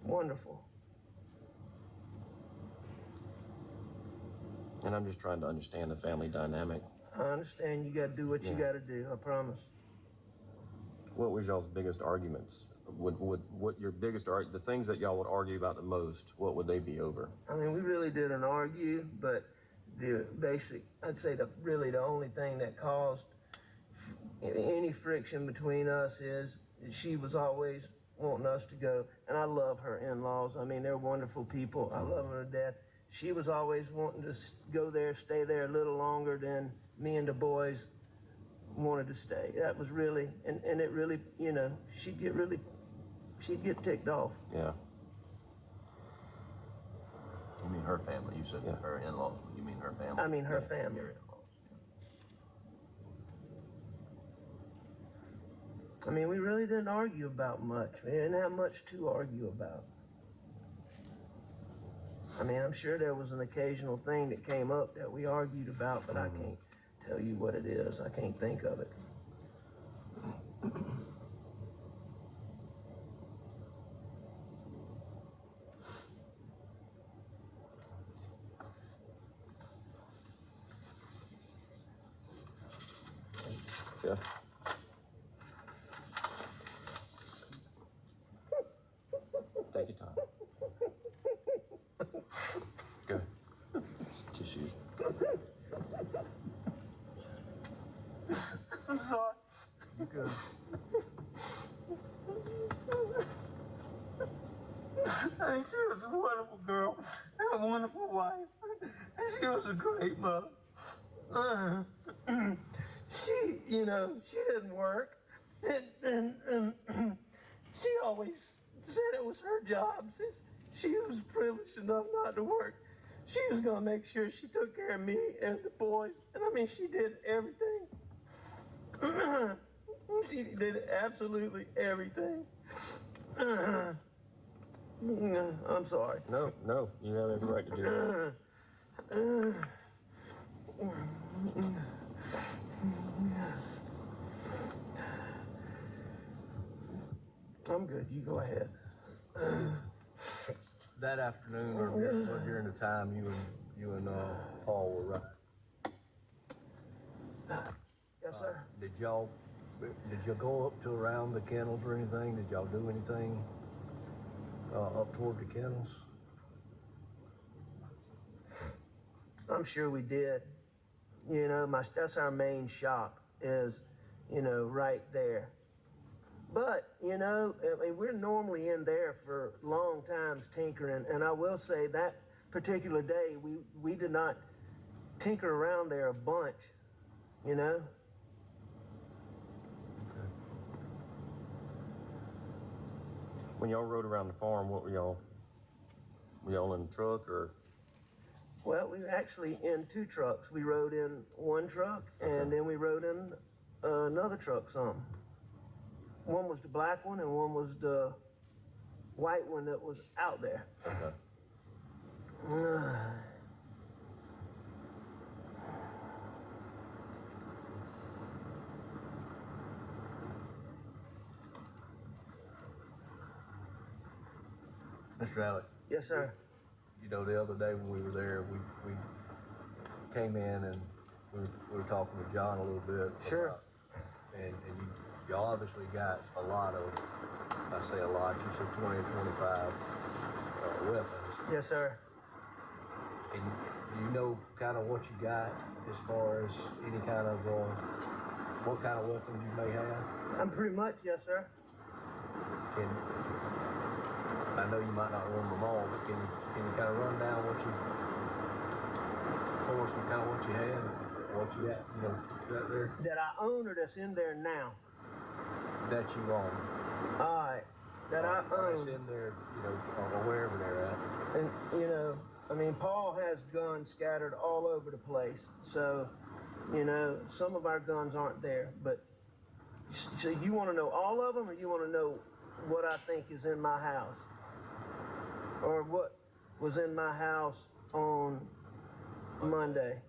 wonderful. And I'm just trying to understand the family dynamic. I understand you got to do what you got to do, I promise. What was y'all's biggest arguments? What your biggest the things that y'all would argue about the most, what would they be over? I mean, we really didn't argue, but the basic, I'd say really the only thing that caused any friction between us is she was always wanting us to go, and I love her in-laws. I mean, they're wonderful people. I love them to death. She was always wanting to go there, stay there a little longer than me and the boys wanted to stay. That was really, and it really, you know, she'd get ticked off. Yeah. You mean her family? You said her in-laws. You mean her family? I mean her family. Your in-laws, I mean, we really didn't argue about much. We didn't have much to argue about. I mean, I'm sure there was an occasional thing that came up that we argued about, but I can't tell you what it is. I can't think of it. Yeah. Take your time. Good. Tissue. I'm sorry. You good? I mean, she was a wonderful girl and a wonderful wife. And she was a great mother. She, you know, she didn't work. And she always said it was her job since she was privileged enough not to work. She was going to make sure she took care of me and the boys. And I mean, she did everything. She did absolutely everything. I'm sorry. No, you have every right to do that. I'm good. You go ahead. That afternoon, or during the time you and Paul were riding. Yes, sir. Did y'all go up to around the kennels or anything? Did y'all do anything up toward the kennels? I'm sure we did. You know, that's our main shop is, you know, right there. But, you know, I mean, we're normally in there for long times tinkering, and I will say that particular day, we did not tinker around there a bunch, you know? When y'all rode around the farm, what were y'all in the truck or? Well, we were actually in two trucks. We rode in one truck, and then we rode in another truck some. One was the black one, and one was the white one that was out there. Mr. Alec? Yes, sir. You know, the other day when we were there, we came in and we were talking with John a little bit. Sure. And you obviously got a lot of, I say a lot, you said 20 or 25 weapons. Yes, sir. And do you know kind of what you got as far as any kind of, what kind of weapons you may have? I'm pretty much, yes, sir. I know you might not remember them all, but can you kind of run down what you, for us, kind of what you had, what you got, you know, right there? That I own or that's in there now? That you own. All right. That I Or own. it's in there, you know, or wherever they're at. And, you know, I mean, Paul has guns scattered all over the place. So, you know, some of our guns aren't there. But so you want to know all of them, or you want to know what I think is in my house, or what was in my house on Monday?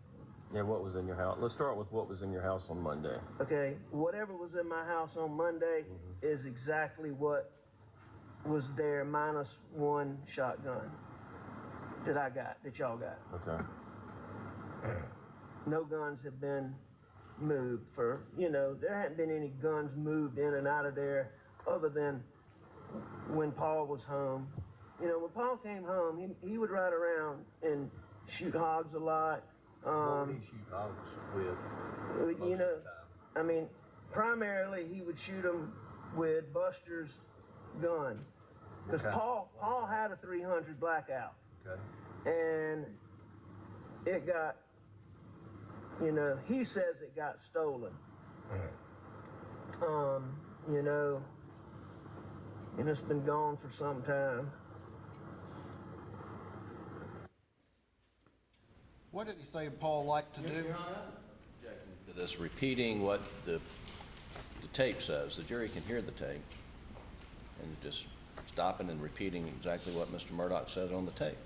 Yeah, what was in your house? Let's start with what was in your house on Monday. Okay, whatever was in my house on Monday is exactly what was there, minus one shotgun that y'all got. Okay. No guns have been moved for, you know, there hadn't been any guns moved in and out of there other than when Paul was home. You know, when Paul came home, he would ride around and shoot hogs a lot. What would he shoot hogs with? You know, I mean, primarily he would shoot them with Buster's gun. Because Paul had a 300 blackout. Okay. And it got, you know, he says it got stolen. You know, and it's been gone for some time. What did he say Paul liked to do? Objection to this repeating what the tape says. The jury can hear the tape, and just stopping and repeating exactly what Mr. Murdaugh says on the tape.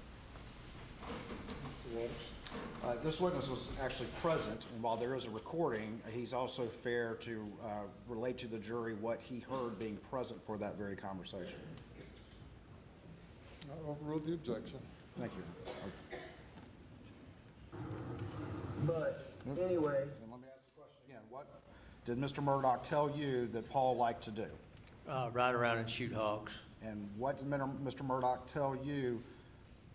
Mr. Waters? This witness was actually present, and while there is a recording, he's also fair to relate to the jury what he heard being present for that very conversation. I overrule the objection. Thank you. But anyway. And let me ask the question again. What did Mr. Murdaugh tell you that Paul liked to do? Ride around and shoot hogs. And what did Mr. Murdaugh tell you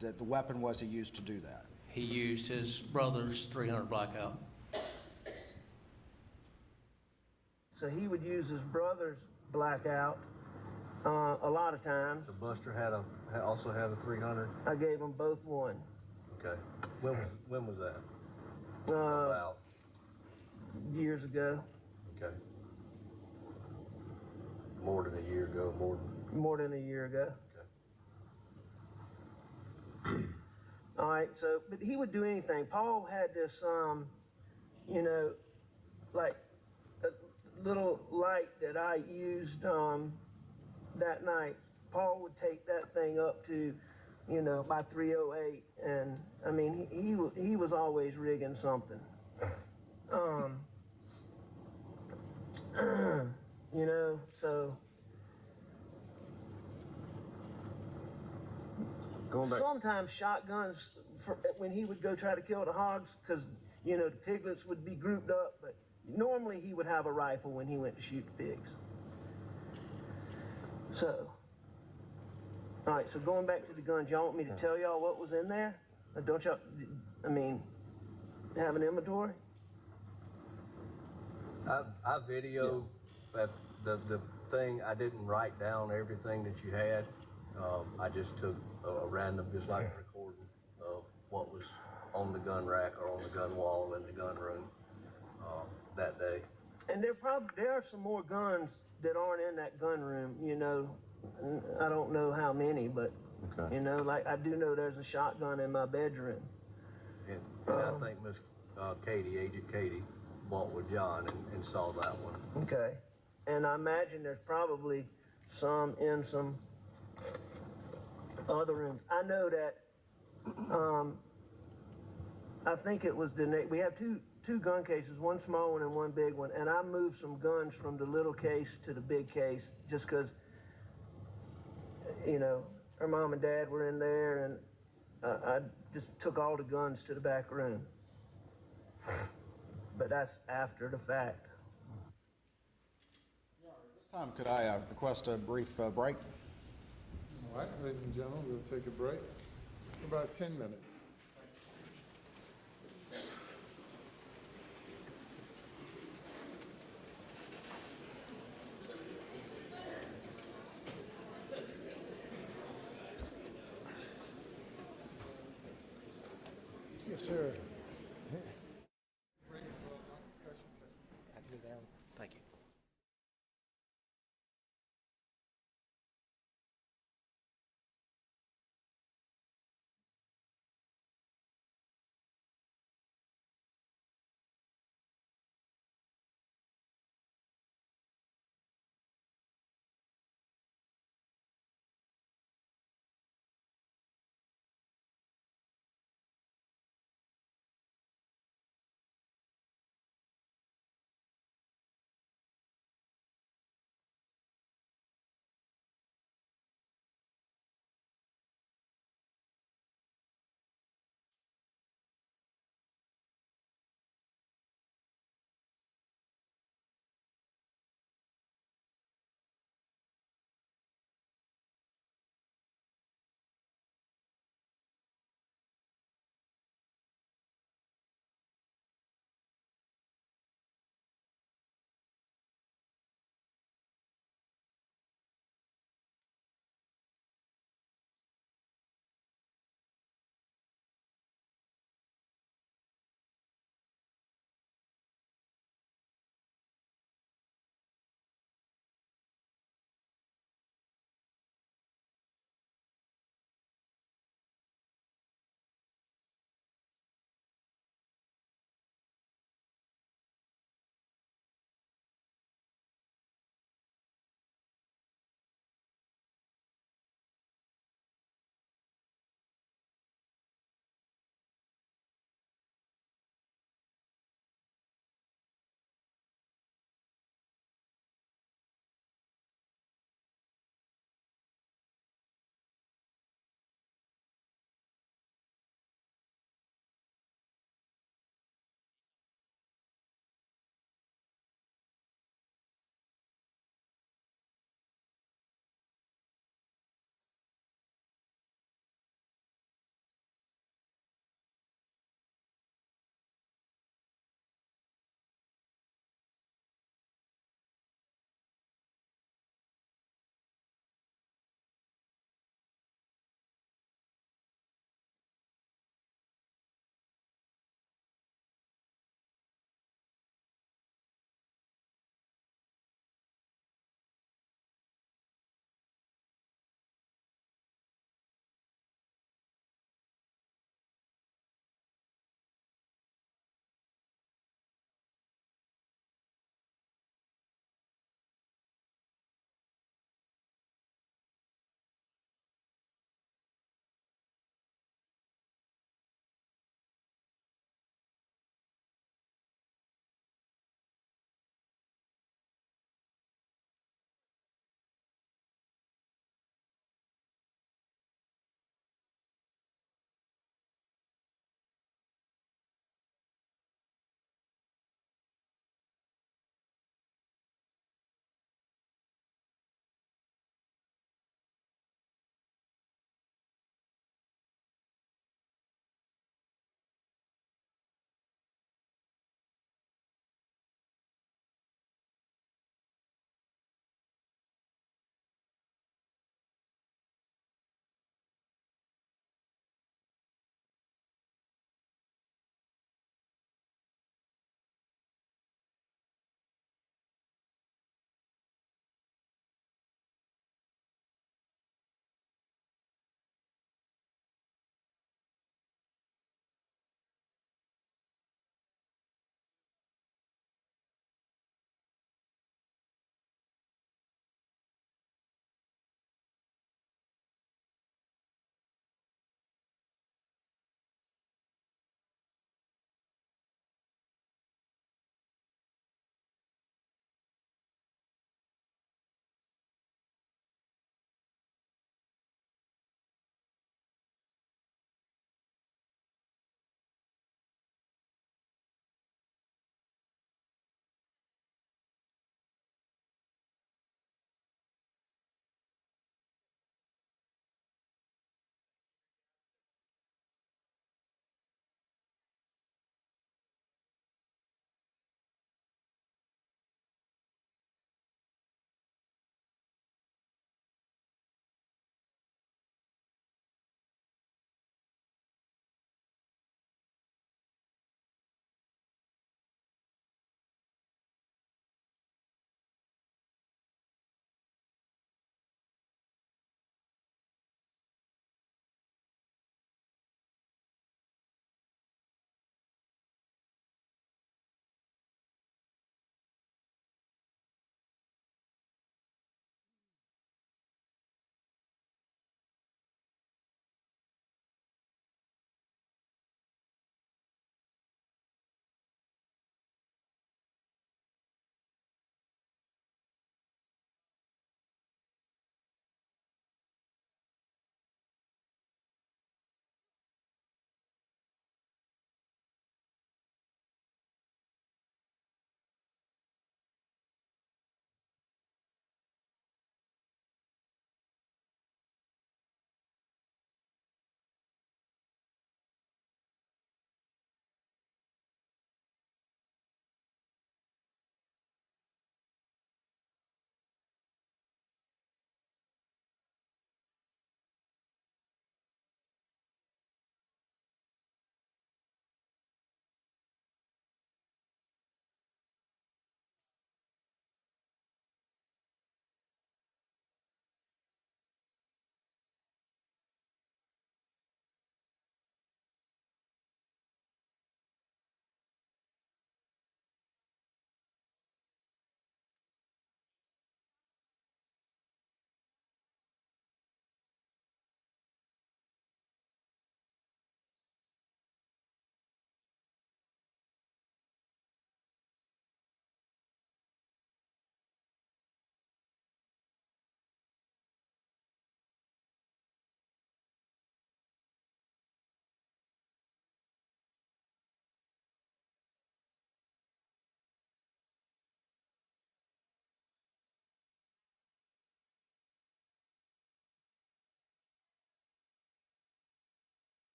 that the weapon was he used to do that? He used his brother's 300 blackout. So he would use his brother's blackout a lot of times. So Buster also had a 300? I gave them both one. Okay. When was that? About years ago. Okay. More than a year ago, More than a year ago. Okay. All right, so, but he would do anything. Paul had this, you know, like a little light that I used that night. Paul would take that thing up to, you know, by 308, and I mean, he was always rigging something. You know, so. Sometimes shotguns, when he would go try to kill the hogs, because, you know, the piglets would be grouped up, but normally he would have a rifle when he went to shoot the pigs. So, all right, so going back to the guns, y'all want me to tell y'all what was in there? Or don't y'all, I mean, have an inventory? I videoed the thing. I didn't write down everything that you had. I just took a random, just like a recording of what was on the gun rack or on the gun wall in the gun room that day. And there are some more guns that aren't in that gun room, you know. I don't know how many, but, you know, like I do know there's a shotgun in my bedroom. And I think Miss Agent Katie, walked with John and saw that one. Okay. And I imagine there's probably some in some other rooms. I know that, I think it was we have two gun cases, one small one and one big one, and I moved some guns from the little case to the big case just because, you know, her mom and dad were in there, and I just took all the guns to the back room. But that's after the fact. At this time, could I request a brief break? All right, ladies and gentlemen, we'll take a break for about 10 minutes. Yes, sir. Thank you.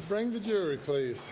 bring the jury, please.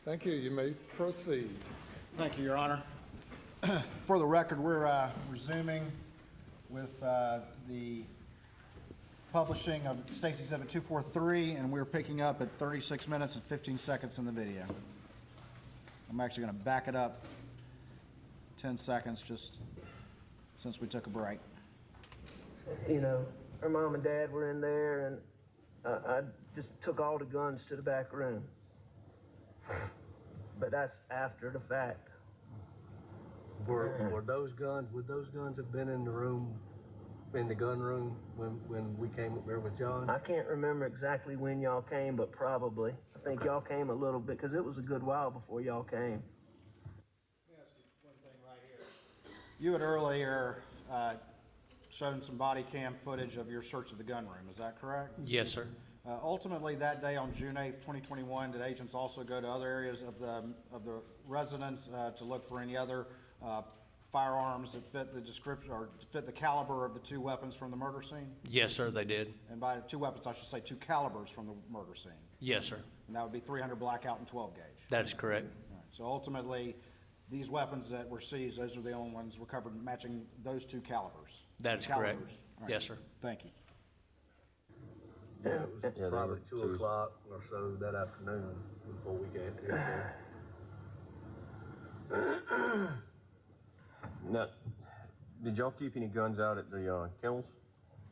Thank you. You may proceed. Thank you, Your Honor. For the record, we're resuming with the publishing of Stacy 7243, and we're picking up at 36 minutes and 15 seconds in the video. I'm actually going to back it up 10 seconds just since we took a break. You know, her mom and dad were in there, and I just took all the guns to the back room. But that's after the fact. Were those guns, would those guns have been in the room, in the gun room when we came up there with John? I can't remember exactly when y'all came, but probably. I think y'all came a little bit, because it was a good while before y'all came. Let me ask you one thing right here. You had earlier shown some body cam footage of your search of the gun room, is that correct? Yes, sir. Ultimately, that day on June 8th, 2021, did agents also go to other areas of the residence to look for any other firearms that fit the description or fit the caliber of the two weapons from the murder scene? Yes, sir, they did. And by two weapons, I should say two calibers from the murder scene. Yes, sir. And that would be 300 blackout and 12 gauge. That is correct. All right. So ultimately, these weapons that were seized, those are the only ones recovered matching those two calibers. That is correct. All right. Yes, sir. Thank you. Yeah, it was probably they were 2 o'clock or so that afternoon before we got here. Now, did y'all keep any guns out at the kennels?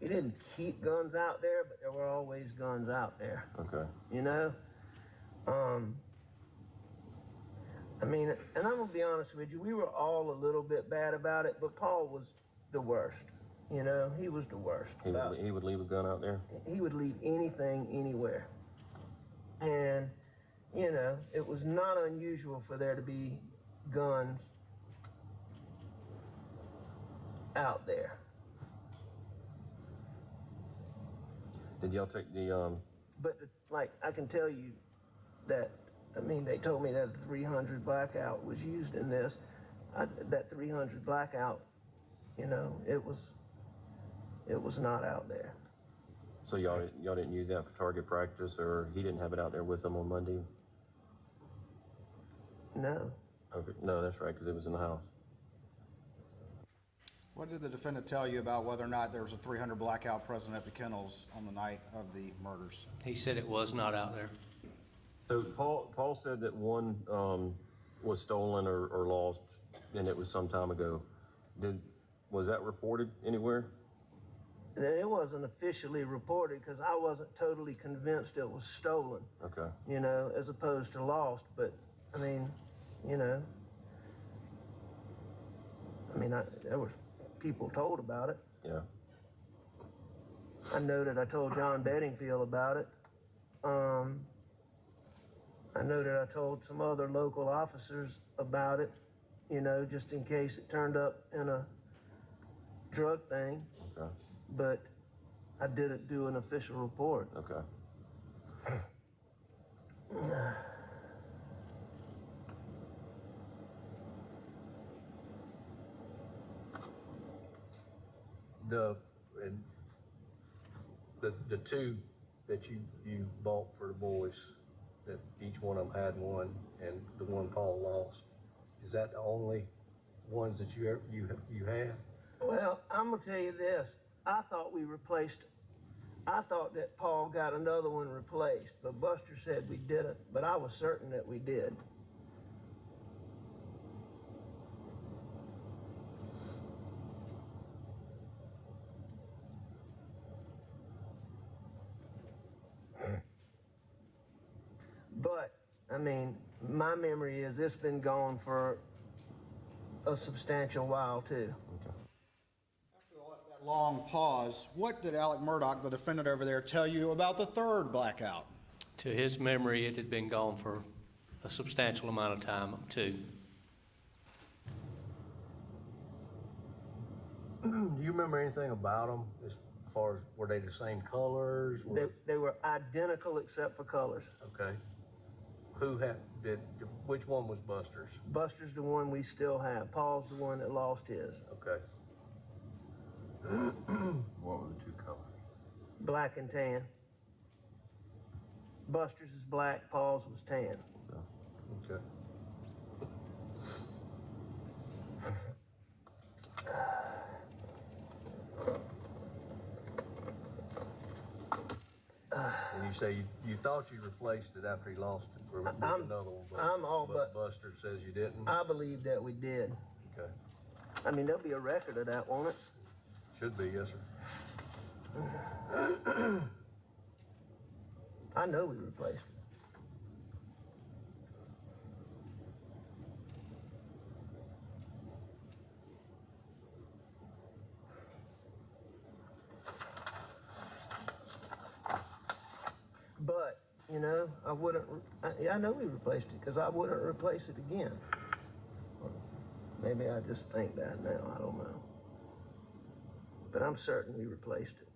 We didn't keep guns out there, but there were always guns out there. Okay. You know? I mean, and I'm gonna be honest with you, we were all a little bit bad about it, but Paul was the worst. You know, he was the worst. He would leave a gun out there? He would leave anything, anywhere. And, you know, it was not unusual for there to be guns out there. Did y'all take the, But, like, I can tell you that, I mean, they told me that a 300 blackout was used in this. That 300 blackout, you know, it was not out there. so y'all didn't use that for target practice, or he didn't have it out there with him on Monday? No. Okay. No, that's right, because it was in the house. What did the defendant tell you about whether or not there was a 300 blackout present at the kennels on the night of the murders? He said it was not out there. So Paul said that one was stolen or lost, and it was some time ago. Was that reported anywhere? It wasn't officially reported because I wasn't totally convinced it was stolen. Okay. You know, as opposed to lost. But, I mean, you know, there was people told about it. Yeah. I know that I told John Bedingfield about it. I know that I told some other local officers about it, you know, just in case it turned up in a drug thing. Okay. But I didn't do an official report. Okay. The two that you bought for the boys, that each one of them had one, and the one Paul lost. Is that the only ones that you have? Well, I'm gonna tell you this. I thought that Paul got another one replaced, but Buster said we didn't, but I was certain that we did. But, I mean, my memory is it's been gone for a substantial while too. After that long pause, what did Alec Murdaugh, the defendant over there, tell you about the third blackout? To his memory, it had been gone for a substantial amount of time, too. Do you remember anything about them as far as were they the same colors? They were identical except for colors. Okay. Which one was Buster's? Buster's the one we still have. Paul's the one that lost his. Okay. What were the two colors? Black and tan. Buster's is black, Paul's was tan. Okay. And you say you thought you replaced it after he lost it for another one, but Buster says you didn't? I believe that we did. Okay. I mean, there'll be a record of that, won't it? Should be, yes, sir. I know we replaced it. But, you know, I know we replaced it because I wouldn't replace it again. Maybe I just think that now, I don't know. But I'm certain we replaced it.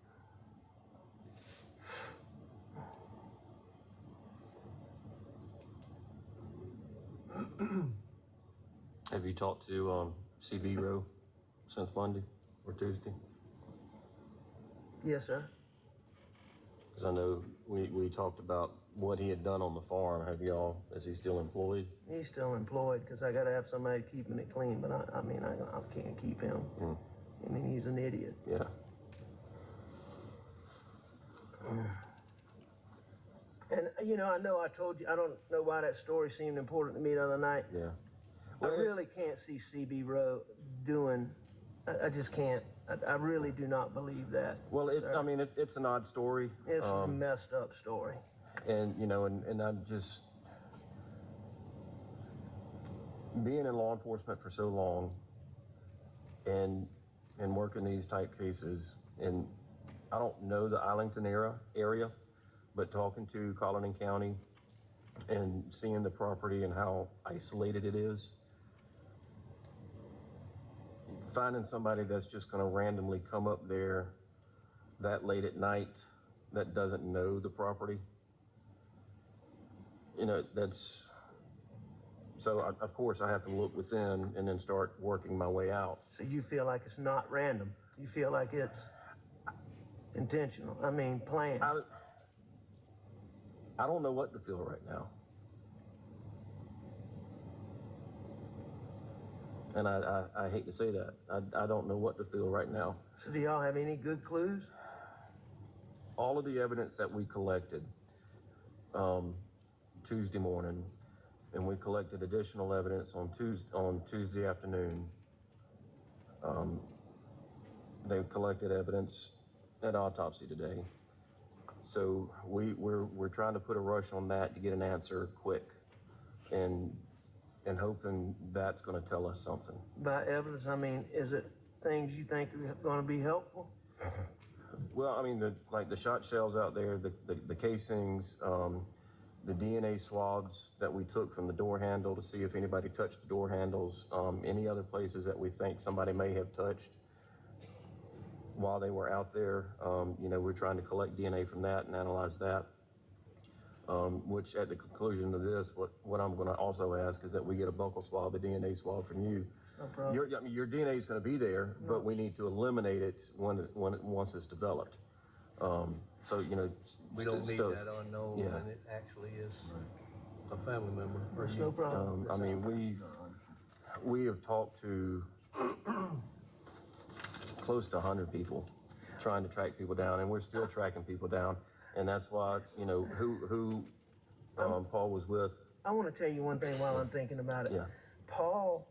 Have you talked to CB Rowe since Monday or Tuesday? Yes, sir. Because I know we talked about what he had done on the farm. Is he still employed? He's still employed because I got to have somebody keeping it clean, but I can't keep him. Mm. I mean, he's an idiot. Yeah. And, you know, I told you, I don't know why that story seemed important to me the other night. Yeah. I really can't see CB Rowe doing, I just can't. I really do not believe that. Well, it's an odd story. It's a messed up story. And, you know, and I'm just, being in law enforcement for so long and working these type cases, and I don't know the Arlington area, but talking to Colleton County and seeing the property and how isolated it is, finding somebody that's just going to randomly come up there that late at night that doesn't know the property, you know, so of course I have to look within and then start working my way out. So you feel like it's not random? You feel like it's intentional? I mean, planned? I don't know what to feel right now. And I hate to say that. I don't know what to feel right now. So do y'all have any good clues? All of the evidence that we collected Tuesday morning, and we collected additional evidence on Tuesday afternoon. They collected evidence at autopsy today. So we're trying to put a rush on that to get an answer quick, and hoping that's going to tell us something. By evidence, I mean, is it things you think are going to be helpful? Well, I mean, like the shot shells out there, the casings, the DNA swabs that we took from the door handle to see if anybody touched the door handles, any other places that we think somebody may have touched while they were out there. You know, we're trying to collect DNA from that and analyze that. Which at the conclusion of this, what I'm going to also ask is that we get a buccal swab, a DNA swab from you. No problem. Your DNA is going to be there, but we need to eliminate it once it's developed. So, you know. We don't need that unknown when it actually is. Right. a family member. That's no problem. I mean, we have talked to close to 100 people trying to track people down, and we're still tracking people down. And that's why, you know, who Paul was with. I want to tell you one thing while I'm thinking about it. Yeah. Paul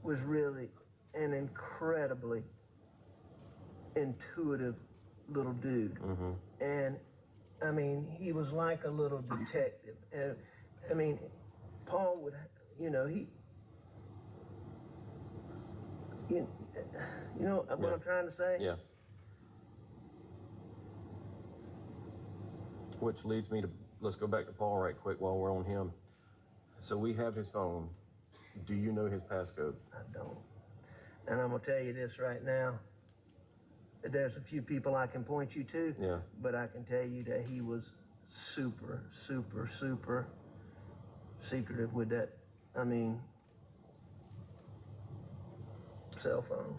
was really an incredibly intuitive little dude. Mm-hmm. And I mean, he was like a little detective. And I mean, Paul would, you know, you know what I'm trying to say? Yeah. Which leads me to, let's go back to Paul right quick while we're on him. So we have his phone. Do you know his passcode? I don't. And I'm gonna tell you this right now. There's a few people I can point you to, Yeah. but I can tell you that he was super, super, super secretive with that. I mean, cell phone.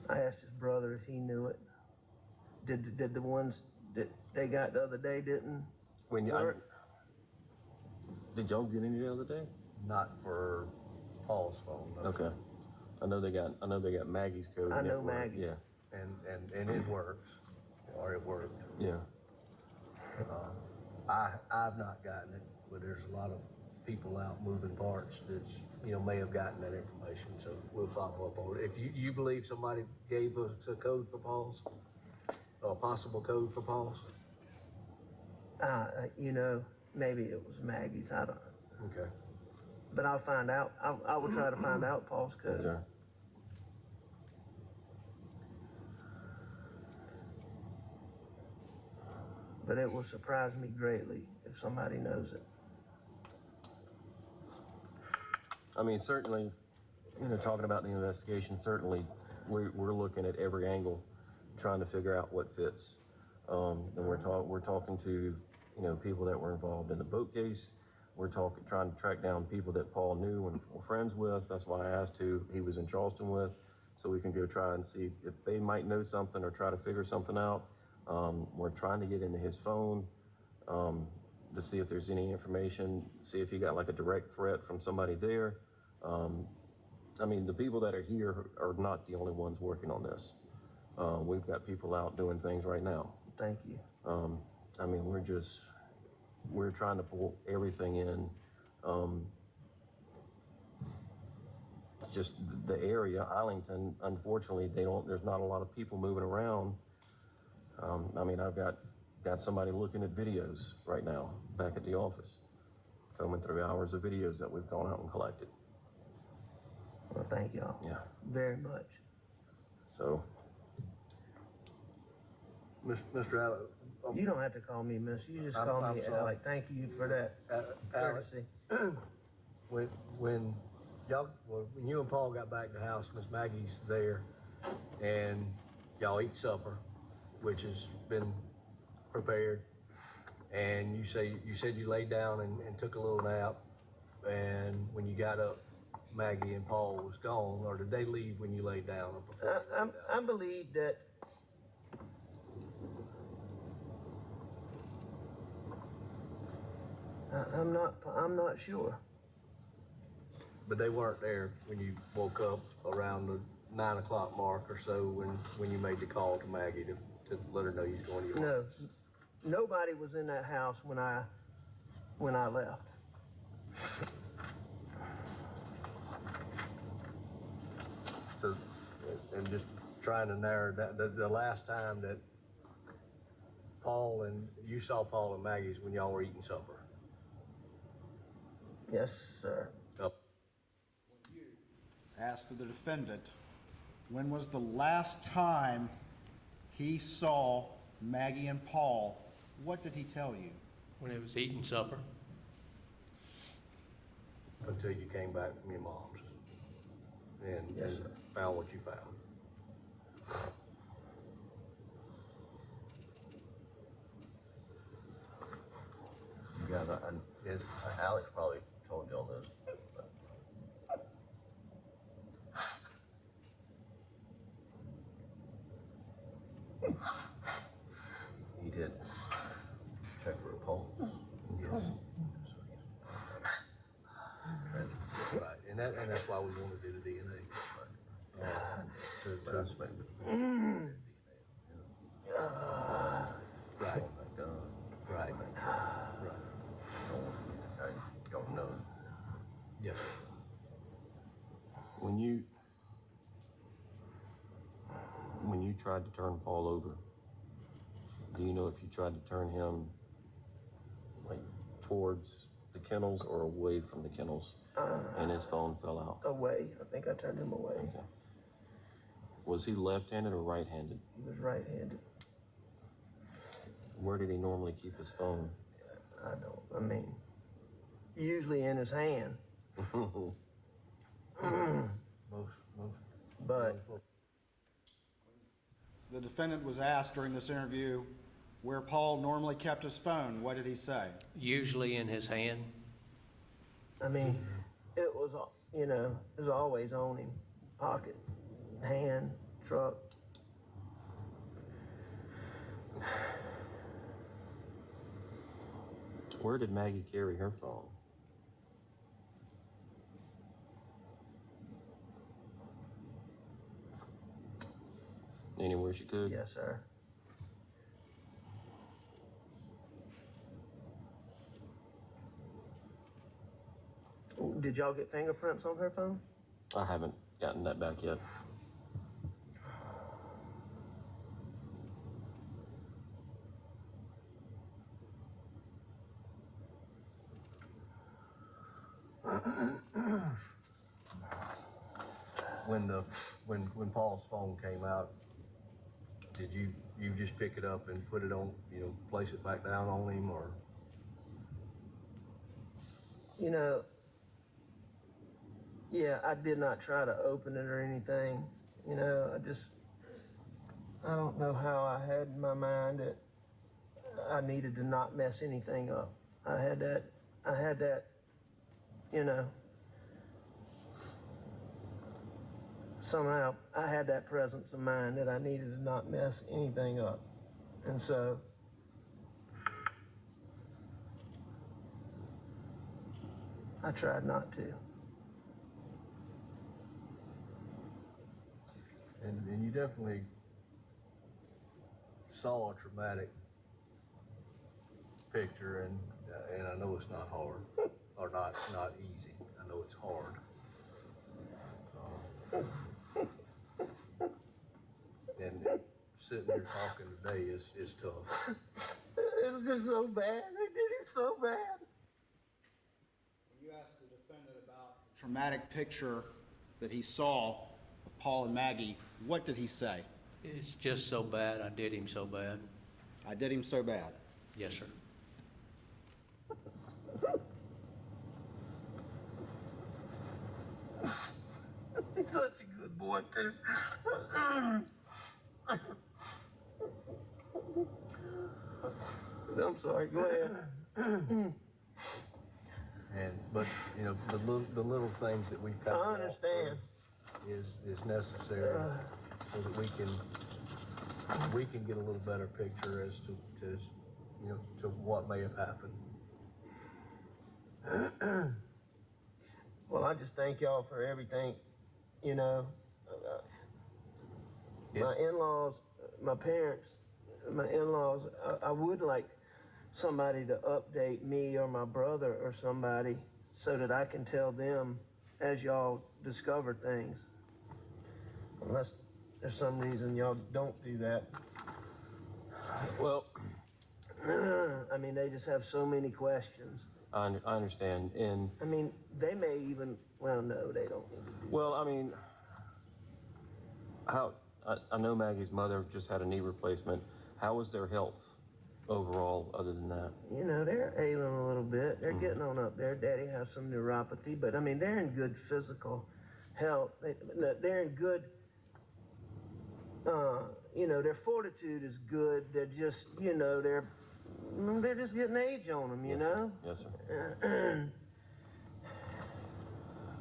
I asked his brother if he knew it. Did the ones that they got the other day didn't work? Did y'all get any the other day? Not for Paul's phone. No. Okay. I know they got Maggie's code. I know network. Maggie's. Yeah. And it works, or it worked. Yeah. I've not gotten it, but there's a lot of people out moving parts that, you know, may have gotten that information, so we'll follow up on it. If you believe somebody gave us a code for Paul's, or a possible code for Paul's? You know, maybe it was Maggie's. I don't. Okay. But I'll find out. I will try to find out Paul's code. Okay. But it will surprise me greatly if somebody knows it. I mean, certainly, you know, talking about the investigation, certainly we're looking at every angle, trying to figure out what fits. And we're talking to, you know, people that were involved in the boat case. We're trying to track down people that Paul knew and were friends with. That's why I asked who he was in Charleston with, so we can go try and see if they might know something or try to figure something out. We're trying to get into his phone to see if there's any information, see if he got like a direct threat from somebody there. I mean, the people that are here are not the only ones working on this. We've got people out doing things right now. Thank you. I mean, we're trying to pull everything in. Just the area, Arlington, unfortunately, there's not a lot of people moving around. I mean, I've got somebody looking at videos right now back at the office, combing through hours of videos that we've gone out and collected. Well, thank y'all. Yeah. Very much. So. Mr. Alec. You don't have to call me Miss. You just call me Alec. Thank you for that courtesy. When you and Paul got back to the house, Miss Maggie's there, and y'all eat supper, which has been prepared, and you said you laid down and took a little nap, and when you got up, Maggie and Paul was gone, or did they leave when you laid down? Or before you laid down? I believe that I'm not sure. But they weren't there when you woke up around the 9 o'clock mark or so when you made the call to Maggie to let her know you was going to your No, nobody was in that house when I left. So, and just trying to narrow down, the last time that you saw Paul and Maggie's when y'all were eating supper? Yes, sir. Asked the defendant, when was the last time he saw Maggie and Paul? What did he tell you? When he was eating supper. Until you came back from your mom's and found what you found. Yes, Alex probably told you all this. He did check for a pulse. Yes. and that's why we want to do the DNA. To right. Right. Right. I don't know. Yes. When you tried to turn Paul over, do you know if you tried to turn him like towards the kennels or away from the kennels, and his phone fell out? Away. I think I turned him away. Okay. Was he left-handed or right-handed? He was right-handed. Where did he normally keep his phone? I mean, usually in his hand. But The defendant was asked during this interview where Paul normally kept his phone. What did he say? Usually in his hand. I mean, it was, it was always on him. Pocket, hand, truck. Where did Maggie carry her phone? Anywhere she could? Yes, sir. Did y'all get fingerprints on her phone? I haven't gotten that back yet. When Paul's phone came out, did you just pick it up and put it on, place it back down on him, or? Yeah, I did not try to open it or anything. I don't know how I had in my mind that I needed to not mess anything up. I had that, somehow I had that presence of mind that I needed to not mess anything up. And so I tried not to. And you definitely saw a traumatic picture, and I know it's not hard, or not easy. I know it's hard. And sitting here talking today is tough. It's just so bad. They did it so bad. When you asked the defendant about the traumatic picture that he saw of Paul and Maggie, what did he say? It's just so bad. I did him so bad. I did him so bad. Yes, sir. He's such a good boy, too. I'm sorry, go ahead. But the little things that we've got. I understand. Is necessary so that we can get a little better picture as to what may have happened. Well, I just thank y'all for everything, My in-laws, my parents, my in-laws, I would like somebody to update me or my brother or somebody so that I can tell them as y'all discover things. Unless there's some reason y'all don't do that. Well, I mean, they just have so many questions. I understand, and I mean, they may even, well, no, they don't. well, I mean, I know Maggie's mother just had a knee replacement. How is their health overall, other than that? They're ailing a little bit. They're getting on up there. Daddy has some neuropathy, but I mean, they're in good physical health. They're in good, their fortitude is good. They're just, they're just getting age on them, you know? Yes, sir.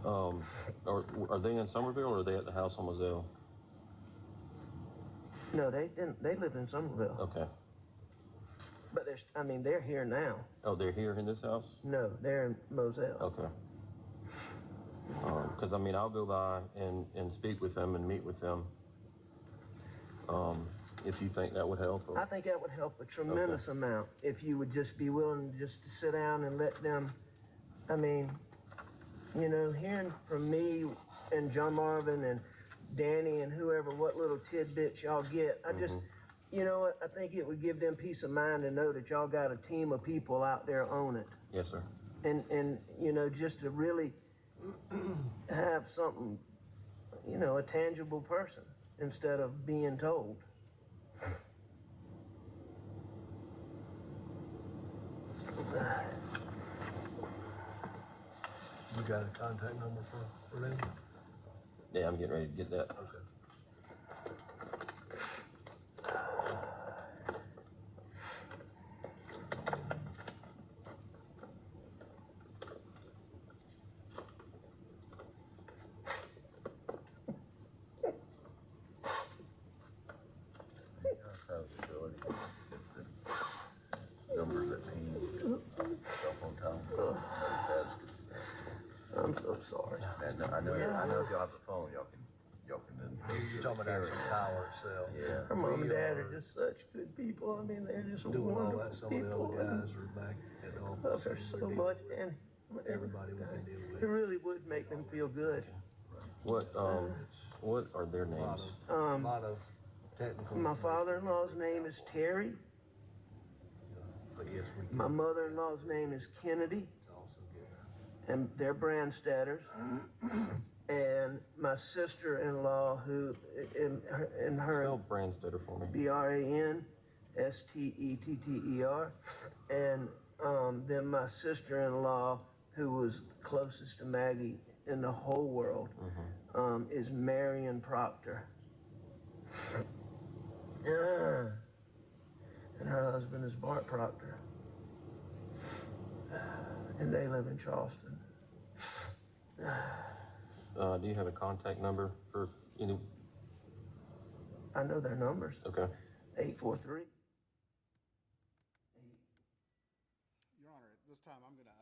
Are they in Somerville or are they at the house on Moselle? No, they live in Somerville. Okay. But they're here now. Oh, they're here in this house? No, they're in Moselle. Okay. Because, I mean, I'll go by and speak with them and meet with them. If you think that would help. Or... I think that would help a tremendous amount if you would just be willing just to sit down and let them, I mean, you know, hearing from me and John Marvin and Danny and whoever, what little tidbits y'all get, I just, you know what, I think it would give them peace of mind to know that y'all got a team of people out there on it. Yes, sir. And you know, just to really have something, you know, a tangible person instead of being told. You got a contact number for them? Yeah, I'm getting ready to get that. Okay. Numbers that ping cell phone tower. I'm so sorry. And I know if y'all have the phone, y'all can then. You're talking about the actual tower itself. Yeah. Her mom and dad are just such good people. I mean, they're just Doing all wonderful that. Some of the people. other guys are back at the office. Love her so much, and Everybody we can deal with. it really would make them feel good. What are their names? A lot of technical. My father-in-law's name is Terry. But yes, we can My mother-in-law's name is Kennedy, also get and they're Brandstetters. And my sister-in-law, who in her Spell Brandstetter for me. Branstetter, and then my sister-in-law, who was closest to Maggie in the whole world, is Marion Proctor. And her husband is Bart Proctor. And they live in Charleston. Do you have a contact number for any? I know their numbers. Okay. 843. Your Honor, at this time, I'm going to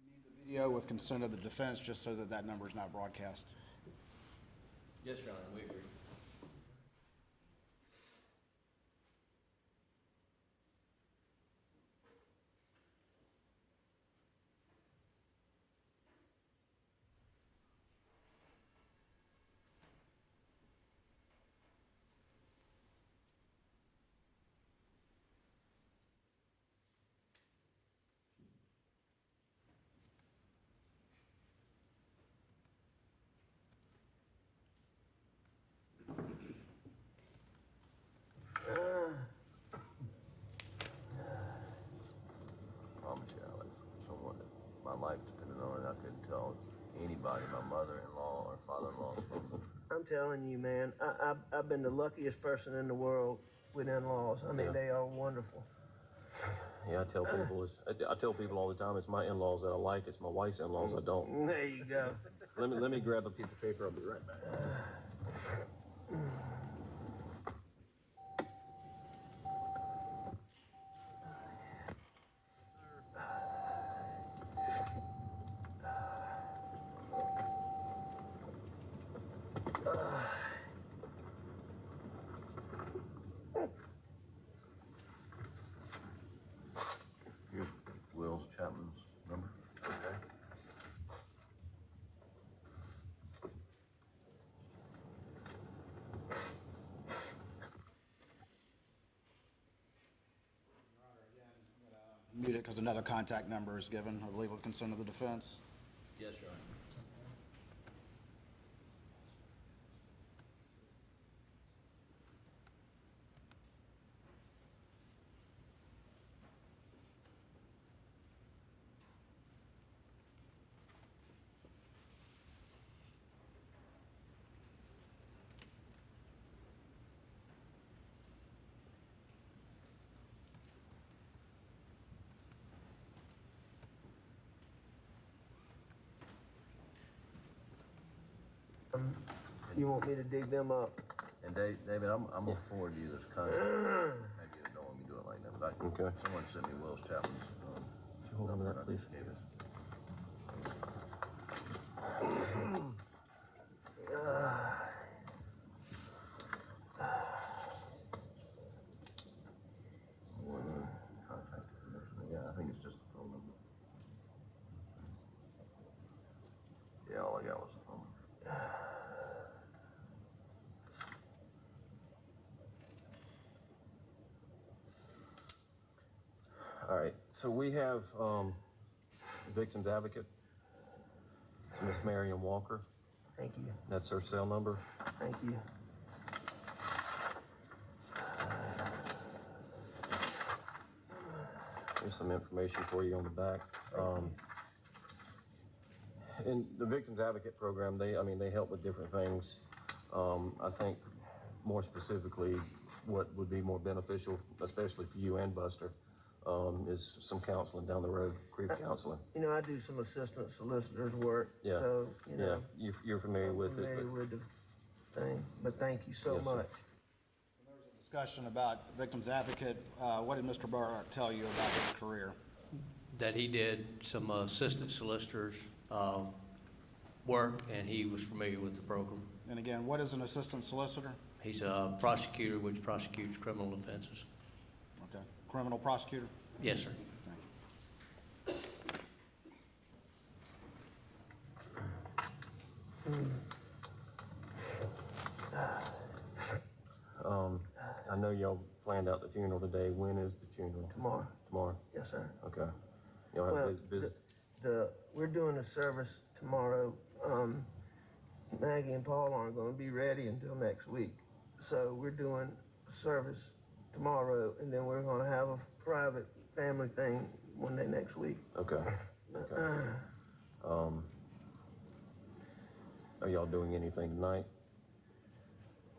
need the video with consent of the defense just so that that number is not broadcast. Yes, Your Honor, we agree. Promise you, Alex, someone that my life depended on it, I couldn't tell anybody, my mother-in-law or father-in-law. I'm telling you, man, I've been the luckiest person in the world with in-laws. I mean, they are wonderful. Yeah, I tell people all the time, it's my in-laws that I like, it's my wife's in-laws I don't. There you go. Let me grab a piece of paper, I'll be right back. Here's Will Chapman's number. Okay. Mute it because another contact number is given, I believe, with consent of the defense. Yes, Your Honor. You want me to dig them up? And David, I'm gonna forward you this contact. Maybe you don't want me to do it like that, but someone sent me Will Chapman's Hold on to number. that, please. I just gave it. Yeah, I think it's just the phone number. Yeah, all I got was the phone number. All right, so we have victim's advocate, Miss Marion Walker. Thank you. That's her cell number. Thank you. There's some information for you on the back. In the Victims Advocate Program, they help with different things. I think more specifically, what would be more beneficial, especially for you and Buster, is some counseling down the road, grief counseling. You know, I do some assistant solicitor's work. Yeah. So, you know. Yeah, you're familiar with it. Familiar with the thing, but thank you so Yes, sir. much. Discussion about victims advocate. What did Mr. Murdaugh tell you about his career? That he did some assistant solicitors work, and he was familiar with the program. And again, what is an assistant solicitor? He's a prosecutor which prosecutes criminal offenses. Okay. Criminal prosecutor? Yes, sir. I know y'all planned out the funeral today. When is the funeral? Tomorrow. Tomorrow? Yes, sir. Okay. Y'all have Well, visit? we're doing a service tomorrow. Maggie and Paul aren't going to be ready until next week. So we're doing a service tomorrow, and then we're going to have a private family thing one day next week. Okay. Okay. Are y'all doing anything tonight?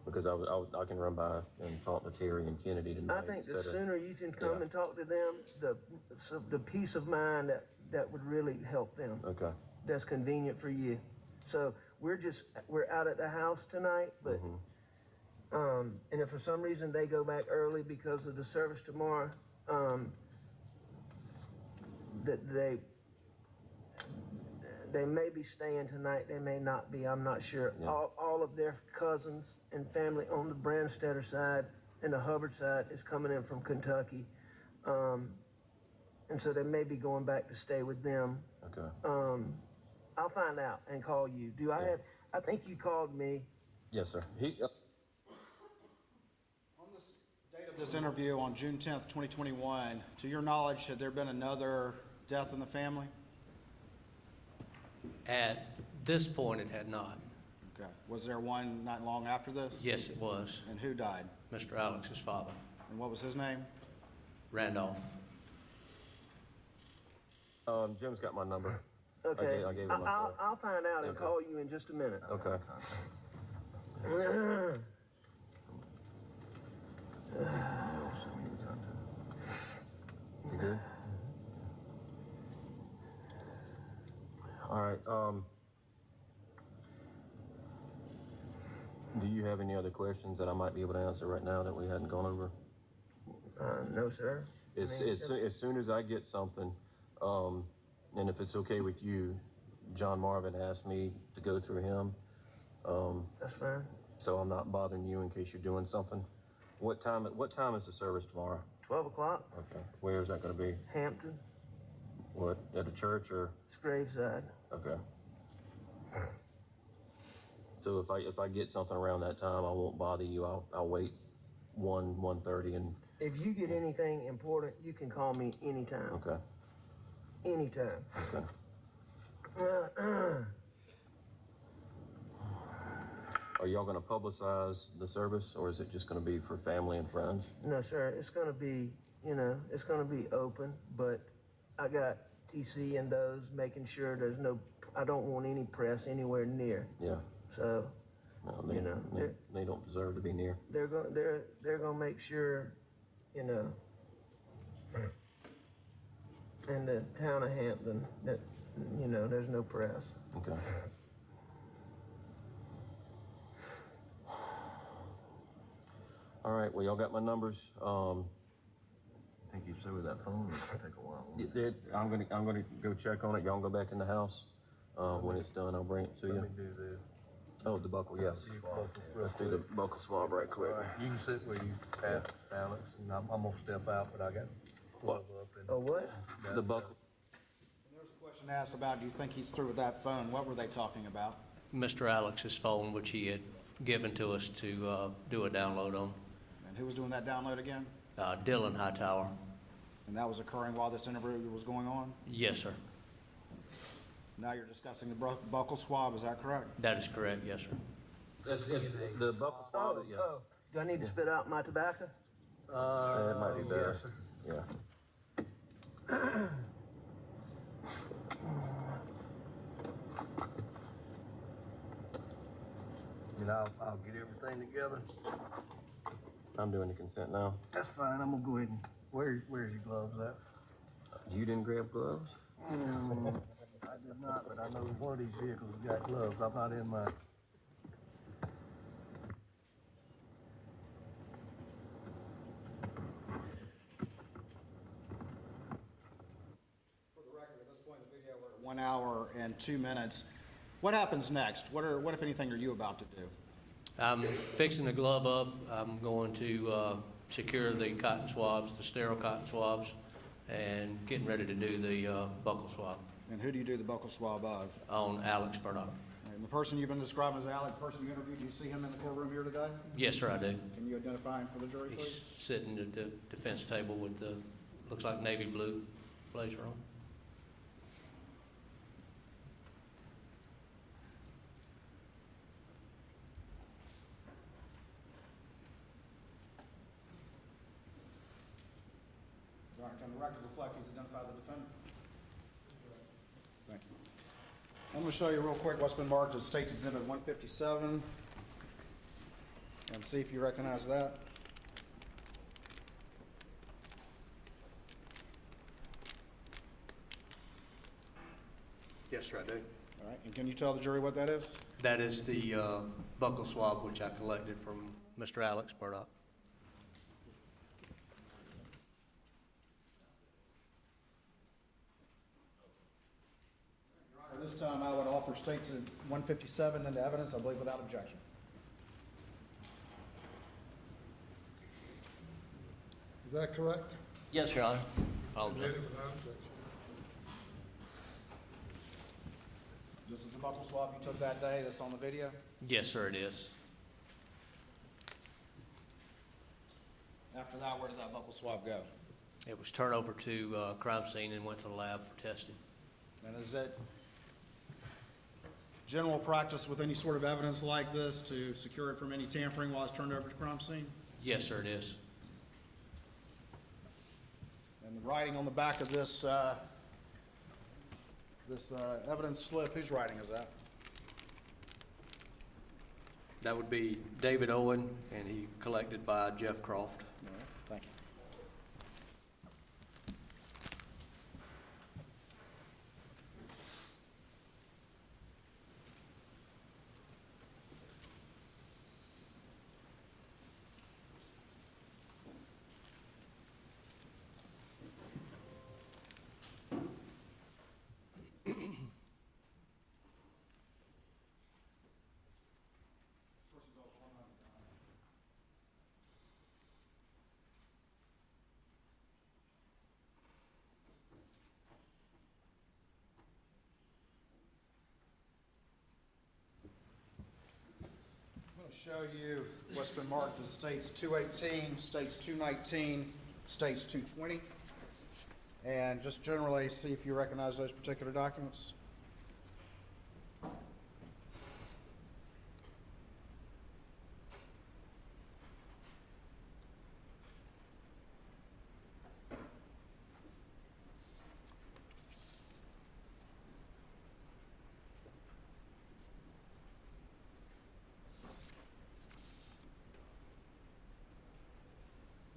Because I can run by and talk to Terry and Kennedy tonight. I think the instead of- sooner you can come Yeah. and talk to them, the peace of mind that would really help them. Okay. That's convenient for you. So we're out at the house tonight, but and if for some reason they go back early because of the service tomorrow, that they may be staying tonight, they may not be, I'm not sure. Yeah. All of their cousins and family on the Branstetter side and the Hubbard side is coming in from Kentucky. And so they may be going back to stay with them. Okay. I'll find out and call you. I think you called me. Yes, sir. On this date of this interview on June 10th, 2021, to your knowledge, had there been another death in the family? At this point, it had not. Okay. Was there one not long after this? Yes, it was. And who died? Mr. Alex's father, And what was his name? Randolph. Jim's got my number. Okay. I gave him my call. I'll find out and Okay. call you in just a minute. Okay. You good? All right. Do you have any other questions that I might be able to answer right now that we hadn't gone over? No, sir. As soon as I get something, and if it's okay with you, John Marvin asked me to go through him. That's fine. So I'm not bothering you in case you're doing something. What time is the service tomorrow? 12 o'clock, Okay. Where is that going to be? Hampton, What, at a church or? it's Graveside. Okay. So if I get something around that time, I won't bother you. I'll wait 1:30 and. If you get anything important, you can call me anytime. Okay. Anytime. Okay. Are y'all going to publicize the service, or is it just going to be for family and friends? No, sir. It's going to be, it's going to be open, but I got TC and those making sure I don't want any press anywhere near. Yeah. So, No, they don't deserve to be near. they're going to make sure, in the town of Hampton that, there's no press. Okay. All right. Well, y'all got my numbers. I think you said with that phone, it's gonna take a while. I'm gonna go check on it. Y'all go back in the house. When it's done, I'll bring it to you. Let me do this. Oh, the buckle, yes. Let's do the buckle swab right quick. All right, you can sit where you at, Alex, and I'm gonna step out, but I got glove up and. Oh, what? The buckle. There was a question asked about, do you think he's through with that phone? What were they talking about? Mr. Alex's phone, which he had given to us to do a download on. And who was doing that download again? Dylan Hightower. And that was occurring while this interview was going on? Yes, sir. Now you're discussing the buccal swab, is that correct? That is correct, yes, sir. The buckle swab, yeah. Oh, do I need to spit out my tobacco? It might be better. Yes, sir. Yeah. And I'll get everything together. I'm doing the consent now. That's fine, I'm gonna go ahead and, where's your gloves at? You didn't grab gloves? I did not, but I know one of these vehicles has got gloves. I'm not in mine. For the record, at this point in the video, we're at 1 hour and 2 minutes. What happens next? What, if anything, are you about to do? I'm fixing the glove up. I'm going to secure the cotton swabs, the sterile cotton swabs, and getting ready to do the buccal swab And who do you do the buccal swab of? on Alex Murdaugh. And the person you've been describing as Alec, the person you interviewed, do you see him in the courtroom here today? Yes, sir, I do. Can you identify him for the jury, He's please? sitting at the defense table with the, looks like navy blue blazer on. All right, can the record reflect he's identified the defendant? Thank you. I'm going to show you real quick what's been marked as State's Exhibit 157, and see if you recognize that. Yes, sir, I do. All right, and can you tell the jury what that is? That is the buccal swab which I collected from Mr. Alex Murdaugh. Your Honor, this time I would offer State's 157 into evidence, I believe, without objection. Is that correct? Yes, Your Honor. I'll Submitted without objection. This is the buccal swab you took that day that's on the video? Yes, sir, it is. After that, where did that buccal swab go? It was turned over to crime scene and went to the lab for testing. And is it general practice with any sort of evidence like this to secure it from any tampering while it's turned over to crime scene? Yes, sir, it is. And the writing on the back of this evidence slip, whose writing is that? That would be David Owen, and he collected by Jeff Croft. All right, thank you. I'm going to show you what's been marked as States 218, States 219, States 220, and just generally see if you recognize those particular documents.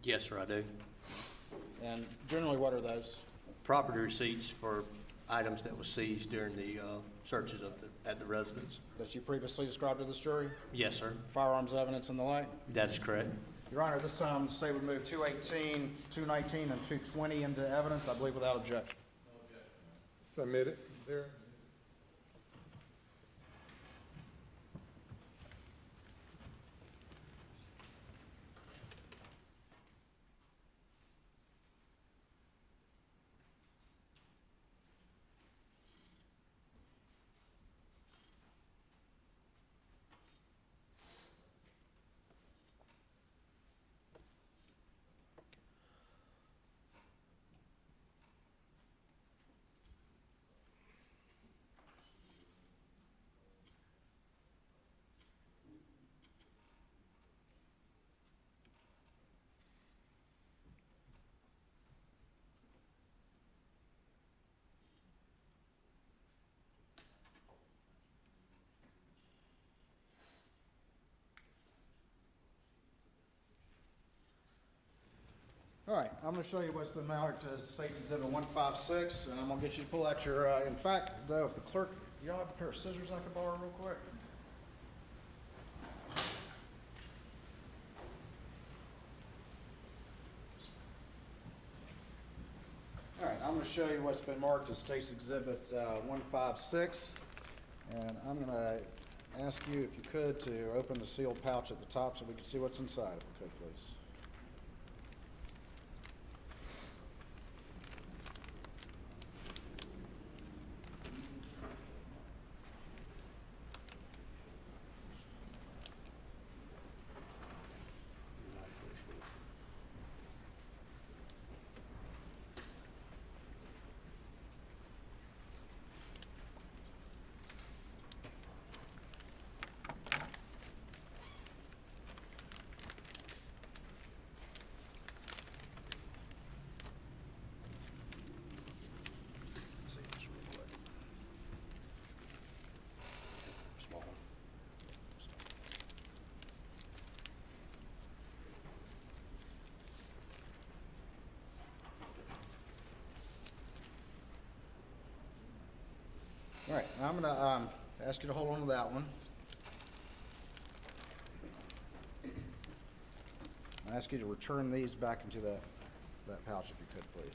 Yes, sir, I do. And generally, what are those? Property receipts for items that was seized during the searches at the residence. That you previously described to this jury? Yes, sir. Firearms evidence and the like? That is correct. Your Honor, this time the state would move 218, 219, and 220 into evidence, I believe without objection. Submitted. There. All right, I'm going to show you what's been marked as State's Exhibit 156, and I'm going to get you to pull out your, in fact, though, if the clerk, y'all have a pair of scissors I could borrow real quick? All right, I'm going to show you what's been marked as State's Exhibit 156, and I'm going to ask you, if you could, to open the sealed pouch at the top so we can see what's inside, if you could, please. See this real quick. Small one. All right, now I'm going to ask you to hold on to that one. I ask you to return these back into that pouch if you could, please.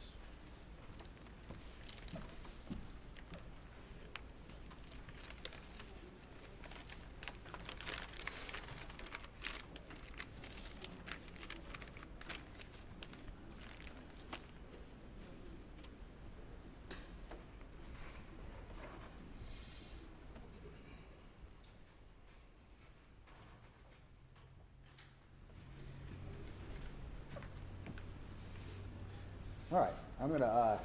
All right, I'm going to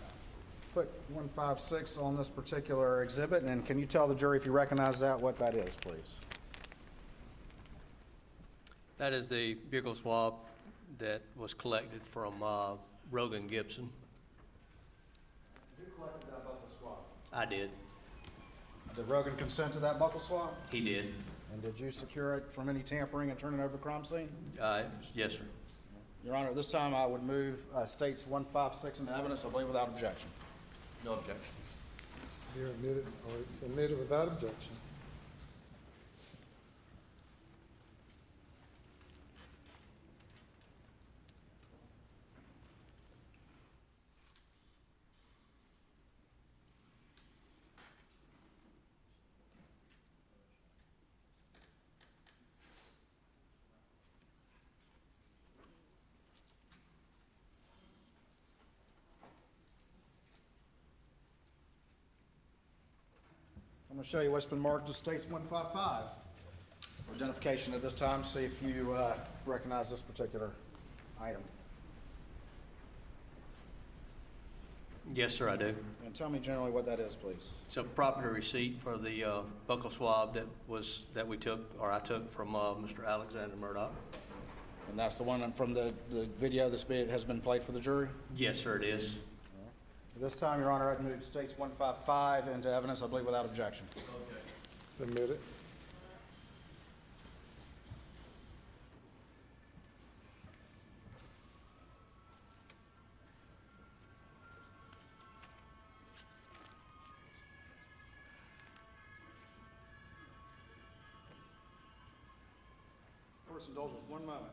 put 156 on this particular exhibit, and can you tell the jury, if you recognize that, what that is, please? That is the buccal swab that was collected from Rogan Gibson. Who collected that buccal swab? I did. Did Rogan consent to that buccal swab? He did. And did you secure it from any tampering and turn it over to the crime scene? Yes, sir. Your Honor, at this time I would move States 156 into evidence, I believe without objection. No objection. You're admitted, or it's admitted without objection. I'm going to show you what's been marked as States 155. For identification at this time, see if you recognize this particular item. Yes, sir, I do. And tell me generally what that is, please. It's a property receipt for the buccal swab that we took, or I took from Mr. Alexander Murdaugh. And that's the one from the video that has been played for the jury? Yes, sir, it is. At this time, Your Honor, I'd move States 155 into evidence, I believe without objection. Submitted. Court's indulgence, one moment.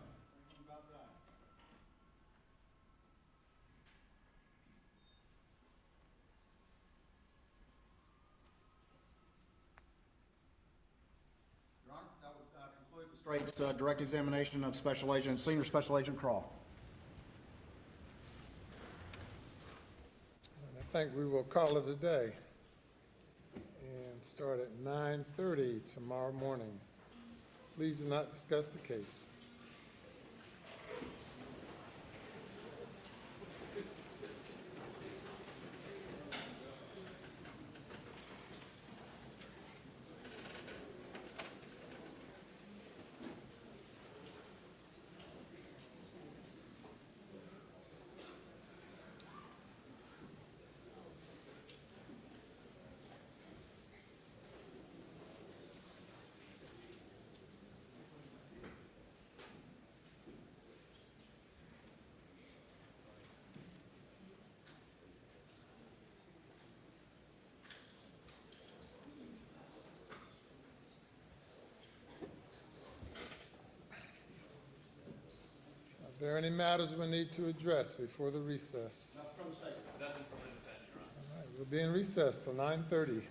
Your Honor, that would conclude the State's direct examination of Senior Special Agent Croft. And I think we will call it a day and start at 9:30 tomorrow morning. Please do not discuss the case. there any matters we need to address before the recess? Nothing from the defense, Your Honor. All right, we'll be in recess till 9:30.